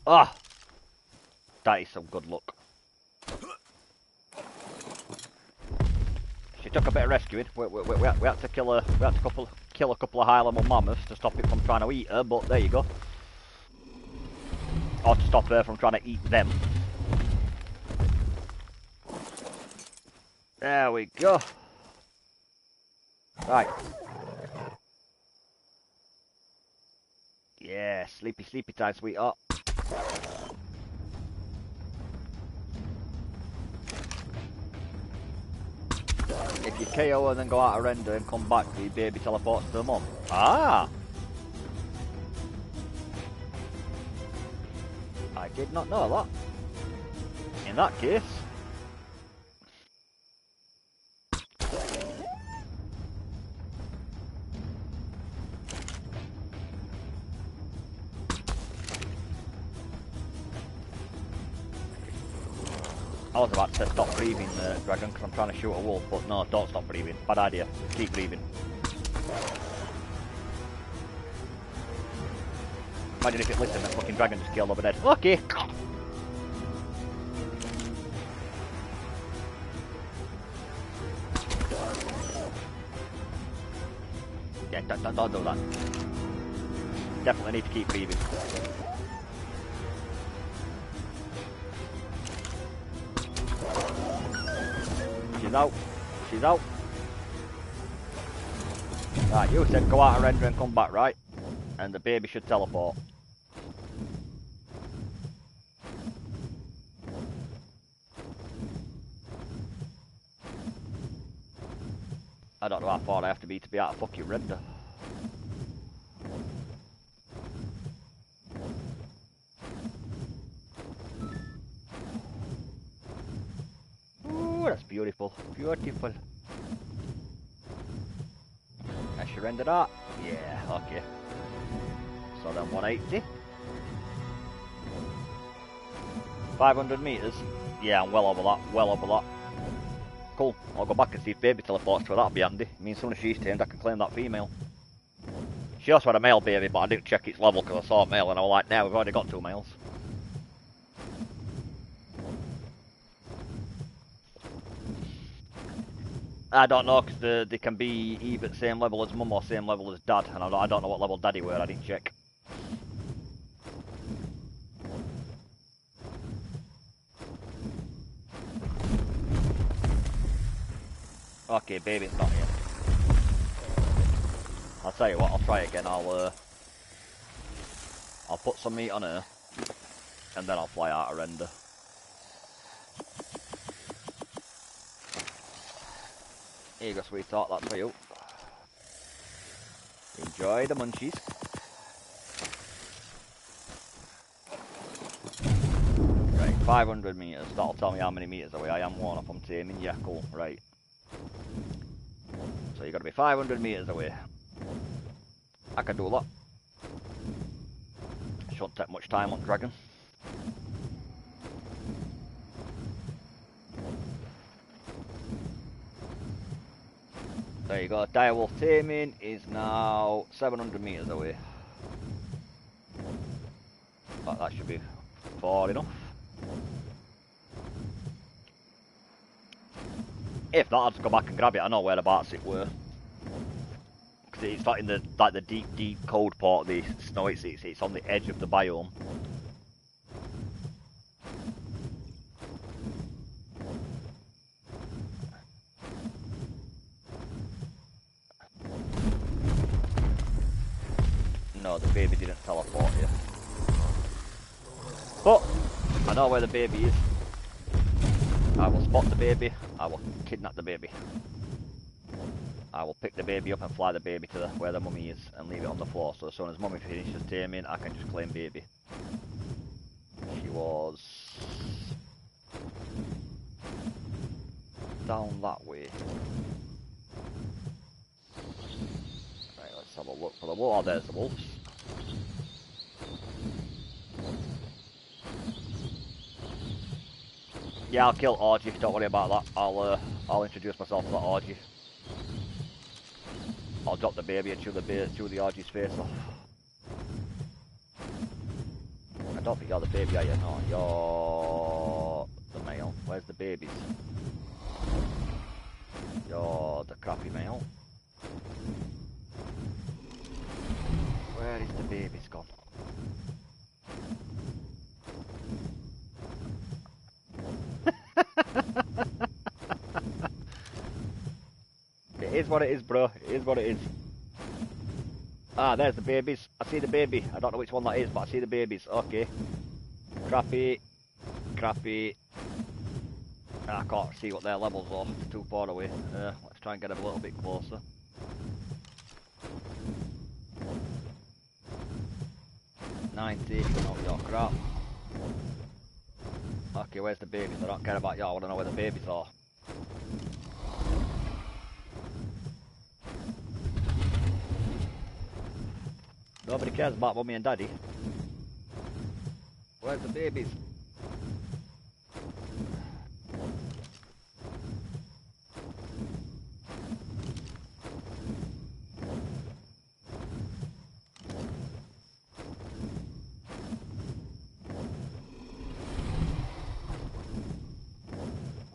Ah! That is some good luck. She took a bit of rescuing. We had to kill a couple of high-level mammoths to stop it from trying to eat her, but there you go. Or to stop her from trying to eat them. There we go. Right. Yeah, sleepy time, sweetheart. If you KO and then go out of render and come back, the baby teleports to the mum. Ah! I did not know that. In that case... I was about to stop breathing, Dragon, because I'm trying to shoot a wolf, but no, don't stop breathing. Bad idea. Keep breathing. Imagine if it listened, that fucking dragon just killed over dead. Okay. Yeah, don't do that. Definitely need to keep breathing. She's out. She's out. Right, you said go out of render and come back, right? And the baby should teleport. I don't know how far I have to be out of fucking render. Ooh, that's beautiful. Beautiful. Has she rendered that? Yeah, okay. So then 180. 500 meters. Yeah, I'm well over that. Well over that. Cool. I'll go back and see if baby teleports to her. That'll be handy. I mean, as soon as she's tamed, I can claim that female. She also had a male baby, but I didn't check its level because I saw a male and I was like, now we've already got two males. I don't know, because they can be either the same level as mum or same level as dad, and I don't know what level daddy were, I didn't check. Okay, baby's not here. I'll tell you what, I'll try again. I'll put some meat on her, and then I'll fly out a render. Here you go, sweetheart, that's for you. Enjoy the munchies. Right, 500 metres. That'll tell me how many metres away I am. One off, I'm taming. Yeah, cool. Right. So you got to be 500 metres away. I can do a lot. Shouldn't take much time on Dragon. There you go. Direwolf taming is now 700 metres away. But that should be far enough. If not, I'll just go back and grab it. I know whereabouts it were. Because it's not in the the deep cold part of the snow. It's on the edge of the biome. No, the baby didn't teleport here. But I know where the baby is. I will spot the baby. I will kidnap the baby. I will pick the baby up and fly the baby to where the mummy is and leave it on the floor. So as soon as mummy finishes taming, I can just claim baby. She was down that way. Right, let's have a look for the wolf. Oh, there's the wolves. Yeah, I'll kill Orgy. Don't worry about that. I'll introduce myself to that Orgy. I'll drop the baby and chew the Orgy's face off. I don't think you're the baby, are you? No, you're the male. Where's the babies? You're the crappy male. Where is the baby's gone? It is what it is, bro. It is what it is. Ah, there's the babies. I see the baby. I don't know which one that is, but I see the babies. Okay. Crappy. Crappy. I can't see what their levels are. It's too far away. Let's try and get them a little bit closer. $90. Oh, your crap. Okay, where's the babies? I don't care about you. I want to know where the babies are. Nobody cares about mummy and daddy. Where's the babies?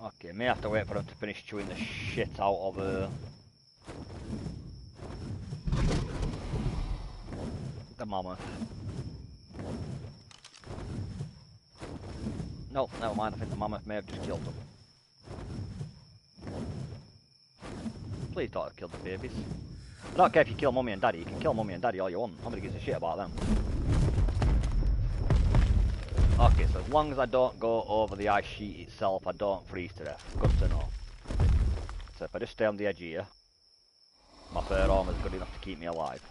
Okay, may have to wait for them to finish chewing the shit out of the mammoth. Nope, never mind. I think the mammoth may have just killed them. Please don't have killed the babies. I don't care if you kill mummy and daddy. You can kill mummy and daddy all you want. Nobody gives a shit about them. Okay, so as long as I don't go over the ice sheet itself, I don't freeze to death. Good to know. So if I just stay on the edge here, my fur armor is good enough to keep me alive.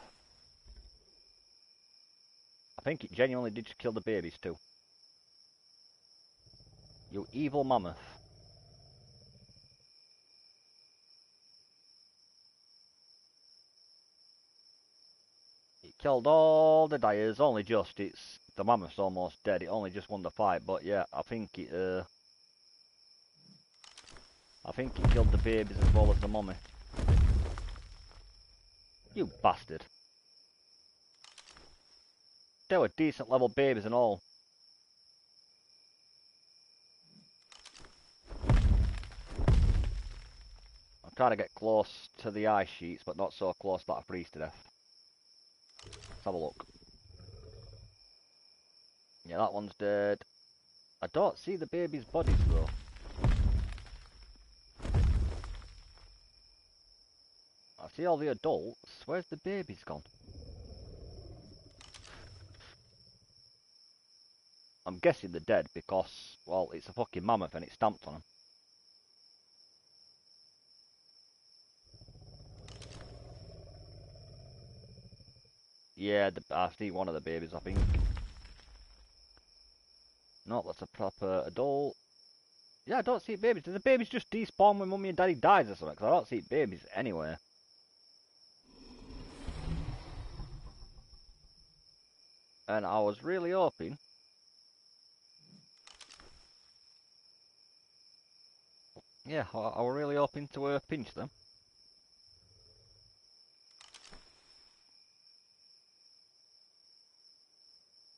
I think it genuinely did just kill the babies too. You evil mammoth. It killed all the dyers, only just. The mammoth's almost dead. It only just won the fight, but yeah, I think it killed the babies as well as the mummy. You bastard. They were decent level babies and all. I'm trying to get close to the ice sheets, but not so close that I freeze to death. Let's have a look. Yeah, that one's dead. I don't see the baby's bodies though. see all the adults. Where's the babies gone? I'm guessing they're dead because, well, it's a fucking mammoth and it's stamped on them. Yeah, I see one of the babies, I think. No, that's a proper adult. Yeah, I don't see babies. Did the babies just despawn when mummy and daddy dies or something? Because I don't see babies anywhere. And I was really hoping... Yeah, I was really hoping to pinch them.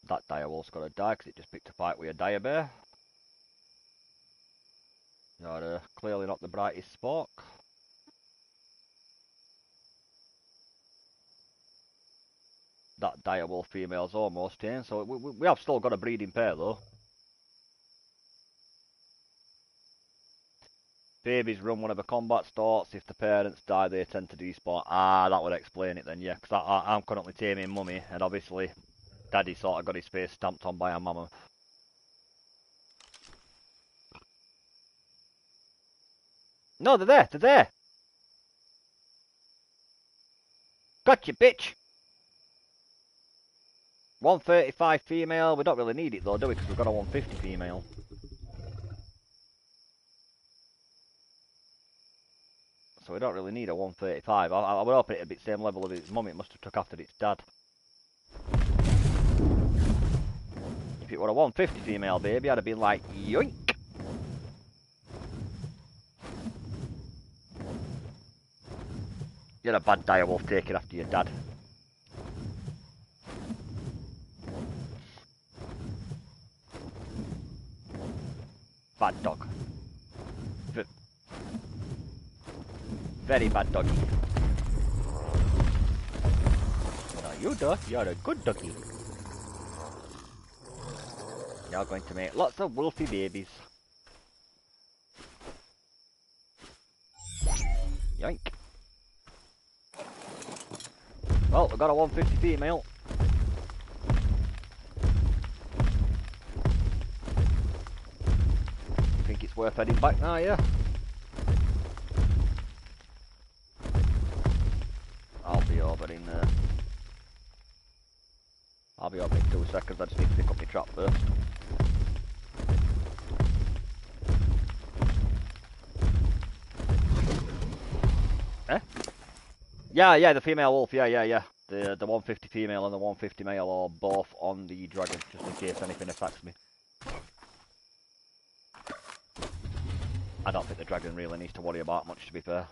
That dire wolf's got to die because it just picked a fight with a dire bear. You're clearly not the brightest sport. That dire wolf female's almost tame, so we have still got a breeding pair though. Babies run whenever combat starts. If the parents die, they tend to despawn. Ah, that would explain it then, yeah. Because I'm currently taming mummy, and obviously daddy sort of got his face stamped on by a mammoth. No, they're there, they're there! Gotcha, bitch! 135 female, we don't really need it though, do we? Because we've got a 150 female. So we don't really need a 135. I would hope it'd be the same level of its mummy. It must have took after its dad. If it were a 150 female baby, I'd have been like, yoink! You're a bad dire wolf taking after your dad. Bad dog. Very bad doggy. No, you do. You're a good doggy. You're going to make lots of wolfy babies. Yoink. Well, we've got a 150 female. Think it's worth heading back now, yeah? I'll be over in I'll be over in 2 seconds. I just need to pick up my trap first. Eh? Yeah, the female wolf, yeah. The 150 female and the 150 male are both on the dragon, just in case anything attacks me. I don't think the dragon really needs to worry about much, to be fair.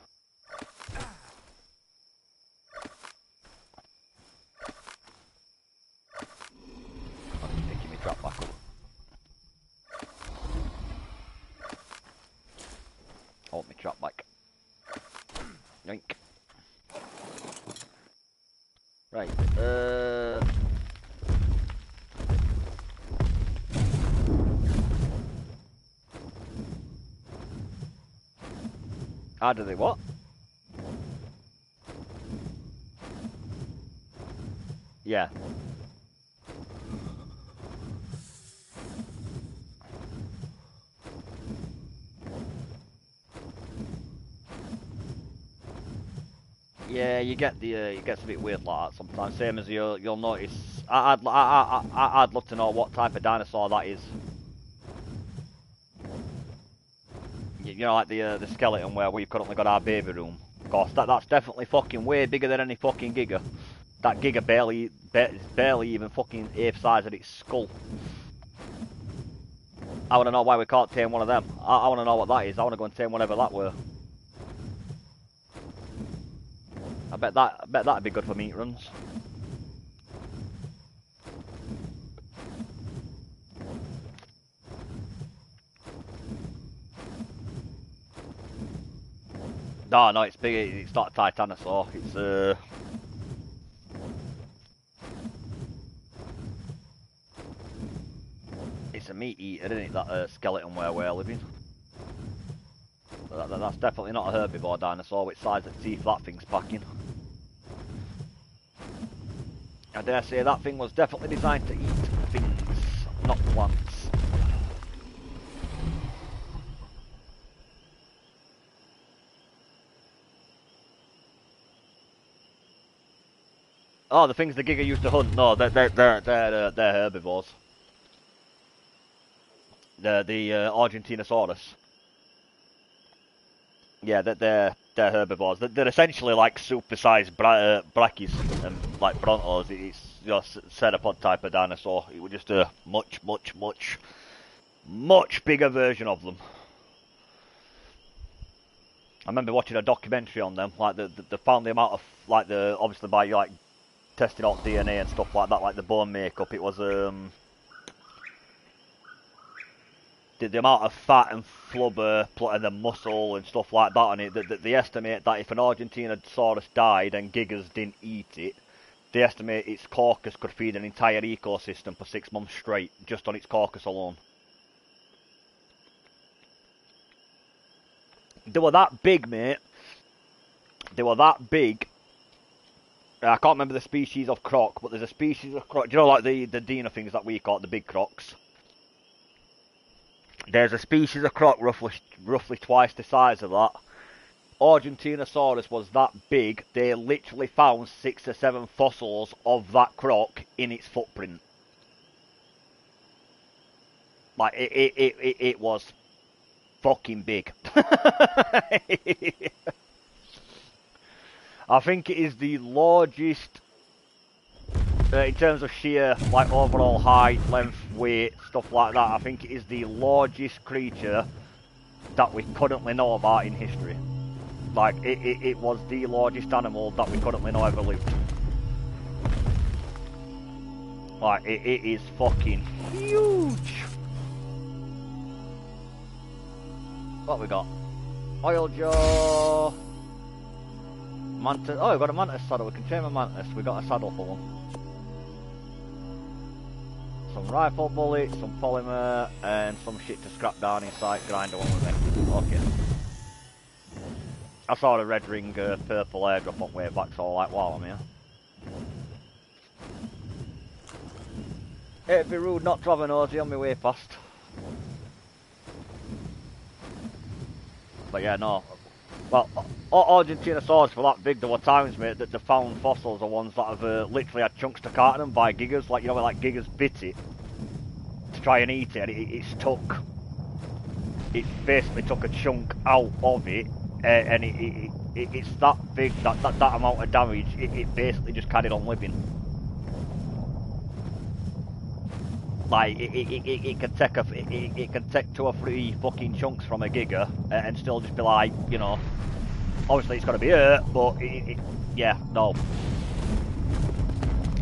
I'm just picking my trap back up. Hold my trap back. Yoink. Right, how do they what? Yeah. Yeah, you get the it gets a bit weird like that sometimes. Same as you'll notice. I'd love to know what type of dinosaur that is. You know, like the skeleton where we've currently got our baby room. Of course, that's definitely fucking way bigger than any fucking giga. That giga barely even fucking ape size of its skull. I want to know why we can't tame one of them. I want to know what that is. I want to go and tame whatever that were. I bet that'd be good for meat runs. No, it's big. It's not a titanosaur. It's a meat eater, isn't it? That skeleton where we're living. That's definitely not a herbivore dinosaur, which size of teeth that thing's packing. I dare say that thing was definitely designed to eat things, not plants. Oh, the things the Giga used to hunt? No, they're herbivores. They're the Argentinosaurus. Yeah, they're herbivores. They're essentially like super-sized brachys and like brontos. It's just pteropod type of dinosaur. It was just a much bigger version of them. I remember watching a documentary on them. Like they found the amount of obviously by like testing out DNA and stuff like that, like the bone makeup. It was the amount of fat and flubber and the muscle and stuff like that on it, they estimate that if an Argentinosaurus died and Gigas didn't eat it, they estimate its carcass could feed an entire ecosystem for 6 months straight, just on its carcass alone. They were that big, mate. They were that big. I can't remember the species of croc, but there's a species of croc. Do you know, like the Dino things that we call the big crocs? There's a species of croc roughly twice the size of that. Argentinosaurus was that big, they literally found 6 or 7 fossils of that croc in its footprint. Like, it was fucking big. I think it is the largest, in terms of sheer, like, overall height, length, weight, stuff like that, I think it is the largest creature that we currently know about in history. Like, it was the largest animal that we currently know ever lived. Like, it is fucking huge! What we got? Oil jaw... Mantis... Oh, we've got a mantis saddle. We can tame a mantis. We got a saddle for one. Some rifle bullets, some polymer, and some shit to scrap down inside grinder one with me. Okay. I saw a red ring purple airdrop on way back, so I was like, wow, I'm here. It'd be rude not to have an Aussie on my way past. But yeah, no. Well, Argentinosaurus were that big, there were times, mate, that the found fossils are ones that have literally had chunks to carton them by gigas. Like, you know, like gigas bit it to try and eat it, and it basically took a chunk out of it, and it's that big, that amount of damage, it basically just carried on living. Like, it can take 2 or 3 fucking chunks from a giga and still just be like, you know, obviously it's got to be hurt, but yeah, no.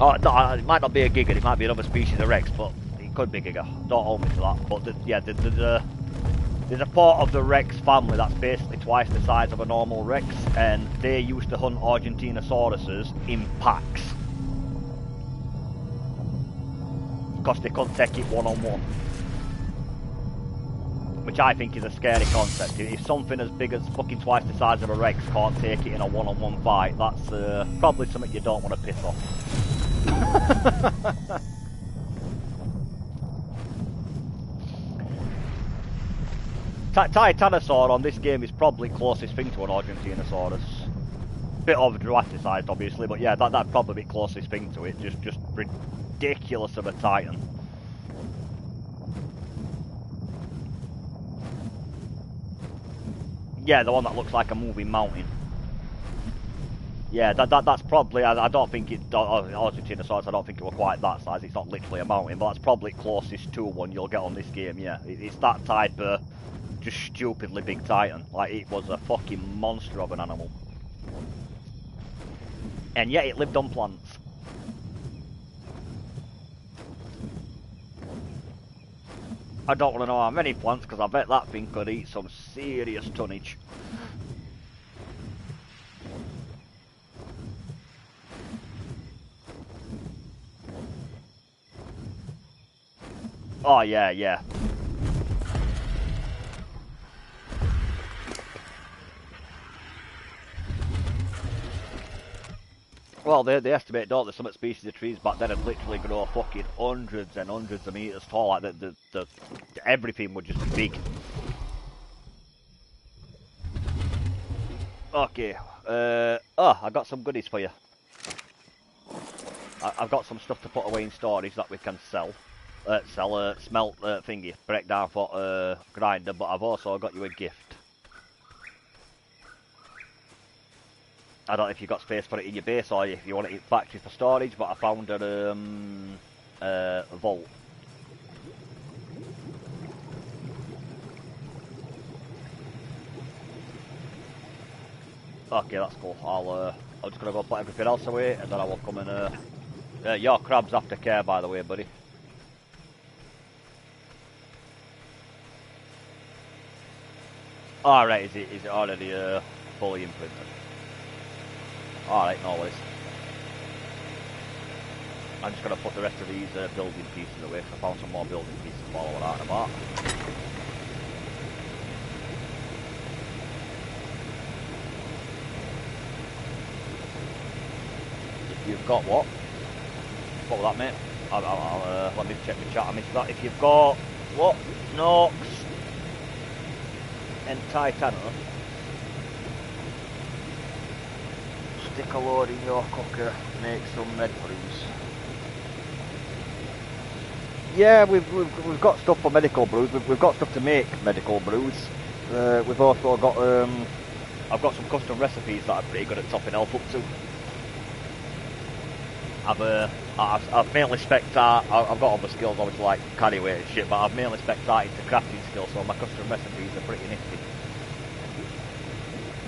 Oh, no, it might not be a giga, it might be another species of Rex, but it could be giga. Don't hold me to that. But yeah, there's a part of the Rex family that's basically twice the size of a normal Rex, and they used to hunt Argentinosauruses in packs. Because they couldn't take it one-on-one. Which I think is a scary concept. If something as big as fucking twice the size of a Rex can't take it in a one-on-one fight, that's probably something you don't want to piss off. Titanosaur on this game is probably closest thing to an Argentinosaurus. Bit over-dramatised, obviously, but yeah, that'd probably be closest thing to it. Just ridiculous of a titan. Yeah, the one that looks like a moving mountain. Yeah, that's probably, I don't think it, Argentinosaurus, I don't think it was quite that size, it's not literally a mountain, but that's probably closest to one you'll get on this game, yeah. It's that type of, just stupidly big titan. Like, it was a fucking monster of an animal. And yet it lived on plants. I don't want to know how many plants, because I bet that thing could eat some serious tonnage. Oh yeah, yeah. Well, they estimate, don't they, some species of trees back then would literally grow fucking hundreds and hundreds of meters tall. Like everything would just be big. Okay. I got some goodies for you. I've got some stuff to put away in storage that we can sell. Smelt thingy, break down for grinder, but I've also got you a gift. I don't know if you've got space for it in your base or if you want it in factory for storage, but I found a vault. Okay, that's cool. I'm just gonna go put everything else away, and then I will come and your crab's after care, by the way, buddy. Alright, is it already fully imprinted? Alright, no worries. I'm just going to put the rest of these building pieces away, because I found some more building pieces while I was out and about. If you've got what? What was that, mate? I'll let me check the chat. I missed that. If you've got what? Nox and Titano. Stick a load in your cooker, make some med brews. Yeah, we've got stuff for medical brews. We've got stuff to make medical brews. We've also got I've got some custom recipes that I'm pretty good at topping health up to. I've mainly spec'd out. I've got other skills, obviously, like carry weight and shit, but I've mainly spec'd out into crafting skills, so my custom recipes are pretty nifty.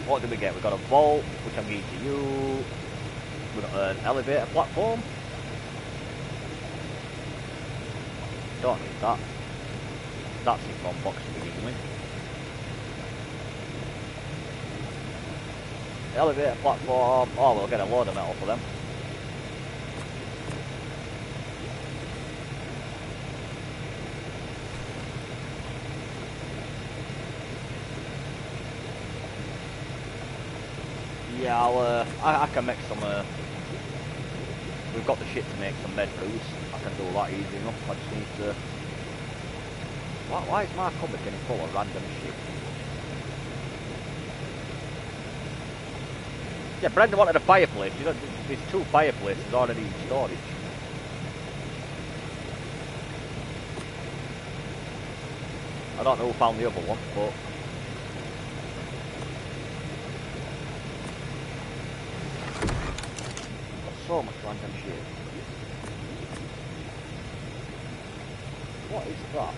What do we get? We got a vault, which I'm going to use. We got an elevator platform. Don't need that. That's in one box to begin with. Elevator platform. Oh, we'll get a load of metal for them. Yeah, I can make some, we've got the shit to make some med brews. I can do that easy enough. I just need to... Why is my cupboard getting full of random shit? Yeah, Brendan wanted a fireplace. You know, there's 2 fireplaces already in storage. I don't know who found the other one, but... So much random shit. What is that?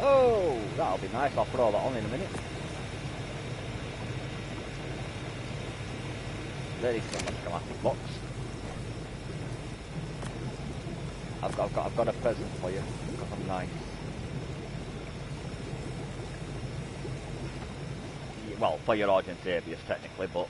Oh, that'll be nice. I'll throw that on in a minute. Very similar schematic box. I've got a present for you because I'm nice. Well, for your Argentavius technically, but.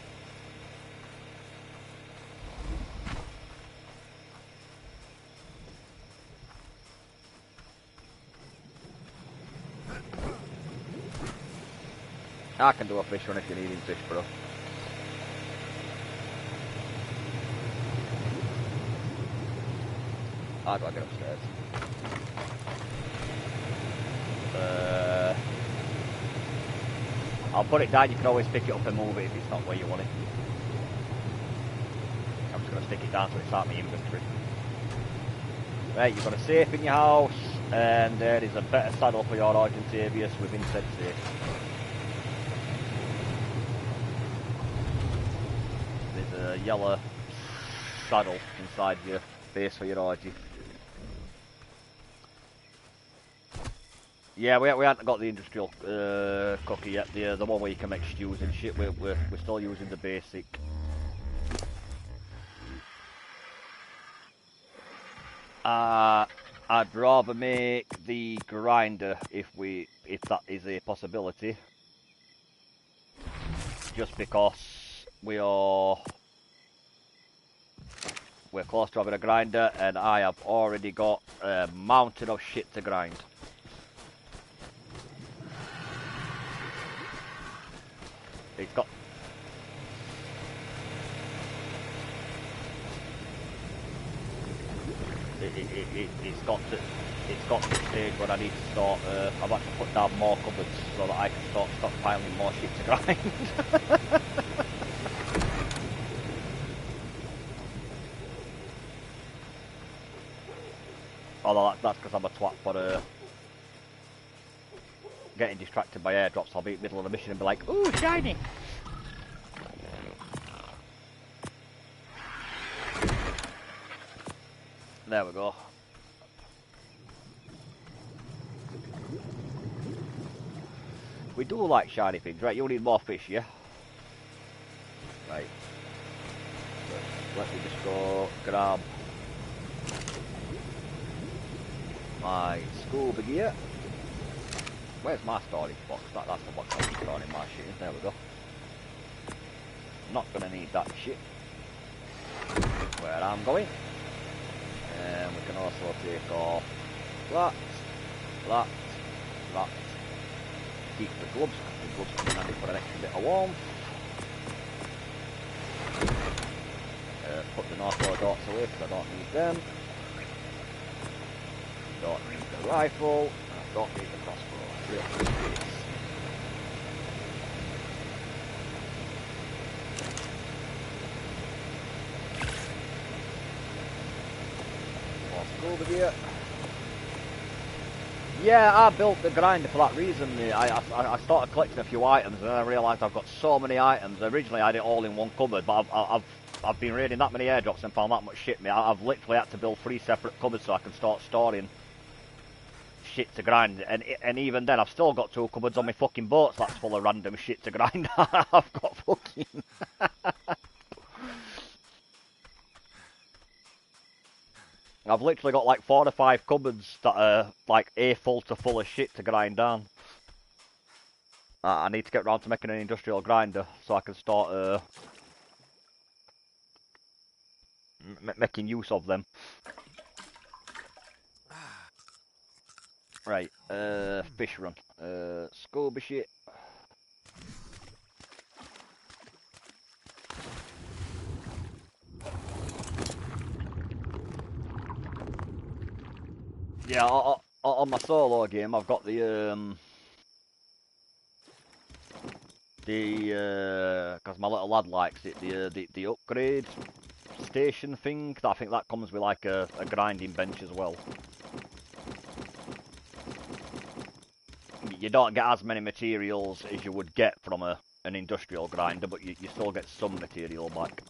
I can do a fish run if you're needing fish, bro. How do I get upstairs? I'll put it down, you can always pick it up and move it if it's not where you want it. I'm just going to stick it down so it's out of my inventory. Right, you've got a safe in your house, and there is a better saddle for your Argentavius within said safe. There's a yellow saddle inside your base for your Argy. Yeah, we haven't got the industrial cooker yet. The one where you can make stews and shit. We're still using the basic. I'd rather make the grinder if that is a possibility. Just because we're close to having a grinder, and I have already got a mountain of shit to grind. It's got... it's got to the stage where I need to start. I've had to put down more cupboards so that I can start stockpiling more shit to grind. Although that's because I'm a twat for getting distracted by airdrops. I'll be in the middle of the mission and be like, "Ooh, shiny!" There we go. We do like shiny things, right? You'll need more fish, yeah? Right. Let me just go grab my scuba gear. Where's my storage box? That's the box I'm storing my shit in. There we go. Not gonna need that shit where I'm going. And we can also take off that. Keep the gloves, because the gloves come in handy for an extra bit of warmth. Put the Northrow darts away because I don't need them. Don't need the rifle, and I don't need the crossbow. Real space. More scuba gear. Yeah, I built the grinder for that reason. I started collecting a few items and then I realised I've got so many items. Originally I had it all in one cupboard, but I've been raiding that many airdrops and found that much shit. I've literally had to build 3 separate cupboards so I can start storing shit to grind. And even then I've still got 2 cupboards on my fucking boats that's full of random shit to grind. I've got fucking... I've literally got like 4 or 5 cupboards that are like full to full of shit to grind down. I need to get round to making an industrial grinder so I can start making use of them. Right, fish run. Scuba shit. Yeah, on my solo game, I've got the because my little lad likes it, the upgrade station thing. I think that comes with like a grinding bench as well. You don't get as many materials as you would get from an industrial grinder, but you still get some material back.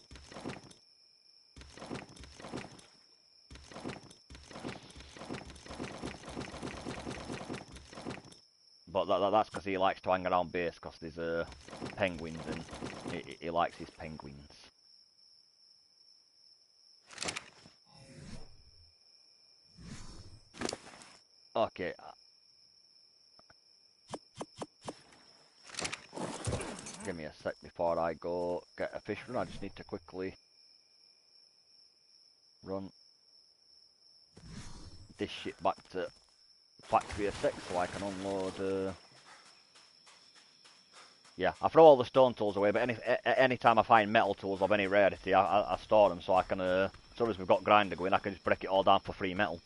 But that's because he likes to hang around base, because there's penguins and he likes his penguins. Okay. Give me a sec before I go get a fish run. I just need to quickly run this shit back to factory a sec so I can unload. Yeah, I throw all the stone tools away, but any time I find metal tools of any rarity, I store them so I can, as soon as we've got grinder going, I can just break it all down for free metal.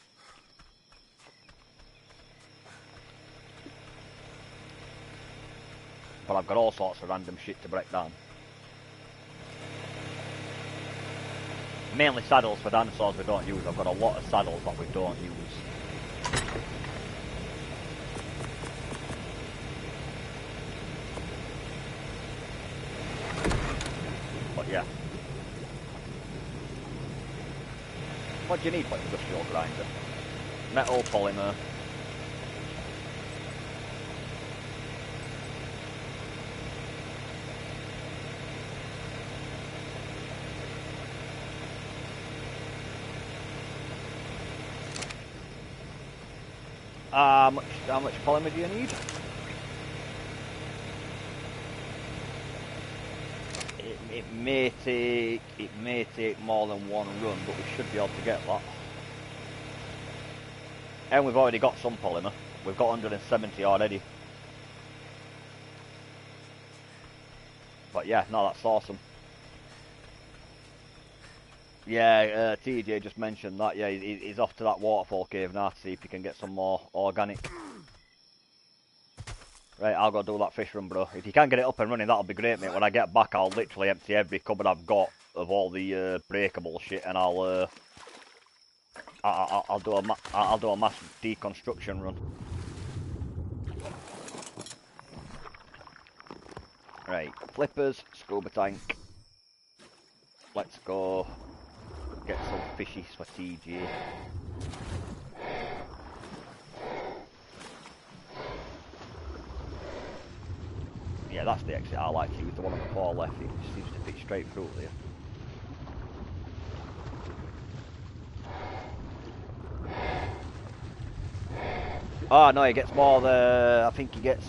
But I've got all sorts of random shit to break down. Mainly saddles for dinosaurs we don't use. I've got a lot of saddles that we don't use. But yeah. What do you need for an industrial grinder? Metal, polymer. How much polymer do you need? It may take more than one run, but we should be able to get that. And we've already got some polymer. We've got 170 already. But yeah, no, that's awesome. Yeah, TJ just mentioned that. Yeah, he's off to that waterfall cave now to see if he can get some more organic. Right, I'll go do that fish run, bro. If you can get it up and running, that'll be great, mate. When I get back, I'll literally empty every cupboard I've got of all the breakable shit, and I'll do a mass deconstruction run. Right, flippers, scuba tank. Let's go get some fishies for TJ. Yeah, that's the exit I like to use, the one on the far left. It just seems to fit straight through there. Oh no, he gets more I think he gets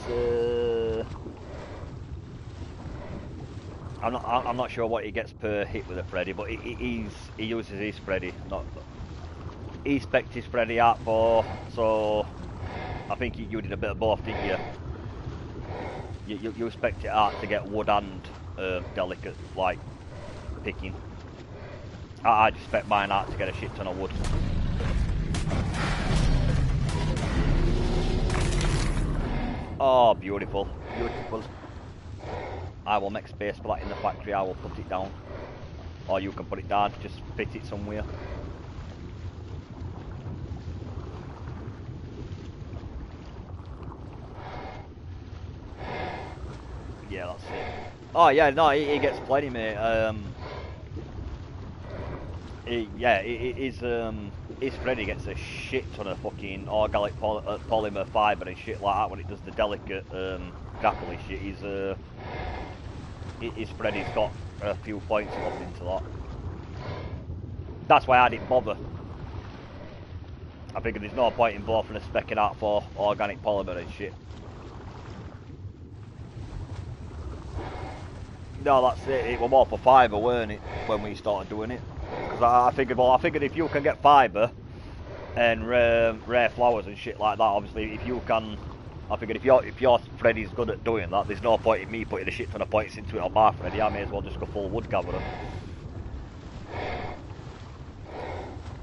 I'm not sure what he gets per hit with a Freddy, but he uses his Freddy. He specced his Freddy out for, so I think you did a bit of both, didn't you? You spec'd it out to get wood and delicate, like, picking. I just spec mine out to get a shit ton of wood. Oh, beautiful, beautiful. I will make space for that in the factory. I will put it down, or you can put it down. Just fit it somewhere. Yeah, that's it. Oh yeah, no, he gets plenty, mate. His Freddy gets a shit ton of fucking organic polymer fibre and shit like that when it does the delicate grappling shit. His Freddy's got a few points locked into that. That's why I didn't bother. I figured there's no point in both of us specking out for organic polymer and shit. No, that's it. It was more for fibre, weren't it, when we started doing it? Because I figured if you can get fibre and rare flowers and shit like that, obviously, if you can, I figured if your Freddy's good at doing that, there's no point in me putting a shit ton of points into it on my Freddy. I may as well just go full wood gatherer.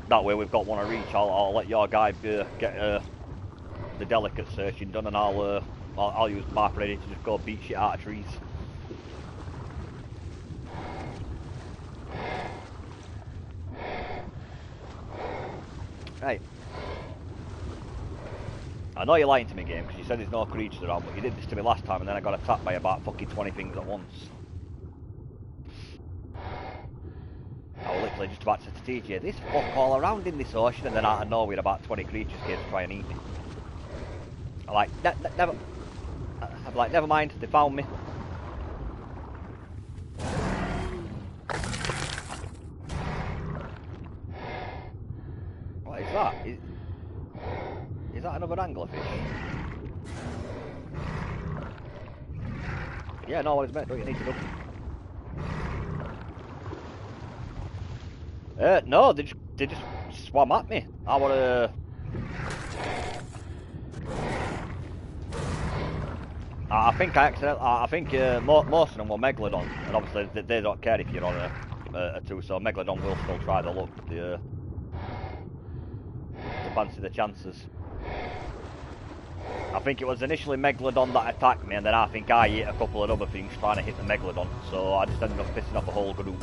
That way we've got one of each. I'll let your guy get the delicate searching done, and I'll use my Freddy to just go beat shit out of trees. Right. I know you're lying to me, game, because you said there's no creatures around, but you did this to me last time, and then I got attacked by about fucking 20 things at once. I was literally just about to say to TJ, there's fuck all around in this ocean, and then out of nowhere about 20 creatures came to try and eat me. I'm like, never mind, they found me. What is that? Is that another anglerfish? Yeah, no, what is meant, don't you need to do? No, they just swam at me. I wanna. I think most of them were Megalodon, and obviously they don't care if you're on a 2, so Megalodon will still try the luck to fancy the chances. I think it was initially Megalodon that attacked me, and then I think I hit a couple of other things trying to hit the Megalodon, so I just ended up pissing off a whole group.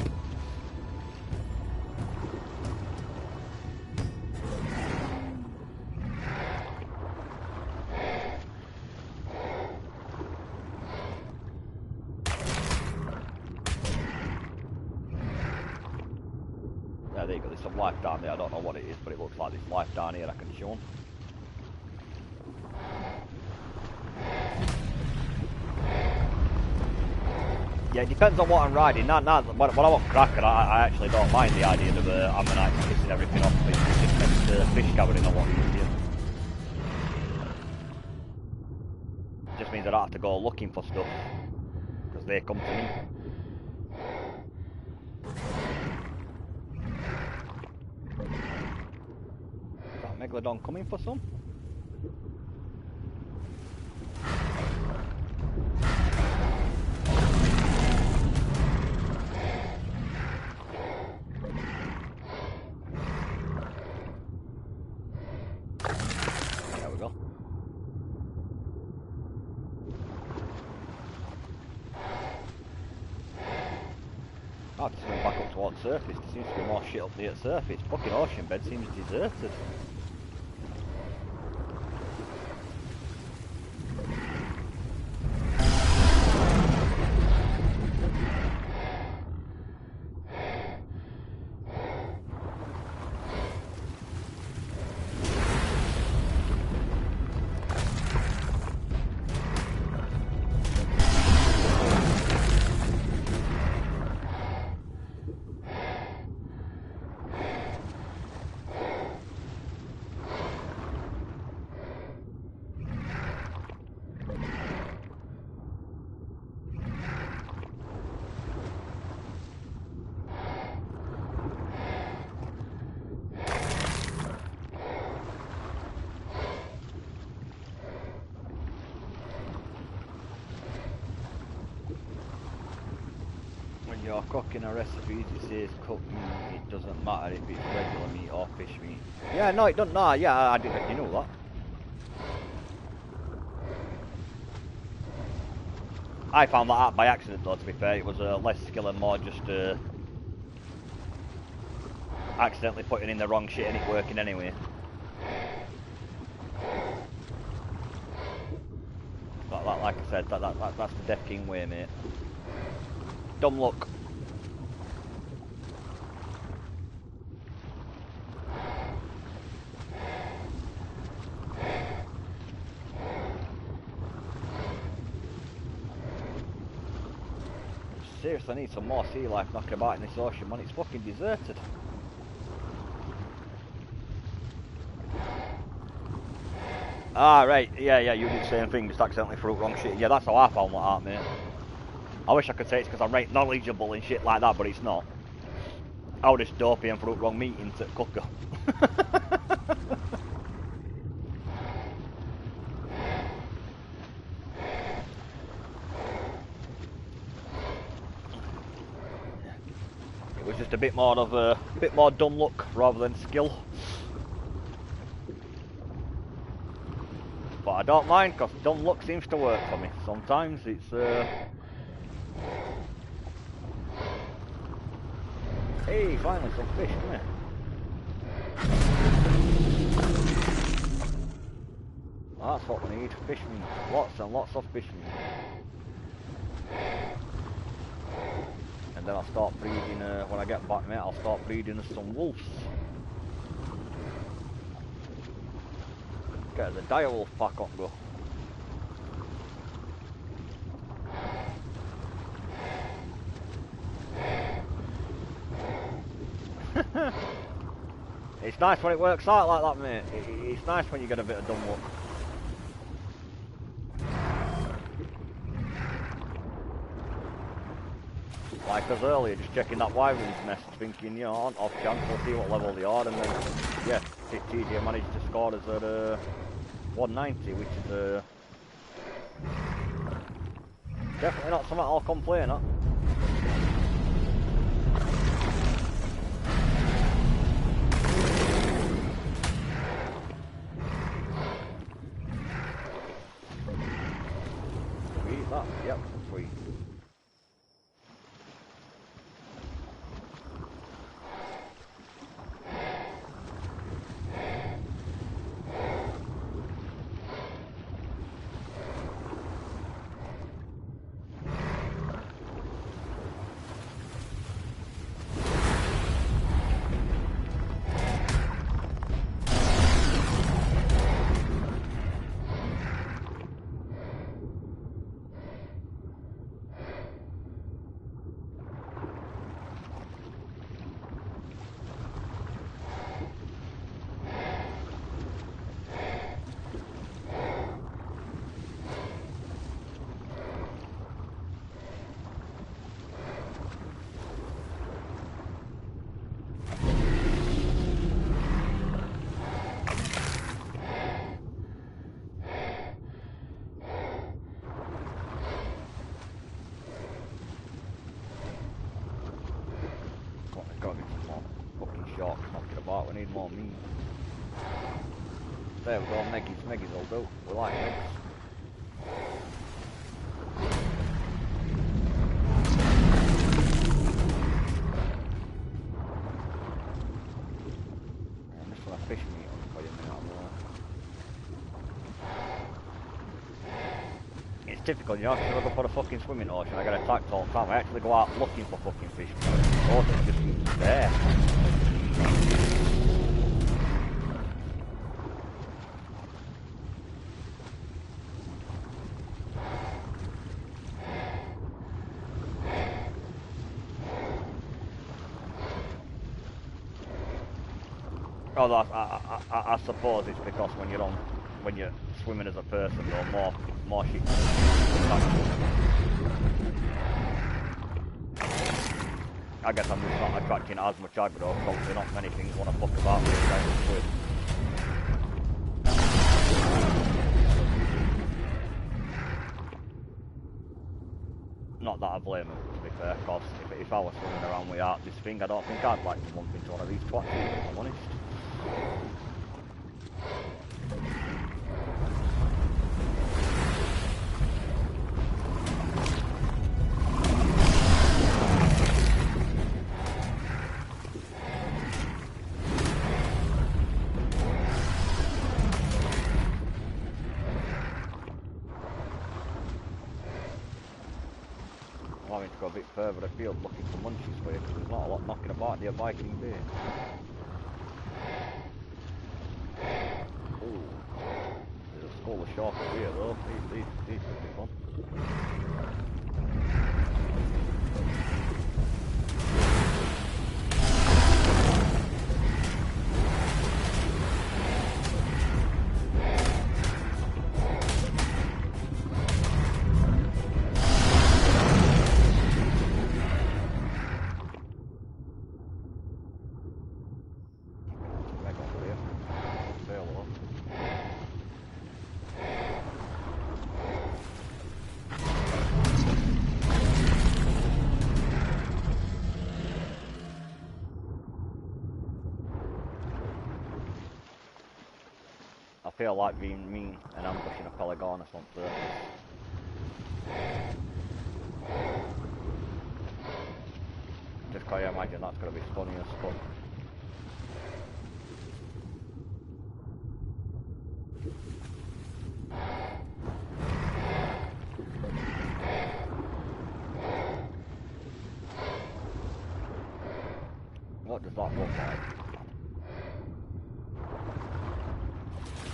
Yeah, there you go, there's some life down there. I don't know what it is, but it looks like there's life down here I can show them. Yeah, it depends on what I'm riding. When I want Cracker, I actually don't mind the idea of Ammonite pissing everything off. It's just fish gathering a lot easier. It just means I don't have to go looking for stuff, because they come to me. Is that Megalodon coming for some? on surface. There seems to be more shit up there at surface. Fucking ocean bed seems deserted. You're cooking a recipe, it says cook meat, it doesn't matter if it's regular meat or fish meat. Yeah, no, it doesn't matter, yeah, I didn't, you know that. I found that out by accident though, to be fair. It was less skill and more just accidentally putting in the wrong shit and it working anyway. Like I said, that's the Death King way, mate. Dumb luck. Seriously, I need some more sea life knocking about in this ocean, man. It's fucking deserted. Ah, right. Yeah, you did the same thing, just accidentally threw wrong shit. Yeah, that's how I found that out, mate. I wish I could say it's because I'm right knowledgeable and shit like that, but it's not. I was just dopey and threw wrong meat into the cooker. It was just a bit more dumb luck rather than skill. But I don't mind, because dumb luck seems to work for me. Sometimes it's Hey, finally some fish, come here. That's what we need, fish meat. Lots and lots of fish meat. And then I'll start breeding, when I get back, mate, I'll start breeding some wolves. Get the dire wolf pack up, bro. It's nice when it works out like that, mate. It's nice when you get a bit of dumb luck. Like us earlier, just checking that wyvern's nest, thinking, you know, on off chance, we'll see what level they are, and then, yeah, TJ managed to score us at 190, which is definitely not something I'll complain at. Sweet, that, yep, sweet. We need more meat. There we go, Meggies will do. We like Meggies. it's typical, you know, because I go for a fucking swimming ocean, I get attacked all the time. I actually go out looking for fucking fish. The ocean just seems there. Although I suppose it's because when you're swimming as a person, though, more shit. I guess I'm just not attracting as much aggro, because obviously not many things want to fuck about me trying to swim. Not that I blame them, to be fair, because if I was swimming around without this thing, I don't think I'd like to bump into one of these twats either, if I'm honest. I'm having to go a bit further afield looking for munchies for you, because there's not a lot knocking about near Viking Bay. Ooh, there's a school of shark up here though. These could be fun. I feel like being mean and ambushing a Pelagonus on surface. Just can't imagine that's going to be funny as fuck. What does that look like?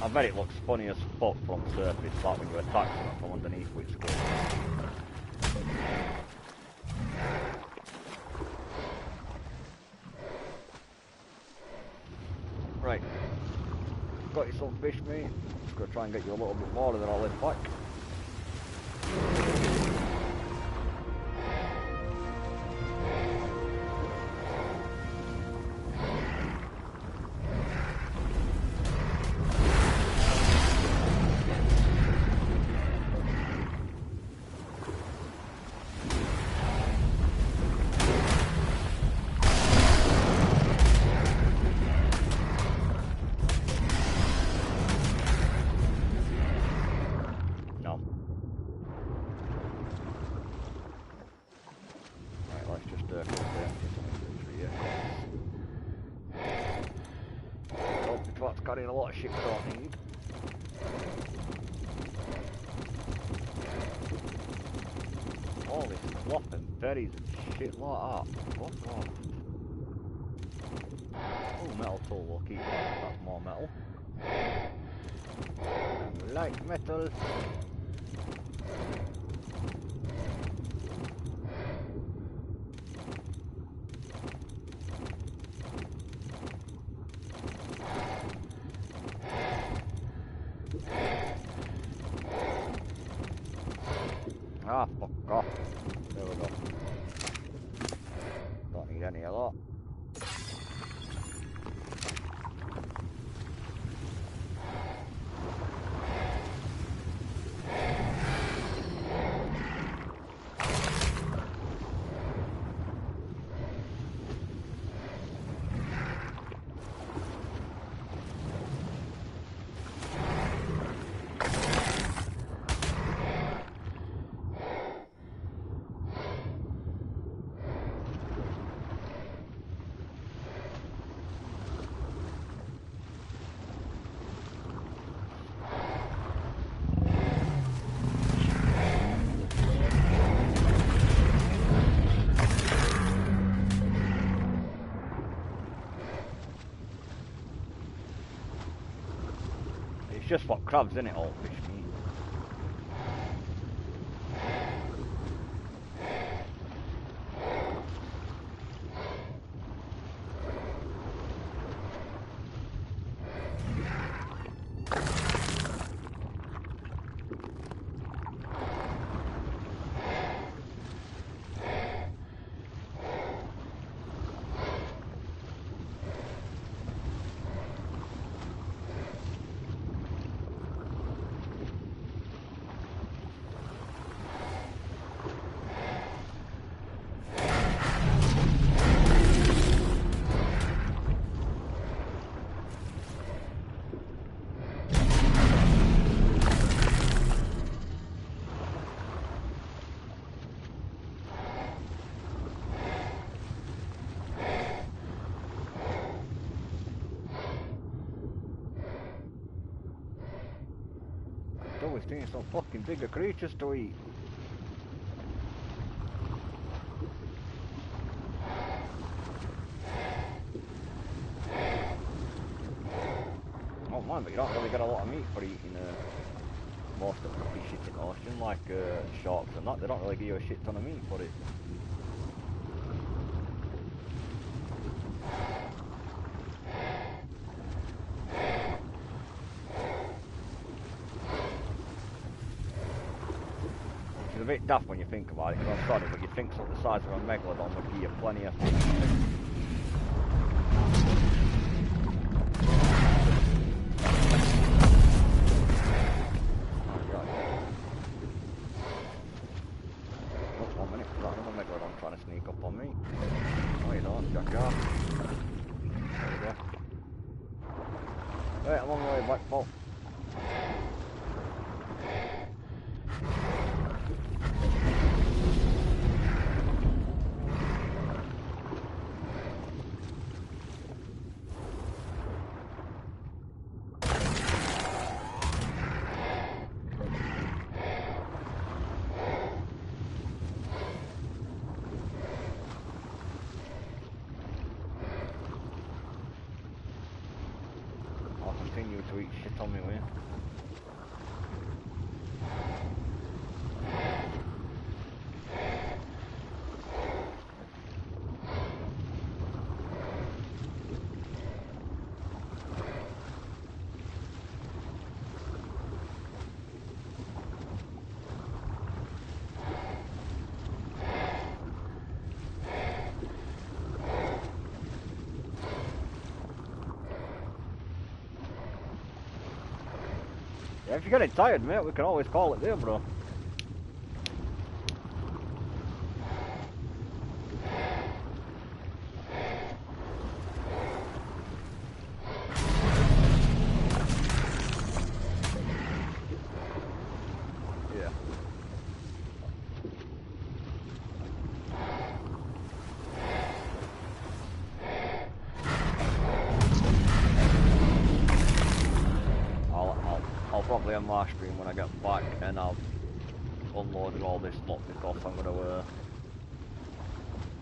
I bet it looks funny as fuck from surface, like when you attack something from underneath with skin. Right. Got you some fish, mate. Just gonna try and get you a little bit more and then I'll head back. Carrying a lot of shit we don't need. All this flop and berries and shit like that. Fuck off. Oh, metal tool, we'll keep that. That's more metal. I like metal. Ah, fuck off. There we go. Don't need any of that. It's just what crabs, isn't it, all fish meat? Always thinking some fucking bigger creatures to eat. Oh man, but you don't really get a lot of meat for eating most of the fish in the ocean, like sharks and that. They don't really give you a shit ton of meat for it. It's a bit daft when you think about it, because I'm sorry, but you think something the size of a megalodon would give you plenty of fish. Sneak up on me. Oh, you don't, jackass. There we go. Right, I'm on my way back, Paul. Continue to eat shit on me way. Yeah, if you're getting tired, mate, we can always call it there, bro. Yeah. I'll probably end my stream when I get back and I've unloaded all this lot because I'm gonna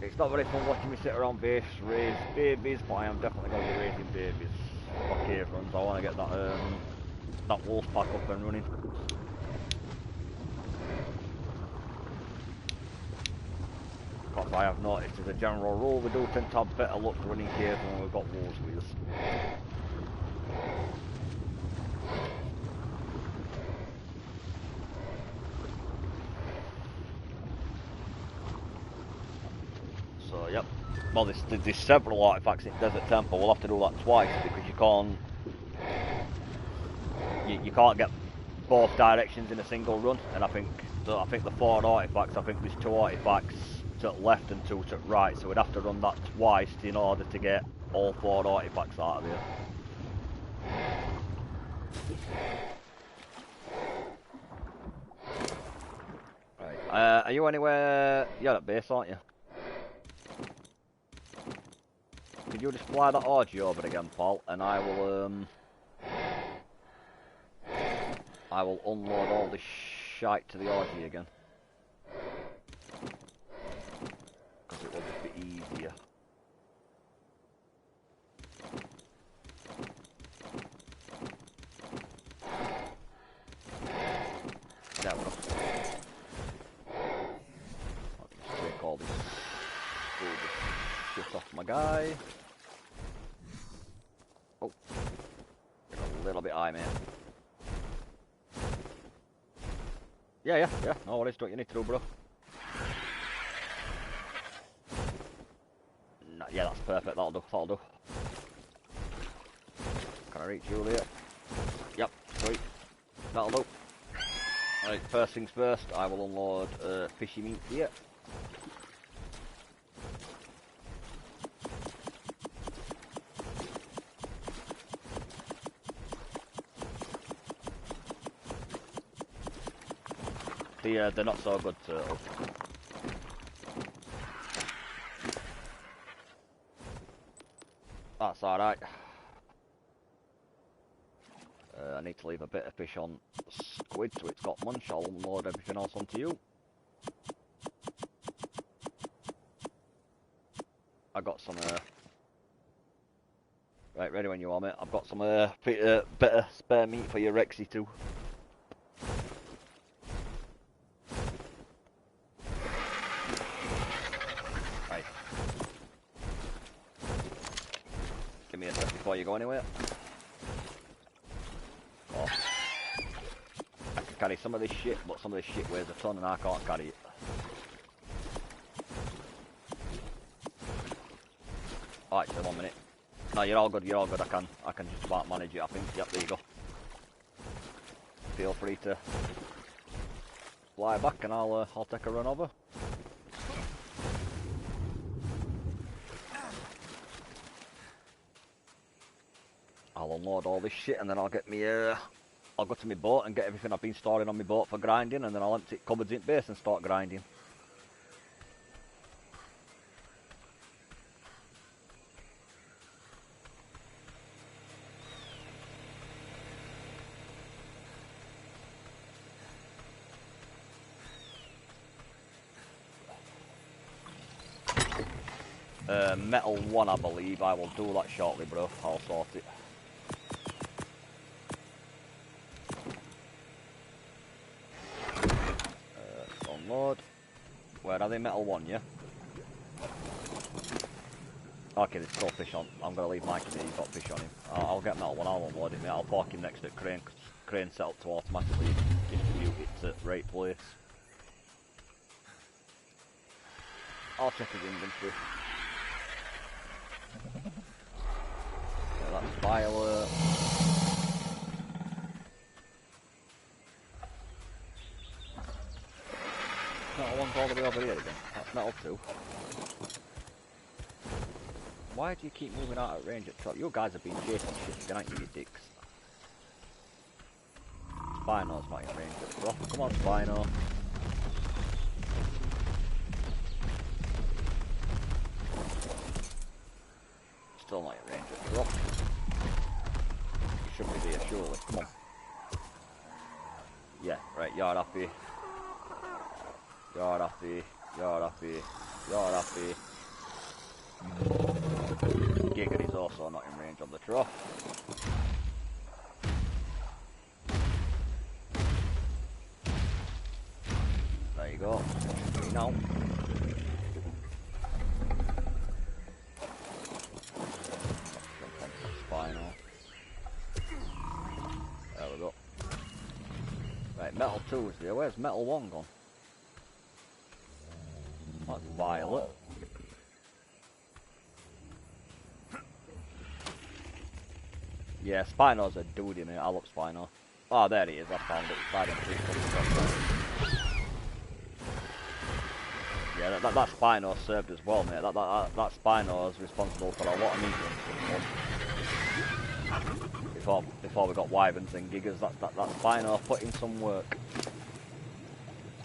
it's not very fun watching me sit around base raise babies, but I am definitely gonna be raising babies for cave runs. I wanna get that wolf pack up and running. Because I have noticed as a general rule we do tend to have better luck running caves when we've got wolves with us. So yep. Well, there's several artifacts in Desert Temple. We'll have to do that twice because you can't get both directions in a single run. And I think the 4 artifacts. I think there's 2 artifacts to the left and 2 to the right. So we'd have to run that twice in order to get all 4 artifacts out of there. Right. Are you anywhere? You're at base, aren't you? Could you just fly that orgy over again, Paul, and I will unload all this shite to the orgy again. Because it will just be easier. there we go. I'll just take all this shit off my guy. Oh, get a little bit high, mate. Yeah, no worries, don't you need to, bro. No, yeah, that's perfect, that'll do. Can I reach you here? Yep, sweet. That'll do. Right, first things first, I will unload fishy meat here. They're not so good turtles. That's alright. I need to leave a bit of fish on squid so it's got munch. I'll unload everything else onto you. I got some right, ready when you are, mate. I've got some bit of spare meat for your Rexy too. Right. Give me a sec before you go anywhere. Oh. I can carry some of this shit, but some of this shit weighs a ton and I can't carry it. Oh, actually, 1 minute. No, you're all good, I can just about manage it, I think. Yep, there you go. Feel free to fly back and I'll take a run over. I'll unload all this shit and then I'll get me I'll go to my boat and get everything I've been storing on my boat for grinding, and then I'll empty cupboards in base and start grinding. Metal 1, I believe. I will do that shortly, bro. I'll sort it. Unload. Where are they? Metal 1, yeah? Okay, there's still fish on. I'm going to leave Mike in there. You've got fish on him. I'll get Metal 1. I'll unload it, mate. I'll park him next to the crane. Crane set up to automatically distribute it to the right place. I'll check his inventory. Yeah, that's violet. Metal 1's all the way over here again. That's Metal 2. Why do you keep moving out of range at top? You guys have been chasing shit again, aren't you, you dicks? Spino's not in range at top. Come on, Spino. Still not in range at drop. You should be there, surely. Come on. Yeah, right, you're happy. You're happy. You're happy. You're happy. Giggles is also not in range of the trough. There you go. Now. Spinal. There we go. Right, Metal 2 is there. Where's Metal 1 gone? That's violet. Yeah, Spino's a dude, mate. I love Spino. Oh, there he is. I found it. Yeah, that Spino served as well, mate. That Spino is responsible for a lot of meat before we got wyverns and giggers. That Spino put in some work.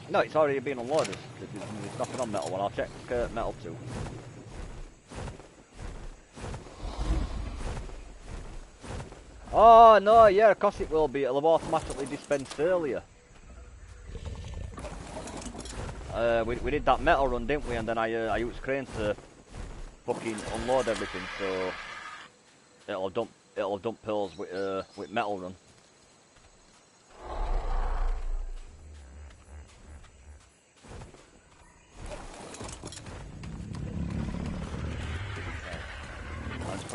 No, it's already been unloaded. There's nothing on Metal 1. I'll check Metal 2. Oh no, yeah, of course it will be. It'll have automatically dispensed earlier. We did that metal run, didn't we? And then I used crane to fucking unload everything, so it'll dump pills with metal run.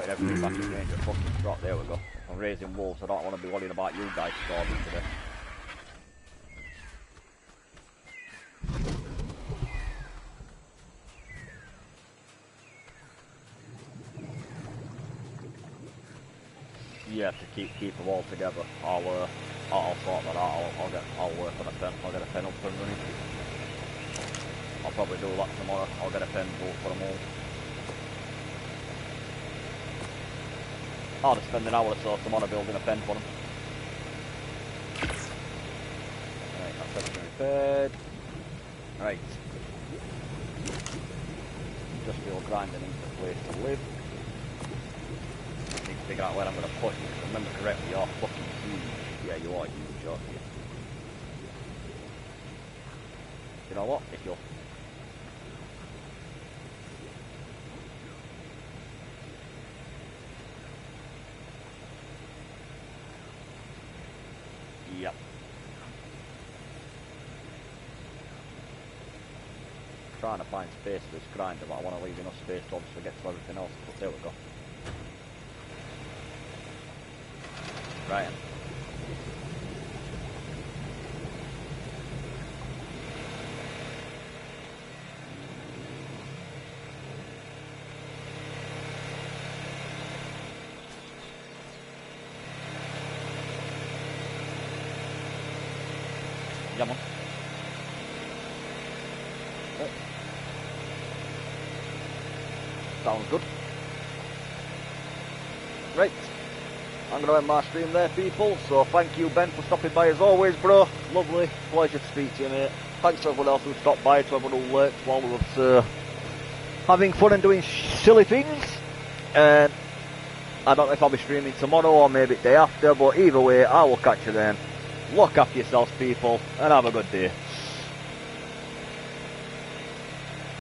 putting everything back in range of fucking trot. There we go. I'm raising wolves, I don't want to be worrying about you guys starving today. Yeah, to keep them all together. I'll sort that out. I'll work on a pen. I'll get a pen up and running. I'll probably do that tomorrow. I'll get a pen built for them all. I'll just spend an hour or so tomorrow building a pen for them. Right, that's everything repaired. Right. Just feel grinding into a place to live. Need to figure out where I'm going to put you. If I remember correctly, you're fucking huge. Yeah, you are huge, aren't you? You know what? If you're... Yep. Trying to find space for this grinder, but I want to leave enough space to obviously get to everything else. But there we go. Right. Yeah, man. Oh. Sounds good. Right. I'm going to end my stream there, people. So thank you, Ben, for stopping by as always, bro. Lovely. Pleasure to speak to you, mate. Thanks to everyone else who stopped by, to everyone who lurked while we were having fun and doing silly things. And I don't know if I'll be streaming tomorrow or maybe the day after, but either way, I will catch you then. Look after yourselves, people, and have a good day.